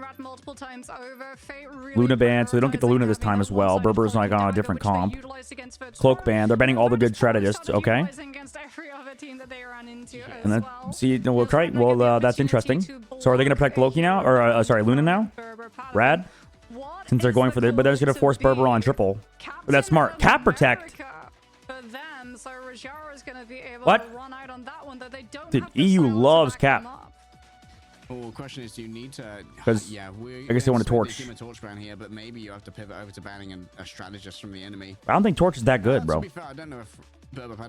Luna ban, so they don't get the Luna this time as well. Berber's like on a different comp. Cloak ban, they're banning all the good strategists, okay? And then, see, no, okay, well, that's interesting. So are they going to protect Loki now? Or, sorry, Luna now? Rad? Since they're going for the, but they're just going to force Berber on triple. But that's smart. Cap protect. What? Dude, EU loves Cap. Well, the question is, do you need to? Because yeah, I guess they want a Torch. Team a Torch ban here, but maybe you have to pivot over to banning a strategist from the enemy. I don't think Torch is that good, bro. To be fair, I don't know if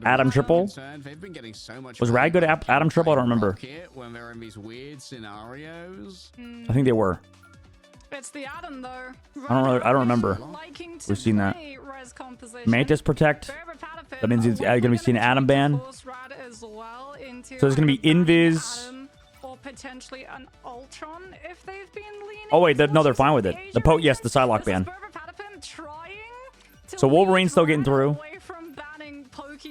Adam triple? They've been getting so much. Was Rad good at Adam triple? I don't remember. When they're in these weird scenarios. I think they were. It's the Adam though. I don't remember. We've seen that. Mantis protect. That means he's going to be seeing Adam ban. So there's going to be Invis. Or potentially an Ultron if they've been leaning. Oh wait, no, they're fine with it. The yes, the Psylocke ban. So Wolverine's still getting through.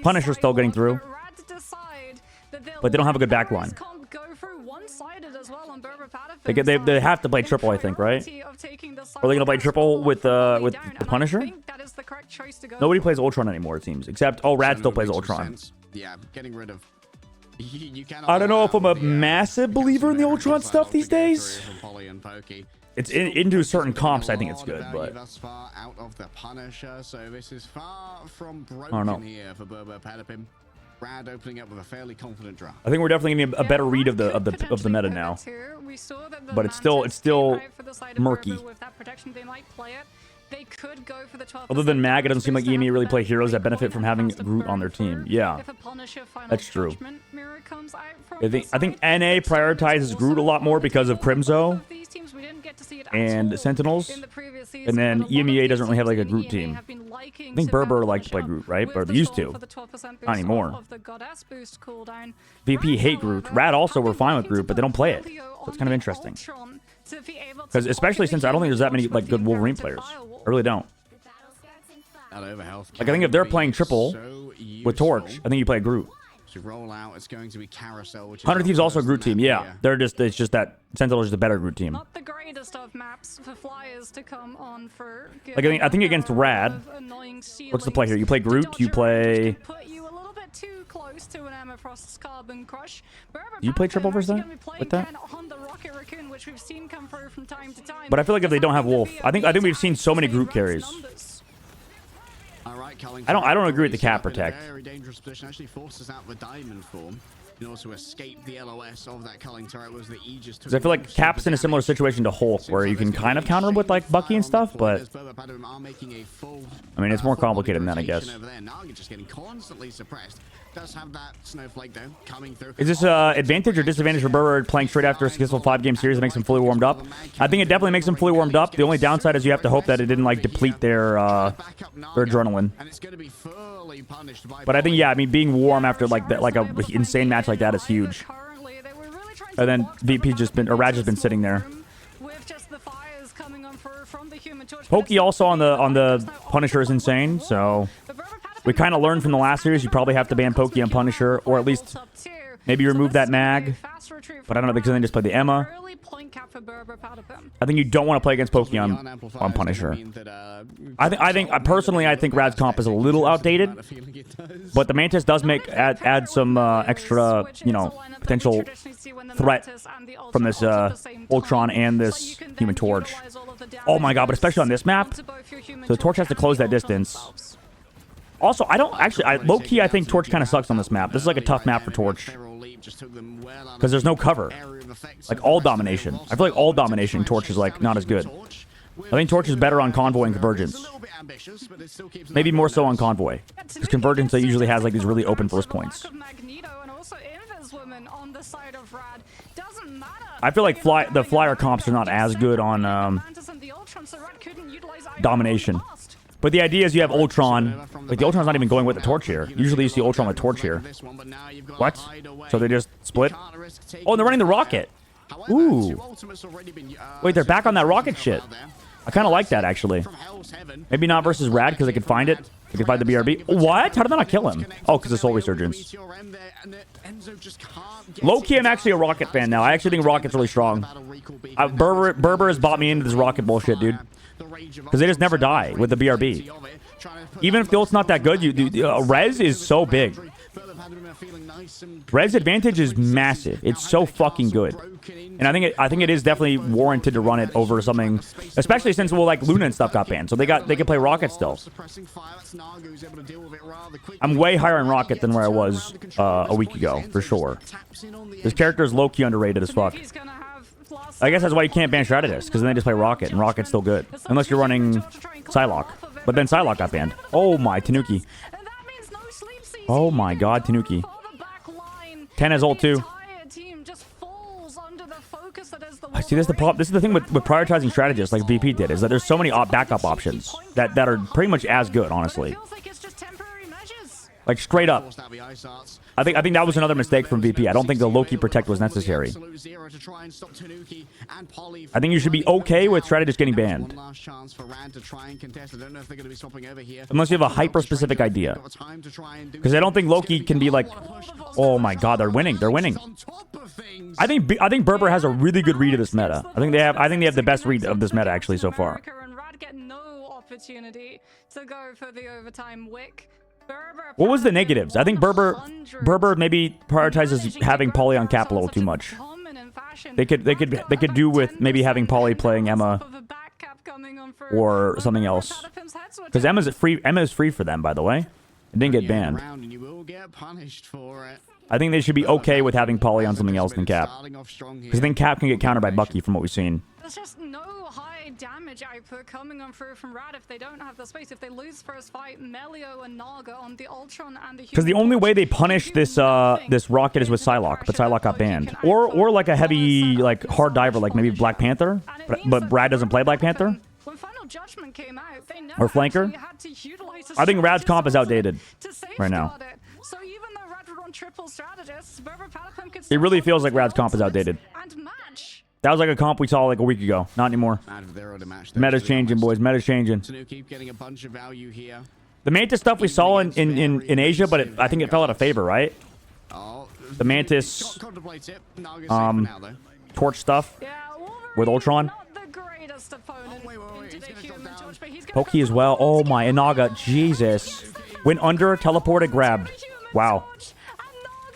Punisher's still getting through. But they don't have a good backline. They have to play triple, I think, right? Are they gonna play triple with the Punisher? Nobody plays Ultron anymore, it seems. Except Rad still plays Ultron. Yeah, getting rid of. I don't know if I'm a massive believer in the Ultron stuff these days. It's into certain comps, I think it's good, but out of the Punisher, so this is far from I don't know. here for Berber Patapim. Rad opening up with a fairly confident draw. I think we're definitely getting a better read of the meta now. But it's still murky. They could go for the 12%. Other than Mag, it doesn't seem like EMEA really play heroes that benefit from having Groot on their team. Yeah, that's true. I think NA prioritizes Groot a lot more because of Crimzo and Sentinels, and then EMEA doesn't really have like a Groot team. I think Berber likes to play Groot, right? Or they used to. Not anymore. VP hate Groot. Rad also were fine with Groot, but they don't play it. So it's kind of interesting. Because especially since I don't think there's that many like good Wolverine players. I really don't. Like I think if they're playing triple with Torch, I think you play Groot. To roll out, it's going to be Carousel, which is 100 Thieves also a Groot team. Yeah, it's just that Sentinel is the better Groot team. Not the greatest of maps for flyers to come on for. Like I think against Rad, what's the play here? You play Groot. You play. You play triple versus that? With that? But I feel like if they don't have Wolf, I think we've seen so many Groot carries. I don't agree with the Cap protect. Very dangerous position. Actually forces out the diamond form in order to escape the LOS of that culling turret. Was the Aegis. Because I feel like Cap's in a similar situation to Hulk, where you can kind of counter him with like Bucky and stuff, but I mean it's more complicated than that, I guess. Just getting constantly suppressed. Does have that snowflake though coming through. Is this advantage or disadvantage for Berber playing straight after a successful 5-game series that makes him fully warmed up? I think it definitely makes him fully warmed up. The only downside is you have to hope that it didn't like deplete their adrenaline. But I think, yeah, I mean being warm after like that, like a insane match like that is huge. And then VP Rad just been sitting there. Pokey also on the Punisher is insane, so we kind of learned from the last series you probably have to ban Pokey on Punisher, or at least maybe remove that mag. But I don't know, because then just play the EMEA. I think you don't want to play against Pokey on Punisher. I think personally, I think Rad's comp is a little outdated, but the Mantis does add some extra, potential threat from this Ultron and this Human Torch. Oh my god, but especially on this map, so the Torch has to close that distance. Also, low-key, I think Torch kind of sucks on this map. This is like a tough map for Torch. Because there's no cover. Like, all domination. I feel like all domination Torch is, like, not as good. I think Torch is better on Convoy and Convergence. Maybe more so on Convoy. Because Convergence usually has, like, these really open first points. I feel like the Flyer comps are not as good on domination. But the idea is you have Ultron. Like, the Ultron's not even going with the torch here. Usually you see Ultron with torch here. What? So they just split? Oh, and they're running the rocket. Ooh. Wait, they're back on that rocket shit. I kind of like that, actually. Maybe not versus Rad, because they could find it. They could find the BRB. What? How did that not kill him? Oh, because of Soul Resurgence. Low-key, I'm actually a Rocket fan now. I actually think Rocket's really strong. Berber has bought me into this Rocket bullshit, dude. Because they just never die with the BRB. Even if the ult's not that good, Res is so big. Res advantage is massive. It's so fucking good. And I think it is definitely warranted to run it over something, especially since like Luna and stuff got banned. So they can play Rocket still. I'm way higher on Rocket than where I was a week ago, for sure. This character is low-key underrated as fuck. I guess that's why you can't ban Strategist, because then they just play Rocket, and Rocket's still good. Unless you're running Psylocke. But then Psylocke got banned. Oh my, Tanuki. Oh my god, Tanuki. 10 has ult too. See, this is the problem. This is the thing with prioritizing strategists like VP did, is that there's so many backup options that are pretty much as good, honestly. Like, straight up. I think that was another mistake from VP. I don't think the Loki Protect was necessary. I think you should be okay with strategists getting banned. Unless you have a hyper-specific idea. Because I don't think Loki can be like, oh my god, they're winning. They're winning. I think Berber has a really good read of this meta. I think they have the best read of this meta, actually, so far. What was the negatives? I think Berber maybe prioritizes having Polly on cap a little too much. They could do with maybe having Polly playing Emma or something else. Because Emma is free for them, by the way. It didn't get banned. I think they should be okay with having Polly on something else than Cap. Because I think Cap can get countered by Bucky from what we've seen. There's just no high damage output coming on through from Rad if they don't have the space. If they lose first fight, Melio and Naga on the Ultron and the... Because the only way they punish this this Rocket is with Psylocke, but Psylocke got banned. Or like a heavy, like, hard diver, like maybe Black Panther. But Rad doesn't play Black Panther. Or Flanker. I think Rad's comp is outdated right now. It really feels like Rad's comp is outdated. That was like a comp we saw like a week ago. Not anymore. Meta's changing, boys. Meta's changing. The Mantis stuff we saw in Asia, but I think it fell out of favor, right? The Mantis torch stuff with Ultron. Pokey as well. Oh my, Inaga. Jesus. Went under, teleported, grabbed. Wow.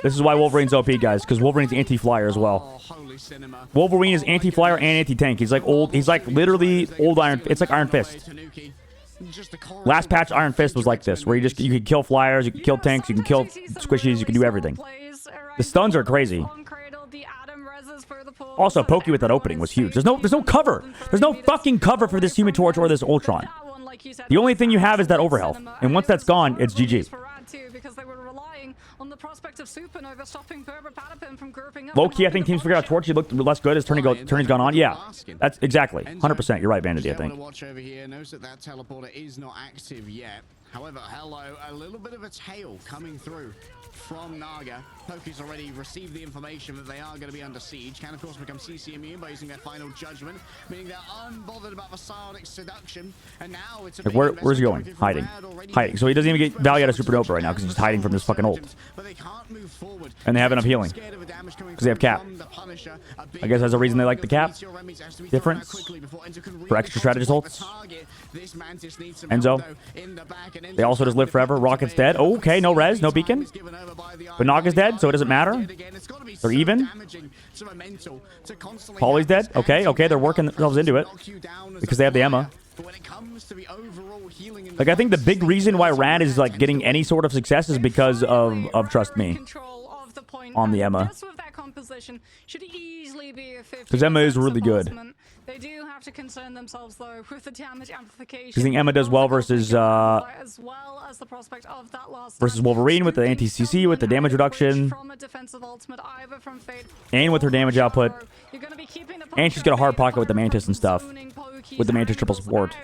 This is why Wolverine's OP, guys, because Wolverine's anti-flyer as well. Wolverine is anti-flyer and anti-tank. He's like old. He's like literally old Iron. It's like Iron Fist. Last patch, Iron Fist was like this, where you could kill flyers, you can kill tanks, you can kill squishies, you can do everything. The stuns are crazy. Also, Pokey with that opening was huge. There's no cover. There's no fucking cover for this Human Torch or this Ultron. The only thing you have is that overhealth, and once that's gone, it's GG. Low-key, I think teams figured out Torch. He looked less good as Turney's gone on. Yeah, that's exactly 100%. You're right, Vanity, I think. Watch over here. Notice that teleporter is not active yet. However, hello, a little bit of a tail coming through from Naga. Pokey's already received the information that they are going to be under siege. Can, of course, become CC immune by using their final judgment, meaning they're unbothered about the psionic seduction. And now it's a like, where's he going? Hiding. Hiding. So he doesn't even get value out of Supernova right now because he's just hiding from this fucking ult. And they have enough healing because they have Cap. I guess that's a reason they like the Cap. Difference for extra strategist ults. Enzo. They also just live forever. Rocket's dead. Oh, okay, no res, no beacon. But Naga's dead, so it doesn't matter. They're even. Polly's dead. Okay, they're working themselves into it because they have the Emma. Like, I think the big reason why Rad is like getting any sort of success is because of Trust Me on the Emma. Because Emma is really good. They do have to concern themselves though with the damage amplification. I think Emma does well versus Wolverine with the anti-CC, with the damage reduction, and with her damage output. And she's got a hard pocket with the Mantis and stuff, with the Mantis triple support.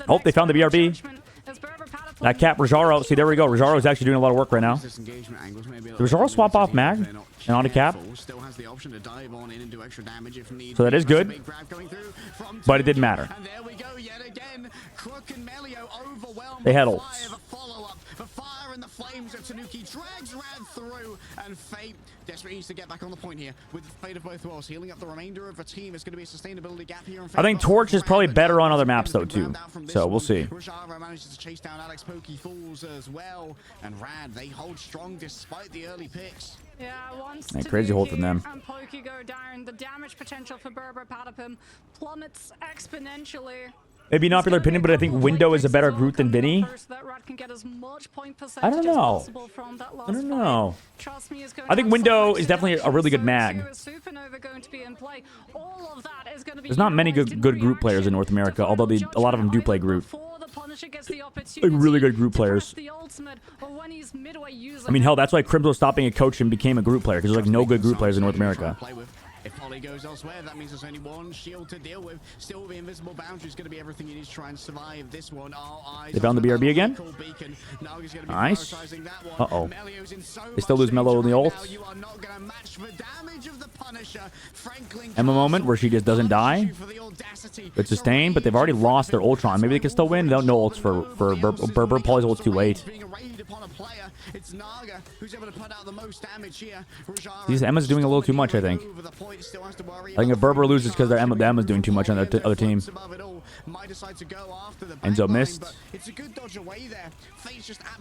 Oh, they found the BRB. That cap Rajaro. See, there we go. Rajaro is actually doing a lot of work right now. Did Rajaro swap off Mag and on a cap? So that is good. But it didn't matter. They had ults. The fire and the flames of Tanuki drags Rad through, and Fate desperately needs to get back on the point here with Fate of both worlds, healing up the remainder of the team. It's going to be a sustainability gap here. I think Torch is probably better on other maps though too, so we'll see. Rajara manages to chase down Alex Pokey Falls as well, and Rad, they hold strong despite the early picks. Yeah, once crazy hold from them. And Pokey go down, the damage potential for Berber Patapim plummets exponentially. Maybe not popular opinion, but I think Window is a better group than Vinny. I don't know. I don't know. I think Window is definitely a really good mag. There's not many good group players in North America, although a lot of them do play group. Like really good group players. I mean, hell, that's why Crimzo stopped being a coach and became a group player, because there's like no good group players in North America. If Polly goes elsewhere, that means there's only one shield to deal with. Still, the invisible boundary is going to be everything you need to try and survive this one. They found the BRB again. Nice. Uh-oh. They still lose Mello in the ult. Emma moment where she just doesn't die. It's sustained, but they've already lost their Ultron. Maybe they can still win. They don't know ults for Berber. Polly's ult's too late. It's Naga who's able to put out the most damage here. These Emma's doing a little too much, I think. I think if Berber loses because the Emma's doing too much on their other team. Enzo missed. It's a good dodge away there.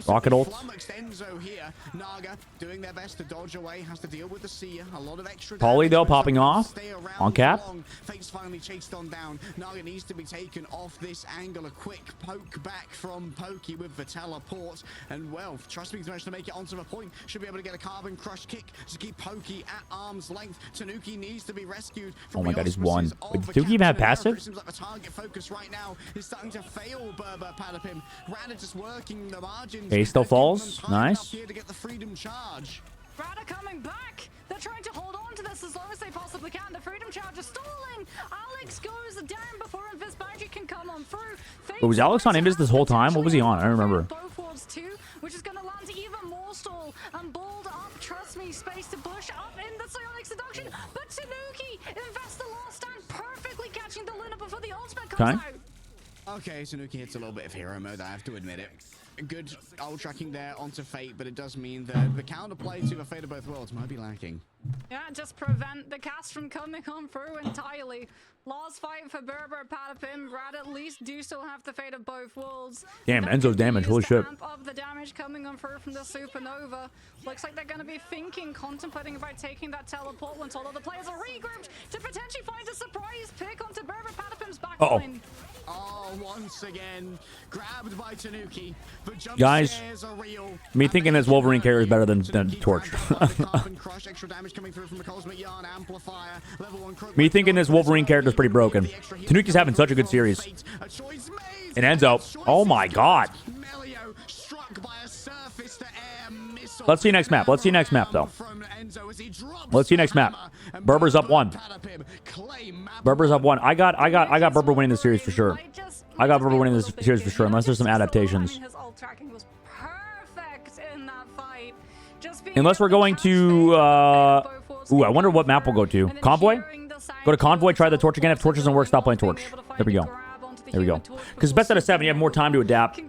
Rocket ult. Enzo here. Naga doing their best to dodge away, has to deal with the Seer. A lot of extra Polly though popping off on cap. Fate's finally chased on down. Naga needs to be taken off this angle. A quick poke back from Pokey with the teleport, and well, trust me, he's managed to make it onto the point. Should be able to get a carbon crush kick to keep Pokey at arm's length. Tanuki needs to be rescued. Oh my god, he's won. Wait, did Tanuki even have passive? Seems like the target focus right now is starting to fail Berber Patapim. Rada just working the margins. He still falls. Nice. Here to get the freedom charge. Rada coming back. They're trying to hold on to this as long as they possibly can. The freedom charge is stalling. Alex goes down before Invis Boundary can come on through. But was Alex on Invis this whole time? What was he on? I don't remember. Both worlds too, which is going to land even more stall and bold up. Trust me, space to push up in the Psionic Seduction. But Tanuki invests the last stand, perfectly catching the Luna before the ultimate comes out. Okay, Tanuki hits a little bit of hero mode, I have to admit it. Good ult tracking there onto Fate, but it does mean that the counterplay to the Fate of both worlds might be lacking. Yeah, just prevent the cast from coming on through entirely. Last fight for Berber Patapim. Rad at least do still have the Fate of both worlds. Damn, Enzo's damage. Holy shit. Of the damage coming on through from the Supernova. Looks like they're going to be contemplating about taking that teleport once all of the players are regrouped to potentially find a surprise pick onto Berber Patapim's backline. Oh, once again, grabbed by Tanuki. The jump guys, scares are real. me thinking this Wolverine character is better than Torch. Me thinking this Wolverine character is pretty broken. Tanuki's having such a good series. And Enzo, oh my god. Let's see next map. Let's see next map though. Let's see next map. Berber's up 1. Berber's up 1. I got Berber winning the series for sure. I got Berber winning this series for sure, unless there's some adaptations. Unless we're going to ooh, I wonder what map we'll go to. Convoy? Go to Convoy, try the Torch again. If Torch doesn't work, stop playing Torch. There we go. There we go. Because best out of 7, you have more time to adapt.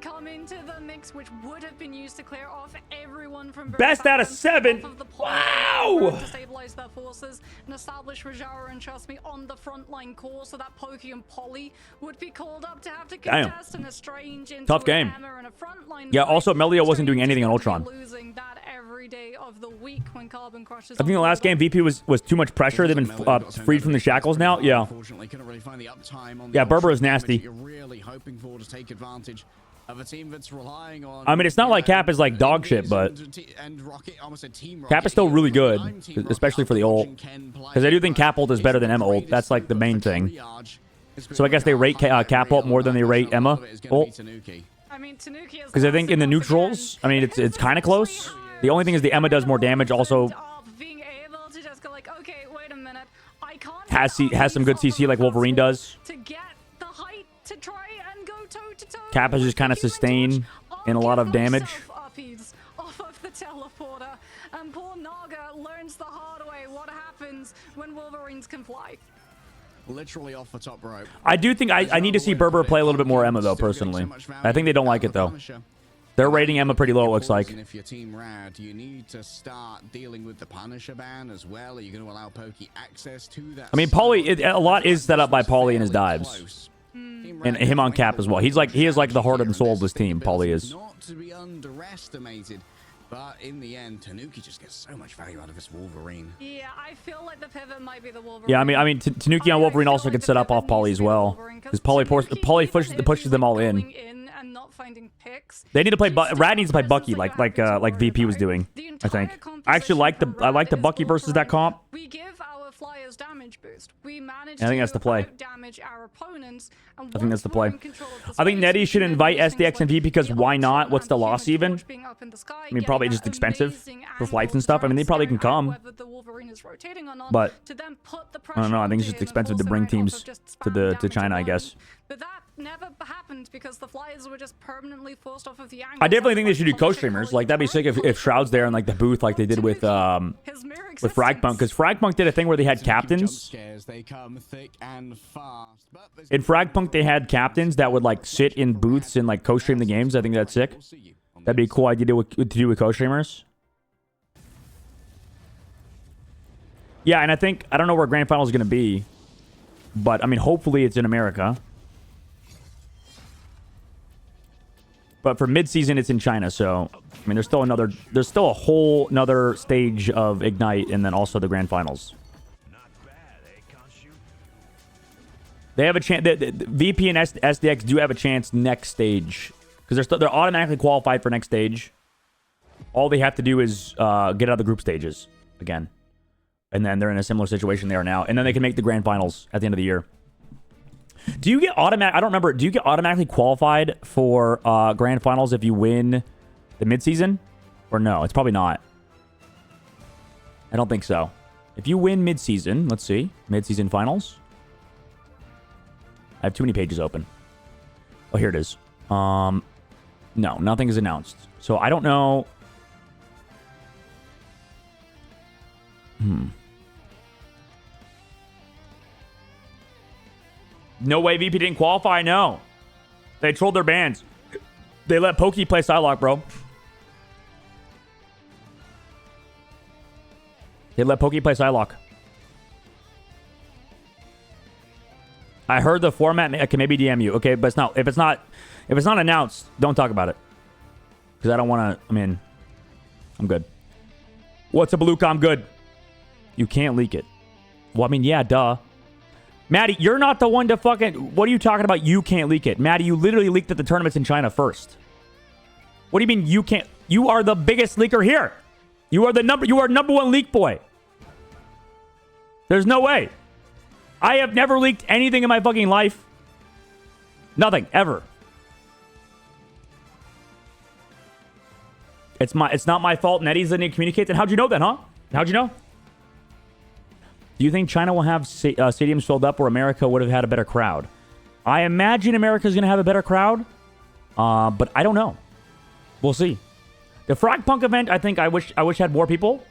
Best out of 7? Wow! Stabilize their forces and establish Rajara and trust me on the frontline core, so that Pokey and Polly would be called up to have to contest in a strange tough game. Yeah, also Melio wasn't doing anything on Ultron. Losing that every day of the week when Carbon crushes. I think the last game VP was too much pressure. They've been freed from the shackles now. Yeah. Yeah, Berber is nasty. You're really hoping for to take advantage of a team that's relying on. I mean, it's not like Cap is like dog shit, but Cap is still really good, especially for the ult. Because I do think Cap ult is better than Emma ult. That's like the main thing. So I guess they rate Cap ult more than they rate Emma ult. Because I think in the neutrals, I mean, it's kind of close. The only thing is the Emma does more damage. Also has some good CC like Wolverine does. To get the height to try Kappa just kind of sustain in a lot of damage. Off of the teleporter, and poor Naga learns the hard way what happens when Wolverines can fly. Literally off the top rope. I do think I need to see Berber play a little bit more Emma, though, personally. I think they don't like it, though. They're rating Emma pretty low, it looks like. If you're Team Rad, you need to start dealing with the Punisher ban as well. Are you going to allow Pokey access to that? I mean, Paulie, a lot is set up by Paulie and his dives. And him on Cap as well. He is like the heart and soul of this team, Paulie is. Not to be underestimated. But in the end, Tanuki just gets so much value out of this Wolverine. Yeah, I feel like the pivot might be the Wolverine. Yeah, I mean, Tanuki on Wolverine also can set up off Paulie as well. Because Paulie pushes them all in. And not finding picks. They need to play. Rad needs to play Bucky like VP was doing. I think. I actually like the Bucky versus that comp. We give our flyers damage boost. We manage I think that's the play. Damage our opponents. And I think that's the play. I think Nettie should invite SDX and VP because why not? What's the loss even? I mean, probably just expensive for flights and stuff. I mean, they probably can come. But I don't know. I think it's just expensive to bring teams to China, I guess. But that never happened because the flyers were just permanently forced off of the angle. I definitely think they should do co-streamers. Like, that'd be sick if Shroud's there in like the booth like they did with Fragpunk. Because Fragpunk did a thing where they had captains. In Fragpunk, they had captains that would like sit in booths and like co-stream the games. I think that's sick. That'd be a cool idea to do with co-streamers. Yeah, and I don't know where Grand Final is going to be. But, I mean, hopefully it's in America. But for mid-season, it's in China, so... I mean, there's still a whole another stage of Ignite, and then also the Grand Finals. They have a chance... VP and SDX do have a chance next stage. Because they're automatically qualified for next stage. All they have to do is get out of the group stages again. And then they're in a similar situation they are now. And then they can make the Grand Finals at the end of the year. Do you get automatic? I don't remember. Do you get automatically qualified for Grand Finals if you win the midseason? Or no? It's probably not. I don't think so. If you win midseason, let's see. Midseason Finals. I have too many pages open. Oh, here it is. No, nothing is announced. So I don't know. No way VP didn't qualify? No. They trolled their bans. They let Pokey play Psylocke, bro. They let Pokey play Psylocke. I heard the format. I can maybe DM you. Okay, but it's not. If it's not announced, don't talk about it. Because I don't want to. I mean, I'm good. What's up, Luke? I'm good. You can't leak it. Well, I mean, yeah, duh. Maddie, you're not the one to fucking... What are you talking about? You can't leak it. Maddie, you literally leaked at the tournaments in China first. What do you mean you can't... You are the biggest leaker here. You are number one leak boy. There's no way. I have never leaked anything in my fucking life. Nothing. Ever. It's not my fault. Nettie's letting me communicate. Then how'd you know that, huh? How'd you know? Do you think China will have stadiums filled up or America would have had a better crowd? I imagine America's going to have a better crowd. But I don't know. We'll see. The Fragpunk event, I think I wish had more people.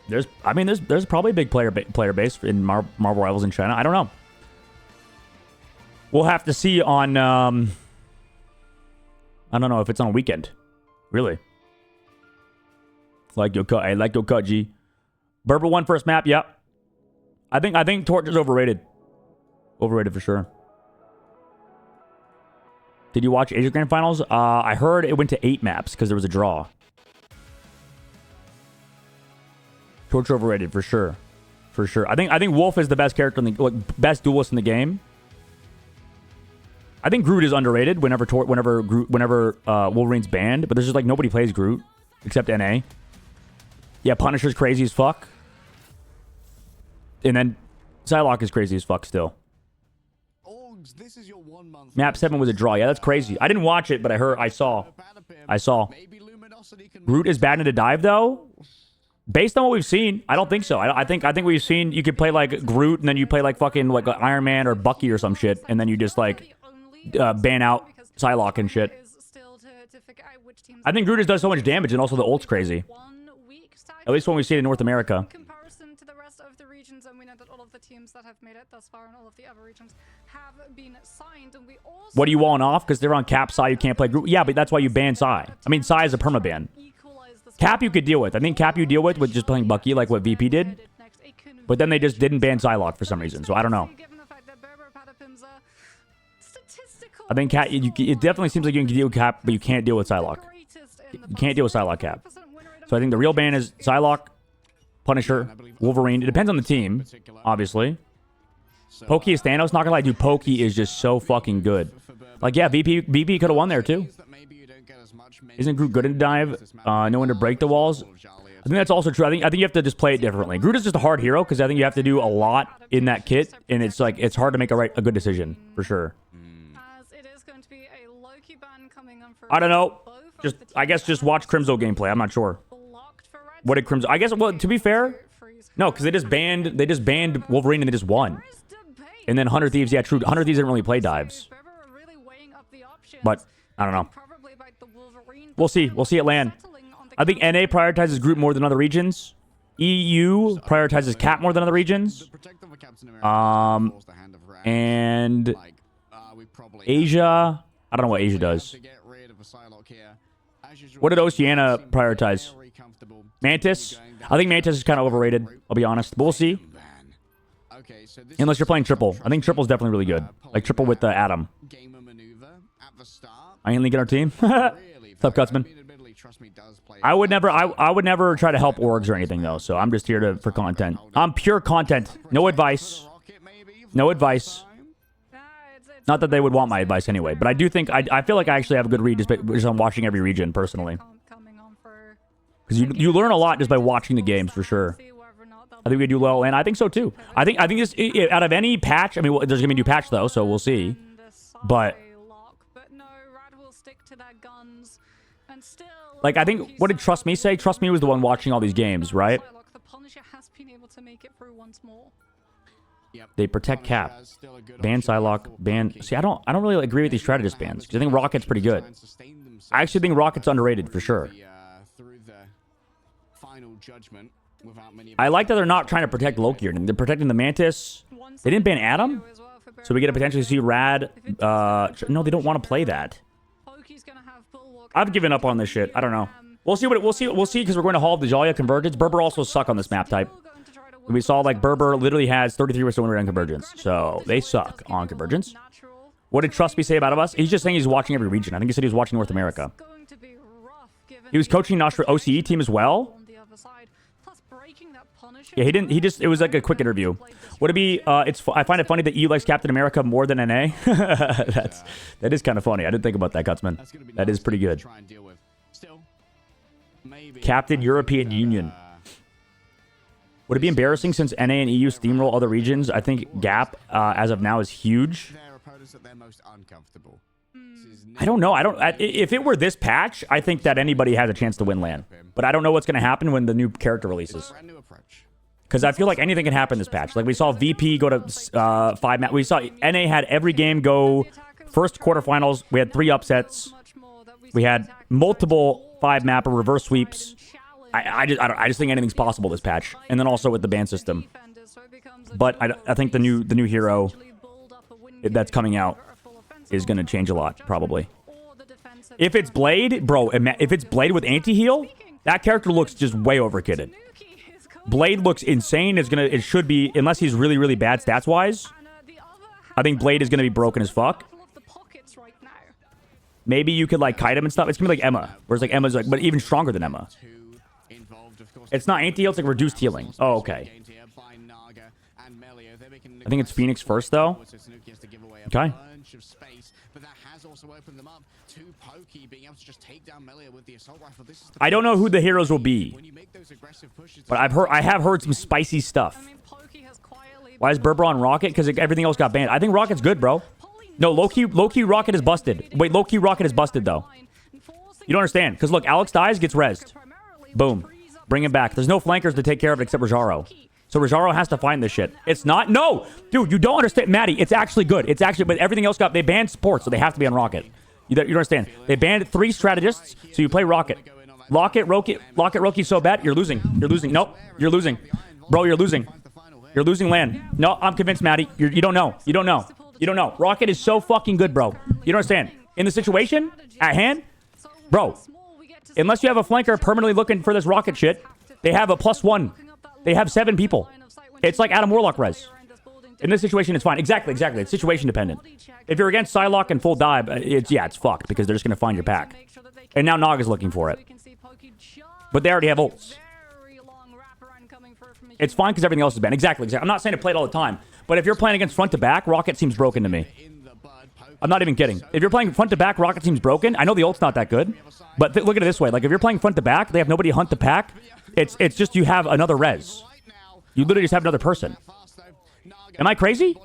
There's probably a big player base in Marvel Rivals in China. I don't know. We'll have to see on I don't know if it's on a weekend. Really. Like your cut. I like your cut, G. Berber won first map. Yep. I think Torch is overrated. Overrated for sure. Did you watch Asia Grand Finals? I heard it went to 8 maps because there was a draw. Torch overrated for sure. For sure. I think Wolf is the best character in the best duelist in the game. I think Groot is underrated whenever Wolverine's banned, but there's just like nobody plays Groot except NA. Yeah, Punisher's crazy as fuck. And then Psylocke is crazy as fuck still. Map 7 was a draw. Yeah, that's crazy. I didn't watch it, but I saw. Groot is bad in a dive, though? Based on what we've seen, I don't think so. I think we've seen you could play like Groot and then you play like fucking like Iron Man or Bucky or some shit, and then you just like ban out Psylocke and shit. I think Groot does so much damage, and also the ult's crazy. At least when we see it in North America. Comparison to the rest of the regions, and we know that all of the teams that have made it thus far and all of the other regions have been signed, and we also... What do you want off? Because they're on Cap, Psy, you can't play Groot. Yeah, but that's why you ban Psy. I mean, Psy is a permaban. Cap you could deal with. I think Cap you deal with just playing Bucky like what VP did. But then they just didn't ban Psylocke for some reason, so I don't know. I think Cap, it definitely seems like you can deal with Cap, but you can't deal with Psylocke. You can't deal with Psylocke Cap. So I think the real ban is Psylocke, Punisher, Wolverine. It depends on the team, obviously. Pokey is Thanos. Not gonna lie, dude, Pokey is just so fucking good. Like, yeah, VP could have won there, too. Isn't Groot good in dive? No one to break the walls? I think that's also true. I think you have to just play it differently. Groot is just a hard hero, because I think you have to do a lot in that kit, and it's like, it's hard to make a good decision, for sure. I don't know. I guess just watch Crimzo gameplay. I'm not sure. What did Crimzo? I guess, well, to be fair, no, because they just banned Wolverine and they just won. And then 100 Thieves, yeah, true. 100 Thieves didn't really play dives. But I don't know. We'll see. We'll see it land. I think NA prioritizes Groot more than other regions. EU prioritizes Cap more than other regions. And Asia, I don't know what Asia does. What did Oceania prioritize? Mantis? I think Mantis is kind of overrated, I'll be honest. But we'll see. Unless you're playing Triple. I think Triple's definitely really good. Like Triple with Adam. I ain't linking our team. What's up, Cutsman? I would never try to help orgs or anything, though. So I'm just here for content. I'm pure content. No advice. No advice. Not that they would want my advice anyway, but I do think I feel like I actually have a good read just on watching every region personally. Because you learn a lot just by watching the games for sure. I think we do well, and I think so too. I think this out of any patch. I mean, there's gonna be a new patch though, so we'll see. But like, I think what did Trust Me say? Trust Me was the one watching all these games, right? They protect Cap. Ban Psylocke. Ban. See, I don't really agree with these strategist bans because I think Rocket's pretty good. I actually think Rocket's underrated for sure. I like that they're not trying to protect Loki. They're protecting the Mantis. They didn't ban Adam, so we get to potentially see Rad. No, they don't want to play that. I've given up on this shit. I don't know. We'll see we'll see because we're going to Hall of the Dahlia Convergence. Berber also suck on this map type. We saw like Berber literally has 33% win rate on Convergence, so they suck on Convergence. What did Trust Me say about us? He's just saying he's watching every region. I think he said he was watching North America. He was coaching an OCE team as well. Yeah, he didn't. It was like a quick interview. Would it be? I find it funny that EU likes Captain America more than NA. That is kind of funny. I didn't think about that, Gutsman. That is pretty good. Captain European Union. Would it be embarrassing since NA and EU steamroll other regions? I think Gap, as of now, is huge. I don't know. If it were this patch, I think that anybody has a chance to win LAN. But I don't know what's going to happen when the new character releases. Because I feel like anything can happen this patch. Like we saw VP go to 5 map. We saw NA had every game go first quarterfinals. We had 3 upsets. We had multiple 5 map or reverse sweeps. I just think anything's possible this patch. And then also with the ban system. But I think the new hero that's coming out is going to change a lot, probably. If it's Blade, bro, if it's Blade with anti-heal, that character looks just way overkitted. Blade looks insane. It should be, unless he's really, really bad stats-wise. I think Blade is going to be broken as fuck. Maybe you could, like, kite him and stuff. It's going to be like Emma. Whereas, like, Emma's, like, but even stronger than Emma. It's not anti-heal, it's like reduced healing. Oh, okay. I think it's Phoenix first, though. Okay. I don't know who the heroes will be, but I have heard some spicy stuff. Why is Berber on Rocket? Because everything else got banned. I think Rocket's good, bro. No, low-key Rocket is busted. Wait, low-key Rocket is busted, though. You don't understand. Because, look, Alex dies, gets rezzed. Boom. Bring him back. There's no flankers to take care of it except Rajaro. So Rajaro has to find this shit. It's not. No! Dude, you don't understand. Maddie, it's actually good. It's actually, but everything else they banned support, so they have to be on Rocket. You don't understand. They banned 3 strategists, so you play Rocket. Lock it, Roki so bad. You're losing. You're losing. Nope. You're losing. Bro, you're losing. You're losing land. No, I'm convinced, Maddie. You don't know. You don't know. You don't know. Rocket is so fucking good, bro. You don't understand. In the situation at hand, bro, unless you have a flanker permanently looking for this Rocket shit, they have a +1. They have 7 people. It's like Adam Warlock res. In this situation, it's fine. Exactly. It's situation dependent. If you're against Psylocke and full dive, it's fucked because they're just going to find your pack. And now Nog is looking for it. But they already have ults. It's fine because everything else is banned. Exactly. I'm not saying to play it all the time. But if you're playing against front to back, Rocket seems broken to me. I'm not even kidding. If you're playing front to back, Rocket seems broken. I know the ult's not that good. But look at it this way. Like, if you're playing front to back, they have nobody to hunt the pack. It's just you have another res. You literally just have another person. Am I crazy?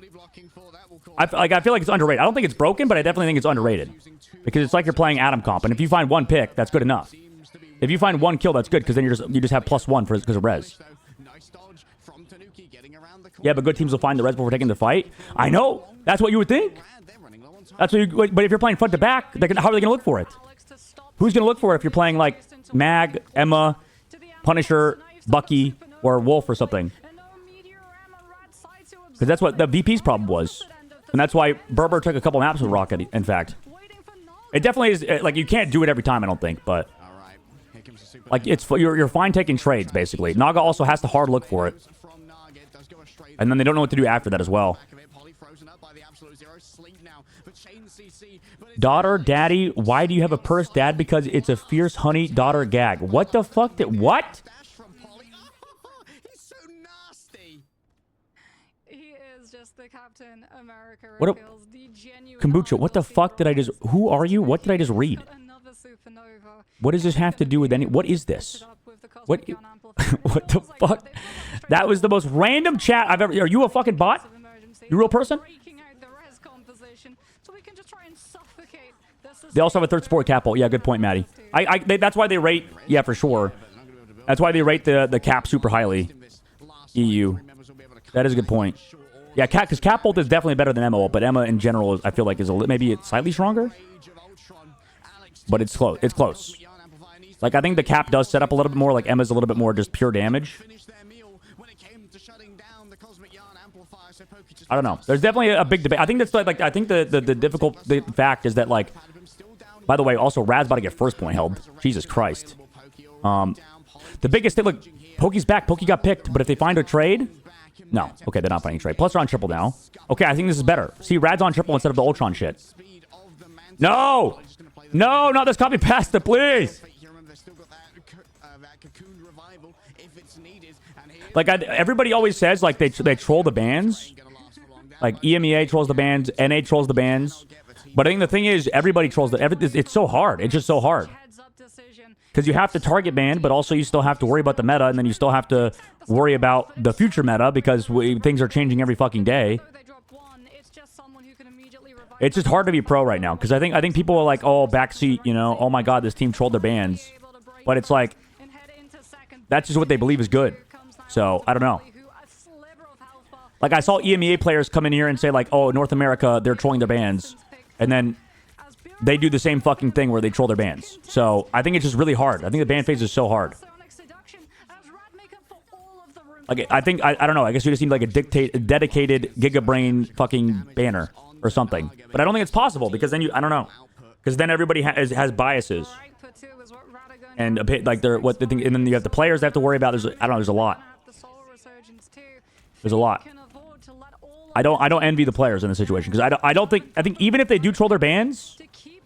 I feel like it's underrated. I don't think it's broken, but I definitely think it's underrated. Because it's like you're playing Atom Comp. And if you find 1 pick, that's good enough. If you find 1 kill, that's good. Because then you just have +1 because of res. Yeah, but good teams will find the res before taking the fight. I know. That's what you would think. That's what you. But if you're playing front to back, how are they going to look for it? Who's going to look for it if you're playing like Mag, Emma, Punisher, Bucky, or Wolf or something? Because that's what the VP's problem was. And that's why Berber took a couple maps with Rocket, in fact. It definitely is, like, you can't do it every time, I don't think, but... Like, you're fine taking trades, basically. Naga also has to hard look for it. And then they don't know what to do after that as well. Daughter, daddy, why do you have a purse, dad? Because it's a fierce honey daughter gag. What the fuck? What? The Captain America what Kombucha, what the fuck did I just... Who are you? What did I just read? What does this have to do with any... What is this? What the fuck? That was the most random chat I've ever... Are you a fucking bot? You a real person? They also have a 3rd support capo. Yeah, good point, Maddie. That's why they rate... Yeah, for sure. That's why they rate the cap super highly. EU. That is a good point. Yeah, because Cap ult is definitely better than Emma ult, but Emma in general, I feel like, is maybe it's slightly stronger. But it's close. It's close. Like, I think the Cap does set up a little bit more. Like, Emma's a little bit more just pure damage. I don't know. There's definitely a big debate. I think that's like I think the difficult fact is that, like, by the way, also Rad's about to get first point held. Jesus Christ. The biggest thing, look, Poke's back. Poke got picked, but if they find a trade. No. Okay, they're not finding trade. Plus, they're on triple now. Okay, I think this is better. See, Rad's on triple instead of the Ultron shit. No! No, not this copy pasta, please! Like, everybody always says, like, they troll the bans. Like, EMEA trolls the bans, NA trolls the bans. But I think the thing is, everybody trolls it's so hard. It's just so hard. Because you have to target ban, but also you still have to worry about the meta, and then you still have to worry about the future meta because things are changing every fucking day. It's just hard to be pro right now because I think people are like, oh, backseat, you know, oh my god, this team trolled their bans. But it's like, that's just what they believe is good. So, I don't know. Like, I saw EMEA players come in here and say, like, oh, North America, they're trolling their bans. And then they do the same fucking thing where they troll their bans. So, I think it's just really hard. I think the ban phase is so hard. Like, I think, I don't know, I guess we just need, like, a dedicated Gigabrain fucking banner or something. But I don't think it's possible because then I don't know. Because then everybody has biases. And, like, and then you have the players they have to worry about. I don't know, there's a lot. There's a lot. I don't envy the players in this situation because I think even if they do troll their bans,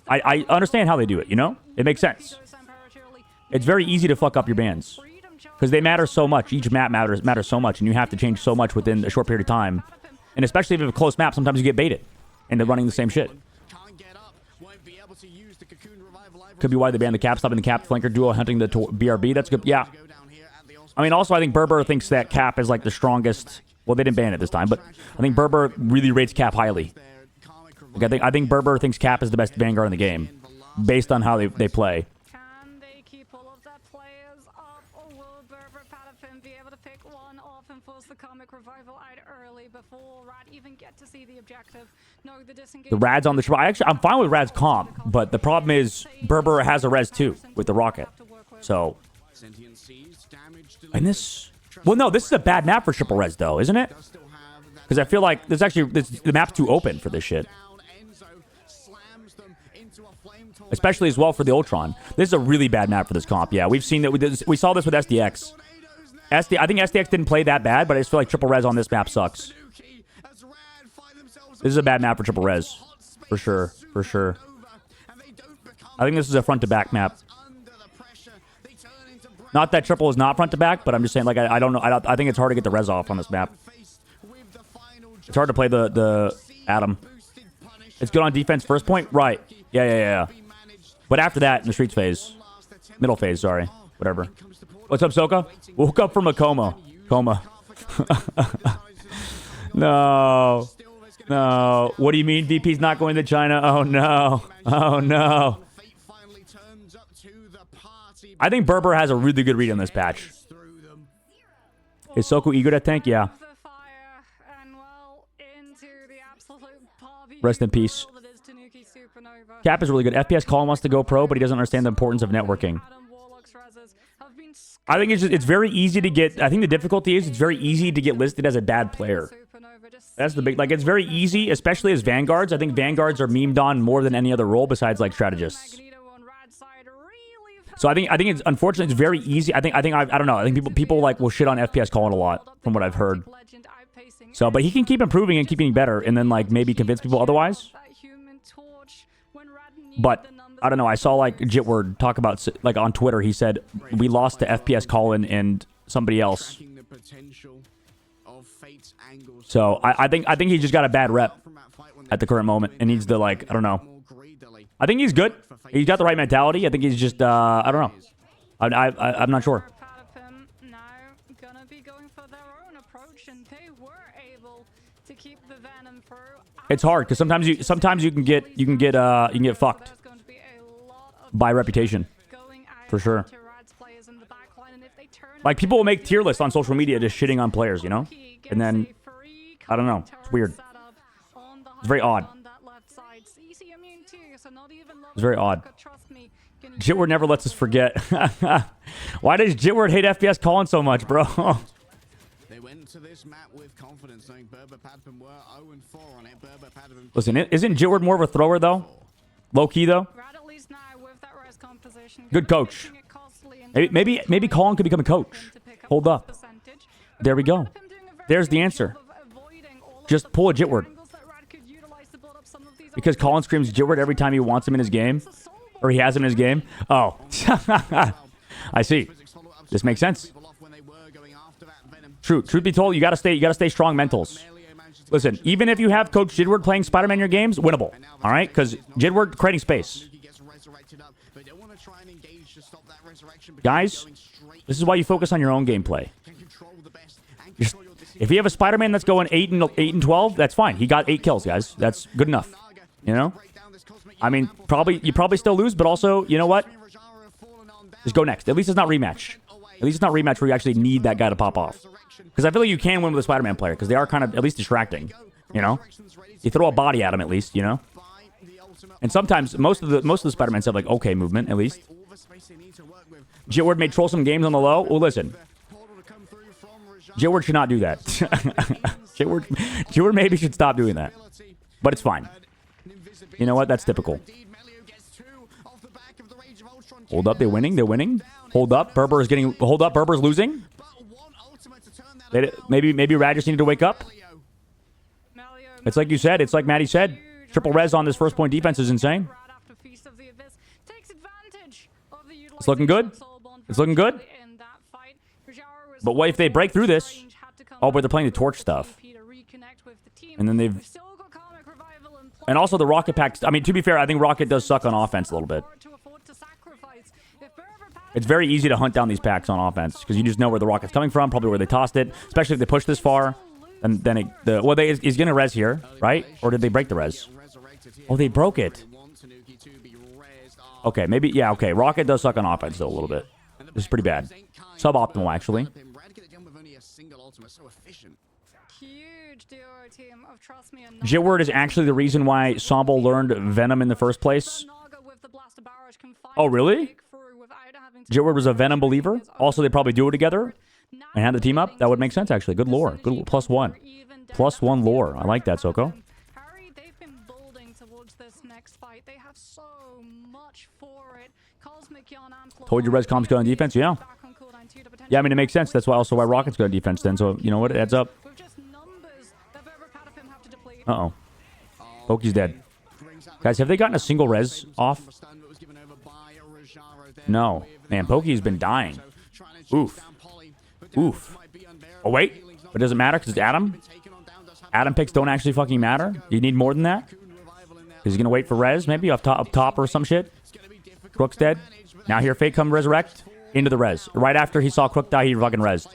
I understand how they do it, you know? It makes sense. It's very easy to fuck up your bans because they matter so much. Each map matters so much, and you have to change so much within a short period of time. And especially if you have a close map, sometimes you get baited into running the same shit. Could be why they banned the Cap, stopping the Cap flanker duo hunting the BRB. That's good. Yeah. I mean, also, I think Berber thinks that Cap is like the strongest. Well, they didn't ban it this time, but I think Berber really rates Cap highly. Like, I think Berber thinks Cap is the best Vanguard in the game, based on how they play. Comic Revival out early before Rad even get to see the objective. No, the disengage. The Rad's on the triple. I'm fine with Rad's comp, but the problem is Berber has a res too with the rocket. So, and this, well, no, this is a bad map for triple res though, isn't it? Because I feel like there's actually the map's too open for this shit. Especially as well for the Ultron. This is a really bad map for this comp. Yeah, we've seen that. We saw this with SDX. I think SDX didn't play that bad, but I just feel like triple res on this map sucks. This is a bad map for triple res. For sure. For sure. I think this is a front to back map. Not that triple is not front to back, but I'm just saying, like, I don't know. I think it's hard to get the res off on this map. It's hard to play the Atom. It's good on defense first point? Right. Yeah. But after that, in the streets phase. Middle phase, sorry. Whatever. What's up, Soka? Woke up from a coma. No. What do you mean VP's not going to China? Oh, no. I think Berber has a really good read on this patch. Is Soku eager to tank? Yeah. Rest in peace. Cap is really good. FPS Colin wants to go pro, but he doesn't understand the importance of networking. I think it's very easy to get... I think the difficulty is it's very easy to get listed as a bad player. That's the big... Like, it's very easy, especially as Vanguards. I think Vanguards are memed on more than any other role besides, like, strategists. So I think it's... Unfortunately, it's very easy. I don't know. I think people like, will shit on FPS Colin a lot, from what I've heard. So, but he can keep improving and keep getting better, and then, like, maybe convince people otherwise. But... I don't know. I saw like Jitward talk about, like, on Twitter. He said we lost to FPS Colin and somebody else. So I think he just got a bad rep at the current moment and needs to, like, I don't know. I think he's good. He's got the right mentality. I think he's just I don't know. I'm not sure. It's hard because sometimes you can get fucked by reputation, for sure. Like, people will make tier lists on social media just shitting on players, you know? And then, I don't know. It's weird. It's very odd. It's very odd. Jitward never lets us forget. Why does Jitward hate FPS Colin so much, bro? Listen, isn't Jitward more of a thrower, though? Low-key, though? Good coach. Maybe Colin could become a coach. Hold up. There we go. There's the answer. Just pull a Jitward. Because Colin screams Jitward every time he wants him in his game. Or he has him in his game. Oh. I see. This makes sense. Truth be told, you gotta stay strong mentals. Listen, even if you have Coach Jitward playing Spider-Man in your games, winnable. Alright? Because Jitward creating space. Guys, this is why you focus on your own gameplay. If you have a Spider-Man that's going 8 and 12, that's fine. He got 8 kills, guys. That's good enough. You know? I mean, you probably still lose, but also, you know what? Just go next. At least it's not rematch. At least it's not rematch where you actually need that guy to pop off. Because I feel like you can win with a Spider-Man player, because they are kind of at least distracting. You know? You throw a body at him at least, you know? And sometimes, most of the Spider-Mans have, like, okay movement, at least. Jitward may troll some games on the low. Well, listen. Jitward should not do that. Jitward maybe should stop doing that. But it's fine. You know what? That's typical. Hold up. They're winning. They're winning. Hold up. Berber is getting... Hold up. Berber's losing. Maybe Rad just needed to wake up. It's like you said. It's like Maddie said. Triple res on this first point defense is insane. It's looking good. It's looking good. But what if they break through this? Oh, but they're playing the torch stuff. And then they've... And also the rocket packs... I mean, to be fair, I think rocket does suck on offense a little bit. It's very easy to hunt down these packs on offense because you just know where the rocket's coming from, probably where they tossed it, especially if they push this far. And then he's going to res here, right? Or did they break the res? Oh, they broke it. Okay, maybe... Yeah, okay. Rocket does suck on offense, though, a little bit. This is pretty bad. Suboptimal, actually. bottom are so efficient. Huge duo team of Trust Me and Jitward is actually the reason why Sombol learned Venom in the first place. Oh, really? Jitward was a Venom believer. Also, they probably duo together and had the team up. That would make sense, actually. Good lore. Good +1. +1 lore. I like that, Soko. Harry, they've been building towards this next fight. They have so much for it. Cosmic Yarn Told you Rescom's good on defense, yeah. Yeah, I mean, it makes sense. That's why also why Rocket's good on defense then. So, you know what? It adds up. Uh-oh. Poki's dead. Guys, have they gotten a single res off? No. Man, Poki's been dying. Oof. Oof. Oh, wait. But it doesn't matter because it's Adam? Adam picks don't actually fucking matter? You need more than that? Because he's going to wait for res, maybe, up top or some shit? Crook's dead. Now here Fate come resurrect. Into the res. Right after he saw Crook die, he fucking resed.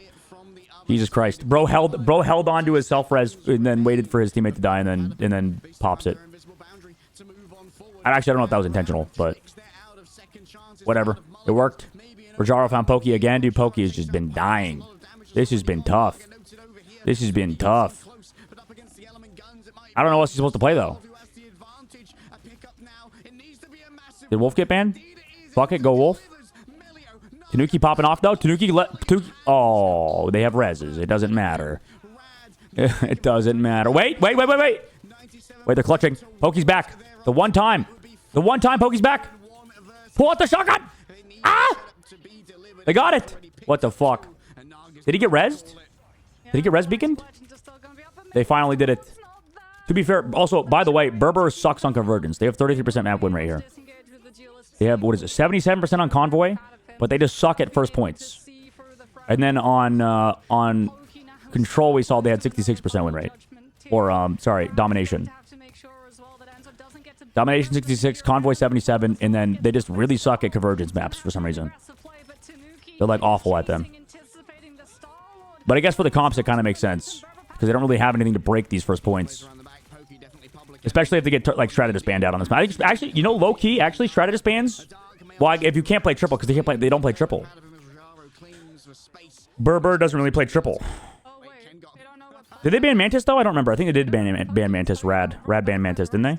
Jesus Christ. Bro held on to his self-res and then waited for his teammate to die and then pops it. Actually, I don't know if that was intentional, but whatever. It worked. Rajaro found Poki again. Dude, Poki has just been dying. This has been tough. This has been tough. I don't know what he's supposed to play, though. Did Wolf get banned? Fuck it, go Wolf. Tanuki popping off, though. Tanuki. Oh, they have reses. It doesn't matter. It doesn't matter. Wait. Wait, they're clutching. Poki's back. The one time Poki's back. Pull out the shotgun. Ah! They got it. What the fuck? Did he get rezzed? Did he get res beaconed? They finally did it. To be fair, also, by the way, Berber sucks on convergence. They have 33% map win rate here. They have, what is it, 77% on convoy, but they just suck at first points. And then on control, we saw they had 66% win rate. Or, sorry, domination. Domination 66, convoy 77, and then they just really suck at convergence maps for some reason. They're like awful at them. But I guess for the comps, it kind of makes sense. Because they don't really have anything to break these first points. Especially if they get like Stratus banned out on this map. Actually, you know, low key, actually Stratus bans. Well, if you can't play triple, because they don't play triple. Berber doesn't really play triple. Did they ban Mantis though? I don't remember. I think they did ban Mantis. Rad banned Mantis, didn't they?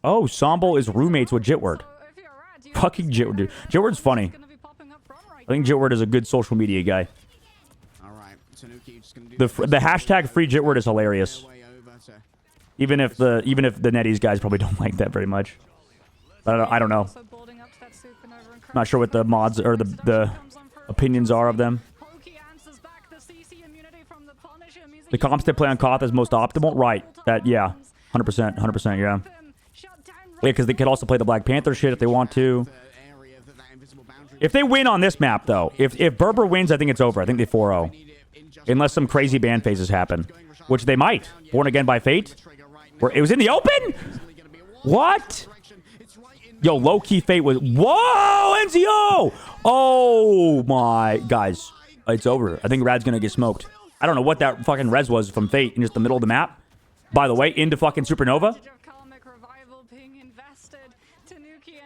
Oh, Sombol is roommates with Jitward. Fucking Jitward, dude. Jitward's funny. I think Jitward is a good social media guy. The hashtag free Jitward is hilarious. Even if the NetEase guys probably don't like that very much. I don't know. Not sure what the mods or the opinions are of them. The comps they play on Koth is most optimal, right? That yeah, 100%, yeah. Yeah, because they could also play the Black Panther shit if they want to. If they win on this map, though, if Berber wins, I think it's over. I think they 4-0. Unless some crazy ban phases happen. Which they might. Born Again by Fate. It was in the open? What? Yo, low-key Fate was... Whoa, NZO! Oh, my... Guys, it's over. I think Rad's going to get smoked. I don't know what that fucking res was from Fate in just the middle of the map. By the way, into fucking Supernova.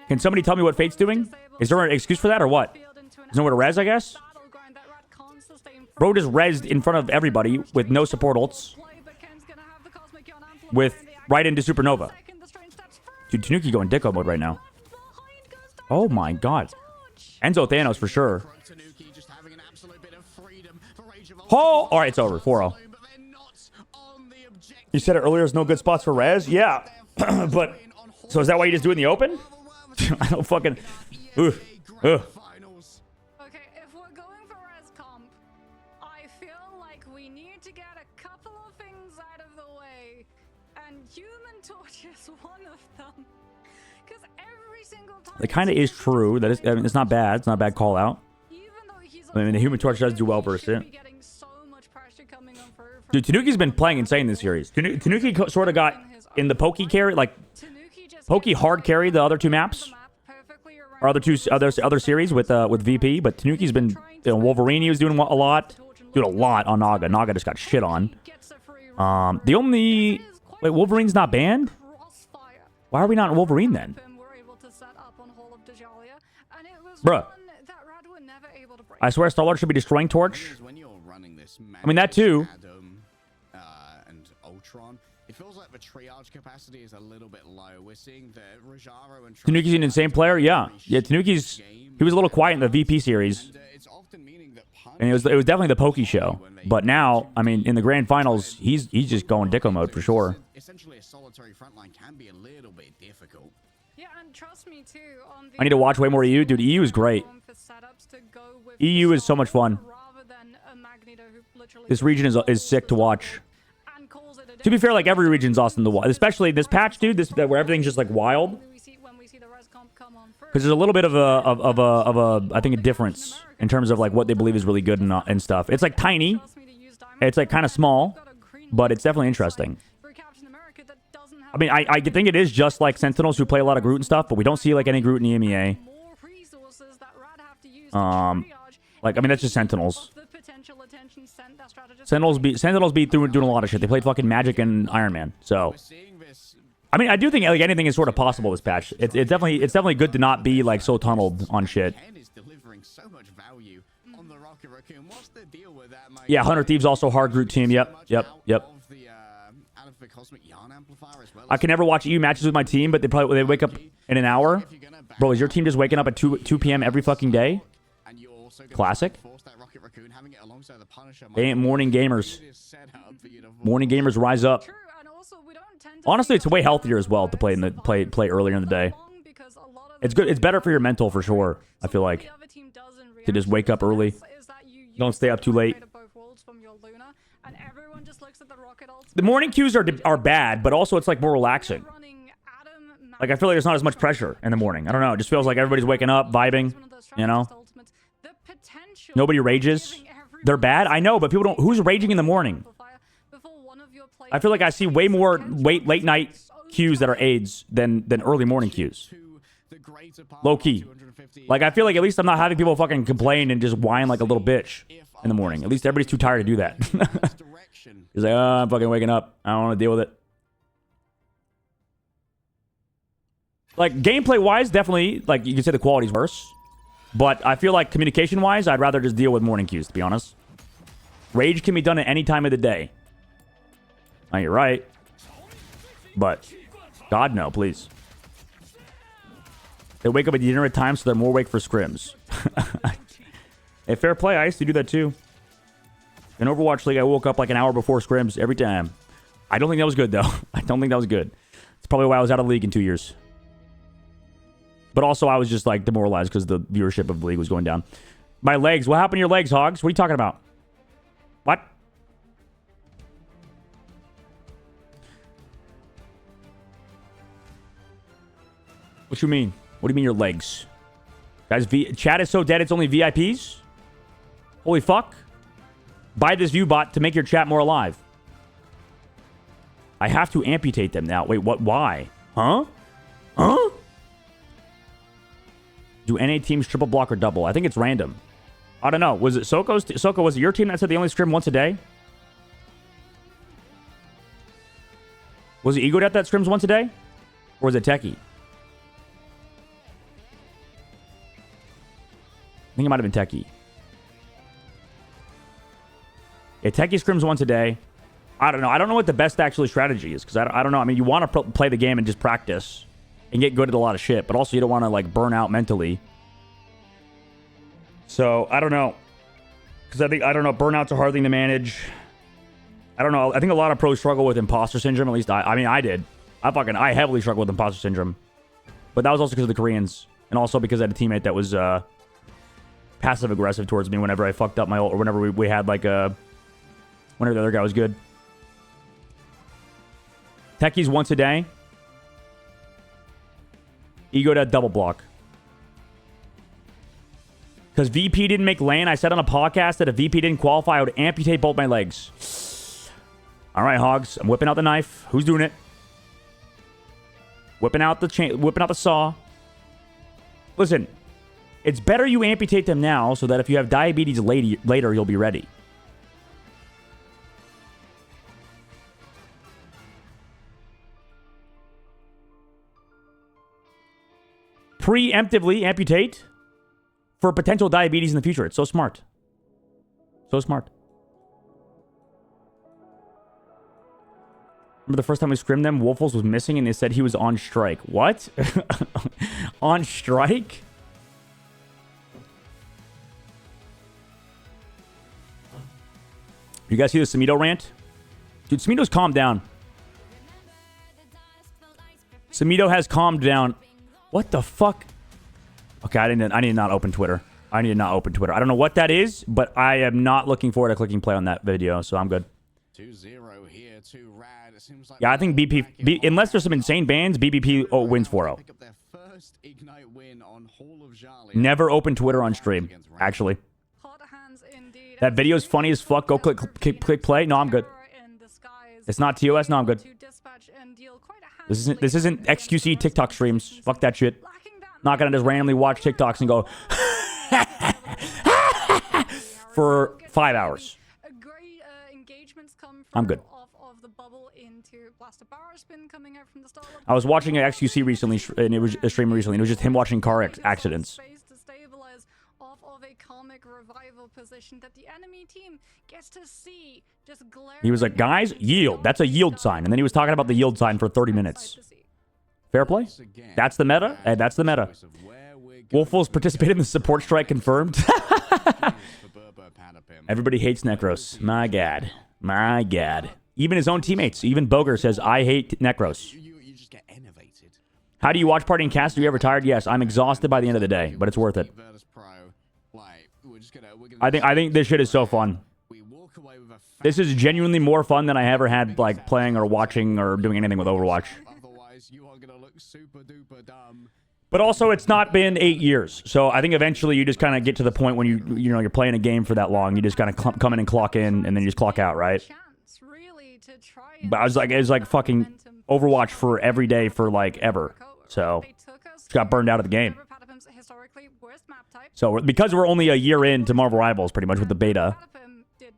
Can somebody tell me what Fate's doing? Is there an excuse for that or what? There's nowhere to res, I guess? Bro just rezzed in front of everybody with no support ults. With right into Supernova. Dude, Tanuki going Dicko mode right now. Oh my god. Enzo Thanos for sure. Oh! Alright, it's over. 4-0. You said it earlier, there's no good spots for res? Yeah. But, so is that why you just do it in the open? I don't fucking... Ugh. Ugh. Okay, if we're going for res comp, I feel like we need to get a couple of things out of the way. And Human Torch is one of them. Because every single time... It kind of is true. That is, I mean, it's not bad. It's not a bad call out. I mean, the Human Torch does do well versus it. Dude, Tanuki's been playing insane this series. Tanuki sort of got in the Poki carry, like Poki hard carry the other two maps, or other series with VP. But Tanuki's been, you know, Wolverine. He was doing a lot on Naga. Naga just got shit on. The only Wolverine's not banned. Why are we not in Wolverine then? Bruh. I swear Star-Lord should be destroying Torch. running this. I mean, that too. Adam, and Ultron. It feels like the triage capacity is a little bit low. We're seeing that Rajaro and Tanuki's an insane player. Yeah. Tanuki's he was a little quiet in the VP series. And it was definitely the Pokey show. But now, I mean, in the grand finals, he's just going Dicko mode for sure. Essentially, a solitary frontline can be a little bit difficult. Yeah, and trust me too. I need to watch way more EU. Dude, EU is great. EU is so much fun. This region is sick to watch. To be fair, like every region's awesome to watch. Especially this patch, dude, where everything's just like wild. Because there's a little bit of a I think a difference in terms of like what they believe is really good and stuff. It's like tiny. It's like kind of small, but it's definitely interesting. I mean, I think it is just like Sentinels who play a lot of Groot and stuff, but we don't see like any Groot in the EMEA. Like, I mean, that's just Sentinels. Sentinels beat through doing a lot of shit. They played fucking Magic and Iron Man. So, I mean, I do think like anything is sort of possible this patch. It's definitely good to not be like so tunneled on shit. Yeah, 100 Thieves also hard Groot team. Yep. I can never watch EU matches with my team, but they wake up in an hour. Bro, is your team just waking up at 2 p.m. every fucking day? Classic. They ain't morning gamers. Morning gamers rise up. Honestly, it's way healthier as well to play earlier in the day. It's good. It's better for your mental for sure. I feel like to just wake up early. Don't stay up too late. The morning queues are bad, but also it's like more relaxing. Like I feel like there's not as much pressure in the morning. I don't know. It just feels like everybody's waking up, vibing. You know. Nobody rages. They're bad. I know, but people don't. Who's raging in the morning? I feel like I see way more late night queues that are AIDS than early morning queues. Low key. Like I feel like at least I'm not having people fucking complain and just whine like a little bitch in the morning. At least everybody's too tired to do that. He's like, oh, I'm fucking waking up. I don't want to deal with it. Like gameplay wise, definitely like you can say the quality's worse. But I feel like communication-wise, I'd rather just deal with morning queues, to be honest. Rage can be done at any time of the day. Now, you're right. But, God, no, please. They wake up at dinner at times, so they're more awake for scrims. Hey, fair play. I used to do that, too. In Overwatch League, I woke up like an hour before scrims every time. I don't think that was good, though. I don't think that was good. It's probably why I was out of the league in 2 years. But also, I was just, like, demoralized because the viewership of the league was going down. My legs. What happened to your legs, Hogs? What are you talking about? What? What you mean? What do you mean your legs? Guys, chat is so dead it's only VIPs? Holy fuck. Buy this view bot to make your chat more alive. I have to amputate them now. Wait, what? Why? Huh? Huh? Do NA teams triple block or double? I think it's random. I don't know. Was it Soko's? Soko, was it your team that said they only scrim once a day? Was it EgoDeath that scrims once a day? Or was it Techie? I think it might have been Techie. Yeah, Techie scrims once a day. I don't know. I don't know what the best actually strategy is. Because I don't know. I mean, you want to play the game and just practice. And get good at a lot of shit. But also you don't want to like burn out mentally. So, I don't know. Because I don't know. Burnout's a hard thing to manage. I don't know. I think a lot of pros struggle with imposter syndrome. At least I mean, I did. I heavily struggled with imposter syndrome. But that was also because of the Koreans. And also because I had a teammate that was passive aggressive towards me whenever I fucked up my ult. Or whenever we had like a... Whenever the other guy was good. Techies once a day. Ego to double block. Because VP didn't make lane. I said on a podcast that if VP didn't qualify, I would amputate both my legs. All right, Hogs. I'm whipping out the knife. Who's doing it? Whipping out the saw. Listen, it's better you amputate them now so that if you have diabetes later, you'll be ready. Preemptively amputate for potential diabetes in the future. It's so smart. So smart. Remember the first time we scrimmed them, Wolfles was missing and they said he was on strike. What? On strike? You guys see the Samido rant? Dude, Samido's calmed down. Samido has calmed down. What the fuck? Okay, I need to not open Twitter. I need to not open Twitter. I don't know what that is, but I am not looking forward to clicking play on that video, so I'm good. 2-0 here to Rad. It seems like Yeah, I think unless there's some insane bans, BBP wins 4-0. pick up their first Ignite win on Hall of Jali. Never open Twitter on stream, actually. That video's funny as fuck. Go click play. No, I'm good. It's not TOS. No, I'm good. This isn't XQC TikTok streams. Fuck that shit. Not gonna just randomly watch TikToks and go for 5 hours. I'm good. I was watching an XQC recently, and it was a stream recently. And it was just him watching car accidents. He was like, guys, yield. That's a yield sign. And then he was talking about the yield sign for 30 minutes. Fair play? That's the meta? Hey, that's the meta. Wolfles participated in the support strike confirmed. Everybody hates Necros. My God. My God. Even his own teammates. Even Boger says, I hate Necros. How do you watch party and cast? Are you ever tired? Yes, I'm exhausted by the end of the day, but it's worth it. I think this shit is so fun. This is genuinely more fun than I ever had, like, playing or watching or doing anything with Overwatch. But also, it's not been 8 years, so I think eventually you just kind of get to the point when you're playing a game for that long, you just kind of come in and clock in, and then you just clock out, right? But it was like fucking Overwatch for every day for like ever, so just got burned out of the game. So because we're only a year into Marvel Rivals, pretty much with the beta,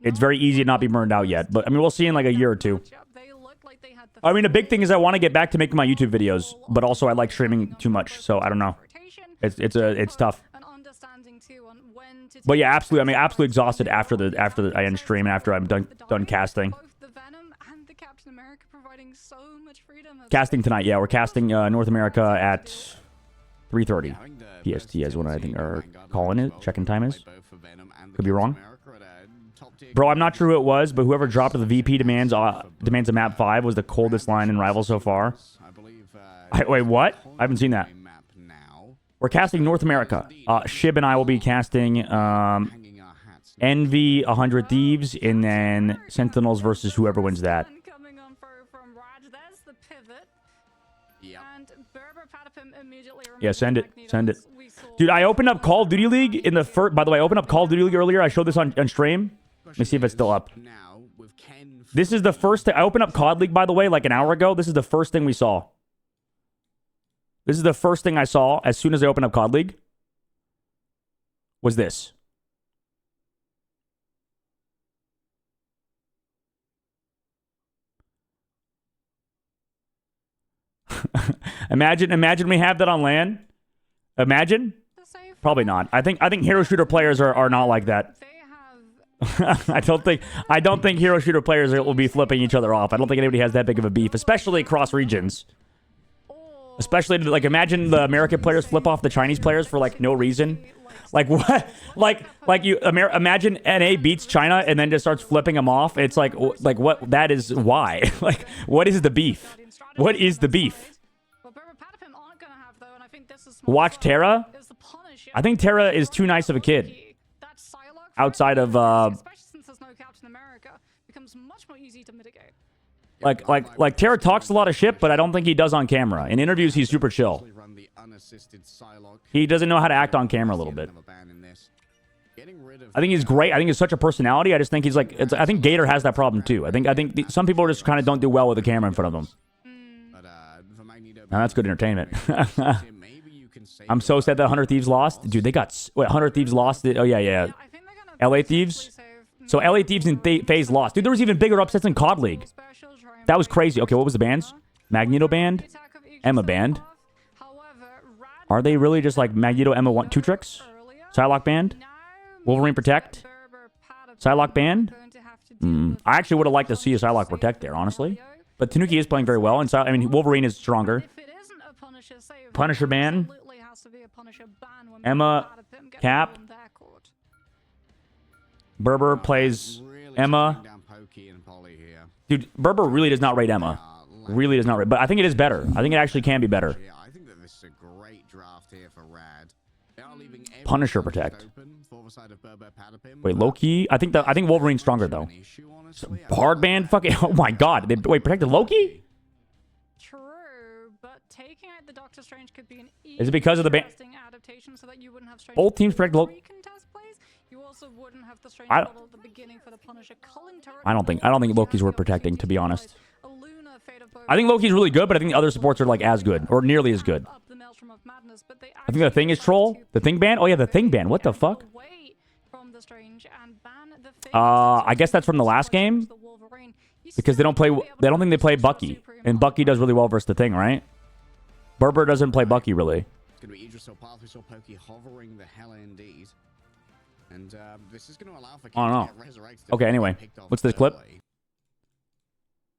it's very easy to not be burned out yet. But I mean, we'll see in like a year or two. I mean, a big thing is I want to get back to making my YouTube videos, but also I like streaming too much, so I don't know. It's tough. But yeah, absolutely. I mean, absolutely exhausted after I end stream and after I'm done casting. Casting tonight, yeah, we're casting North America at 3:30 PST is when I think our call-in is, check-in time is. Could be wrong. Bro, I'm not sure who it was, but whoever dropped the VP demands a map 5 was the coldest line in Rival so far. Wait, what? I haven't seen that. We're casting North America. Shib and I will be casting Envy, 100 Thieves, and then Sentinels versus whoever wins that. Yeah, send it. Send it. Dude, I opened up Call of Duty League in the first... By the way, I opened up Call of Duty League earlier. I showed this on stream. Let me see if it's still up. This is the first thing... I opened up COD League, by the way, like an hour ago. This is the first thing we saw. This is the first thing I saw as soon as I opened up COD League. Was this. Imagine we have that on LAN. Imagine. Probably not. I think hero shooter players are not like that. I don't think hero shooter players will be flipping each other off. I don't think anybody has that big of a beef, especially across regions. Especially like imagine the American players flip off the Chinese players for like no reason. Like what? Like you imagine NA beats China and then just starts flipping them off. It's like what? That is why. Like what is the beef? What is the beef? Watch Terra. I think Terra is too nice of a kid. Outside of like Terra talks a lot of shit, but I don't think he does on camera. In interviews, he's super chill. He doesn't know how to act on camera a little bit. I think he's great. I think he's such a personality. I just think he's like. I think Gator has that problem too. I think some people just kind of don't do well with the camera in front of them. Now that's good entertainment. I'm so sad that 100 Thieves lost. Dude, they got... Wait, 100 Thieves lost? Oh, yeah. LA Thieves? So LA Thieves and FaZe lost. Dude, there was even bigger upsets than COD League. That was crazy. Okay, what was the bans? Magneto banned? Emma banned? Are they really just like Magneto, Emma 2 tricks? Psylocke banned? Wolverine Protect? Psylocke banned? I actually would have liked to see a Psylocke Protect there, honestly. But Tanuki is playing very well, and so I mean Wolverine is stronger. If it isn't a Punisher save, Punisher ban. absolutely has to be a Punisher ban when Emma, Patapim gets Cap. in their court. Berber plays Really Emma. taking down Pokey and Polly here. Dude, Berber really does not rate Emma. Really does not rate. But I think it is better. I think it actually can be better. Yeah, I think that this is a great draft here for Rad. They are leaving every Punisher contest protect. open for the side of Berber Patapim, Wait, but Loki? I think Wolverine's stronger though. an issue, honestly. I Hard ban? Fucking. Oh my god. Wait, protected Loki? True, but taking out the Doctor Strange could be an Is it because of the ban? interesting adaptation so that you wouldn't have Strange Both teams protect Loki. contest plays. You also wouldn't have the Strange I- bottle at the beginning for the Punisher culling turret. I don't think Loki's worth protecting, to be honest. A Luna Fate of Boba I think Loki's really good, but I think the other supports are like as good or nearly as good. up the Maelstrom of Madness, but they I think the Thing is troll. The Thing ban? Oh yeah, the Thing ban. What the fuck? away from the Strange and ban the Thing I guess that's from the last game the Wolverine. You because they still don't play. won't be able They to don't think they play Bucky, and Bucky does really well versus the Thing, right? Berber doesn't play Bucky really. It's going to be Idris Path. We saw Pokey hovering the hell indeed. And this is going to allow for I don't Kane know. to get resurrected. Okay, anyway, Picked off what's this clip? early.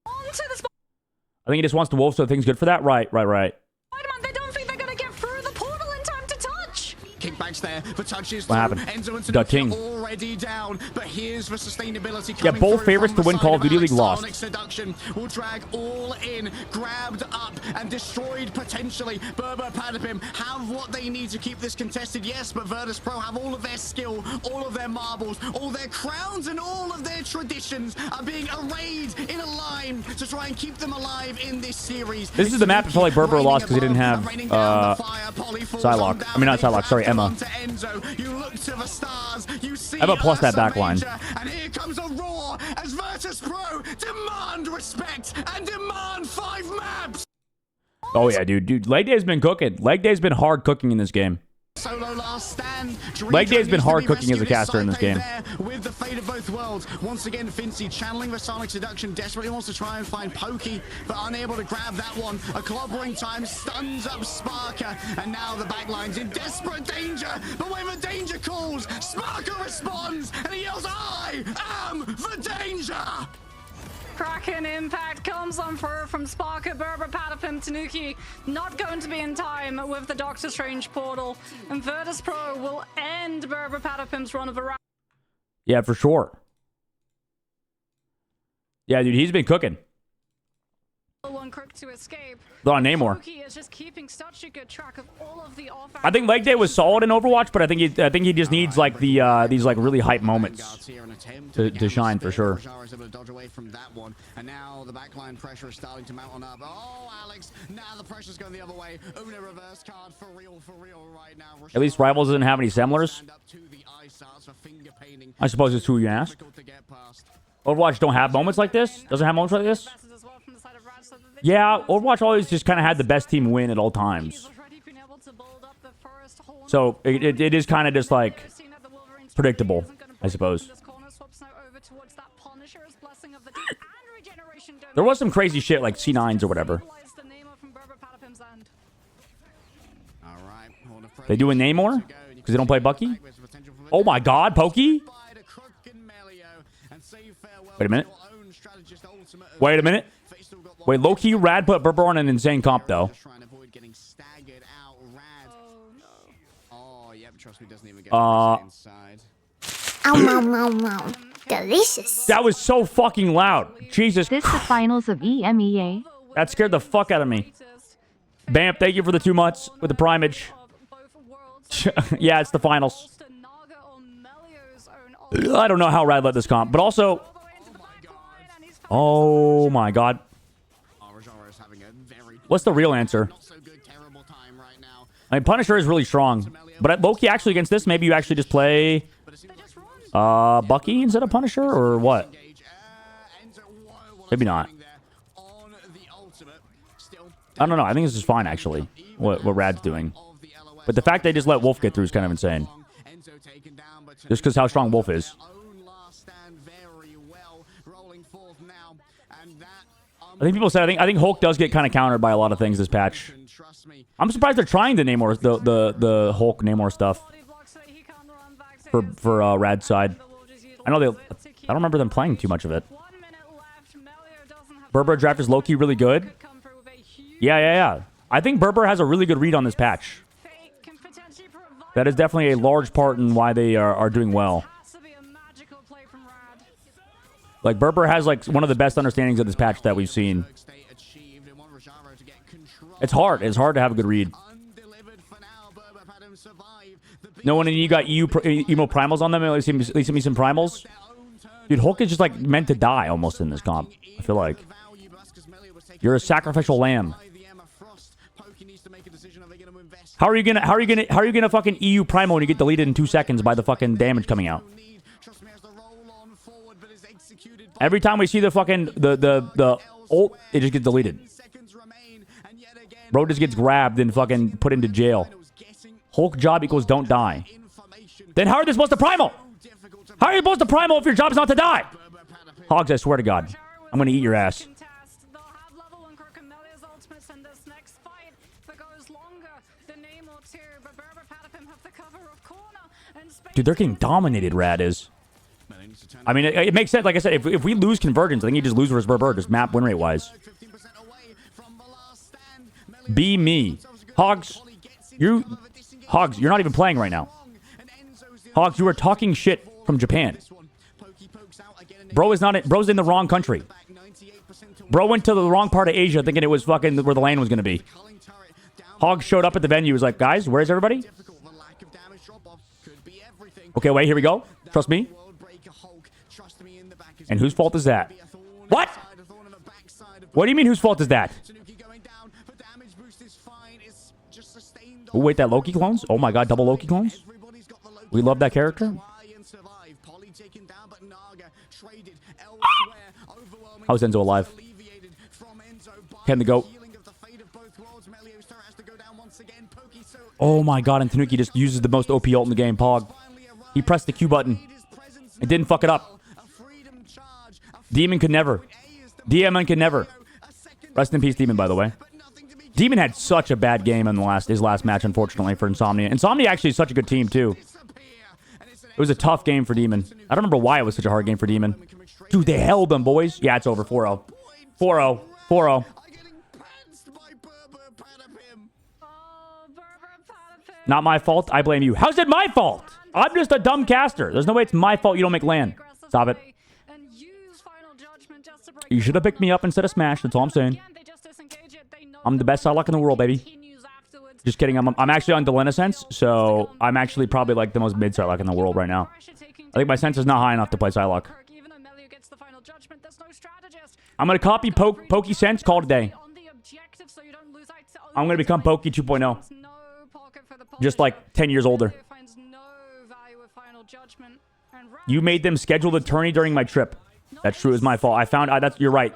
onto the I think he just wants the wolf, so the Thing's good for that. Right. Spider-Man. They don't think they're gonna get through the portal in time to touch. Kickbacks there, but touches What through. happened? Enzo and The Tanuki King. already down, but here's the sustainability Yeah, coming both through favorites from to win the Call side of Duty Alex. League lost. Sonic Seduction will drag all in, grabbed up and destroyed potentially. Berber Patapim have what they need to keep this contested, yes, but Virtus Pro have all of their skill, all of their marbles, all their crowns, and all of their traditions are being arrayed in a line to try and keep them alive in this series. This is the map that felt like Berber lost because he didn't have Psylocke. I mean, not Psylocke. Sorry, Emma. You look to the stars, you see Emma plus that Ursa back line. Major, and here comes a roar as Virtus Pro demand respect and demand 5 maps. Oh yeah, dude. Leg Day's been cooking. Leg Day's been hard cooking in this game. Solo last stand. Leg Day's been needs to hard be cooking as a rescued. caster in this game. There with the fate of both worlds. Once again, Fincy channeling the Sonic Seduction, desperately wants to try and find Pokey, but unable to grab that one. A clobbering time stuns up Sparker, and now the backline's in desperate danger. But when the danger calls, Sparker responds, and he yells, "I am the danger!" Kraken impact comes on through from Sparker, Berber, Patapim, Tanuki. Not going to be in time with the Doctor Strange portal. And Virtus Pro will end Berber Patapim's run of a round. Yeah, for sure. Yeah, dude, he's been cooking. One crook to escape. On Namor. Loki is just keeping such a good track of all of the off. I think Leg Day was solid in Overwatch, but I think he just needs like the these like really hype moments to shine for sure. Rajara is able to dodge away from that one, and now the backline pressure is starting to mount on up. Oh, Alex! Now the pressure's going the other way. Una reverse card for real right now. At least Rivals doesn't have any semblers. Stand up to the eye starts for finger painting. I suppose it's who you ask. Difficult to get past. Overwatch don't have moments like this. Doesn't have moments like this. Yeah, Overwatch always just kind of had the best team win at all times. So it is kind of just like predictable, I suppose. There was some crazy shit like C9s or whatever. They do a Namor because they don't play Bucky. Oh my God, Pokey! Wait a minute. Wait a minute. Wait, low-key Rad put Berber on an insane comp, though. Delicious. That was so fucking loud. Jesus This the Christ. finals of EMEA. That scared the fuck out of me. Bam, thank you for the 2 months with the primage. Yeah, it's the finals. I don't know how Rad let this comp, but also... Oh my God. What's the real answer? I mean, Punisher is really strong. But at Loki, actually, against this, maybe you actually just play... Bucky instead of Punisher, or what? Maybe not. I don't know. I think this is fine, actually, what Rad's doing. But the fact they just let Wolf get through is kind of insane. Just because how strong Wolf is. I think people said I think Hulk does get kind of countered by a lot of things this patch. I'm surprised they're trying the Namor the Hulk Namor stuff for Rad's side. I know I don't remember them playing too much of it. Berber draft is low-key really good. Yeah. I think Berber has a really good read on this patch. That is definitely a large part in why they are doing well. Like, Berber has, like, one of the best understandings of this patch that we've seen. It's hard. It's hard to have a good read. No one in you got emo primals on them? At least give me some primals. Dude, Hulk is just, like, meant to die almost in this comp. I feel like. You're a sacrificial lamb. How are you gonna fucking EU Primo when you get deleted in 2 seconds by the fucking damage coming out? Every time we see the fucking the ult, it just gets deleted. Bro just gets grabbed and fucking put into jail. Hulk job equals don't die. Then how are they supposed to Primo? How are you supposed to Primo if your job's not to die? Hogs, I swear to God, I'm gonna eat your ass. Dude, they're getting dominated, Rad is. I mean, it makes sense. Like I said, if we lose Convergence, I think you just lose versus Berber, just map win rate-wise. Be me. Hogs, you're not even playing right now. Hogs, you are talking shit from Japan. Bro's in the wrong country. Bro went to the wrong part of Asia thinking it was fucking where the lane was going to be. Hogs showed up at the venue, was like, guys, where's everybody? Okay, wait, here we go. Trust me. And whose fault is that? What? What do you mean whose fault is that? Oh, wait, that Loki clones? Oh my god, double Loki clones? We love that character. How's Enzo alive? Can the goat? Oh my god, and Tanuki just uses the most OP ult in the game, Pog. He pressed the Q button. It didn't fuck it up. Demon could never. DMN could never. Rest in peace, Demon, by the way. Demon had such a bad game in his last match, unfortunately, for Insomnia. Insomnia actually is such a good team, too. It was a tough game for Demon. I don't remember why it was such a hard game for Demon. Dude, they held them, boys. Yeah, it's over. 4-0. 4-0. 4-0. Not my fault. I blame you. How's it my fault? I'm just a dumb caster. There's no way it's my fault you don't make land. Stop it. You should have picked me up instead of Smash. That's all I'm saying. I'm the best Psylocke in the world, baby. Just kidding. I'm actually on Delena Sense, so I'm actually probably like the most mid Psylocke in the world right now. I think my sense is not high enough to play Psylocke. I'm going to copy Pokey Sense, call today. I'm going to become Pokey 2.0. Just like 10 years older. You made them schedule the tourney during my trip. That's true. It's my fault. You're right.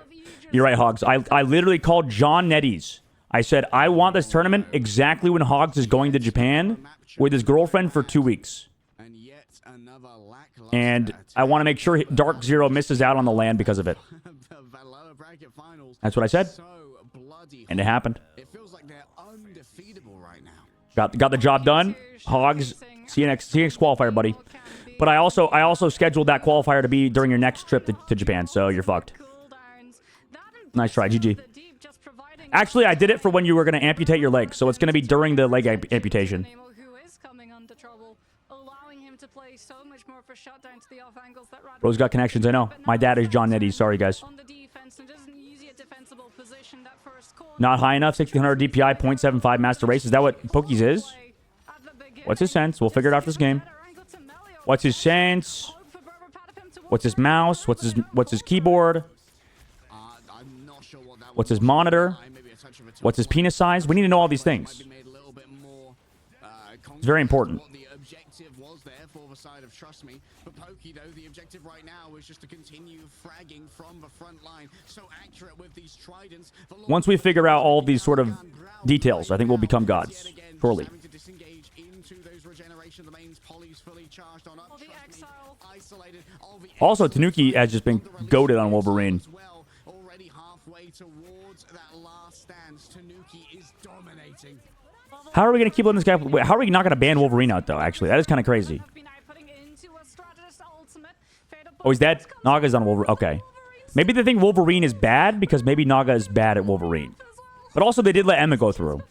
You're right, Hogs. I literally called John Netties. I said, I want this tournament exactly when Hogs is going to Japan with his girlfriend for 2 weeks. And I want to make sure Dark Zero misses out on the land because of it. That's what I said. And it happened. Got the job done. Hogs, CNX qualifier, buddy. But I also scheduled that qualifier to be during your next trip to Japan, so you're fucked. Nice try, GG. Actually, I did it for when you were going to amputate your leg, so it's going to be during the leg amputation. Bro's got connections, I know. My dad is John Nettie. Sorry, guys. Not high enough. 1600 DPI, 0.75 master race. Is that what Pokey's is? What's his sense? We'll figure it out this game. What's his sense? What's his mouse? What's his keyboard? What's his monitor? What's his penis size? We need to know all these things. It's very important. The objective right now is just to continue fragging from the front line. So accurate with these tridents. Once we figure out all of these sort of details, I think we'll become gods. Surely. Also, Tanuki has just been goated on Wolverine. How are we going to keep letting this guy... Wait, how are we not going to ban Wolverine out, though, actually? That is kind of crazy. Oh, he's dead? Naga's on Wolverine. Okay. Maybe they think Wolverine is bad because maybe Naga is bad at Wolverine. But also they did let Emma go through.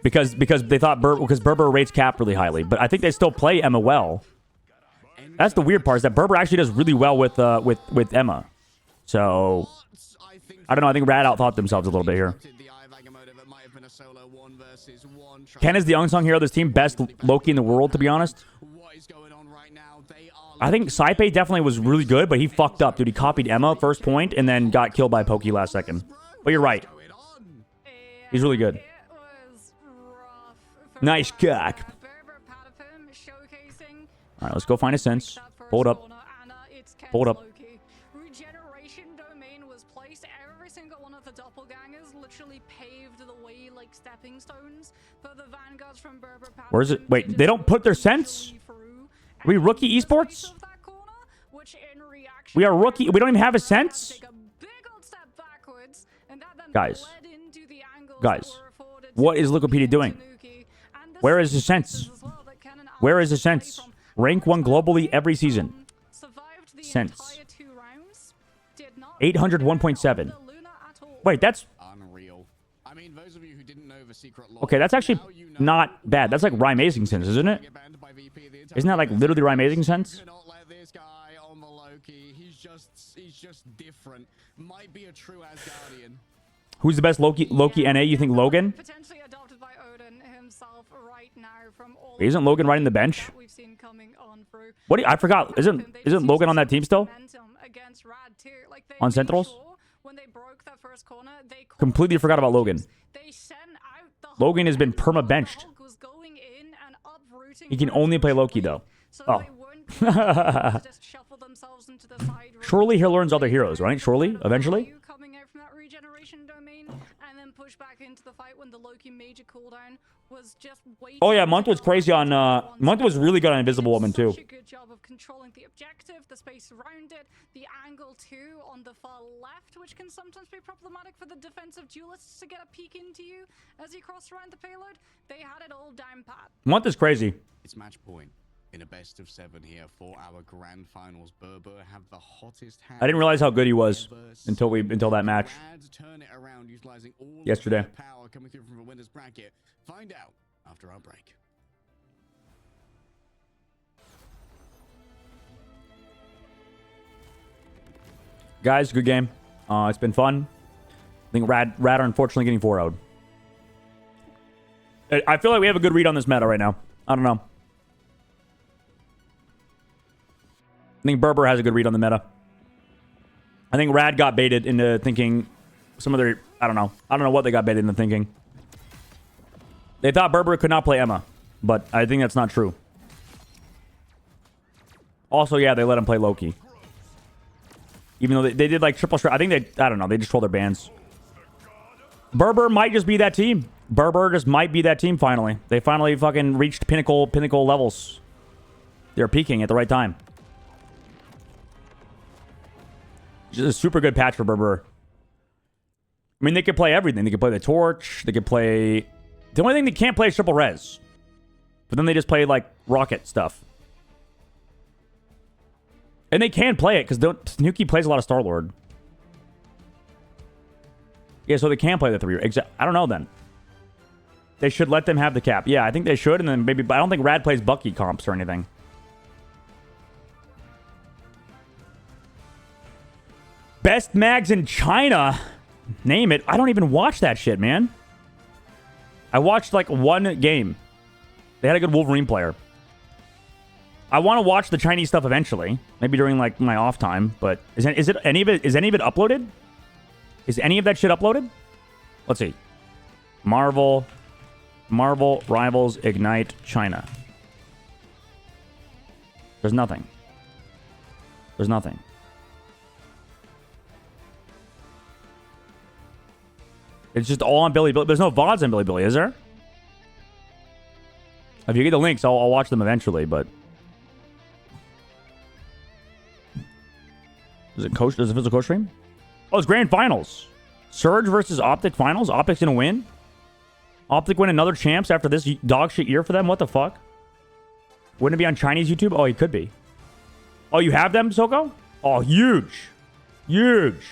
Because they thought because Berber rates Cap really highly. But I think they still play Emma well. That's the weird part, is that Berber actually does really well with Emma. So I don't know, I think Rad outthought themselves a little bit here. Ken is the unsung hero of this team. Best Loki in the world, to be honest. I think Saipe definitely was really good, but he fucked up, dude. He copied Emma first point and then got killed by Pokey last second. But you're right. He's really good. Nice cock. All right, let's go find a sense. Hold up. Hold up. Regeneration domain was placed. Every single one of the doppelgangers literally paved the way like stepping stones for the vanguards from Berber. Where is it? Wait, they don't put their sense? Are we rookie esports? We are rookie. We don't even have a sense? Guys. Guys. What is Wikipedia doing? Where is the sense? Where is the sense? Rank 1 globally every season. Sense. 801.7. Wait, that's... Okay, that's actually not bad. That's like Rhyme-Amazing Sense, isn't it? Isn't that like literally Rhyme-Amazing Sense? He's just different. Might be a true Asgardian. Who's the best Loki NA? You think Logan? Potentially adopted by Odin himself right now from all Isn't Logan riding the bench? we've seen coming on through. What? I forgot. Isn't Logan on that team still? On Sentinels? Completely forgot about Logan. Logan has been perma-benched. He can only play Loki, though. Oh. Surely he learns other heroes, right? Surely, eventually? Oh yeah, Month was crazy on Month was really good on Invisible Woman too. Such a good job of controlling the objective, the space around it, the angle too on the far left, which can sometimes be problematic for the defensive duelists to get a peek into you as you cross around the payload. They had it all down pat. Month is crazy. It's match point. In a best of 7 here for our grand finals. Berber have the hottest hand. I didn't realize how good he was until that match yesterday. Power coming through from the winners bracket. Find out after our break. Guys, good game. It's been fun. I think Rad are unfortunately getting 4-0'd. I feel like we have a good read on this meta right now. I don't know. I think Berber has a good read on the meta. I think Rad got baited into thinking some other... I don't know. I don't know what they got baited into thinking. They thought Berber could not play Emma, but I think that's not true. Also, yeah, they let him play Loki. Even though they did like triple strike. I think they... I don't know. They just trolled their bans. Berber might just be that team. Berber just might be that team finally. They finally fucking reached pinnacle levels. They're peaking at the right time. Just a super good patch for Berber. I mean, they could play everything. They could play the Torch. They could play... The only thing they can't play is triple res. But then they just play, like, rocket stuff. And they can play it, because Tanuki plays a lot of Star-Lord. Yeah, so they can play the 3. I don't know, then. They should let them have the cap. Yeah, I think they should, and then maybe... But I don't think Rad plays Bucky comps or anything. Best mags in China? Name it. I don't even watch that shit, man. I watched like one game. They had a good Wolverine player. I want to watch the Chinese stuff eventually. Maybe during like my off time. But is any of it uploaded? Is any of that shit uploaded? Let's see. Marvel Rivals Ignite China. There's nothing. There's nothing. It's just all on Billy Billy. There's no VODs on Billy Billy, is there? If you get the links, I'll watch them eventually, but... Does it physical coach stream? Oh, it's grand finals. Surge versus Optic finals. Optic's gonna win. Optic win another champs after this dog shit year for them. What the fuck? Wouldn't it be on Chinese YouTube? Oh, he could be. Oh, you have them, Soko? Oh, huge. Huge.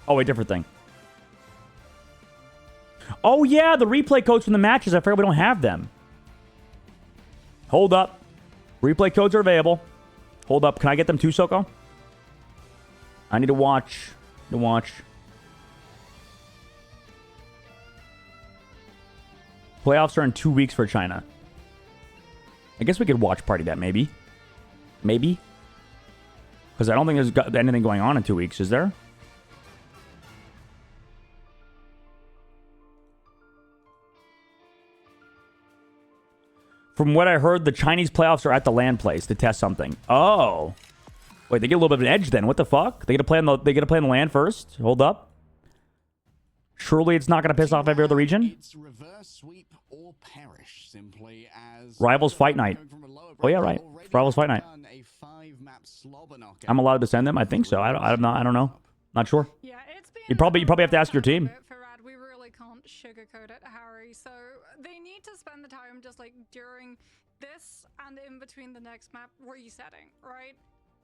Oh, wait, different thing. Oh, yeah, the replay codes from the matches. I forgot we don't have them. Hold up. Replay codes are available. Hold up. Can I get them too, Soko? I need to watch. Playoffs are in 2 weeks for China. I guess we could watch party that, maybe. Maybe. Because I don't think there's anything going on in 2 weeks, is there? From what I heard, the Chinese playoffs are at the LAN place to test something. Oh. Wait, they get a little bit of an edge then. What the fuck? They get to play on the LAN first? Hold up. Surely it's not going to piss off every other region? It's reverse sweep or perish, simply as Rivals Fight Night. Oh yeah, right. Rivals Fight Night. I'm allowed to send them? I think so. I don't know. Not sure. Yeah, it's been You probably have to ask your team. We really can't sugarcoat it, Harry. So they need to spend the time just like during this and in between the next map resetting, right?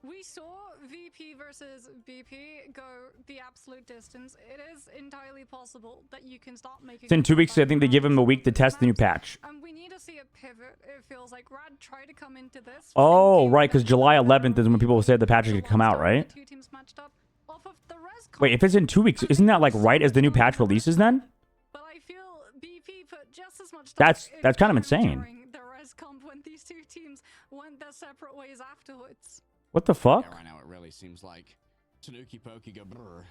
We saw VP versus BP go the absolute distance. It is entirely possible that you can start making... It's in 2 weeks. I think they give him a week to test the new patch. And we need to see a pivot. It feels like Rad tried to come into this. Oh, right, because July 11th is when people said the patch is going to come out, right? Wait, if it's in 2 weeks, isn't that like right as the new patch releases then? But I feel BP put just as much That's kind of insane. during the res comp when these two teams went their separate ways afterwards. What the fuck? Yeah, right now it really seems like Tanuki Poki go brr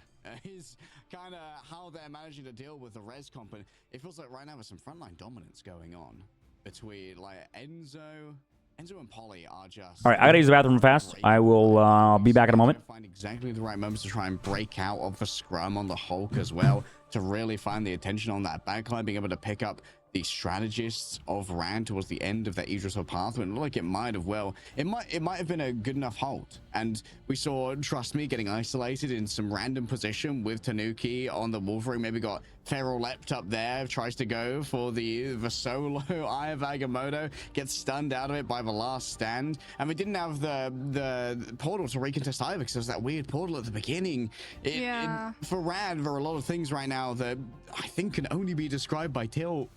is kind of how they're managing to deal with the res comp. And it feels like right now there's some frontline dominance going on between like Enzo and Polly are just... All right, I gotta use the bathroom fast. I will be back in a moment. Find exactly the right moments to try and break out of the scrum on the Hulk as well, to really find the attention on that backline, being able to pick up the strategists of Rand towards the end of that Idrisil path, when it looked like it might have have been a good enough halt. And we saw Trust Me getting isolated in some random position with Tanuki on the Wolverine, maybe got Feral leapt up there, tries to go for the solo Eye of Agamotto, gets stunned out of it by the last stand, and we didn't have the portal to recontest either because there was that weird portal at the beginning. For Rand, there are a lot of things right now that I think can only be described by Till.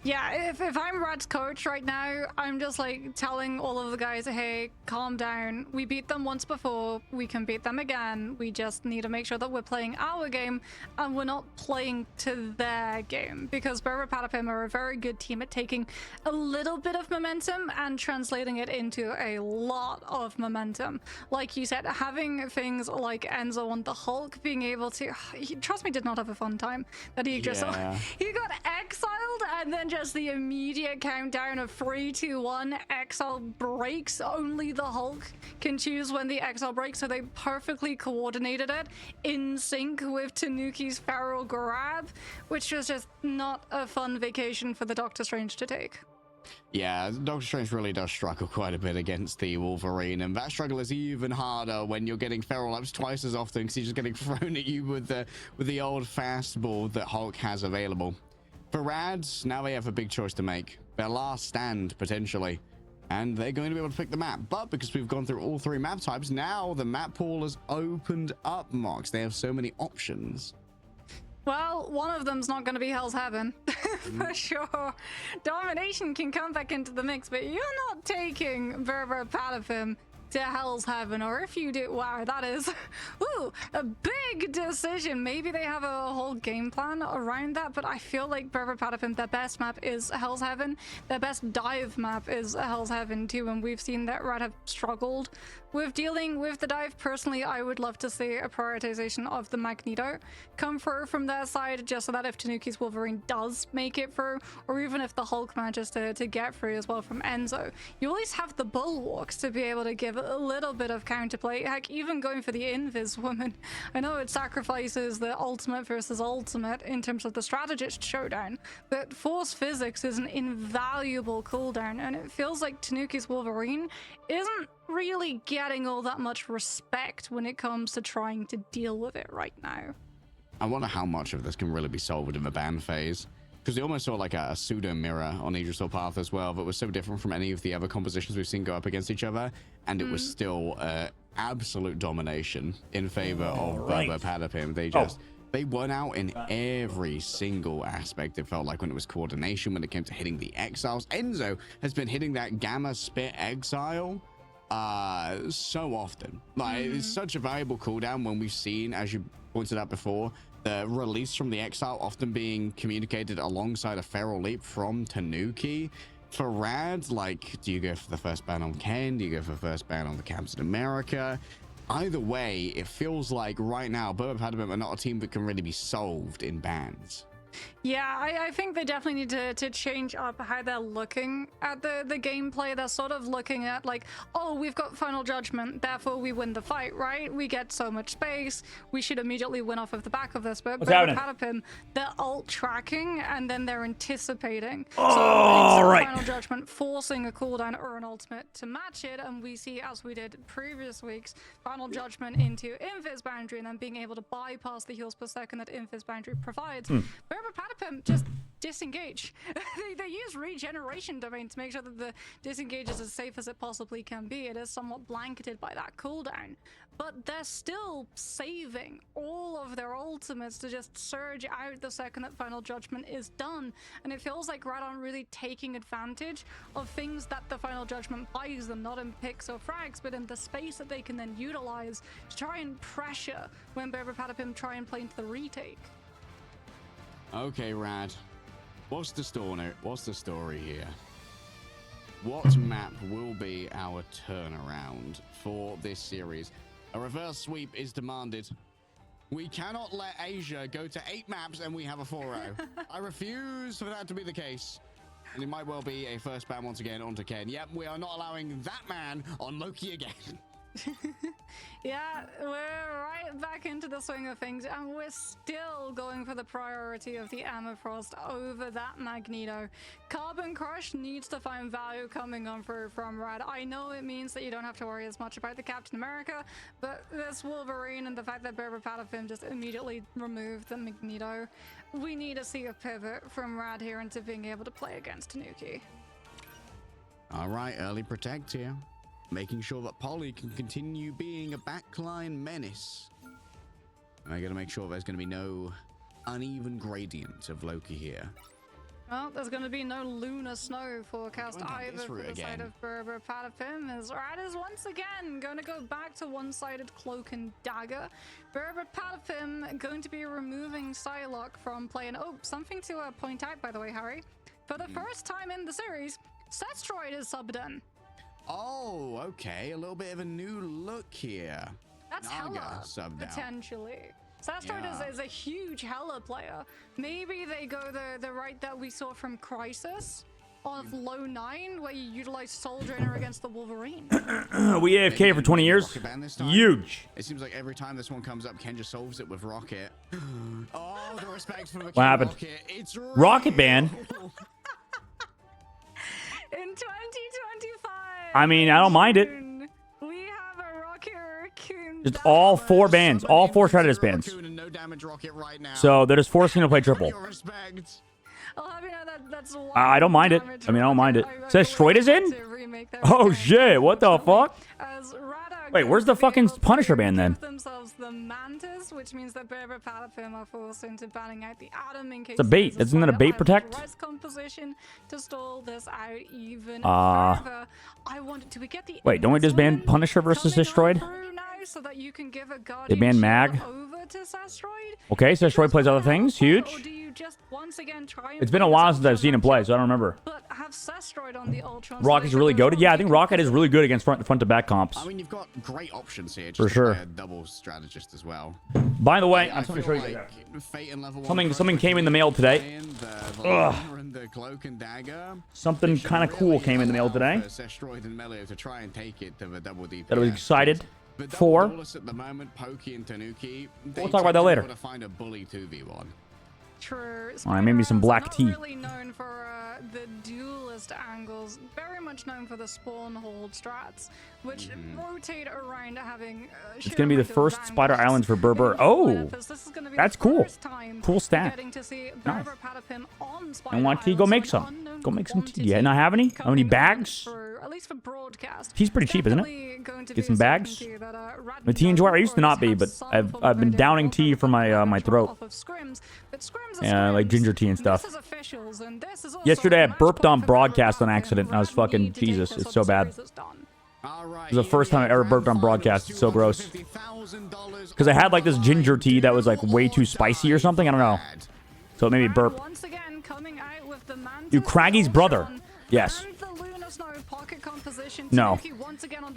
Yeah, if I'm Rad's coach right now, I'm just like telling all of the guys, hey, calm down. We beat them once before. We can beat them again. We just need to make sure that we're playing our game and we're not playing to their game. Because Berber Patapim are a very good team at taking a little bit of momentum and translating it into a lot of momentum. Like you said, having things like Enzo on the Hulk, being able to... Trust me, did not have a fun time. That he just... He got exiled and then just the immediate countdown of 3, 2, 1, exile breaks. Only the Hulk can choose when the exile breaks, so they perfectly coordinated it in sync with Tanuki's feral grab, which was just not a fun vacation for the Doctor Strange to take. Yeah, Doctor Strange really does struggle quite a bit against the Wolverine, and that struggle is even harder when you're getting feral ups twice as often because he's just getting thrown at you with the old fastball that Hulk has available. For Rads, now they have a big choice to make. Their last stand, potentially. And they're going to be able to pick the map. But because we've gone through all 3 map types, now the map pool has opened up, Mox. They have so many options. Well, one of them's not going to be Hell's Heaven, for sure. Domination can come back into the mix, but you're not taking Berber Patapim to Hell's Heaven, or if you do, wow, that is a big decision. Maybe they have a whole game plan around that, but I feel like Berber Patapim, their best map is Hell's Heaven. Their best dive map is Hell's Heaven too, and we've seen that Red have struggled with dealing with the dive. Personally, I would love to see a prioritization of the Magneto come through from their side, just so that if Tanuki's Wolverine does make it through, or even if the Hulk manages to get through as well from Enzo, you at least have the bulwarks to be able to give a little bit of counterplay. Heck, even going for the Invis woman, I know it sacrifices the ultimate versus ultimate in terms of the strategist showdown, but force physics is an invaluable cooldown, and it feels like Tanuki's Wolverine isn't really getting all that much respect when it comes to trying to deal with it right now. I wonder how much of this can really be solved in the ban phase, because we almost saw like a pseudo mirror on Idrisil Path as well, but was so different from any of the other compositions we've seen go up against each other, and it was still absolute domination in favor of Berber Patapim. They won out in every single aspect. It felt like when it was coordination, when it came to hitting the exiles. Enzo has been hitting that Gamma Spit exile so often. Like, it's such a valuable cooldown when we've seen, as you pointed out before, the release from the exile often being communicated alongside a feral leap from Tanuki. For Rad, like, do you go for the first ban on Ken? Do you go for the first ban on the Captain America? Either way, it feels like right now, Berber Patapim are not a team that can really be solved in bans. Yeah, I think they definitely need to change up how they're looking at the gameplay. They're sort of looking at like, oh, we've got Final Judgment, therefore we win the fight, right? We get so much space, we should immediately win off of the back of this. But Patapim, they're alt tracking and then they're anticipating. So Final Judgment forcing a cooldown or an ultimate to match it, and we see, as we did previous weeks, Final Judgment into Invis Boundary and then being able to bypass the heals per second that Invis Boundary provides. Berber Patapim just disengage. they use regeneration domain to make sure that the disengage is as safe as it possibly can be. It is somewhat blanketed by that cooldown, but they're still saving all of their ultimates to just surge out the second that Final Judgment is done. And it feels like Rad aren't really taking advantage of things that the Final Judgment buys them, not in picks or frags, but in the space that they can then utilize to try and pressure when Berber Patapim try and play into the retake. Okay, Rad. What's the story here? What map will be our turnaround for this series? A reverse sweep is demanded. We cannot let Asia go to 8 maps and we have a 4-0. I refuse for that to be the case. And it might well be a first ban once again onto Ken. Yep, we are not allowing that man on Loki again. Yeah, we're right back into the swing of things, and we're still going for the priority of the Amethyst over that Magneto. Carbon Crush needs to find value coming on from Rad. I know it means that you don't have to worry as much about the Captain America, but this Wolverine and the fact that Berber Patapim just immediately removed the Magneto, we need to see a pivot from Rad here into being able to play against Tanuki. All right, early protect here. Making sure that Polly can continue being a backline menace. And I gotta make sure there's gonna be no uneven gradient of Loki here. Well, there's going to be no lunar snow forecast either for the side of Berber Patapim, as Rad is once again going to go back to one-sided Cloak and Dagger. Berber Patapim going to be removing Psylocke from play. And oh, something to point out, by the way, Harry. For the first time in the series, Sestroid is subbed in. Oh, okay. A little bit of a new look here. That's Naga hella, subbed potentially. Sestroid is a huge Hela player. Maybe they go the right that we saw from Crisis of low 9, where you utilize Soul Drainer against the Wolverine. We AFK for 20 years. Huge. It seems like every time this one comes up, Ken just solves it with Rocket. Oh, the respect for the what happened? Rocket. It's Rocket ban. In 2025. I mean, I don't mind it. We have a Rocket Raccoon. Just all 4 bands, all 4 Shredder's bands. No damage Rocket right now. So they're just forcing him to play triple. I'll have you know that's I don't mind it. I mean, I don't mind it. Says Stroid is in? Oh shit! What the fuck? Wait, where's the fucking Punisher band then? Themselves the Mantis, which means that Berber Patapim are forced into banning out the Atom in case It's a bait. Isn't that a bait protect? Composition to stall this out even further. I wanted to get the. Wait, don't we just ban Punisher versus Destroyed? So that you can give a They ban Mag. Over to Sestroid. Okay, so Destroyed plays other things. Huge. Or do you just once again try and It's been a while since I've seen him play, so I don't remember. But have Sestroid on the Ultron. Rocket's really good. Yeah, I think Rocket is really good against front to back comps. I mean, you've got great options here. Just for sure. A double strategist as well. By the way, I'm going to show you guys. Something came in the mail today. Ugh. Something kind of cool came in the mail today. That I was excited for. We'll talk about that later. True. All right, maybe some black tea. Really known for the duelist angles, very much known for the spawn hold strats, which rotate around having. It's going to be the first Spider Islands for Berber. Oh, that's cool. Cool stat. Nice. I want tea. Go make some. Go make some tea. Yeah, not have any? How many bags? At least for broadcast. Tea's pretty cheap, isn't it? Get some bags. I'm a tea enjoyer. I used to not be, but I've been downing tea for my my throat. Yeah, like ginger tea and stuff. Yesterday I burped on broadcast on accident. I was fucking Jesus. It's so bad. It was the first time I ever burped on broadcast. It's so gross. Because I had like this ginger tea that was like way too spicy or something. I don't know. So it made me burp. You Craggy's brother. Yes. No.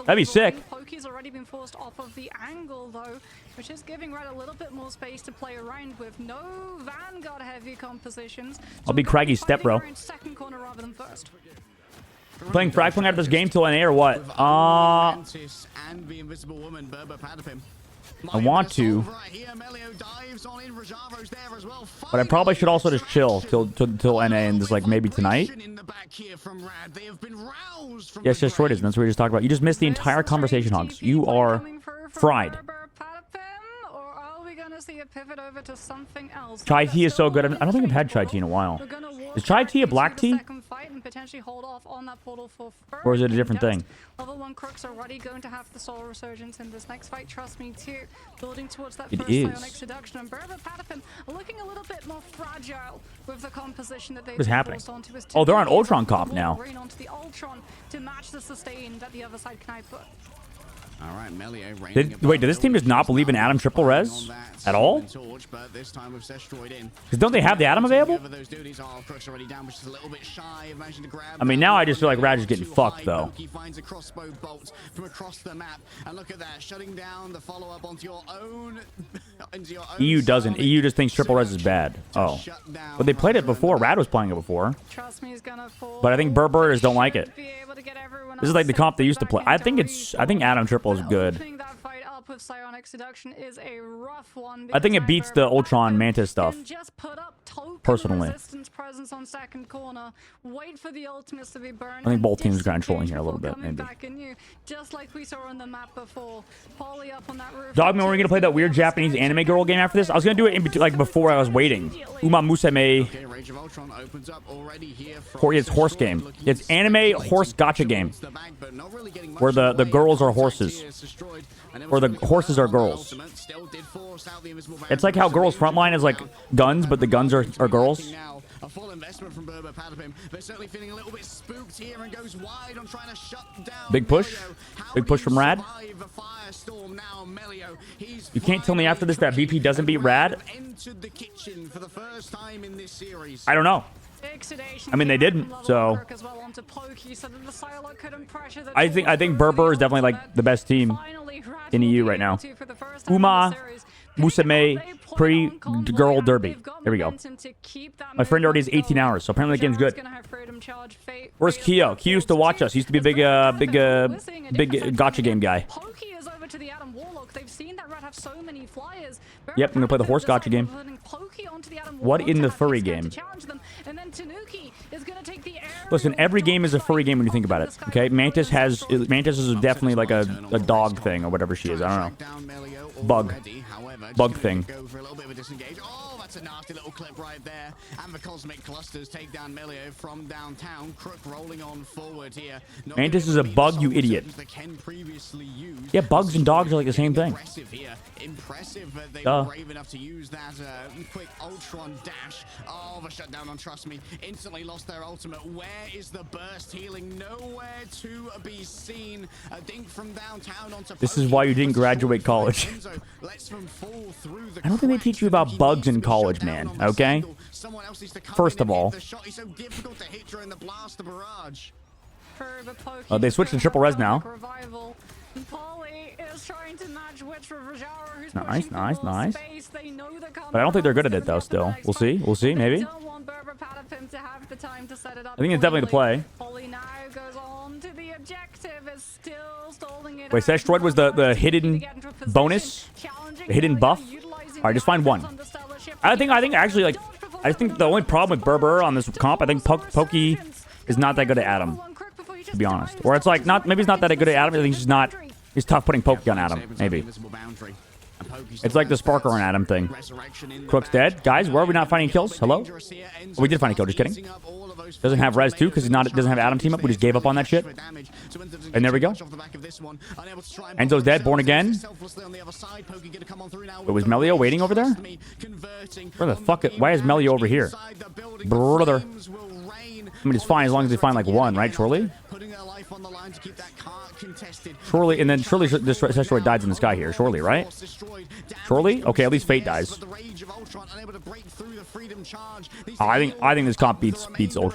That'd be sick. Pokey's already been forced off of the angle though, which is giving Red a little bit more space to play around with. No Vanguard heavy compositions. I'll be Craggy's step bro. Playing frag point out of this game till NA or what? I want to, but I probably should also just chill till NA and just like maybe tonight. Yes, just Troy is. That's what we just talked about. You just missed the entire conversation, Hogs. You are fried. Chai tea is so good. I don't think I've had chai tea in a while. Is chai tea a black tea? Or is it a different thing? Level 1 Crooks already going to have the soul resurgence in this next fight, trust me too. Building towards that first psionic seduction, and Berber Patapim looking a little bit more fragile with the composition that they've What's happening? Oh, they're on Ultron comp now. Onto the Ultron to match the sustain that the other side can output. All right, Melio wait, did this team just not believe in Adam triple res at all? Because don't they have the Adam available? I mean, now I just feel like Raj is getting fucked, though. Finds a crossbow bolt from across the map, and look at that, shutting down the follow-up onto your own. EU doesn't. EU just thinks triple res is bad. Oh, but they played it before. Rad was playing it before. But I think Burbers don't like it. This is like the comp they used to play. I think Adam triple is good. I think it beats the Ultron Mantis stuff. Personally. I think both teams are kind of trolling here a little bit, maybe. Dogman, we're gonna play that weird Japanese anime girl game after this. I was gonna do it in between, like before I was waiting. Uma Musame. It's horse game. It's anime horse gacha game, where the girls are horses, or the horses are girls. It's like how girls frontline is like guns, but the guns are girls. A full investment from Berber Patapim. They're certainly feeling a little bit spooked here and goes wide on trying to shut down. Big push. Big push from Rad. You can't tell me after this that VP doesn't beat Rad. I don't know. I mean, they didn't, so I think Berber is definitely like the best team in EU right now. Uma, Musame, pre-girl derby. There we go. My friend already has 18 hours, so apparently the game's good. Where's Kyo? Kyo used to watch us. He used to be a big gotcha game guy. Yep, I'm gonna play the horse gotcha game. What in the furry game? Listen, every game is a furry game when you think about it. Okay, Mantis is definitely like a dog thing or whatever she is. I don't know. Bug thing. That's a nasty little clip right there. And the Cosmic Clusters take down Melio from downtown. Crook rolling on forward here. Mantis is a bug, you idiot. Yeah, bugs and dogs are like the same thing. Impressive that they were brave enough to use that quick Ultron dash. Oh, the shutdown on Trust Me. Instantly lost their ultimate. Where is the burst healing? Nowhere to be seen. A dink from downtown onto This is why you didn't graduate college. I don't think they teach you about bugs in college, man. Okay? First of all. Oh, they switched to triple res now. Nice. But I don't think they're good at it, though, still. We'll see. Maybe. I think it's definitely the play. Wait, Sestroid was the hidden bonus? The hidden buff? Alright, just find one. I think actually, like, I think the only problem with Berber on this comp, I think Pokey is not that good at Adam, to be honest. Or it's like, maybe he's not that good at Adam. I think he's not, he's tough putting Pokey on Adam, maybe. It's like the Sparker on Adam thing. Crook's dead. Guys, where are we not finding kills? Hello? Oh, we did find a kill, just kidding. Doesn't have res too, because he doesn't have Adam team up. We just gave up on that shit. And there we go. Enzo's dead, born again. It was Melio waiting over there? Where the fuck? Why is Melio over here? Brother. I mean, it's fine as long as they find like one, right, surely? Surely, and then surely this asteroid dies in the sky here, surely, right? Surely? Okay, at least Fate dies. Oh, I think this comp beats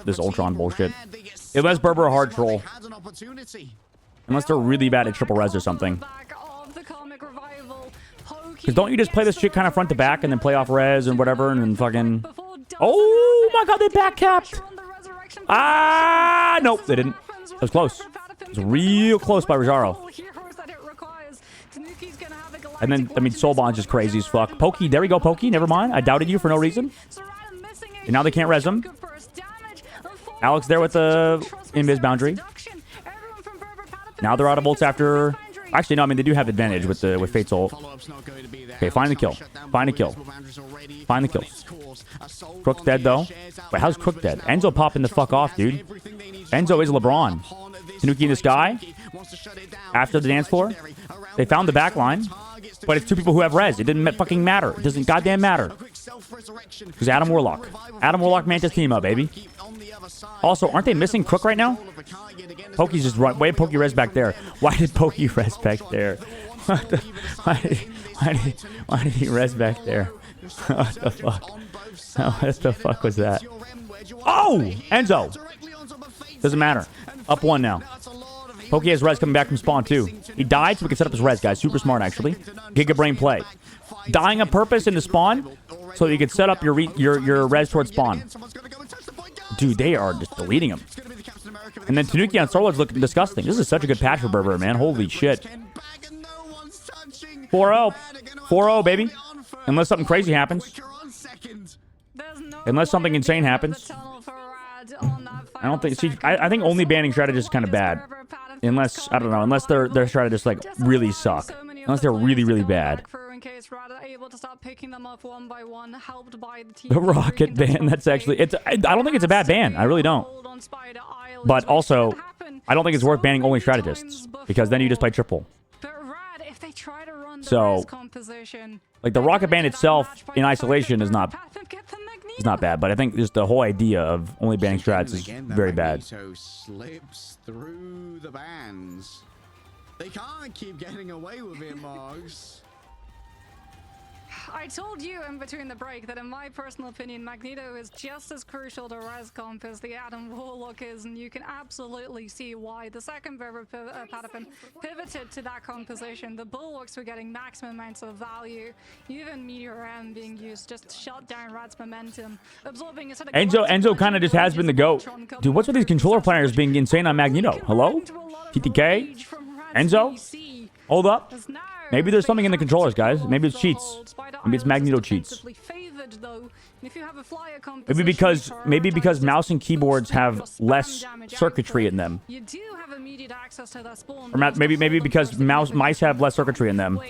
this Ultron bullshit. Unless Berber a hard troll. Unless they're really bad at triple res or something. Because don't you just play this shit kind of front to back and then play off res and whatever and then fucking... Oh my god, they back capped! Ah, nope, they didn't. It was close. It was real close by Rojaro. And then, I mean, Soulbond's just crazy as fuck. Pokey, there we go, Pokey. Never mind. I doubted you for no reason. And now they can't res him. Alex there with the invis boundary. Now they're out of ults after... Actually, no, I mean, they do have advantage with Fate's ult. Okay, find the kill. Find a kill. Find the kill. Crook's dead, though. Wait, how's Crook dead? Enzo popping the fuck off, dude. Enzo is LeBron. Tanuki in the sky. After the dance floor. They found the back line. But it's two people who have res. It didn't fucking matter. It doesn't goddamn matter. Because Adam Warlock. Adam Warlock Mantis team up, baby. Also, aren't they missing Crook right now? Pokey's just right. Why did Pokey res back there? Why did Pokey res back there? Why did he res back there? What the fuck? What the fuck was that? Oh! Enzo! Doesn't matter. Up one now. Pokey has res coming back from spawn too. He died so we can set up his res, guys. Super smart, actually. Giga brain play. Dying on purpose in the spawn so you can set up your res towards spawn. Dude, they are just deleting him. And then Tanuki on Starlord's looking disgusting. This is such a good patch for Berber, man. Holy shit. 4-0. 4-0, baby. Unless something crazy happens. Unless something insane happens. I don't think... See, I think only banning strategists is kind of bad. Unless, I don't know, unless their strategists, like, really suck. Unless they're really, really bad. The rocket ban, that's actually... I don't think it's a bad ban. I really don't. But also, I don't think it's worth banning only strategists. Because then you just play triple. So, like, the rocket ban itself in isolation is not bad, but I think just the whole idea of only banning strats is very bad. Slips through the bans. They can't keep getting away with it, Margs. I told you in between the break that in my personal opinion, Magneto is just as crucial to res comp as the Adam Warlock is, and you can absolutely see why. The second Berber Patapon pivoted to that composition. The Bulwarks were getting maximum amounts of value. Even Meteor M being used just shut down Rad's momentum, absorbing a sort of... Enzo kind of just has been the GOAT. Dude, what's with these controller players being insane on Magneto? Hello? TTK? Enzo? Hold up. Maybe there's something in the controllers, guys. Maybe it's cheats. Maybe it's Magneto cheats. Maybe because mouse and keyboards have less circuitry in them. Or maybe because mice have less circuitry in them.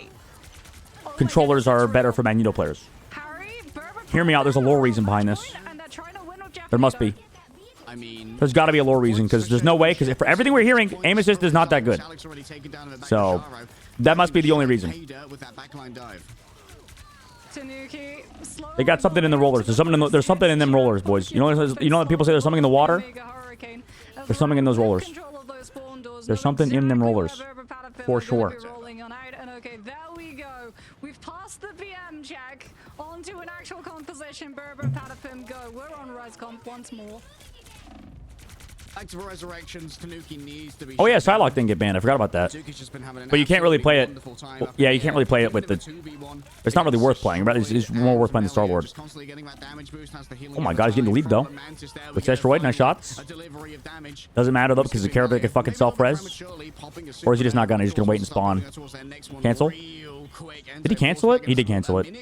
Controllers are better for Magneto players. Hear me out. There's a lore reason behind this. There must be. There's got to be a lore reason, because there's no way, because for everything we're hearing, aim assist is not that good. So, that must be the only reason. They got something in the rollers. There's something in them rollers, boys. You know that people say there's something in the water? There's something in those rollers. There's something in them rollers. For sure. Okay, there we go. We've passed the BM check onto an actual composition. Berber, Patapim, go. We're on res comp once more. Resurrections, Tanuki needs to be... Oh yeah, Psylocke didn't get banned. I forgot about that. But you can't really play it... Well, yeah, you can't really play it with the... It's not really worth playing. It's more worth playing the Star-Lord. Oh my god, he's getting the lead though. With Asteroid, nice shots. Doesn't matter though, because the character can fucking self-res. Or is he just not gonna? He's just gonna wait and spawn. Cancel? Did he cancel it? He did cancel it.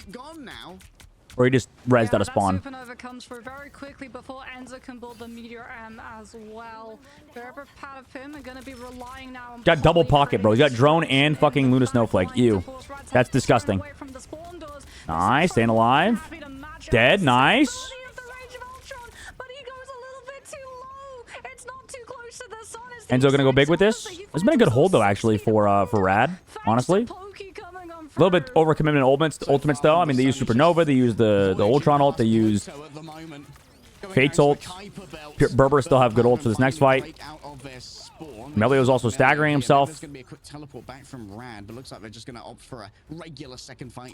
Or he just rezzed out of spawn. Supernova comes through very quickly before Enzo can build the Meteor M as well. Berber, Patapim are going to be relying now on... Got double pocket, bro. He's got drone and fucking Luna Snowflake. Ew. That's disgusting. Nice. Staying alive. Dead. Nice. Enzo going to go big with this. It's been a good hold, though, actually, for Rad, honestly. A little bit overcommitment in ultimates, though. I mean, they use Supernova, they use the Ultron ult, they use Fate's ult. Berber still have good ults for this next fight. Melio's also staggering himself.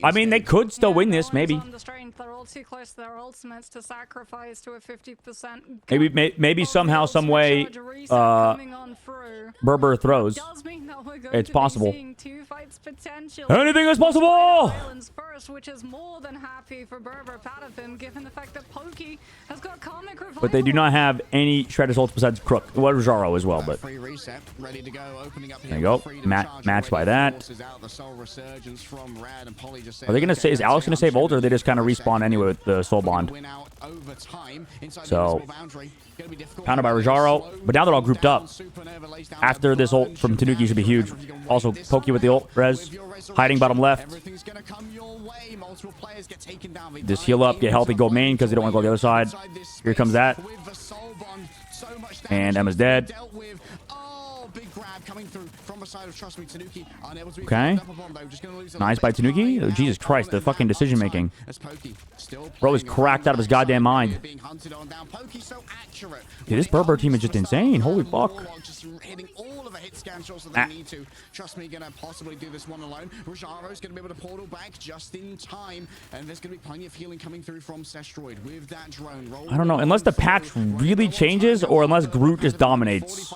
I mean, they could still win this, maybe. Maybe somehow, some way, Berber throws. It's possible. Anything is possible! But they do not have any Shredder's ults besides Crook. Well, Rojaro as well, but... There you go. Matched by that. Are they going to say... Is Alex going to save ult, or they just kind of respawn anyway with the Soul Bond? So... Pounded by Rojaro. But now they're all grouped up. After this ult from Tanuki should be huge. Also, Pokey with the ult. Rez. Hiding bottom left. Just heal up, get healthy, go main because they don't want to go the other side. Here comes that. And Emma's dead. Okay. Nice by Tanuki. Oh, Jesus Christ, the fucking decision making. Bro is cracked out of his goddamn mind. Dude, this Berber team is just insane. Holy fuck. Trust me, gonna possibly do this one alone. Rojaro's gonna be able to portal back just in time, and there's gonna be plenty of healing coming through from Sestroid with that drone. I don't know, unless the patch really changes, or unless Groot just dominates.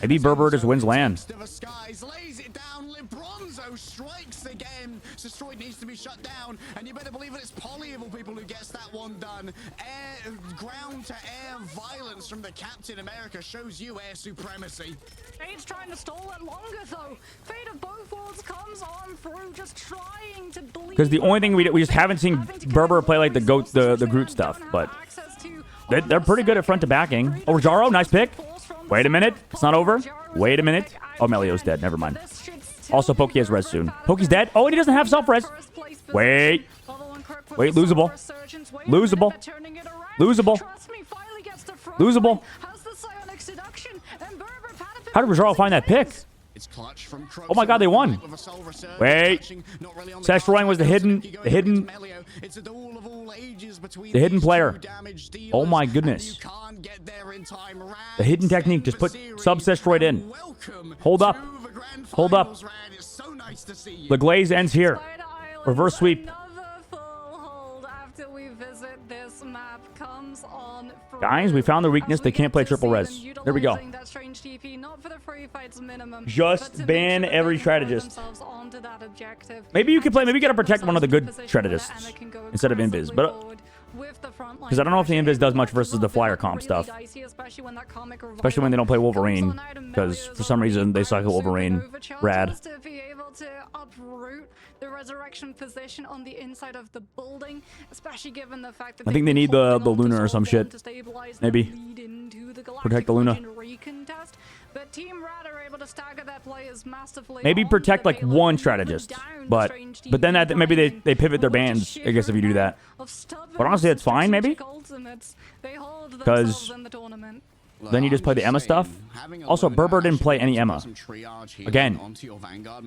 Maybe Berber just wins land. Strikes again. Sestroid needs to be shut down, and you better believe it, it's Polly of all people who gets that one done. Ground to air violence from the Captain America shows you air supremacy. Fade's trying to stall it longer though. Fate of both worlds comes on through, just trying to bleed. Because the only thing we just haven't seen Berber play like the Groot stuff, but they're pretty good at front to backing. Oh, Rojaro, nice pick. Wait a minute, it's not over. Wait a minute. Oh, Melio's dead. Never mind. Also, Pokey has res soon. Pokey's dead. Oh, and he doesn't have self-res. Wait. Wait, losable. Losable. Losable. Losable. How did Rojaro find that pick? Oh my god, they won. Wait. Sestroid was the hidden player. Oh my goodness. The hidden technique, just put sub Sestroid in. Hold up. Hold up. The glaze ends here. Reverse sweep. Guys, we found the weakness. They can't play triple res. There we go. Just ban every strategist. Maybe you could play. Maybe you gotta protect one of the good strategists instead of Invis. But because I don't know if the Invis does much versus the flyer comp stuff. Especially when they don't play Wolverine. Because for some reason they suck at Wolverine. Rad. The resurrection position on the inside of the building, especially given the fact that I think they need the Luna or some shit. Maybe protect the Luna. But Team Rad are able to stagger their players massively. Maybe protect like one strategist, but then maybe they pivot their bans. I guess if you do that. But honestly, it's fine. Maybe because then you just play the Emma stuff. Also, Berber didn't play any Emma. Again.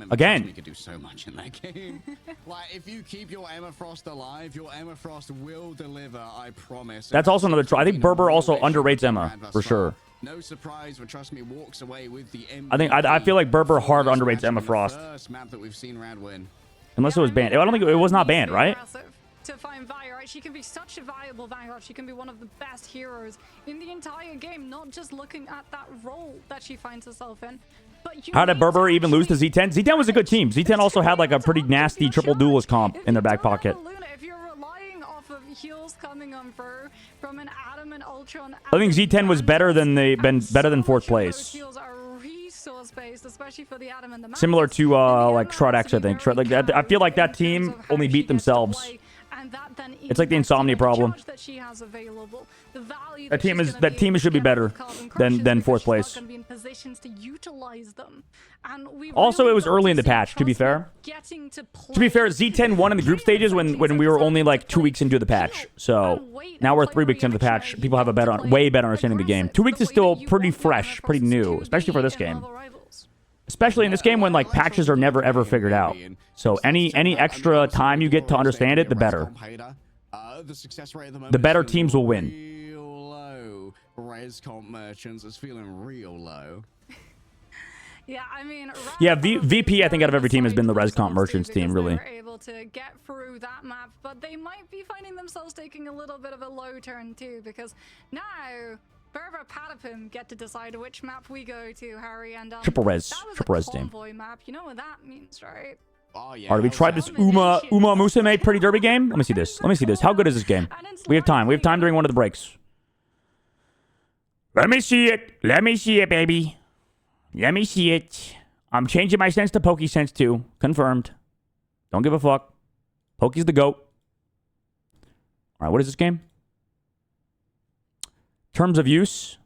Again. Could do so much in that game. Like, if you keep your Emma Frost alive, your Emma Frost will deliver, I promise. That's also another try. I think Berber also underrates Emma, for sure. No surprise when Trust Me walks away with the I feel like Berber hard underrates Emma Frost. Unless it was banned. I don't think it was not banned, right? To find Vi, right? She can be such a valuable Vanguard. She can be one of the best heroes in the entire game, not just looking at that role that she finds herself in. But how did Berber even lose to Z10? Z10 was a good team. Z10 also had like a pretty nasty triple duelist comp in their back pocket. If you're relying off of heals coming on from an Adam and Ultron, I think Z10 was better than fourth place. Similar to like Shroud X, I think. I feel like that team only beat themselves And that then It's like the insomnia problem. that she has available, the value That team should be better than fourth place. Going to be in positions to utilize them. And we Also, really it was got early in the see patch, to be fair. getting to To be fair, Z10 won in the group stages when we were only like 2 weeks into the patch. So now we're 3 weeks into the patch. People have a way better understanding of the game. 2 weeks is still pretty fresh, pretty new, especially for this game. Especially in this game when like patches are never ever figured out. So any extra time you get to understand it, the better. The better teams will win. Res comp merchants is feeling real low. Yeah, I mean, yeah, VP I think out of every team has been the res comp merchants team, really. They were able to get through that map, but they might be finding themselves taking a little bit of a low turn too, because now Berber Patapim get to decide which map we go to, Harry, and triple res team. Convoy map. You know what that means, right? Oh, yeah. All right, we tried this Uma Musume Pretty Derby game. Let me see this. How good is this game? We have time. We have time during one of the breaks. Let me see it, baby. Let me see it. I'm changing my sense to Pokey Sense too. Confirmed. Don't give a fuck. Pokey's the GOAT. All right, what is this game? Terms of use.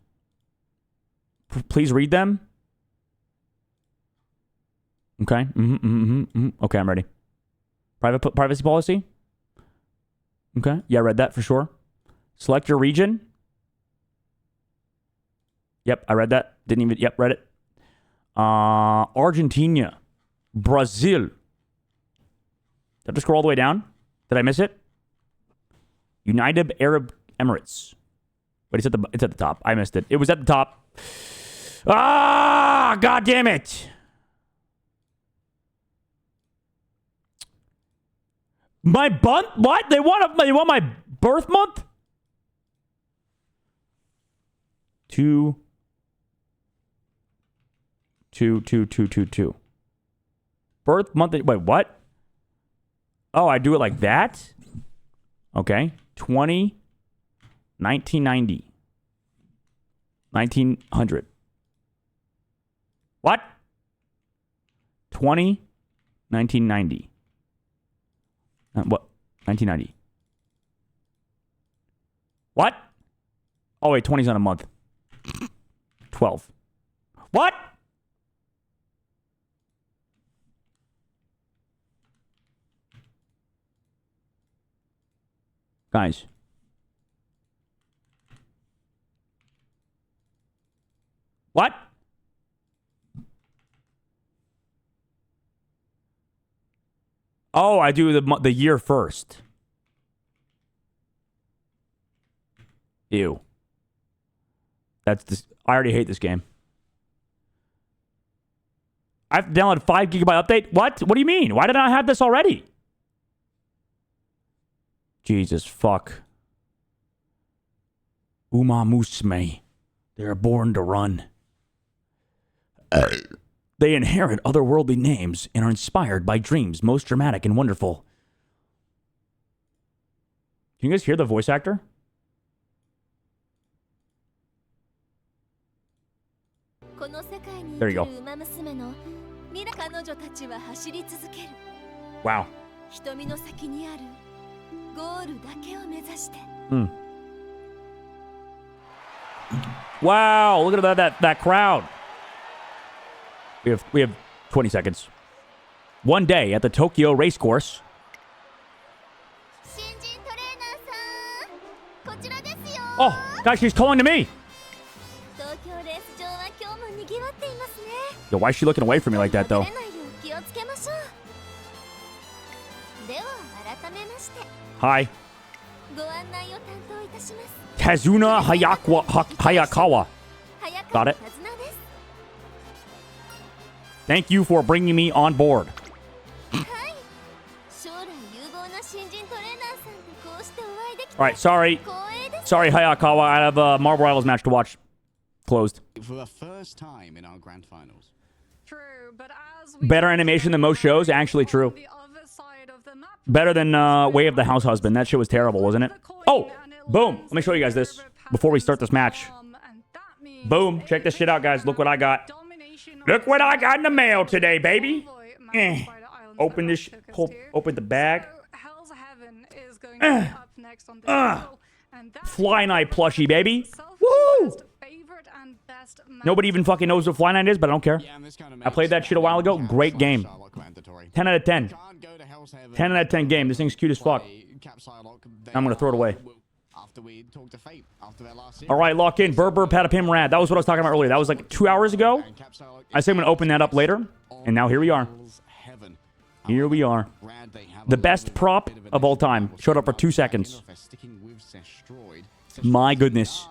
Please read them. Okay. Okay, I'm ready. Privacy policy. Okay. Yeah, read that for sure. Select your region. Yep, I read that. Didn't even. Yep, read it. Argentina, Brazil. Did I just scroll all the way down? Did I miss it? United Arab Emirates. Wait, it's at the top. I missed it. It was at the top. Ah, god damn it. My month? What? They want my birth month? 2 2 2 2 2 2. Birth month. Wait, what? Oh, I do it like that? Okay. 1990. 1900. What? 1990. What? 1990. What? Oh, wait, 20's on a month. 12. What? Guys. What? Oh, I do the year first. Ew. That's this. I already hate this game. I have to download a 5 gigabyte update? What? What do you mean? Why did I have this already? Jesus fuck. Uma Musume. They are born to run. They inherit otherworldly names and are inspired by dreams most dramatic and wonderful. Can you guys hear the voice actor? There you go. Wow. Wow, look at that crowd. We have 20 seconds. One day at the Tokyo racecourse. Oh, guys, she's calling to me. Yo, why is she looking away from me like that, though? Hi. Kazuna Hayakawa. Got it. Thank you for bringing me on board. Alright, sorry. Sorry, Hayakawa. I have a Marvel Rivals match to watch. Closed. For the first time in our grand finals. True, but as better animation than most shows? Actually true. Better than Way of the House Husband. That shit was terrible, wasn't it? Oh, boom. Let me show you guys this before we start this match. Boom. Check this shit out, guys. Look what I got. Look what I got in the mail today, baby. Open this. Open the bag. going to be up next on this battle, and that Fly Knight plushie, baby. self- Woo! favorite and best Nobody even fucking knows what Fly Knight is, but I don't care. Yeah, and this kind of I played that shit a while ago. Great game. 10 out of 10. 10 out of 10 game. This thing's cute as fuck. I'm gonna throw it away. After we talked to Fate after their last All right, lock in. Berber, Patapim, Rad. That was what I was talking about earlier. That was like 2 hours ago. I said I'm gonna open that up later, and now here we are. Here we are. The best prop of all time. Showed up for 2 seconds. My goodness.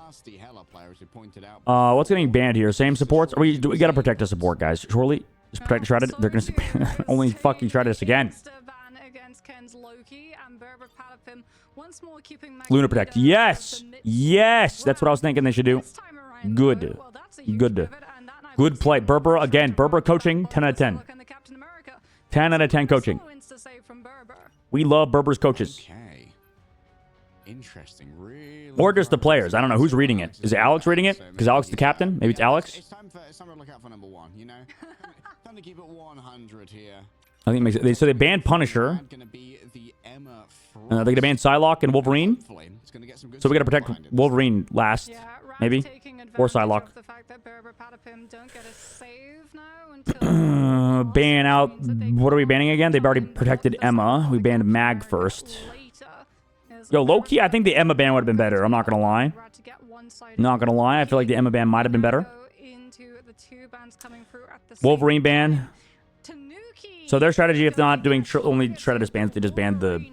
What's getting banned here? Same supports? We gotta protect the support, guys. Surely, just protect Shredded. They're gonna only fucking Shredded us again. Luna Protect. Yes! Yes! That's what I was thinking they should do. Good. Good. Good play. Berber again. Berber coaching. 10 out of 10. 10 out of 10 coaching. We love Berber's coaches. Interesting. Really. Or just the players. I don't know who's reading it. Is it Alex reading it? Because Alex the captain? Maybe it's Alex. It's time to look out for number one. You know, time to keep it 100 here. I think it makes it. So they banned Punisher. They're gonna ban Psylocke and Wolverine. So we gotta protect Wolverine last, maybe, or Psylocke. Ban out. What are we banning again? They've already protected Emma. We banned Mag first. Yo, low-key, I think the Emma ban would have been better. I'm not gonna lie. Not gonna lie. I feel like the Emma ban might have been better. Wolverine ban. So their strategy, if not doing only Shredded bans, they just banned the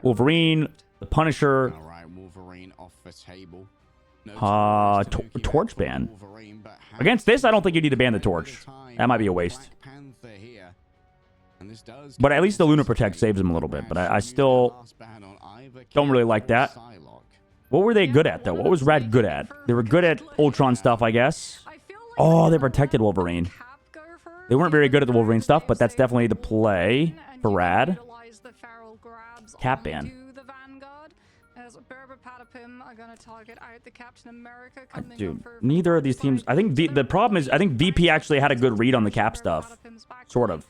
Wolverine, the Punisher, Torch ban. Against this, I don't think you need to ban the Torch. That might be a waste. But at least the Luna Protect saves him a little bit. But I still don't really like that. What were they good at, though? What was Rad good at? They were good at Ultron stuff, I guess. Oh, they protected Wolverine. They weren't very good at the Wolverine stuff, but that's definitely the play for Rad. Cap ban. Dude, neither of these teams. I think the problem is I think VP actually had a good read on the Cap stuff, sort of.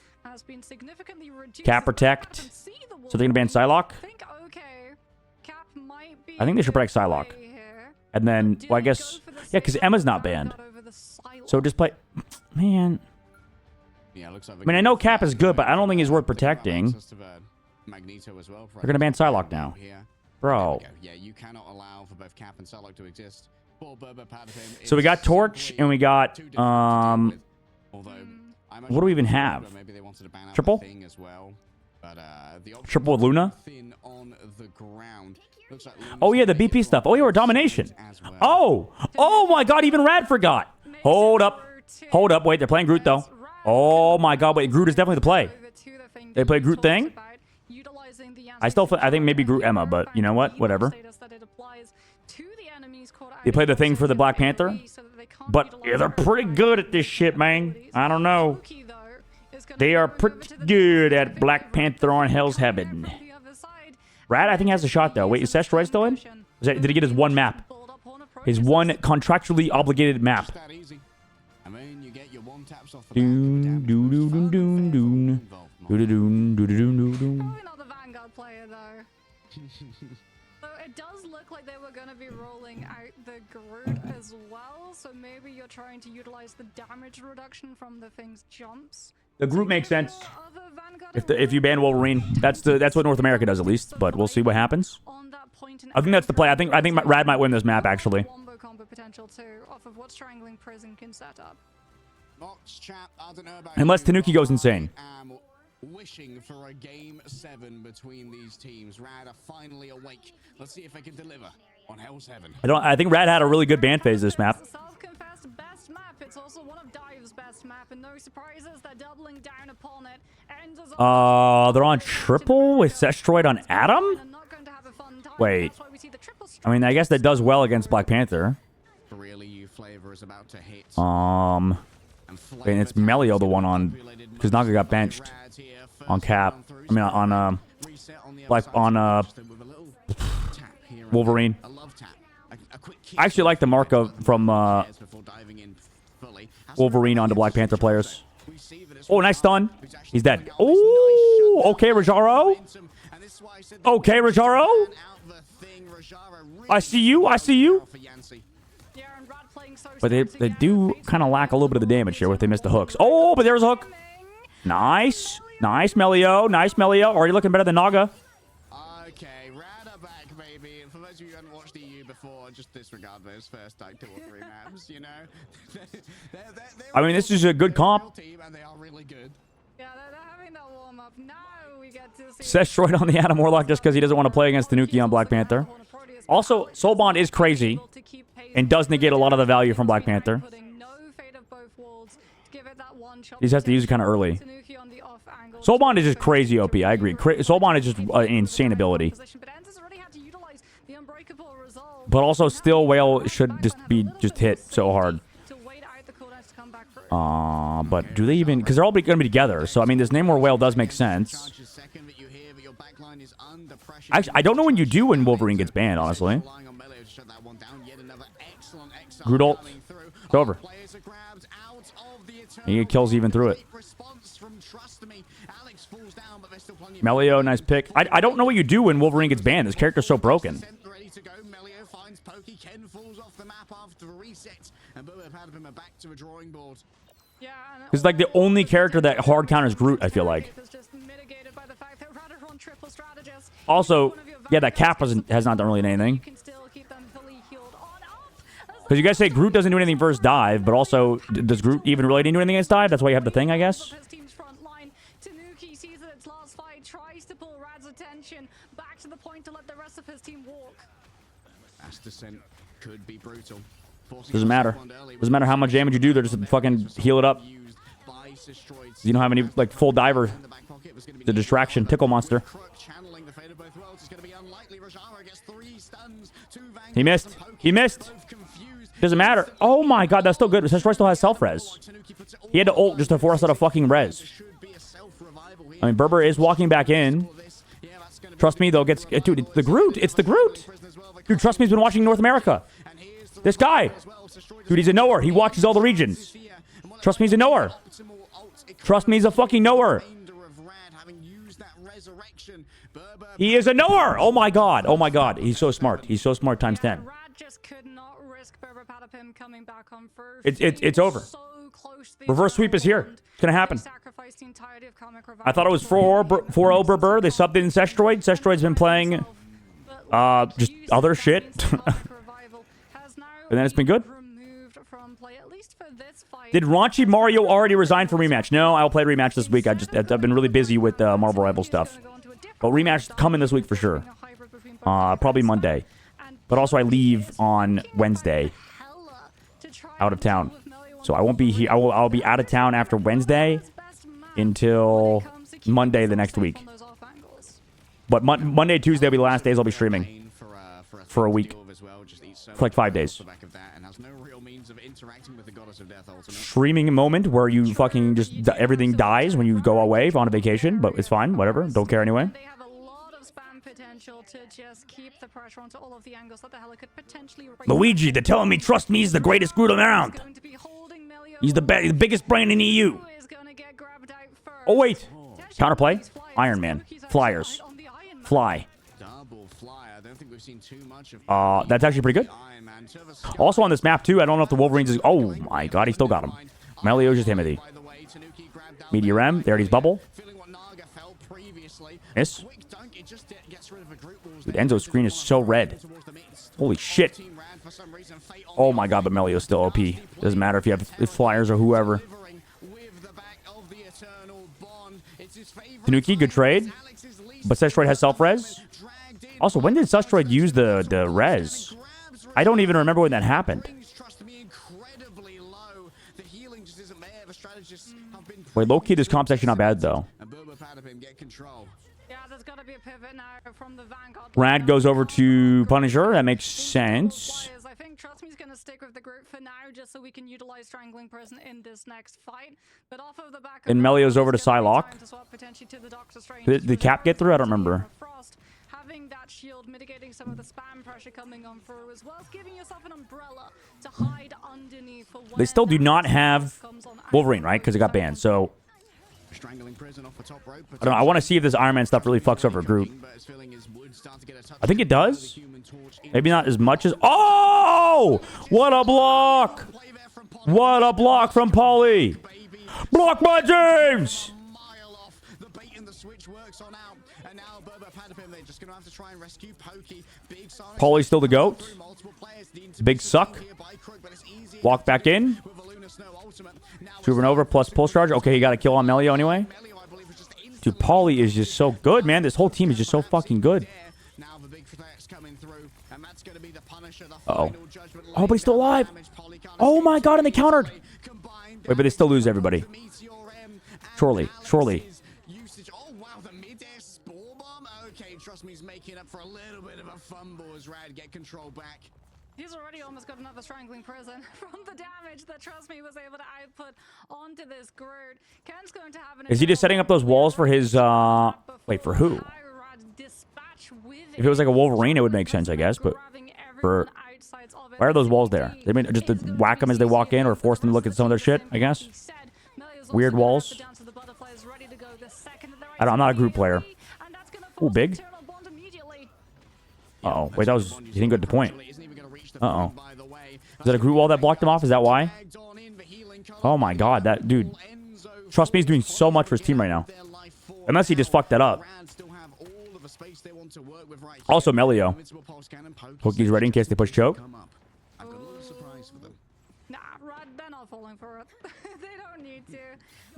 Cap protect. So they're gonna ban Psylocke. I think they should protect Psylocke. And then, well, I guess, yeah, because Emma's not banned. So just play, man. I mean, I know Cap is good, but I don't think he's worth protecting. They're gonna ban Psylocke now, bro. Yeah, you cannot allow for both Cap and Psylocke to exist. So we got Torch and we got what do we even have? Triple? Triple with Luna? Oh yeah, the BP stuff. Oh yeah, we're Domination. Oh my God, even Rad forgot. Hold up, wait, they're playing Groot though. Oh my God, wait, Groot is definitely the play. They play Groot thing. I think maybe Groot Emma, but you know what? Whatever. They play the thing for the Black Panther, but yeah, they're pretty good at this shit, man. I don't know. They are pretty good at Black Panther on Hell's Heaven. Rad, I think, has a shot, though. Wait, is Sestroid still in? Did he get his one map? His one contractually obligated map. Doon, doon, doon, doon, doon, doon. Doon, doon, doon, doon, doon, doon. Probably not the Vanguard player, though. So it does look like they were going to be rolling out the Groot as well, so maybe you're trying to utilize the damage reduction from the thing's jumps. The Groot makes sense. If you ban Wolverine, that's what North America does at least. But we'll see what happens. I think that's the play. I think Rad might win this map actually. Wombo combo potential too, off of what Strangling Prison can set up. Unless Tanuki goes insane. Wishing for a game 7 between these teams. Rad are finally awake. Let's see if they can deliver on Hell's Heaven. I think Rad had a really good ban phase this map. Self-confessed best map. It's also one of Dive's best map, and no surprises, they're doubling down upon it. They're on triple with Sestroid on Adam? Wait. I mean, I guess that does well against Black Panther. And it's Melio the one on, because Naga got benched on Cap. I mean on Wolverine. I actually like the mark from Wolverine onto Black Panther players. Oh, nice stun. He's dead. Oh, okay, Rajaro. Okay, Rajaro. I see you. I see you. But they do kind of lack a little bit of the damage here if they miss the hooks. Oh, but there's a hook. Nice. Nice, Melio. Nice, Melio. Already looking better than Naga. Okay, Rada back, baby. And for those of you who haven't watched EU before, just disregard those first like 2 or 3 maps, you know? I mean, this is a good comp. Team, and they are really good. Yeah, they're having that warm up. Now we get to see Sestroid on the Adam Warlock just because he doesn't want to play against Tanuki on Black Panther. Also, Soul Bond is crazy and does negate a lot of the value from Black Panther. He just has to use it kind of early. Soul Bond is just crazy OP. I agree. Soul Bond is just an insane ability. But also, still, Whale should just hit so hard. But do they even... Because they're all going to be together. So, I mean, this Namor Whale does make sense. Actually, I don't know when you do when Wolverine gets banned, honestly. Groot ult. It's over. He kills even through it. Melio, nice pick. I don't know what you do when Wolverine gets banned. This character's so broken. It's like the only character that hard counters Groot, I feel like. Also, yeah, that cap has not done really anything. Because you guys say Groot doesn't do anything versus dive, but also, does Groot even really do anything against dive? That's why you have the thing, I guess. Could be brutal. Doesn't matter. Doesn't matter how much damage you do, they're just fucking heal it up. You don't have any, like, full diver. The distraction, tickle monster. He missed. He missed. Doesn't matter. Oh my god, that's still good. Sestroid still has self-res. He had to ult just to force out a fucking res. I mean, Berber is walking back in. Trust me, though, dude, it's the Groot. It's the Groot. Dude, trust me, he's been watching North America. This guy. Dude, he's a knower. He watches all the regions. Trust me, he's a knower. Trust me, he's a fucking knower. He is a knower. Oh my god. Oh my god. He's so smart. He's so smart times 10. It's over. Reverse sweep is here. It's gonna happen. I thought it was 4-0 Berber. They subbed in Sestroid. Sestroid's been playing just other shit. And then it's been good. Did Raunchy Mario already resign for rematch? No, I'll play rematch this week. I've been really busy with Marvel Rival stuff. But rematch coming this week for sure. Probably Monday. But also I leave on Wednesday. Out of town. So I won't be here. I'll be out of town after Wednesday until Monday the next week. But Monday, Tuesday will be the last days I'll be streaming. For a week. For like 5 days. Streaming moment where you fucking just everything dies when you go away on a vacation, but it's fine, whatever. Don't care anyway. Luigi, they're telling me trust me, he's the greatest Groot around. He's the biggest brain in EU. Oh wait, counterplay. Iron Man, flyers, fly. That's actually pretty good. Also on this map too, I don't know if the Wolverines is... Oh my god, he still got him. Melio's just Timothy. Meteor M, there it is, bubble. Miss. Dude, Enzo's screen is so red. Holy shit. Oh my god, but Melio's still OP. Doesn't matter if you have flyers or whoever. Tanuki, good trade. But Sestroid has self-res. Also, when did Sestroid use the res? I don't even remember when that happened. Wait, low-key, this comp's actually not bad, though. Rad goes over to Punisher. That makes sense. I think Trustme's going to stick with the group for now, just so we can utilize Strangling Prison in this next fight. But off of the back of and Melio's over to Psylocke. Did the cap get through? I don't remember. Having that shield, mitigating some of the spam pressure coming on through, as well as giving yourself an umbrella to hide underneath. They still do not have Wolverine, right? Because it got banned. So Strangling prison off the top rope. I don't know. I want to see if this Iron Man stuff really fucks over Groot. I think it does. Maybe not as much as... Oh! What a block! What a block from Paulie! Block by James! Paulie's still the GOAT. Big suck. Walk back in. Supernova plus pulse charge. Okay, he got a kill on Melio anyway. Dude, Paulie is just so good, man. This whole team is just so fucking good. Uh-oh. Oh, but he's still alive. Oh my god, and they countered. Wait, but they still lose everybody. Surely. Okay, trust me, he's making up for a little bit of a fumble as Rad get control back. He's already almost got another strangling prison from the damage that Trust Me was able to output onto this Groot. Ken's going to have an... Is he just setting up those walls for his, Wait, for who? If it was like a Wolverine, it would make sense, I guess, but... For... Why are those walls there? They mean just to whack them as they walk in or force them to look at some of their shit, I guess? Weird walls. I'm not a Groot player. Ooh, big. Uh-oh. Wait, that was... He didn't get the point. Uh-oh. Is that a Groot wall that blocked him off? Is that why? Oh my god, that dude. Trust me, he's doing so much for his team right now. Unless he just fucked that up. Also, Melio. Poke's ready in case they push choke. Nah, Rod, they're not falling for it. They don't need to.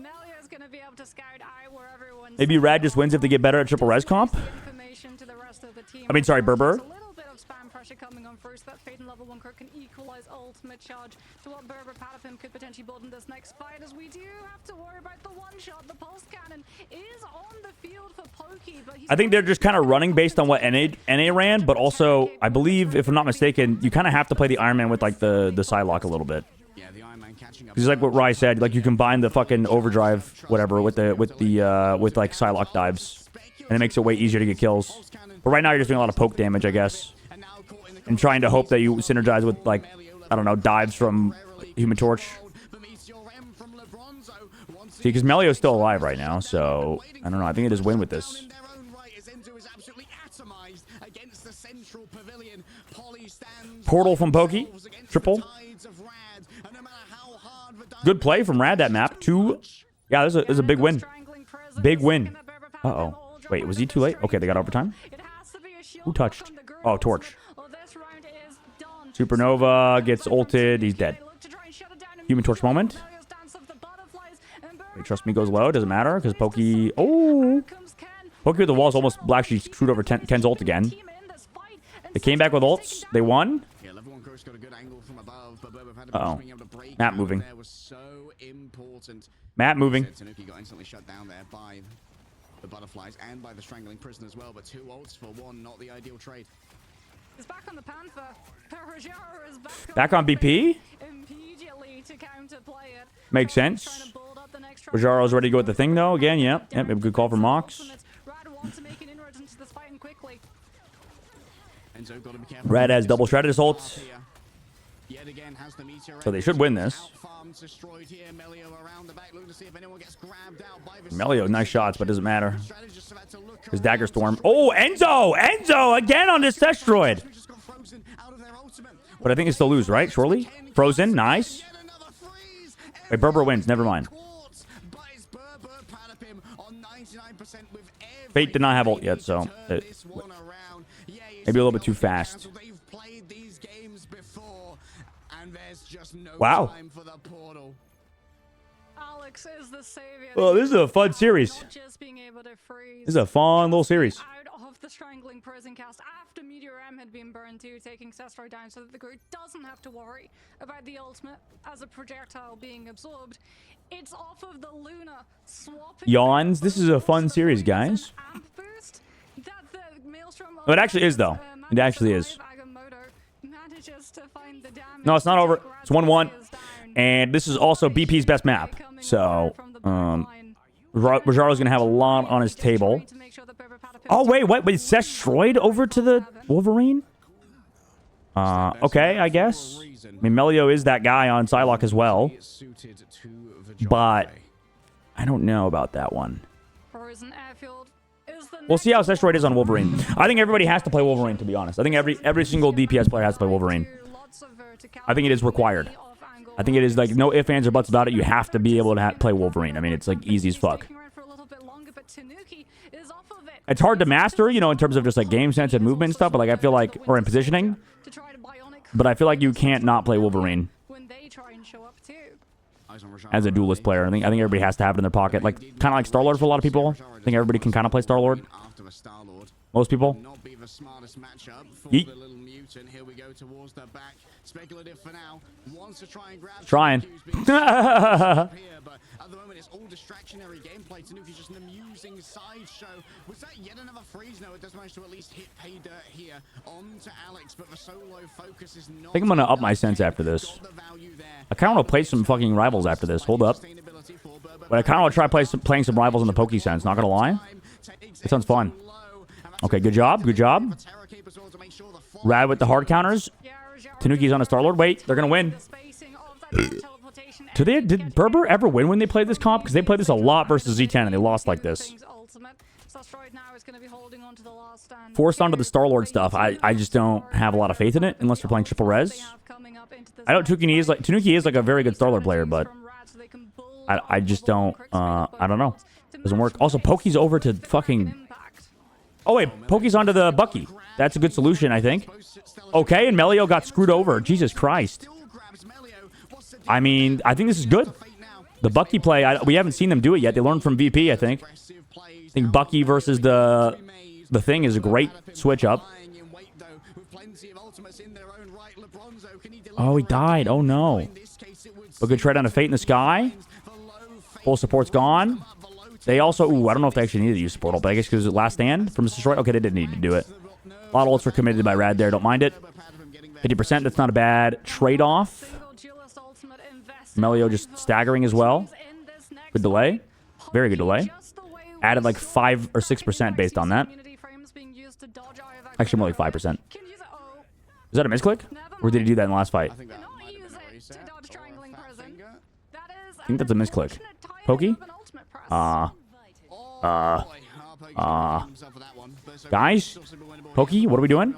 Melio's gonna be able to scout out where everyone's... Maybe Rad just wins if they get better at triple res comp? I mean, sorry, Berber. Coming on first, that Fate and level 1 Kirk can equalize ultimate charge to what Berber Patapim could potentially build in this next fight, as we do have to worry about the one shot. The pulse cannon is on the field for Pokey, but I think they're just kind of running based on what NA ran, but also, I believe, if I'm not mistaken, you kind of have to play the Iron Man with like the Psylocke a little bit. Because like what Rye said, like you combine the fucking overdrive, whatever, with like Psylocke dives, and it makes it way easier to get kills. But right now you're just doing a lot of poke damage, I guess. And trying to hope that you synergize with, like, I don't know, dives from Human Torch. See, because Melio's still alive right now, so I don't know. I think they just win with this. Portal from Pokey. Triple. Good play from Rad, that map. Yeah, this is a big win. Big win. Uh-oh. Wait, was he too late? Okay, they got overtime. Who touched? Oh, Torch. Supernova gets ulted. He's dead. Human Torch moment. Wait, Trust Me goes low. Doesn't matter because Pokey... Oh! Pokey with the walls almost actually screwed over Ken's ult again. They came back with ults. They won. Uh-oh. Map moving. Map moving. The butterflies and by the strangling prison as well, but 2 ults for 1, not the ideal trade. It's back on the Panther. Is back on BP? Immediately to counterplay it. Makes sense. Rajaro's ready to go with the thing though. Again, yep. Yep, a good call from Mox. Red has double shredded his ult. So they should win this. Melio, nice shots, but doesn't matter. His Dagger Storm. Oh, Enzo! Enzo again on this Destroid. But I think they still lose, right? Surely? Frozen, nice. Wait, Berber wins, never mind. Fate did not have ult yet, so... maybe a little bit too fast. Wow. Alex is the savior. Oh, this is a fun series. This is a fun little series. Out of the strangling prison cast after Meteor M had been burned too, taking Sestro down so that the group doesn't have to worry about the ultimate as a projectile being absorbed. It's off of the Luna swapping. Yawns. This is a fun series, guys. Oh, it actually is, though. It actually is. No, it's not over. It's 1-1. And this is also BP's best map. So, Rajaro's going to have a lot on his table. Oh, wait, what? Wait, Destroid over to the Wolverine? Okay, I guess. I mean, Melio is that guy on Psylocke as well. But I don't know about that one. Frozen Airfield is the We'll see how Sestroid is on Wolverine. I think everybody has to play Wolverine, to be honest. I think every single DPS player has to play Wolverine. I think it is required. I think it is like no ifs, ands, or buts about it. You have to be able to play Wolverine. I mean, it's like easy as fuck. It's hard to master, you know, in terms of just like game sense and movement and stuff. But like I feel like, or in positioning. But I feel like you can't not play Wolverine as a duelist player. I think everybody has to have it in their pocket. Like kind of like Star-Lord for a lot of people. I think everybody can kind of play Star-Lord. Most people. Yeet. Here we go towards the back. Speculative for now. Wants to try and grab. Trying. But at the moment, it's all distractionary gameplay. Tanuki's just an amusing sideshow. Was that yet another freeze? No, it does manage to at least hit pay dirt here onto Alex, but the solo focus is not. I think I'm gonna up my sense after this. I kind of want to play some fucking rivals after this. Hold up. But I kind of want to try playing some rivals in the Poke sense. Not gonna lie. It sounds fun. Okay, good job. Good job. Rad with the hard counters. Tanuki's on a Star-Lord. Wait, they're going to win. Did Berber ever win when they played this comp? Because they played this a lot versus Z10 and they lost like this. Forced onto the Star-Lord stuff. I just don't have a lot of faith in it unless they're playing triple res. I know Tanuki is like a very good Star-Lord player, but I just don't, I don't know. Doesn't work. Also, Poke's over to fucking... Oh, wait. Poke's onto the Bucky. That's a good solution, I think. Okay, and Melio got screwed over. Jesus Christ. I mean, I think this is good. The Bucky play, we haven't seen them do it yet. They learned from VP, I think. I think Bucky versus the Thing is a great switch up. Oh, he died. Oh, no. A good trade on a Fate in the Sky. Full support's gone. They also... Ooh, I don't know if they actually needed to use support ult, but I guess because it was last stand from Mr. Destroy. Okay, they didn't need to do it. A lot of ults were committed by Rad there. Don't mind it. 50%, that's not a bad trade-off. Melio just staggering as well. Good delay. Very good delay. Added like 5 or 6% based on that. Actually, more like 5%. Is that a misclick? Or did he do that in the last fight? I think that's a misclick. Pokey? Guys? Pokey, what are we doing?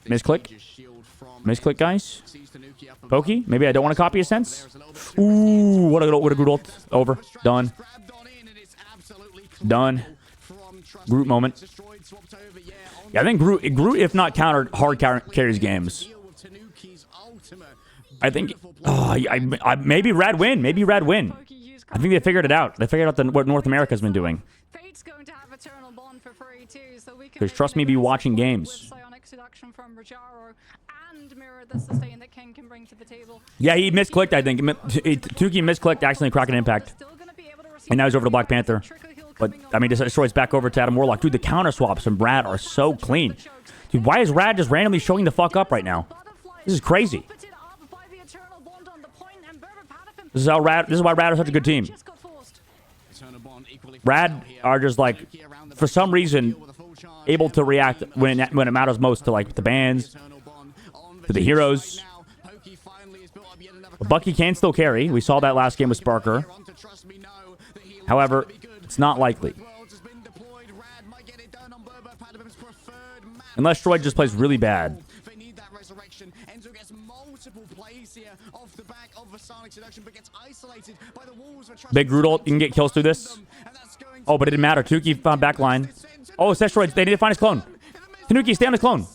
Misclick? Misclick, guys? Pokey? Maybe I don't want to copy a sense? Ooh, what a good ult. Over. Done. Done. Groot moment. Yeah, I think Groot, if not hard carries games. I think... maybe Rad win. Maybe Rad win. I think they figured it out. They figured out what North America's been doing. Because trust me, be watching games. Yeah, he misclicked, I think. Tuki misclicked, accidentally cracking impact. And now he's over to Black Panther. But, I mean, Destroy's back over to Adam Warlock. Dude, the counter swaps from Rad are so clean. Dude, why is Rad just randomly showing the fuck up right now? This is crazy. This is why Rad are such a good team. Rad are just like, for some reason, able to react when it matters most to like the bans, to the heroes. But Bucky can still carry. We saw that last game with Sparker. However, it's not likely. Unless Troy just plays really bad. Big Groot ult, you can get kills through this. Oh, but it didn't matter. Tuki found backline. Oh, Sestroid, they need to find his clone. Tanuki, stay on his clone.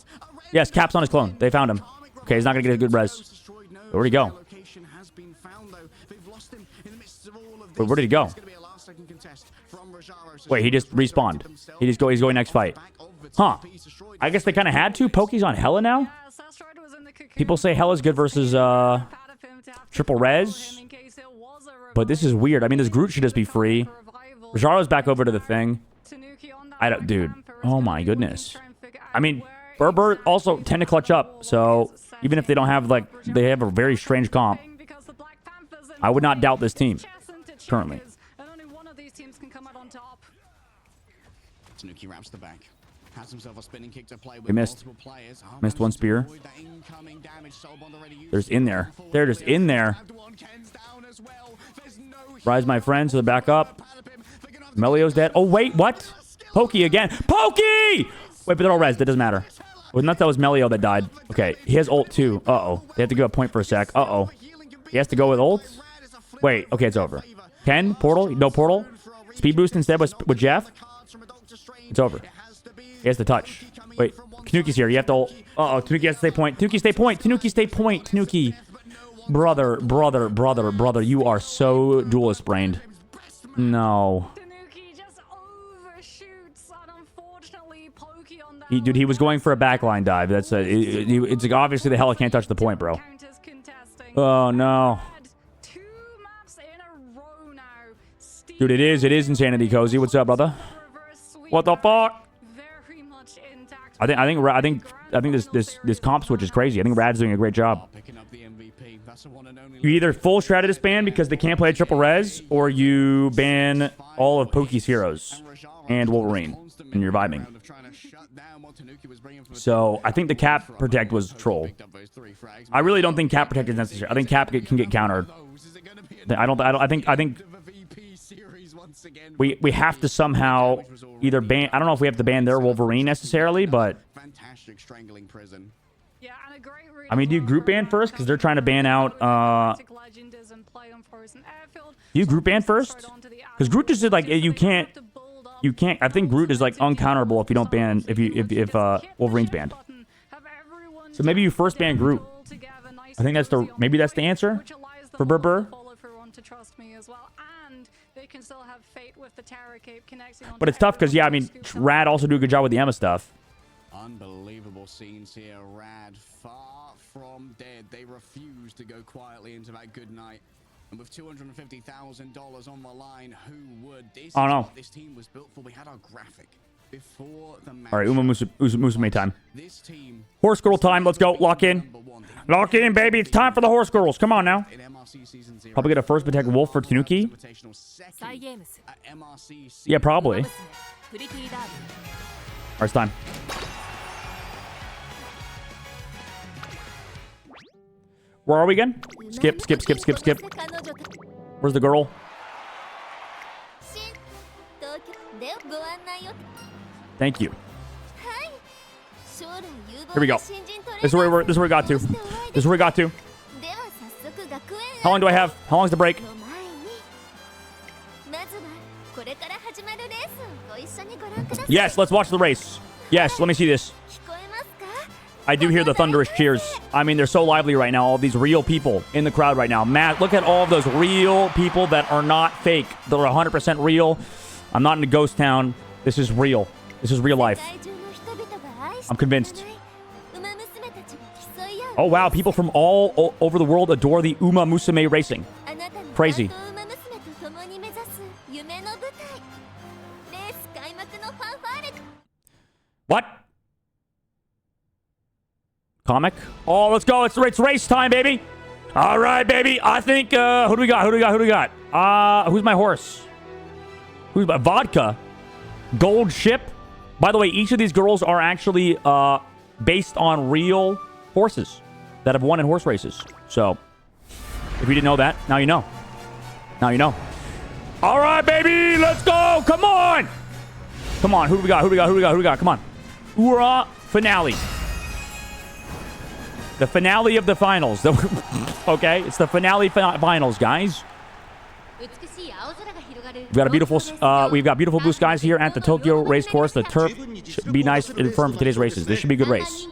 Yes, Cap's on his clone. They found him. Okay, he's not going to get a good res. Where'd he go? Wait, where did he go? Wait, he just respawned. He's going next fight. Huh. I guess they kind of had to. Poke's on Hella now? People say Hella's good versus triple res. But this is weird. I mean, this Groot should just be free. Rajaro's back over to the Thing. Dude. Oh my goodness. I mean, Berber also tend to clutch up. So even if they don't have they have a very strange comp. I would not doubt this team currently. Tanuki wraps the back. Has himself a spinning kick to play with He missed. multiple players. Missed one spear. Avoid that incoming damage. Soulbond already used There's it. in there. They're just in there. Ken's down as well. There's no Rise, my friends, to the back up. Melio's dead. Oh, wait, what? Pokey again. Pokey! Wait, but they're all res. That doesn't matter. Well, not that was Melio that died. Okay, he has ult too. Uh-oh. They have to give a point for a sec. Uh-oh. He has to go with ult? Wait, okay, it's over. Ken? Portal? No portal? Speed boost instead with Jeff? It's over. He has to touch. Wait, Tanuki's here. You have to ult. Uh-oh, Tanuki has to stay point. Tanuki, stay point. Tanuki, stay point. Tanuki. Brother, you are so duelist brained. No. Tanuki just overshoots, and unfortunately, Pokey on that. Dude, he was going for a backline dive. That's it's like obviously the hell can't touch the point, bro. Oh no. Dude, it is insanity, Cozy. What's up, brother? What the fuck? I think this comp switch is crazy. I think Rad's doing a great job. You either full shredded this ban because they can't play triple res, or you ban all of Poke's heroes and Wolverine, and you're vibing. So I think the cap protect was troll. I really don't think cap protect is necessary. I think cap can get countered. I think we have to somehow either ban. I don't know if we have to ban their Wolverine necessarily, but I mean, do you group ban first because they're trying to ban out? Do you group ban first? Because Groot just did like you can't. I think Groot is like uncounterable if you don't ban if Wolverine's banned. So maybe you first ban Groot. I think that's the answer for Burr. But it's tough because, yeah, I mean, Rad also do a good job with the Emma stuff. Unbelievable scenes here. Rad far from dead. They refuse to go quietly into that good night. And with $250,000 on the line, who would? This Oh, no. This team was built for. We had our graphic before the match. All right, Musume time. Horse girl time. Let's go. Lock in. Lock in, baby. It's time for the horse girls. Come on now. Probably get a first protect wolf for Tanuki. Yeah, probably. All right, it's time. Where are we again? Skip. Where's the girl? Thank you. Here we go. This is where we got to. How long do I have? How long's the break? Yes, let's watch the race. Yes, let me see this. I do hear the thunderous cheers. I mean, they're so lively right now. All these real people in the crowd right now. Matt, look at all of those real people that are not fake. They're 100% real. I'm not in a ghost town. This is real. This is real life. I'm convinced. Oh, wow. People from all over the world adore the Uma Musume racing. Crazy. What? Comic? Oh, let's go. It's race time, baby. All right, baby. I think, who do we got? Who's my horse? Who's my vodka? Gold ship? By the way, each of these girls are actually based on real horses that have won in horse races. So, if you didn't know that, now you know. All right, baby. Let's go. Come on. Who do we got? Come on. Ura finale. The finale of the finals. Okay, it's the finale finals, guys. We've got beautiful blue skies here at the Tokyo race course. The turf should be nice and firm for today's races. This should be a good race.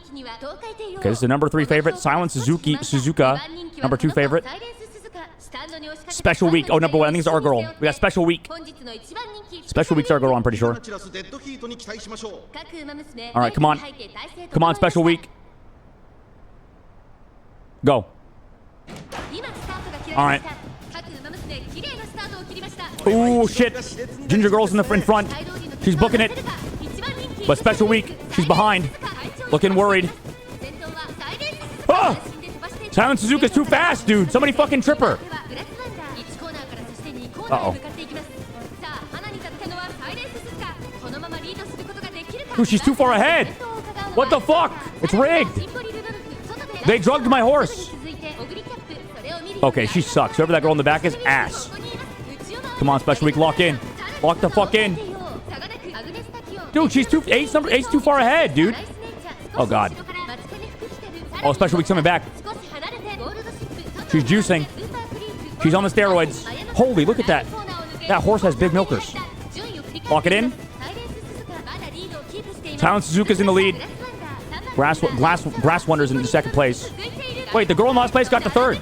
Okay, this is the number 3 favorite, Silent Suzuka. Number 2 favorite. Special week. Oh, number 1. I think it's our girl. We got special week. Special week's our girl, I'm pretty sure. All right, come on. Come on, special week. Go. All right. Oh, shit. Ginger girl's in front. She's booking it. But special week, she's behind. Looking worried. Oh! Silent Suzuka's too fast, dude. Somebody fucking trip her. Uh-oh. Dude, she's too far ahead. What the fuck? It's rigged. They drugged my horse. Okay, she sucks. Whoever that girl in the back is, ass. Come on, Special Week, lock in. Lock the fuck in. Dude, she's eight's too far ahead, dude. Oh, God. Oh, Special Week's coming back. She's juicing. She's on the steroids. Holy, look at that. That horse has big milkers. Lock it in. Talon Suzuka's in the lead. Grass Wonders in the second place. Wait, the girl in last place got the third.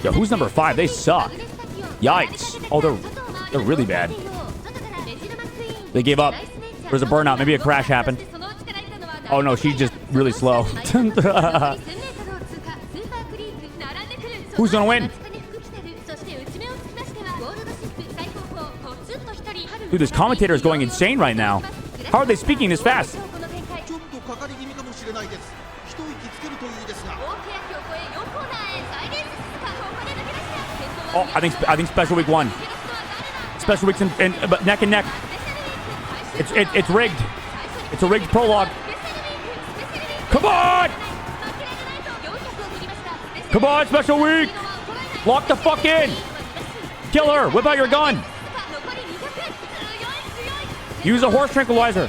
Yo, who's number 5? They suck. Yikes. Oh, they're really bad. They gave up. There's a burnout. Maybe a crash happened. Oh, no, she's just really slow. Who's going to win? Dude, this commentator is going insane right now. How are they speaking this fast? Oh, I think Special Week won. Special Week's but neck and neck. It's rigged. It's a rigged prologue. Come on! Come on, Special Week! Lock the fuck in! Kill her! Whip out your gun! Use a horse tranquilizer.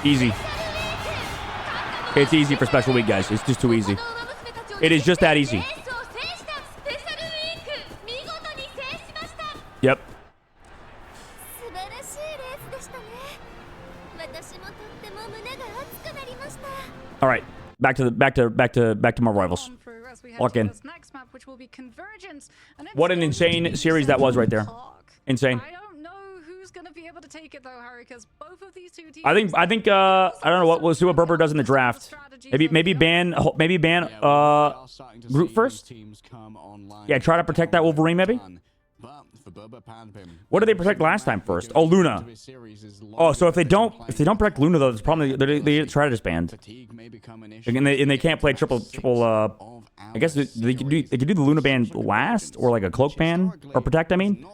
Easy. It's easy for Special Week, guys. It's just too easy. It is just that easy. Yep. All right. Back to more rivals. Lock in. What an insane series that was right there. Insane. I don't know who's gonna be able to take it though, Harry, because both of these two teams. I think I don't know what we'll see what Berber does in the draft. Maybe ban Groot first. Yeah, try to protect that Wolverine maybe. What did they protect last time first? Oh, Luna. Oh, so if they don't protect Luna though, it's probably they try to disband. And they can't play triple. I guess they could do the Luna ban last or like a cloak ban or protect. I mean,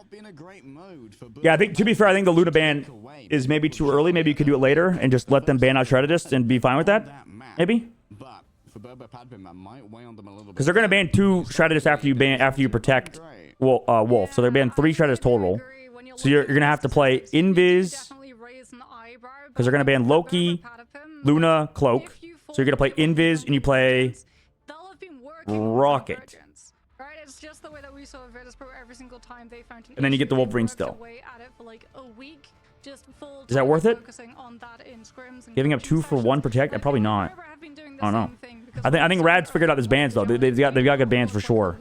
yeah. I think to be fair, I think the Luna ban is maybe too early. Maybe you could do it later and just let them ban out Strategist and be fine with that. Maybe. Because they're gonna ban 2 Strategists after you protect Wolf. So they're banning 3 Strategists total. So you're gonna have to play Invis because they're gonna ban Loki, Luna, Cloak. So you're gonna play Invis and you play Rocket. And then you get the Wolverine still. Is that worth it? Giving up 2 for 1 protect? Probably not. I don't know. I think Rad's figured out this bans though. They've got good bans for sure.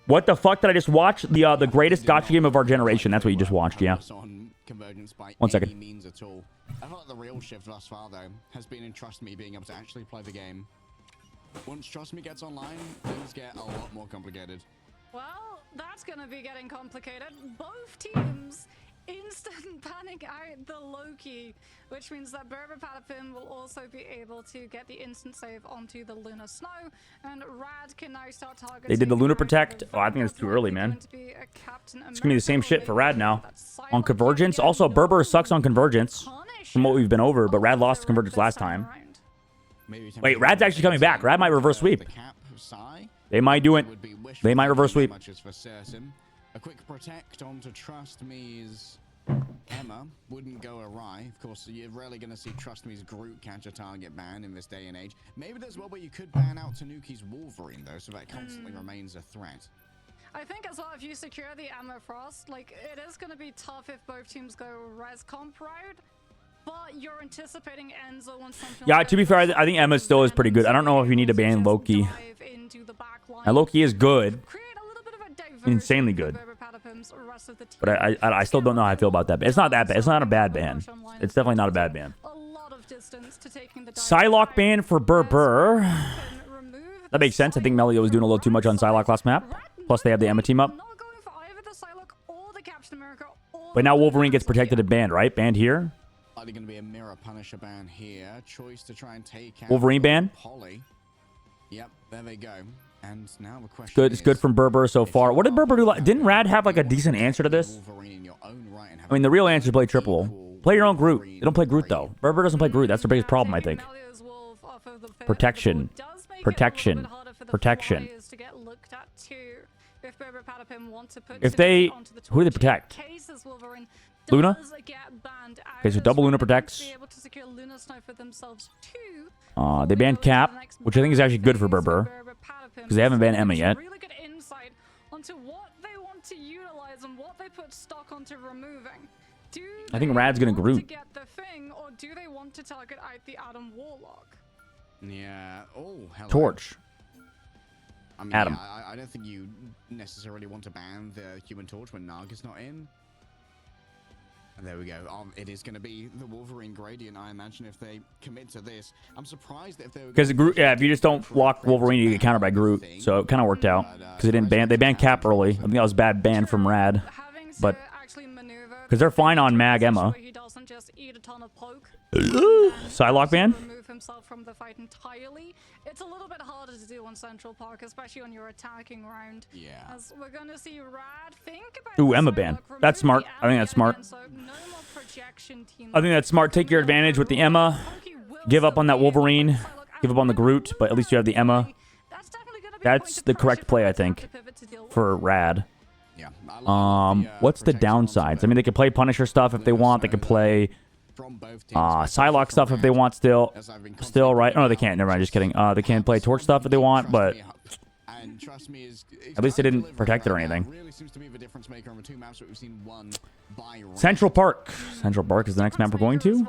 What the fuck did I just watch? The greatest gotcha game of our generation. That's what you just watched, yeah. 1 second. I thought the real shift thus far though has been in Trust Me being able to actually play the game. Once Trust Me gets online, things get a lot more complicated. Well, that's gonna be getting complicated. Both teams instant banning out the Loki, which means that Berber Patapim will also be able to get the instant save onto the Luna Snow, and Rad can now start targeting. They did the Luna Protect. Oh, I think it's too early, man. It's gonna be the same shit for Rad now. On Convergence, also Berber sucks on Convergence from what we've been over, but Rad lost to Convergence last time. Wait, Rad's actually coming back. Rad might reverse sweep. They might do it. They might reverse sweep. A quick protect onto Trust Me's Emma wouldn't go awry. Of course, you're rarely going to see Trust Me's Groot catch a target ban in this day and age. Maybe there's one where you could ban out Tanuki's Wolverine, though, so that constantly remains a threat. I think as well, if you secure the Emma Frost, like, it is going to be tough if both teams go res comp route. But you're anticipating Enzo once something. Yeah, to be fair, I think Emma still is pretty good. I don't know if you need to ban Loki. And Loki is good. Insanely good. But I still don't know how I feel about that. It's not that bad. It's not a bad ban. It's definitely not a bad ban. Psylocke ban for Berber. That makes sense. I think Melio was doing a little too much on Psylocke last map. Plus they have the Emma team up. But now Wolverine gets protected and banned, right? Banned here. Going to be a mirror Punisher ban here. Choice to try and take out Wolverine ban. Polly. Yep, there they go. And now the question Good. It's good is, from Berber so if far. you What did are Berber do? going Didn't to Rad have like a be decent answer to this? Wolverine in your own right and have I mean, the real answer is play an triple. equal Play your own Groot. Wolverine They don't play Groot though. rating. Berber doesn't play Groot. That's the biggest problem, I think. Protection. Protection. Protection. If they... Who do they protect? Luna? Okay, so double Luna protects. They banned Cap, which I think is actually good for Berber. Because they haven't banned EMEA yet. Really good insight onto what they want to utilize and what they put stock onto removing. I think Rad's gonna want Groot. to get the thing, or do they want to target out the Adam Warlock? Yeah. Oh, hello. Torch. I mean, Adam. yeah, I don't think you necessarily want to ban the Human Torch when Naga's not in. And there we go. It is going to be the Wolverine gradient, I imagine, if they commit to this. I'm surprised if they were... Because Groot, yeah, if you just don't lock Wolverine, you get countered by Groot. So it kind of worked out. Because they didn't ban... They banned Cap early. I think that was a bad ban from Rad. But... Because they're fine on Mag Emma. Psylocke ban? Remove himself from the fight entirely. It's a little bit harder to do on Central Park, especially on your attacking round. Yeah. As we're gonna see Rad think about Ooh, the Emma Psylocke, ban. remove That's smart. the I think Emma that's smart. again, so no more projection team. I think that's smart. Take your advantage with the Emma. Give up on that Wolverine. Give up on the Groot. But at least you have the Emma. That's the correct play, I think, for Rad. Yeah. What's the downsides? I mean, they could play Punisher stuff if they want. They could play Psylocke stuff if they want still. Still, right? Oh, no, they can't. Never mind. Just kidding. They can't play Torch stuff if they want, but at least they didn't protect it or anything. Central Park. Central Park is the next map we're going to.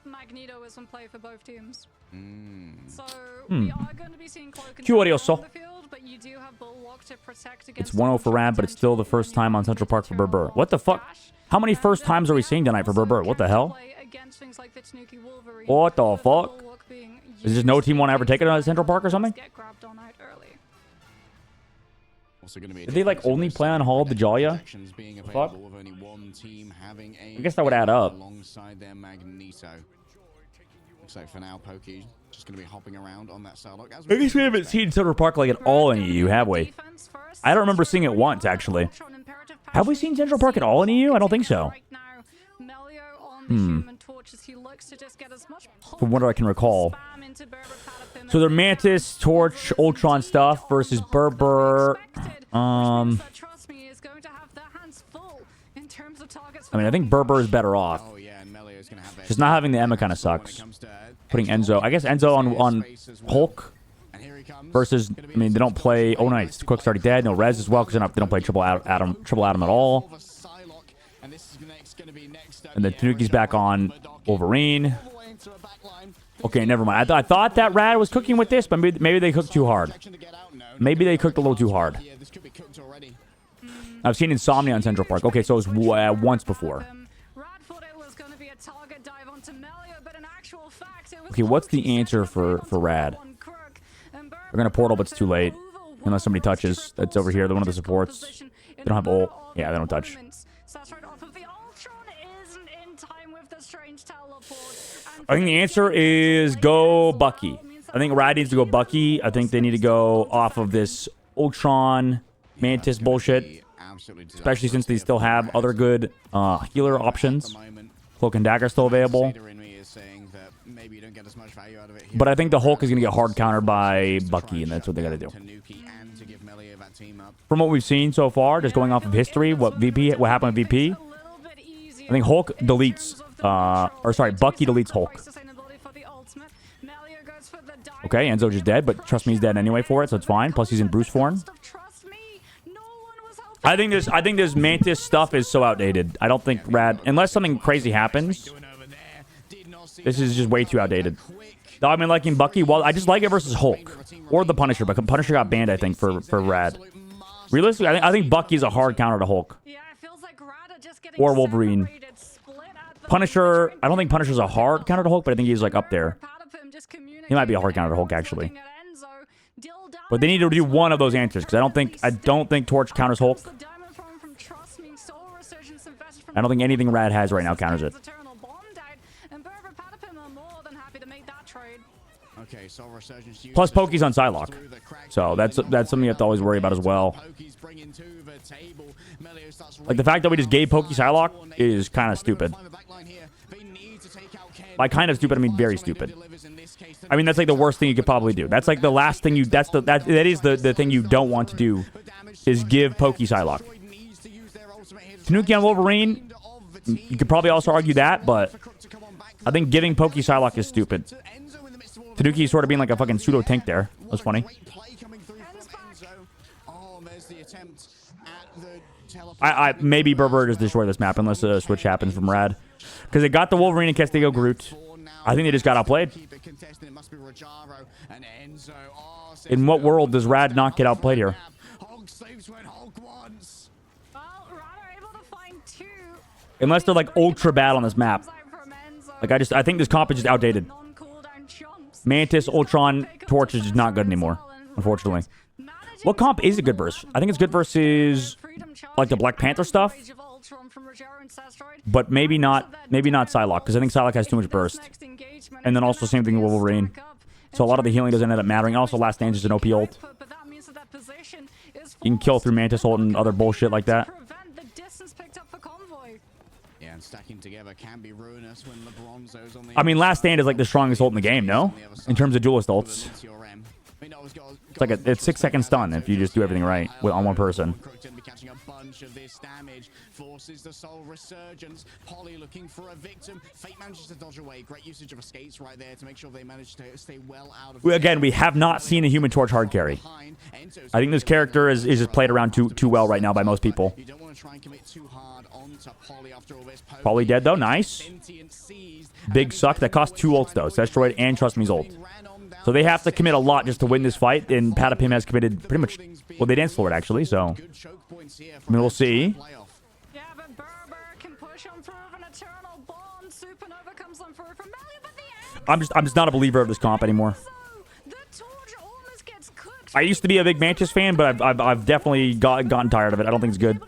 Magneto is in play for both teams. So Hmm. we are going to be seeing Cloak and Q Dagger audio on so. the field, but you do have Bulwark to protect It's against 1-0 for Rad, but it's still the first time on Central Park for Berber. What the fuck? How many first times are we seeing tonight for Berber? What the hell? What the fuck? Is there no team want to ever take it on Central Park or something? Did they like only play on Hall of the Jalia? Fuck. I guess that would add up. Alongside their Magneto. Looks like for now, Pokey just going to be hopping around on that Psylocke. I guess we haven't seen Central Park like at all in EU, have we? I don't remember seeing it once, actually. Have we seen Central Park at all in EU? I don't think so. From what I can recall. So they're Mantis, Torch, Ultron stuff versus Berber. I mean, I think Berber is better off. Just not having the Emma kind of sucks. Putting Enzo. I guess Enzo on Hulk versus, I mean, they don't play... Oh, nice. Quick's already dead. No Rez as well because they don't play Triple Adam at all. And then Tanuki's back on Wolverine. Okay, never mind. I thought that Rad was cooking with this, but maybe they cooked too hard. Maybe they cooked a little too hard. I've seen Insomnia on Central Park. Okay, so it was once before. Okay, what's the answer for Rad? We're going to portal, but it's too late. Unless somebody touches. That's over here. They're one of the supports. They don't have ult. Yeah, they don't touch. I think the answer is go Bucky. I think Rad needs to go Bucky. I think they need to go off of this Ultron Mantis bullshit. Especially since they still have other good healer options. Cloak and Dagger still available. But I think the Hulk is going to get hard countered by Bucky, and that's what they got to do. From what we've seen so far, just going off of history, what happened with VP, I think Hulk deletes, Bucky deletes Hulk. Okay, Enzo just dead, but trust me, he's dead anyway for it, so it's fine. Plus, he's in Bruce form. I think this Mantis stuff is so outdated. I don't think Rad, unless something crazy happens, this is just way too outdated. Though I've been liking Bucky. Well, I just like it versus Hulk or the Punisher, but Punisher got banned, I think, for Rad. Realistically, I think Bucky's a hard counter to Hulk or Wolverine. Punisher, I don't think Punisher's a hard counter to Hulk, but I think he's like up there. He might be a hard counter to Hulk actually. But they need to do one of those answers because I don't think Torch counters Hulk. I don't think anything Rad has right now counters it. Okay, so Resurgence used Plus to Poke's on strike Psylocke. through the crack. So that's something you have to always worry about as well. Poke's bringing to the table. Melio starts Like the fact that we just gave Poke Psylocke is kind of stupid. By kind of stupid, I mean very stupid. I mean that's like the worst thing you could probably do. That's like the last thing you. That is the thing you don't want to do, is give Poke Psylocke. Tanuki on Wolverine, you could probably also argue that, but I think giving Poke Psylocke is stupid. Tanuki sort of being like a fucking pseudo tank there. That's funny. I maybe Berber just destroy this map unless a switch happens from Rad, because they got the Wolverine and Castigo Groot. I think they just got outplayed. In what world does Rad not get outplayed here? Unless they're like ultra bad on this map. Like I think this comp is just outdated. Mantis, Ultron, Torch is just not good anymore, unfortunately. What comp is a good verse? I think it's good versus like the Black Panther stuff, but maybe not Psylocke, because I think Psylocke has too much burst. And then also same thing with Wolverine. So a lot of the healing doesn't end up mattering. Also, Last Stand is an OP ult. You can kill through Mantis ult and other bullshit like that. Yeah, and stacking together can be ruinous when LeBronzo's on the I mean, Last Stand is like the strongest ult in the game, no? In terms of duelist ults. It's like it's 6 second stun if you just do everything right on one person. Catching a bunch of this damage, forces the soul Resurgence. Polly looking for a victim. Fate manages to dodge away. Great usage of escapes right there to make sure they manage to stay well out of. Again, we have not seen a Human Torch hard carry. I think this character is just played around too well right now by most people. You don't want to try and commit too hard onto Polly after all this. Polly dead though, nice. Big suck. That cost 2 ults though. Destroyed and Trust Me's ult. So they have to commit a lot just to win this fight, and Patapim has committed pretty much. Well, they danced for it actually, so I mean, we'll see. Yeah, but Berber can push on through an eternal bond. Supernova comes on through from Melio, but the end. I'm just not a believer of this comp anymore. The torch almost gets cooked. I used to be a big Mantis fan, but I've definitely gotten tired of it. I don't think it's good.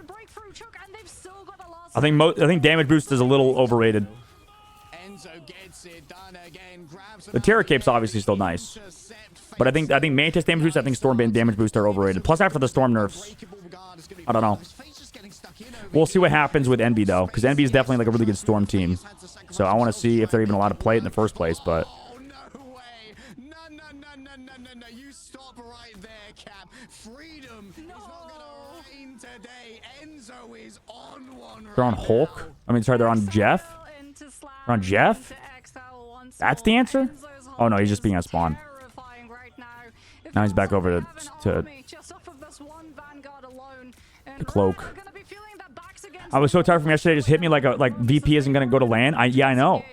I think damage boost is a little overrated. The Terra Cape's obviously still nice, but I think Mantis damage boost, I think Storm damage boost are overrated. Plus after the Storm nerfs, I don't know. We'll see what happens with Envy though, because Envy is definitely like a really good Storm team. So I want to see if they're even allowed to play it in the first place. But no, you stop right there, Cap. Freedom is not gonna reign today. Enzo is on one. they're on Hulk. I mean, sorry, they're on Jeff. They're on Jeff. That's the answer? Oh no, he's just being on spawn. Now he's back over to the cloak. I was so tired from yesterday. It just hit me like VP isn't gonna go to land. Yeah, I know.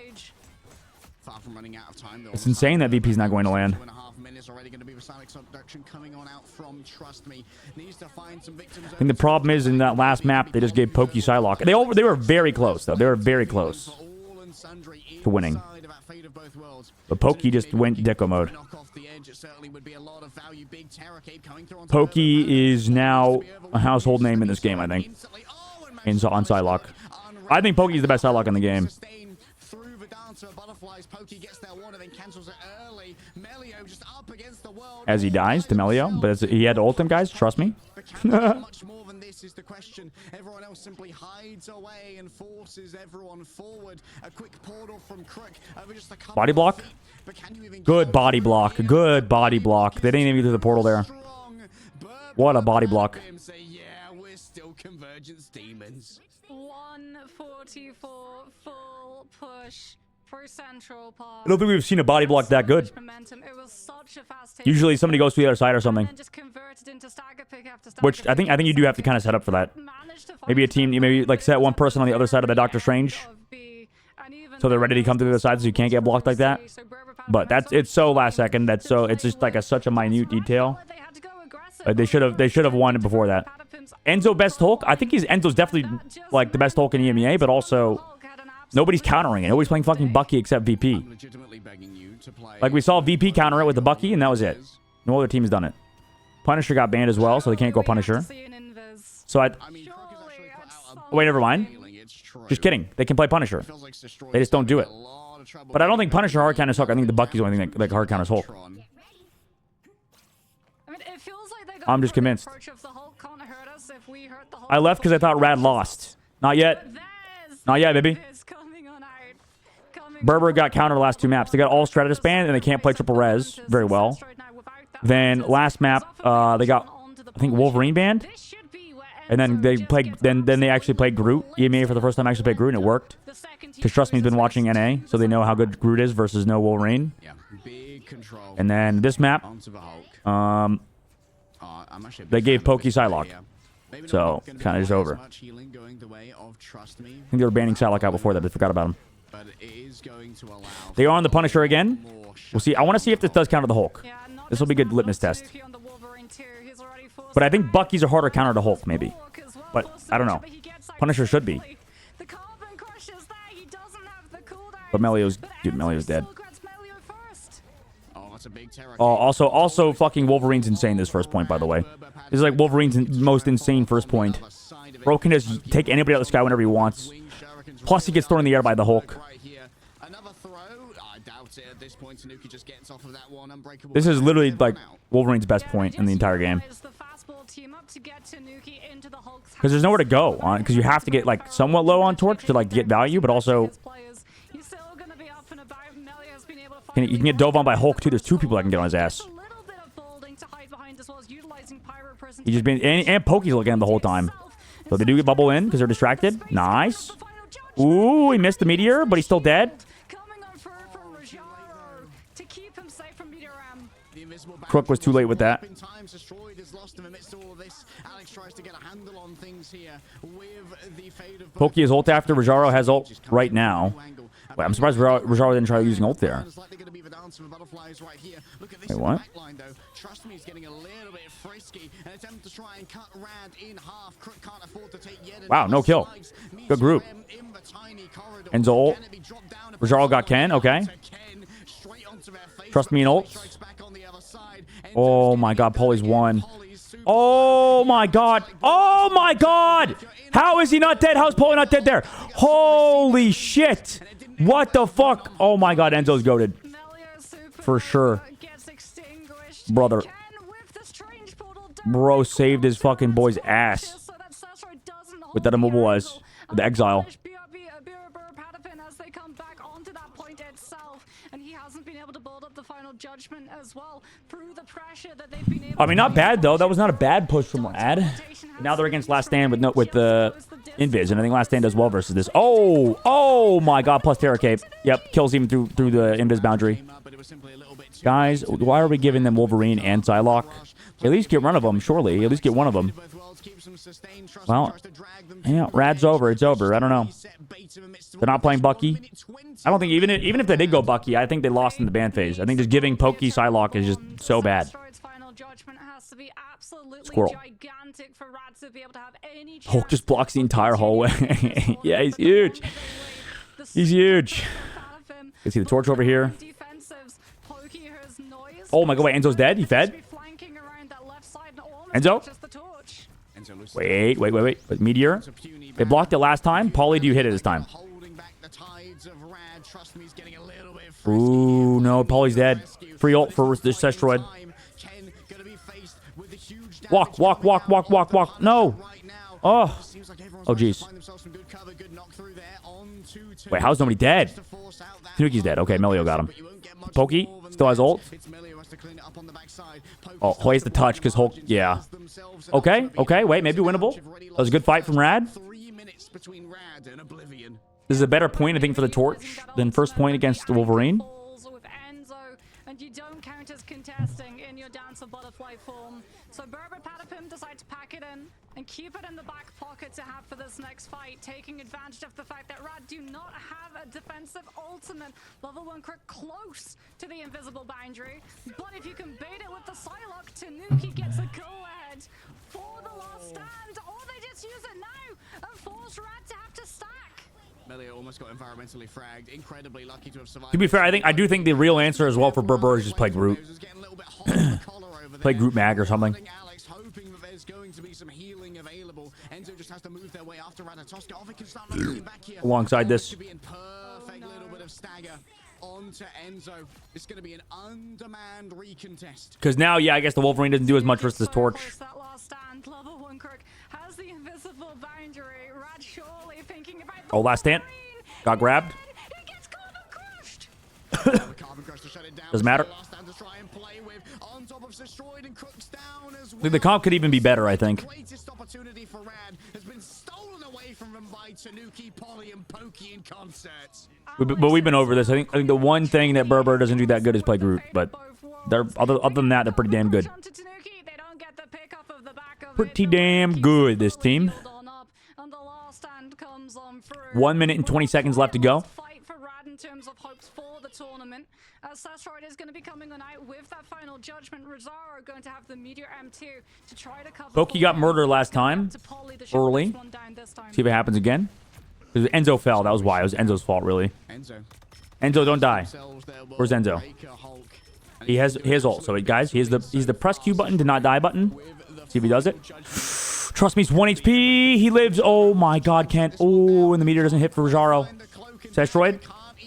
It's insane that VP's not going to land. I think the problem is in that last map they just gave Pokey Psylocke. They were very close though. They were very close to winning. But Pokey just went Deco mode. Pokey is now a household name in this game, I think. On Psylocke. I think Pokey is the best Psylocke in the game. As he dies to Melio, but he had to ult him, guys. Trust me. Much more than this is the question. Everyone else simply hides away and forces everyone forward. A quick portal from Crook over just a couple body block. Good body block. Good body block. They didn't even get to the portal there. What a body block. Yeah, we're still Convergence demons. 144 full push for Central Park. I don't think we've seen a body block that good. Usually somebody goes to the other side or something. Which I think you do have to kind of set up for that. Maybe a team, you maybe like set one person on the other side of the Doctor Strange, so they're ready to come to the other side, so you can't get blocked like that. But it's so last second. It's just like such a minute detail. They should have won it before that. Enzo best Hulk. I think Enzo's definitely like the best Hulk in EMEA, but also nobody's countering it. Nobody's playing fucking Bucky except VP. Like we saw VP counter it with the Bucky, and that was it. No other team has done it. Punisher got banned as well, so they can't go Punisher. So wait, never mind. it's true. Just kidding. They can play Punisher. Feels like Destroy They just don't do it. a lot of trouble But I don't with think Punisher hard counters Hulk. I think the Bucky's the only thing that hard counters Hulk. Tron. I mean, it feels like they got I'm just the convinced. approach of the Hulk can't hurt us if we hurt the Hulk I left because I thought Rad lost. Not yet. Not yet, baby. Berber got countered the last two maps. They got all Stratus banned, and they can't play triple res very well. Then last map, they got, I think, Wolverine banned. And then they played. Then they actually played Groot. EMEA for the first time actually played Groot, and it worked. Because trust me, he's been watching NA, so they know how good Groot is versus no Wolverine. Yeah, big control. And then this map, Onto the Hulk. they gave Pokey Psylocke. So, kind of just over. I think they were banning Psylocke out before that. I forgot about him. They are on the Punisher again. We'll see. I want to see if this does counter the Hulk. This will be a good litmus test. But I think Bucky's a harder counter to Hulk, maybe. But I don't know. Punisher should be. But Melio's dead. Oh, also, fucking Wolverine's insane this first point, by the way. This is like Wolverine's most insane first point. Bro can just take anybody out of the sky whenever he wants. Plus, he gets thrown in the air by the Hulk. This is literally like Wolverine's best point in the entire game. Because there's nowhere to go on. Because you have to get like somewhat low on Torch to like get value, but also you can get dove on by Hulk too. There's two people that can get on his ass. He just been and Pokey's looking at him the whole time. So they do get bubble in because they're distracted. Nice. Ooh, he missed the meteor, but he's still dead. Crook was too late with that. Pokey is ult after. Rajaro has ult right now. Wait, I'm surprised Rajaro didn't try using ult there. Wait, what? Wow, no kill. Good group. Enzo ult. Rajaro got Ken. Okay. Trust me in ult. Oh my god, Polly's won. Oh my god. Oh my god. How is he not dead? How's Polly not dead there? Holy shit. What the fuck? Oh my god, Enzo's goated. For sure. Brother. Bro saved his fucking boy's ass. With that immobilize. With the exile. I mean, not bad though. That was not a bad push from Rad. Now they're against Last Stand with the Invis, and I think Last Stand does well versus this. Oh my god! Plus Terror Cape. Yep, kills even through the Invis boundary. Guys, why are we giving them Wolverine and Psylocke? At least get one of them, surely. At least get one of them. Well, yeah, Rad's over. It's over. I don't know. They're not playing Bucky. I don't think even if they did go Bucky, I think they lost in the ban phase. I think just giving Pokey Psylocke is just so bad. Squirrel. Hulk just blocks the entire hallway. Yeah, he's huge. He's huge. You can see the torch over here. Oh my god, wait, Enzo's dead? He fed? Enzo? Wait. With Meteor. They blocked it last time. Paulie, do you hit it this time? Ooh, no. Paulie's dead. Free ult for the Sestroid. Walk. No. Oh, jeez. Wait, how's nobody dead? Tanuki's dead. Okay, Melio got him. Pokey still has ult. Oh, Hoy's the touch because Hulk. Yeah. Okay. Wait, maybe winnable. That was a good fight from Rad. This is a better point, I think, for the Torch than first point against the Wolverine. And you don't count as contesting in your Dance of Butterfly form. So Berber Patapim decides to pack it in and keep it in the back pocket to have for this next fight, taking advantage of the fact that Rad do not have a defensive ultimate. Level 1 Crook close to the invisible boundary. But if you can bait it with the Psylocke, Tanuki gets a go-ahead for the last stand. Or they just use it now and force Rad to have to stack. Melio almost got environmentally fragged. Incredibly lucky to have survived. To be fair, I do think the real answer as well for Berber is just play Groot. Play Groot Mag or something. Alex hoping that there's going to be some healing available. Enzo just has to move their way after Ratatoska. Ovi can start knocking back here. Alongside this. Could be in perfect little bit of stagger onto Enzo. It's going to be an undemand recontest. Because now, yeah, I guess the Wolverine doesn't do as much versus this Torch. That last stand, level 1 Kirk has the invisible boundary. Rad surely thinking about the Oh, last stand. Got grabbed. He gets carbon crushed. Doesn't matter. I think the comp could even be better, I think. Greatest opportunity for Rad has been stolen away from him by Tanuki, Polly, and Pokey in concert. But we've been over this. I think the one thing that Berber doesn't do that good is play Groot. But they're other than that, they're pretty damn good. Pretty damn good, this team. 1 minute and 20 seconds left to go. Fight for Rad in terms of hopes for the tournament. Sastroid is going to be coming on out with that final judgment. Rosario going to have the Meteor M2 to try to cover. Pokey got murdered last time. Early. See if it happens again. Because Enzo fell. That was why. It was Enzo's fault, really. Enzo, don't die. Where's Enzo? He has ult. So, guys, he's the press Q button to not die button. See if he does it. Trust me, he's 1 HP. He lives. Oh, my God, Kent. Oh, and the meteor doesn't hit for Rojaro. Sastroid.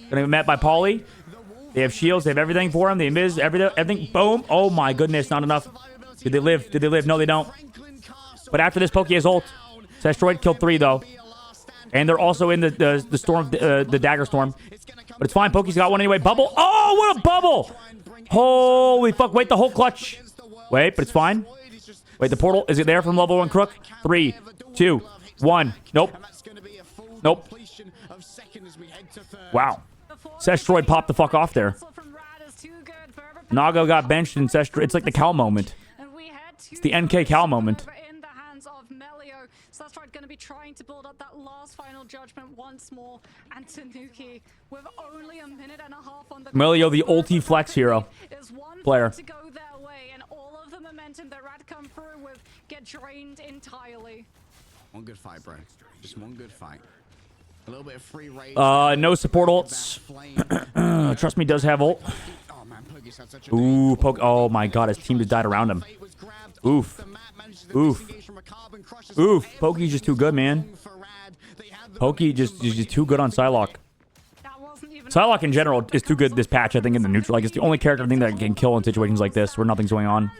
Gonna be met by Pauly. They have shields. They have everything for him. The invis, everything. Boom. Oh, my goodness. Not enough. Did they live? Did they live? No, they don't. But after this, Pokey has ult. Sastroid killed 3, though. And they're also in the storm, the dagger storm. But it's fine. Pokey's got one anyway. Bubble. Oh, what a bubble. Holy fuck. Wait, the whole clutch. Wait, but it's fine. Wait, the portal. Is it there from level 1 Crook? 3, 2, 1. Nope. Nope. Wow. Sestroid popped the fuck off there. Nago got benched and Sestroid. It's like the Cal moment. It's the NK Cal moment. In the hands of Melio. Sastroid going to be trying to build up that last final judgment once more. And Tanuki with only a minute and a half on the Melio, the ulti flex hero player. to go their way, and all of the momentum that Rad come through with get drained entirely. One good fight, bro. Just one good fight. A little bit of free rage. No support ults. Trust me, does have ult. Ooh, Poke. Oh my God, his team just died around him. Oof. Oof. Oof. Pokey's just too good, man. Pokey just too good on Psylocke. Psylocke in general is too good this patch, I think, in the neutral. Like, it's the only character I think that can kill in situations like this where nothing's going on.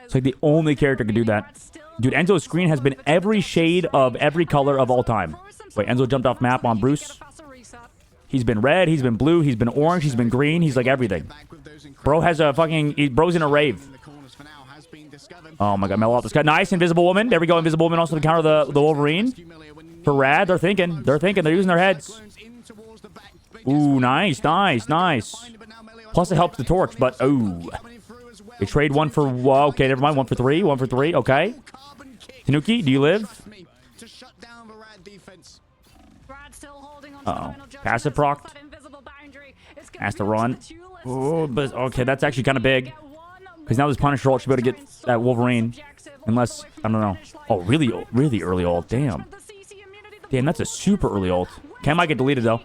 It's like the only character can do that. Dude, Enzo's screen has been every shade of every color of all time. Wait, Enzo jumped off map on Bruce. He's been red, he's been blue, he's been orange, he's been green. He's like everything. Bro has a fucking... Bro's in a rave. Oh my God, Melo off this guy. Nice, Invisible Woman. There we go, Invisible Woman also to counter the Wolverine. For Rad, they're thinking. They're using their heads. Ooh, nice, nice, nice. Plus it helps the Torch, but... Oh. They trade 1 for... Whoa, okay, never mind. 1 for 3. 1 for 3. Okay. Tanuki, do you live? Uh-oh. Passive proc. Has to run. Oh, but okay, that's actually kind of big. Because now this Punisher ult should be able to get that Wolverine. Unless, I don't know. Oh, really early ult. Damn. Damn, that's a super early ult. Cam might get deleted, though.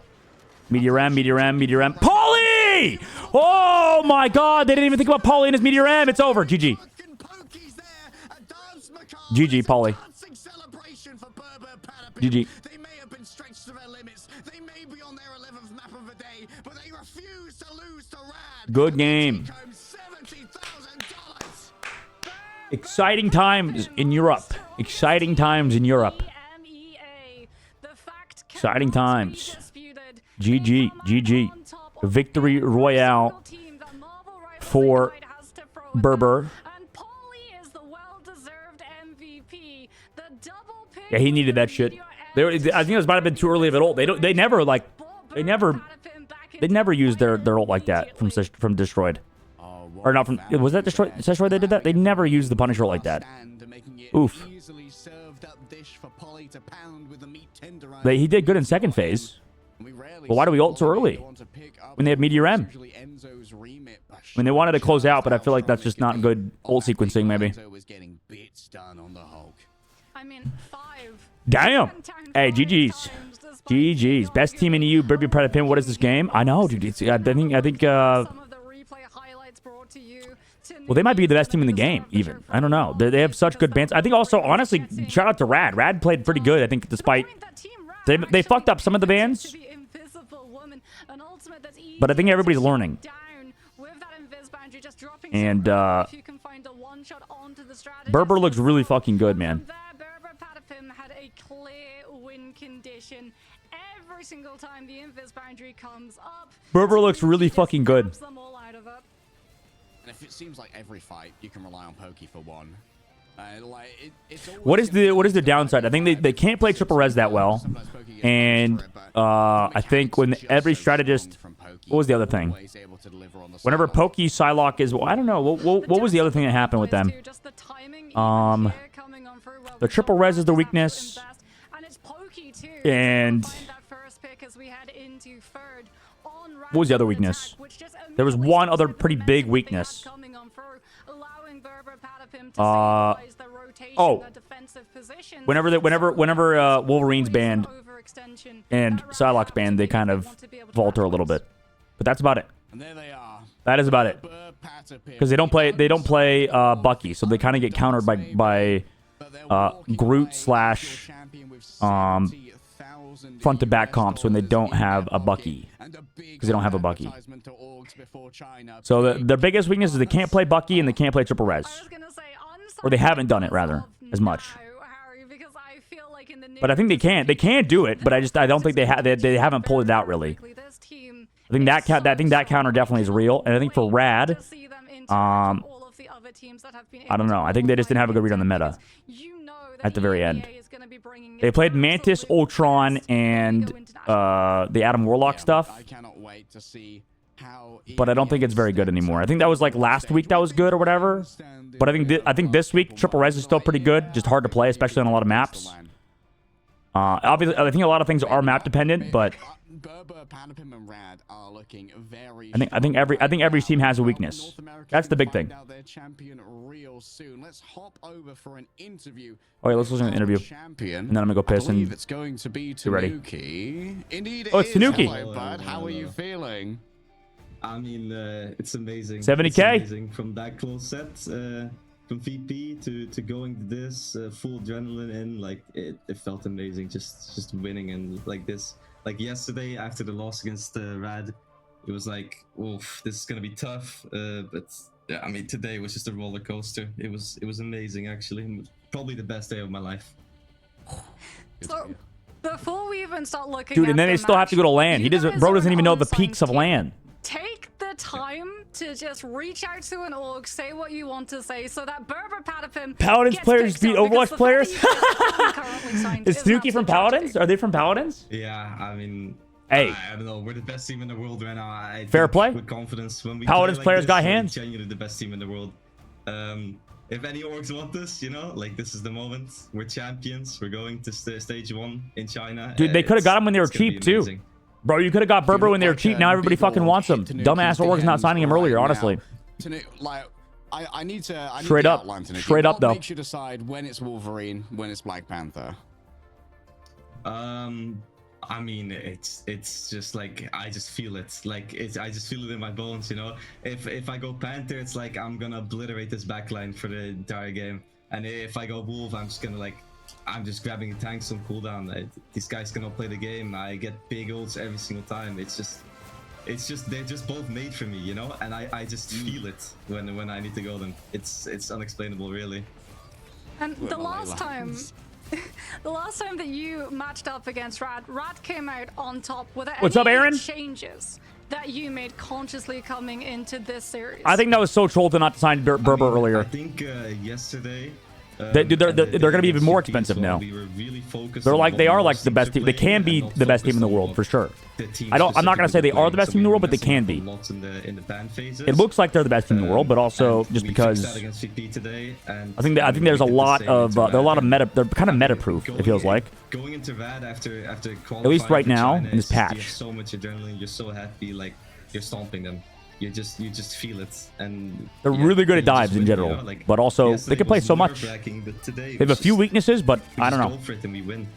Meteor M, Meteor M, Meteor M. Pauly! Oh, my God. They didn't even think about Pauly and his Meteor M. It's over. GG. GG, Pauly. GG. They may have been stretched to their limits. They may be on their 11th map of the day, but they refuse to lose to Rad. Good game. Exciting times in Europe. Exciting times in Europe. Exciting times. GG. GG. Victory Royale for Berber. Yeah, he needed that shit. I think it was might have been too early of an ult. They never used their ult like that from Destroyed. Or not from... Was that Destroyed they did that? They never used the Punisher like that. Oof. He did good in second phase. But why do we ult so early? When they have Meteor M. When they wanted to close out, but I feel like that's just not good ult sequencing, maybe. I mean, 5. Damn. Hey, GG's. GG's. Best team in EU. Burby Predapin. What is this game? I know, dude. I think. Well, they might be the best team in the game, even. I don't know. They have such good bands. I think also, honestly, shout out to Rad. Rad played pretty good, I think, despite... They fucked up some of the bands. But I think everybody's learning. And, Berber looks really fucking good, man. Every single time the invis boundary comes up, Berber looks really fucking good. And if it seems like every fight you can rely on Pokey for one, what is the downside? I think they can't play triple res that well, and I think when every strategist, what was the other thing? Whenever Pokey Psylocke is, well, I don't know. What was the other thing that happened with them? The triple res is the weakness, and what was the other weakness? There was one other pretty big weakness. Whenever Wolverine's banned and Psylocke's banned, they kind of falter a little bit. But that's about it. That is about it. Because they don't play Bucky, so they kind of get countered by Groot slash front to back comps when they don't have a Bucky. Because they don't have a Bucky. So their biggest weakness is they can't play Bucky and they can't play triple res. Or they haven't done it, rather, as much. But I think they can. They can do it, but I don't think they haven't pulled it out, really. I think that counter definitely is real. And I think for Rad, I don't know. I think they just didn't have a good read on the meta at the very end. They played Mantis, Ultron, and the Adam Warlock stuff. But I don't think it's very good anymore. I think that was like last week that was good or whatever. But I think this week triple res is still pretty good. Just hard to play, especially on a lot of maps. Obviously, I think a lot of things are map dependent, but I think every team has a weakness. That's the big thing. Okay, let's listen to the interview, and then I'm gonna go piss and get ready. Oh, it's Tanuki. Hello, bud. How are you feeling? I mean, it's amazing. 70K? It's amazing. From that close set, from VP to going to this, full adrenaline in, like it felt amazing. Just winning and like this. Like yesterday after the loss against Rad, it was like, oof, this is gonna be tough. But yeah, I mean, today was just a roller coaster. It was amazing, actually. Probably the best day of my life. So before we even start looking, dude, and then they still have to go to LAN. Bro doesn't even know the peaks of LAN. Take the time to just reach out to an org, say what you want to say, so that Berber Patapim Paladins players beat Overwatch players. Is Tanuki from Paladins? Are they from Paladins? Yeah, I mean, hey, I don't know. We're the best team in the world right now. Fair play. With confidence, when we Paladins players this, got hands. Genuinely the best team in the world. If any orgs want this, you know, like this is the moment. We're champions. We're going to stage 1 in China. Dude, they could have got him when they were cheap too. Bro, you could have got Berber when they were cheap. Now everybody fucking wants him. Dumbass org's not signing him earlier, honestly. I need to straight up, straight up though. What makes you decide when it's Wolverine, when it's Black Panther? I mean, it's just like I just feel it. Like I just feel it in my bones, you know. If I go Panther, it's like I'm gonna obliterate this backline for the entire game. And if I go Wolf, I'm just gonna like. I'm just grabbing the tanks on cooldown. These guys cannot play the game. I get big ults every single time. It's just they're just both made for me, you know. And I just feel it when I need to go them. It's unexplainable, really. And the last time that you matched up against Rad came out on top. Were there What's up, Aaron? Changes that you made consciously coming into this series? I think that was so troll to not sign Berber earlier. I think yesterday. They're gonna be even more expensive now. They are like the best team. They can be the best team in the world for sure. I'm not gonna say they are the best team in the world, but they can be. It looks like they're the best team in the world, but also just because I think there's a lot of meta. They're kind of meta proof. It feels like. Going into Rad after at least right now in this patch. You have so much adrenaline. You're so happy. Like you're stomping them. You just feel it, and they're really good at dives in general, but also they can play so much. They have a few weaknesses, but I don't know. Go for it and we win.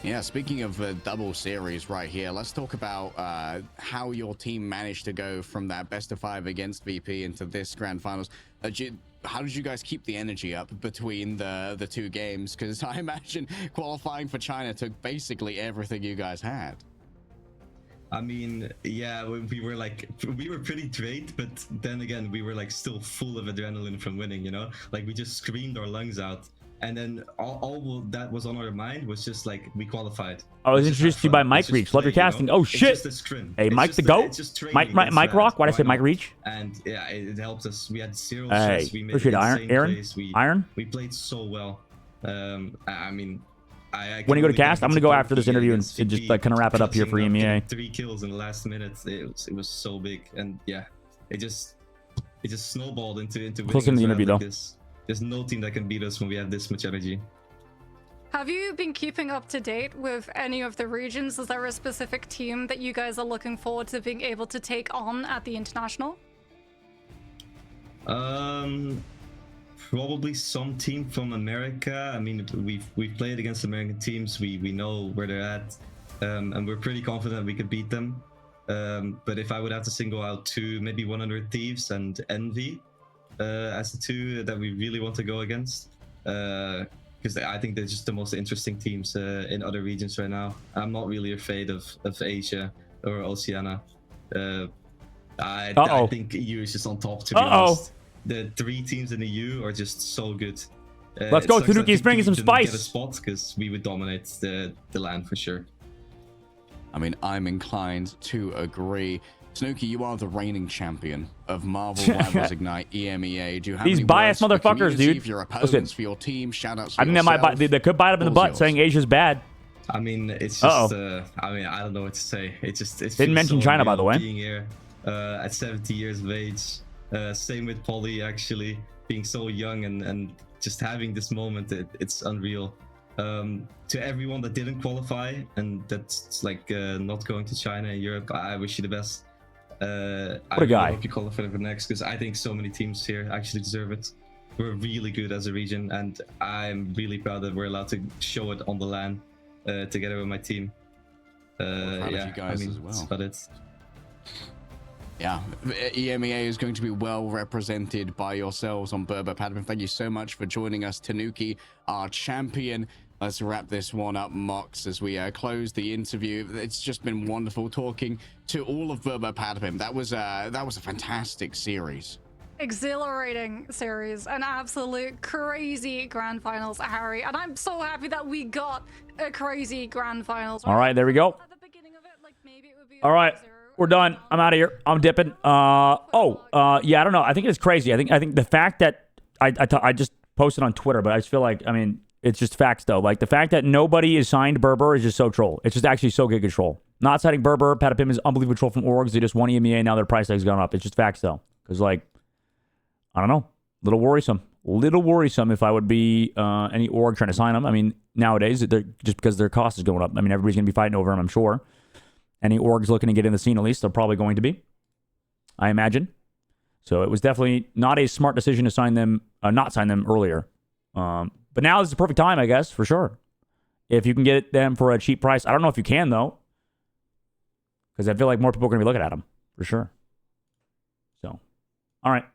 Yeah, speaking of double series right here, let's talk about how your team managed to go from that best of 5 against VP into this grand finals. How did you guys keep the energy up between the two games? Because I imagine qualifying for China took basically everything you guys had. I mean, yeah, we were pretty drained, but then again, we were like still full of adrenaline from winning, you know? Like we just screamed our lungs out. And then all that was on our mind was just like, we qualified. I was introduced to you by Mike Reach. Love your casting. Oh, shit. Hey, Mike the GOAT? Mike Rock? Why'd I say Mike Reach? And yeah, it helped us. We had 0 hey, stress. We made appreciate Iron. Iron? We played so well. I mean, when you go to cast, I'm going to go after this interview and just like kind of wrap it up here for EMEA. 3 kills in the last minute. It was so big. And yeah, it just snowballed into Close in the interview, though. There's no team that can beat us when we have this much energy. Have you been keeping up to date with any of the regions? Is there a specific team that you guys are looking forward to being able to take on at the International? Probably some team from America. I mean, we've played against American teams. We know where they're at, and we're pretty confident we could beat them. But if I would have to single out 2, maybe 100 Thieves and Envy as the 2 that we really want to go against, because I think they're just the most interesting teams in other regions right now. I'm not really afraid of Asia or Oceania. I think EU is just on top, to be honest. The 3 teams in the EU are just so good. Let's go, Tanuki's bringing some spice. Get a spot because we would dominate the LAN for sure. I mean, I'm inclined to agree. Snooki, you are the reigning champion of Marvel Rivals Ignite EMEA. Do you have these any biased words for motherfuckers, community, dude? For your opponents, for your team, shout-outs for I think yourself? they could bite up in the butt saying Asia's bad. I mean, it's just. I mean, I don't know what to say. It didn't mention so China, by the way. Being here at 70 years of age, same with Polly actually, being so young and just having this moment. It's unreal. To everyone that didn't qualify and that's like not going to China and Europe, I wish you the best. I really hope you qualify for next, because I think so many teams here actually deserve it. We're really good as a region, and I'm really proud that we're allowed to show it on the LAN together with my team. Yeah, you guys I mean, as well. that's about it. Yeah, EMEA is going to be well represented by yourselves on Berber Padman. Thank you so much for joining us, Tanuki, our champion. Let's wrap this one up, Mox, as we close the interview. It's just been wonderful talking to all of Berber Padman. That was a fantastic series. Exhilarating series, an absolute crazy grand finals, Harry, and I'm so happy that we got a crazy grand finals. All right, there we go. All right, we're done. I'm out of here. I'm dipping. Yeah, I don't know. I think it's crazy. I think the fact that I just posted on Twitter, but I just feel like, I mean, it's just facts though. Like the fact that nobody is signed Berber is just so troll. It's just actually so good control. Not signing Berber, Patapim is unbelievable troll from orgs. They just won EMEA. Now their price tag's gone up. It's just facts though. Because like, I don't know, little worrisome if I would be any org trying to sign them. I mean, nowadays, just because their cost is going up. I mean, everybody's going to be fighting over them, I'm sure. Any orgs looking to get in the scene, at least, they're probably going to be, I imagine. So it was definitely not a smart decision to sign them, not sign them earlier. But now is the perfect time, I guess, for sure. If you can get them for a cheap price. I don't know if you can, though. Because I feel like more people are going to be looking at them, for sure. So, all right.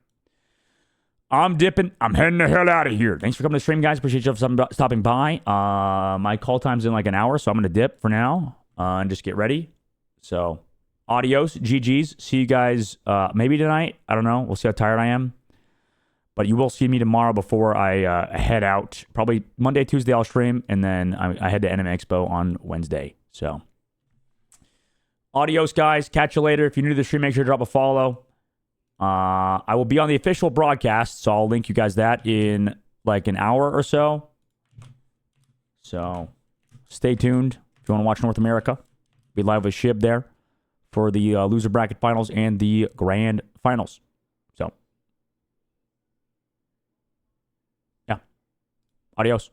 I'm dipping. I'm heading the hell out of here. Thanks for coming to the stream, guys. Appreciate you stopping by. My call time's in like an hour, so I'm going to dip for now and just get ready. So, adios, GG's. See you guys maybe tonight. I don't know. We'll see how tired I am. But you will see me tomorrow before I head out. Probably Monday, Tuesday I'll stream, and then I head to Anime Expo on Wednesday. So, adios, guys. Catch you later. If you're new to the stream, make sure to drop a follow. I will be on the official broadcast, so I'll link you guys that in like an hour or so. So, stay tuned if you want to watch North America. Be live with Shib there for the loser bracket finals and the grand finals. So, yeah. Adios.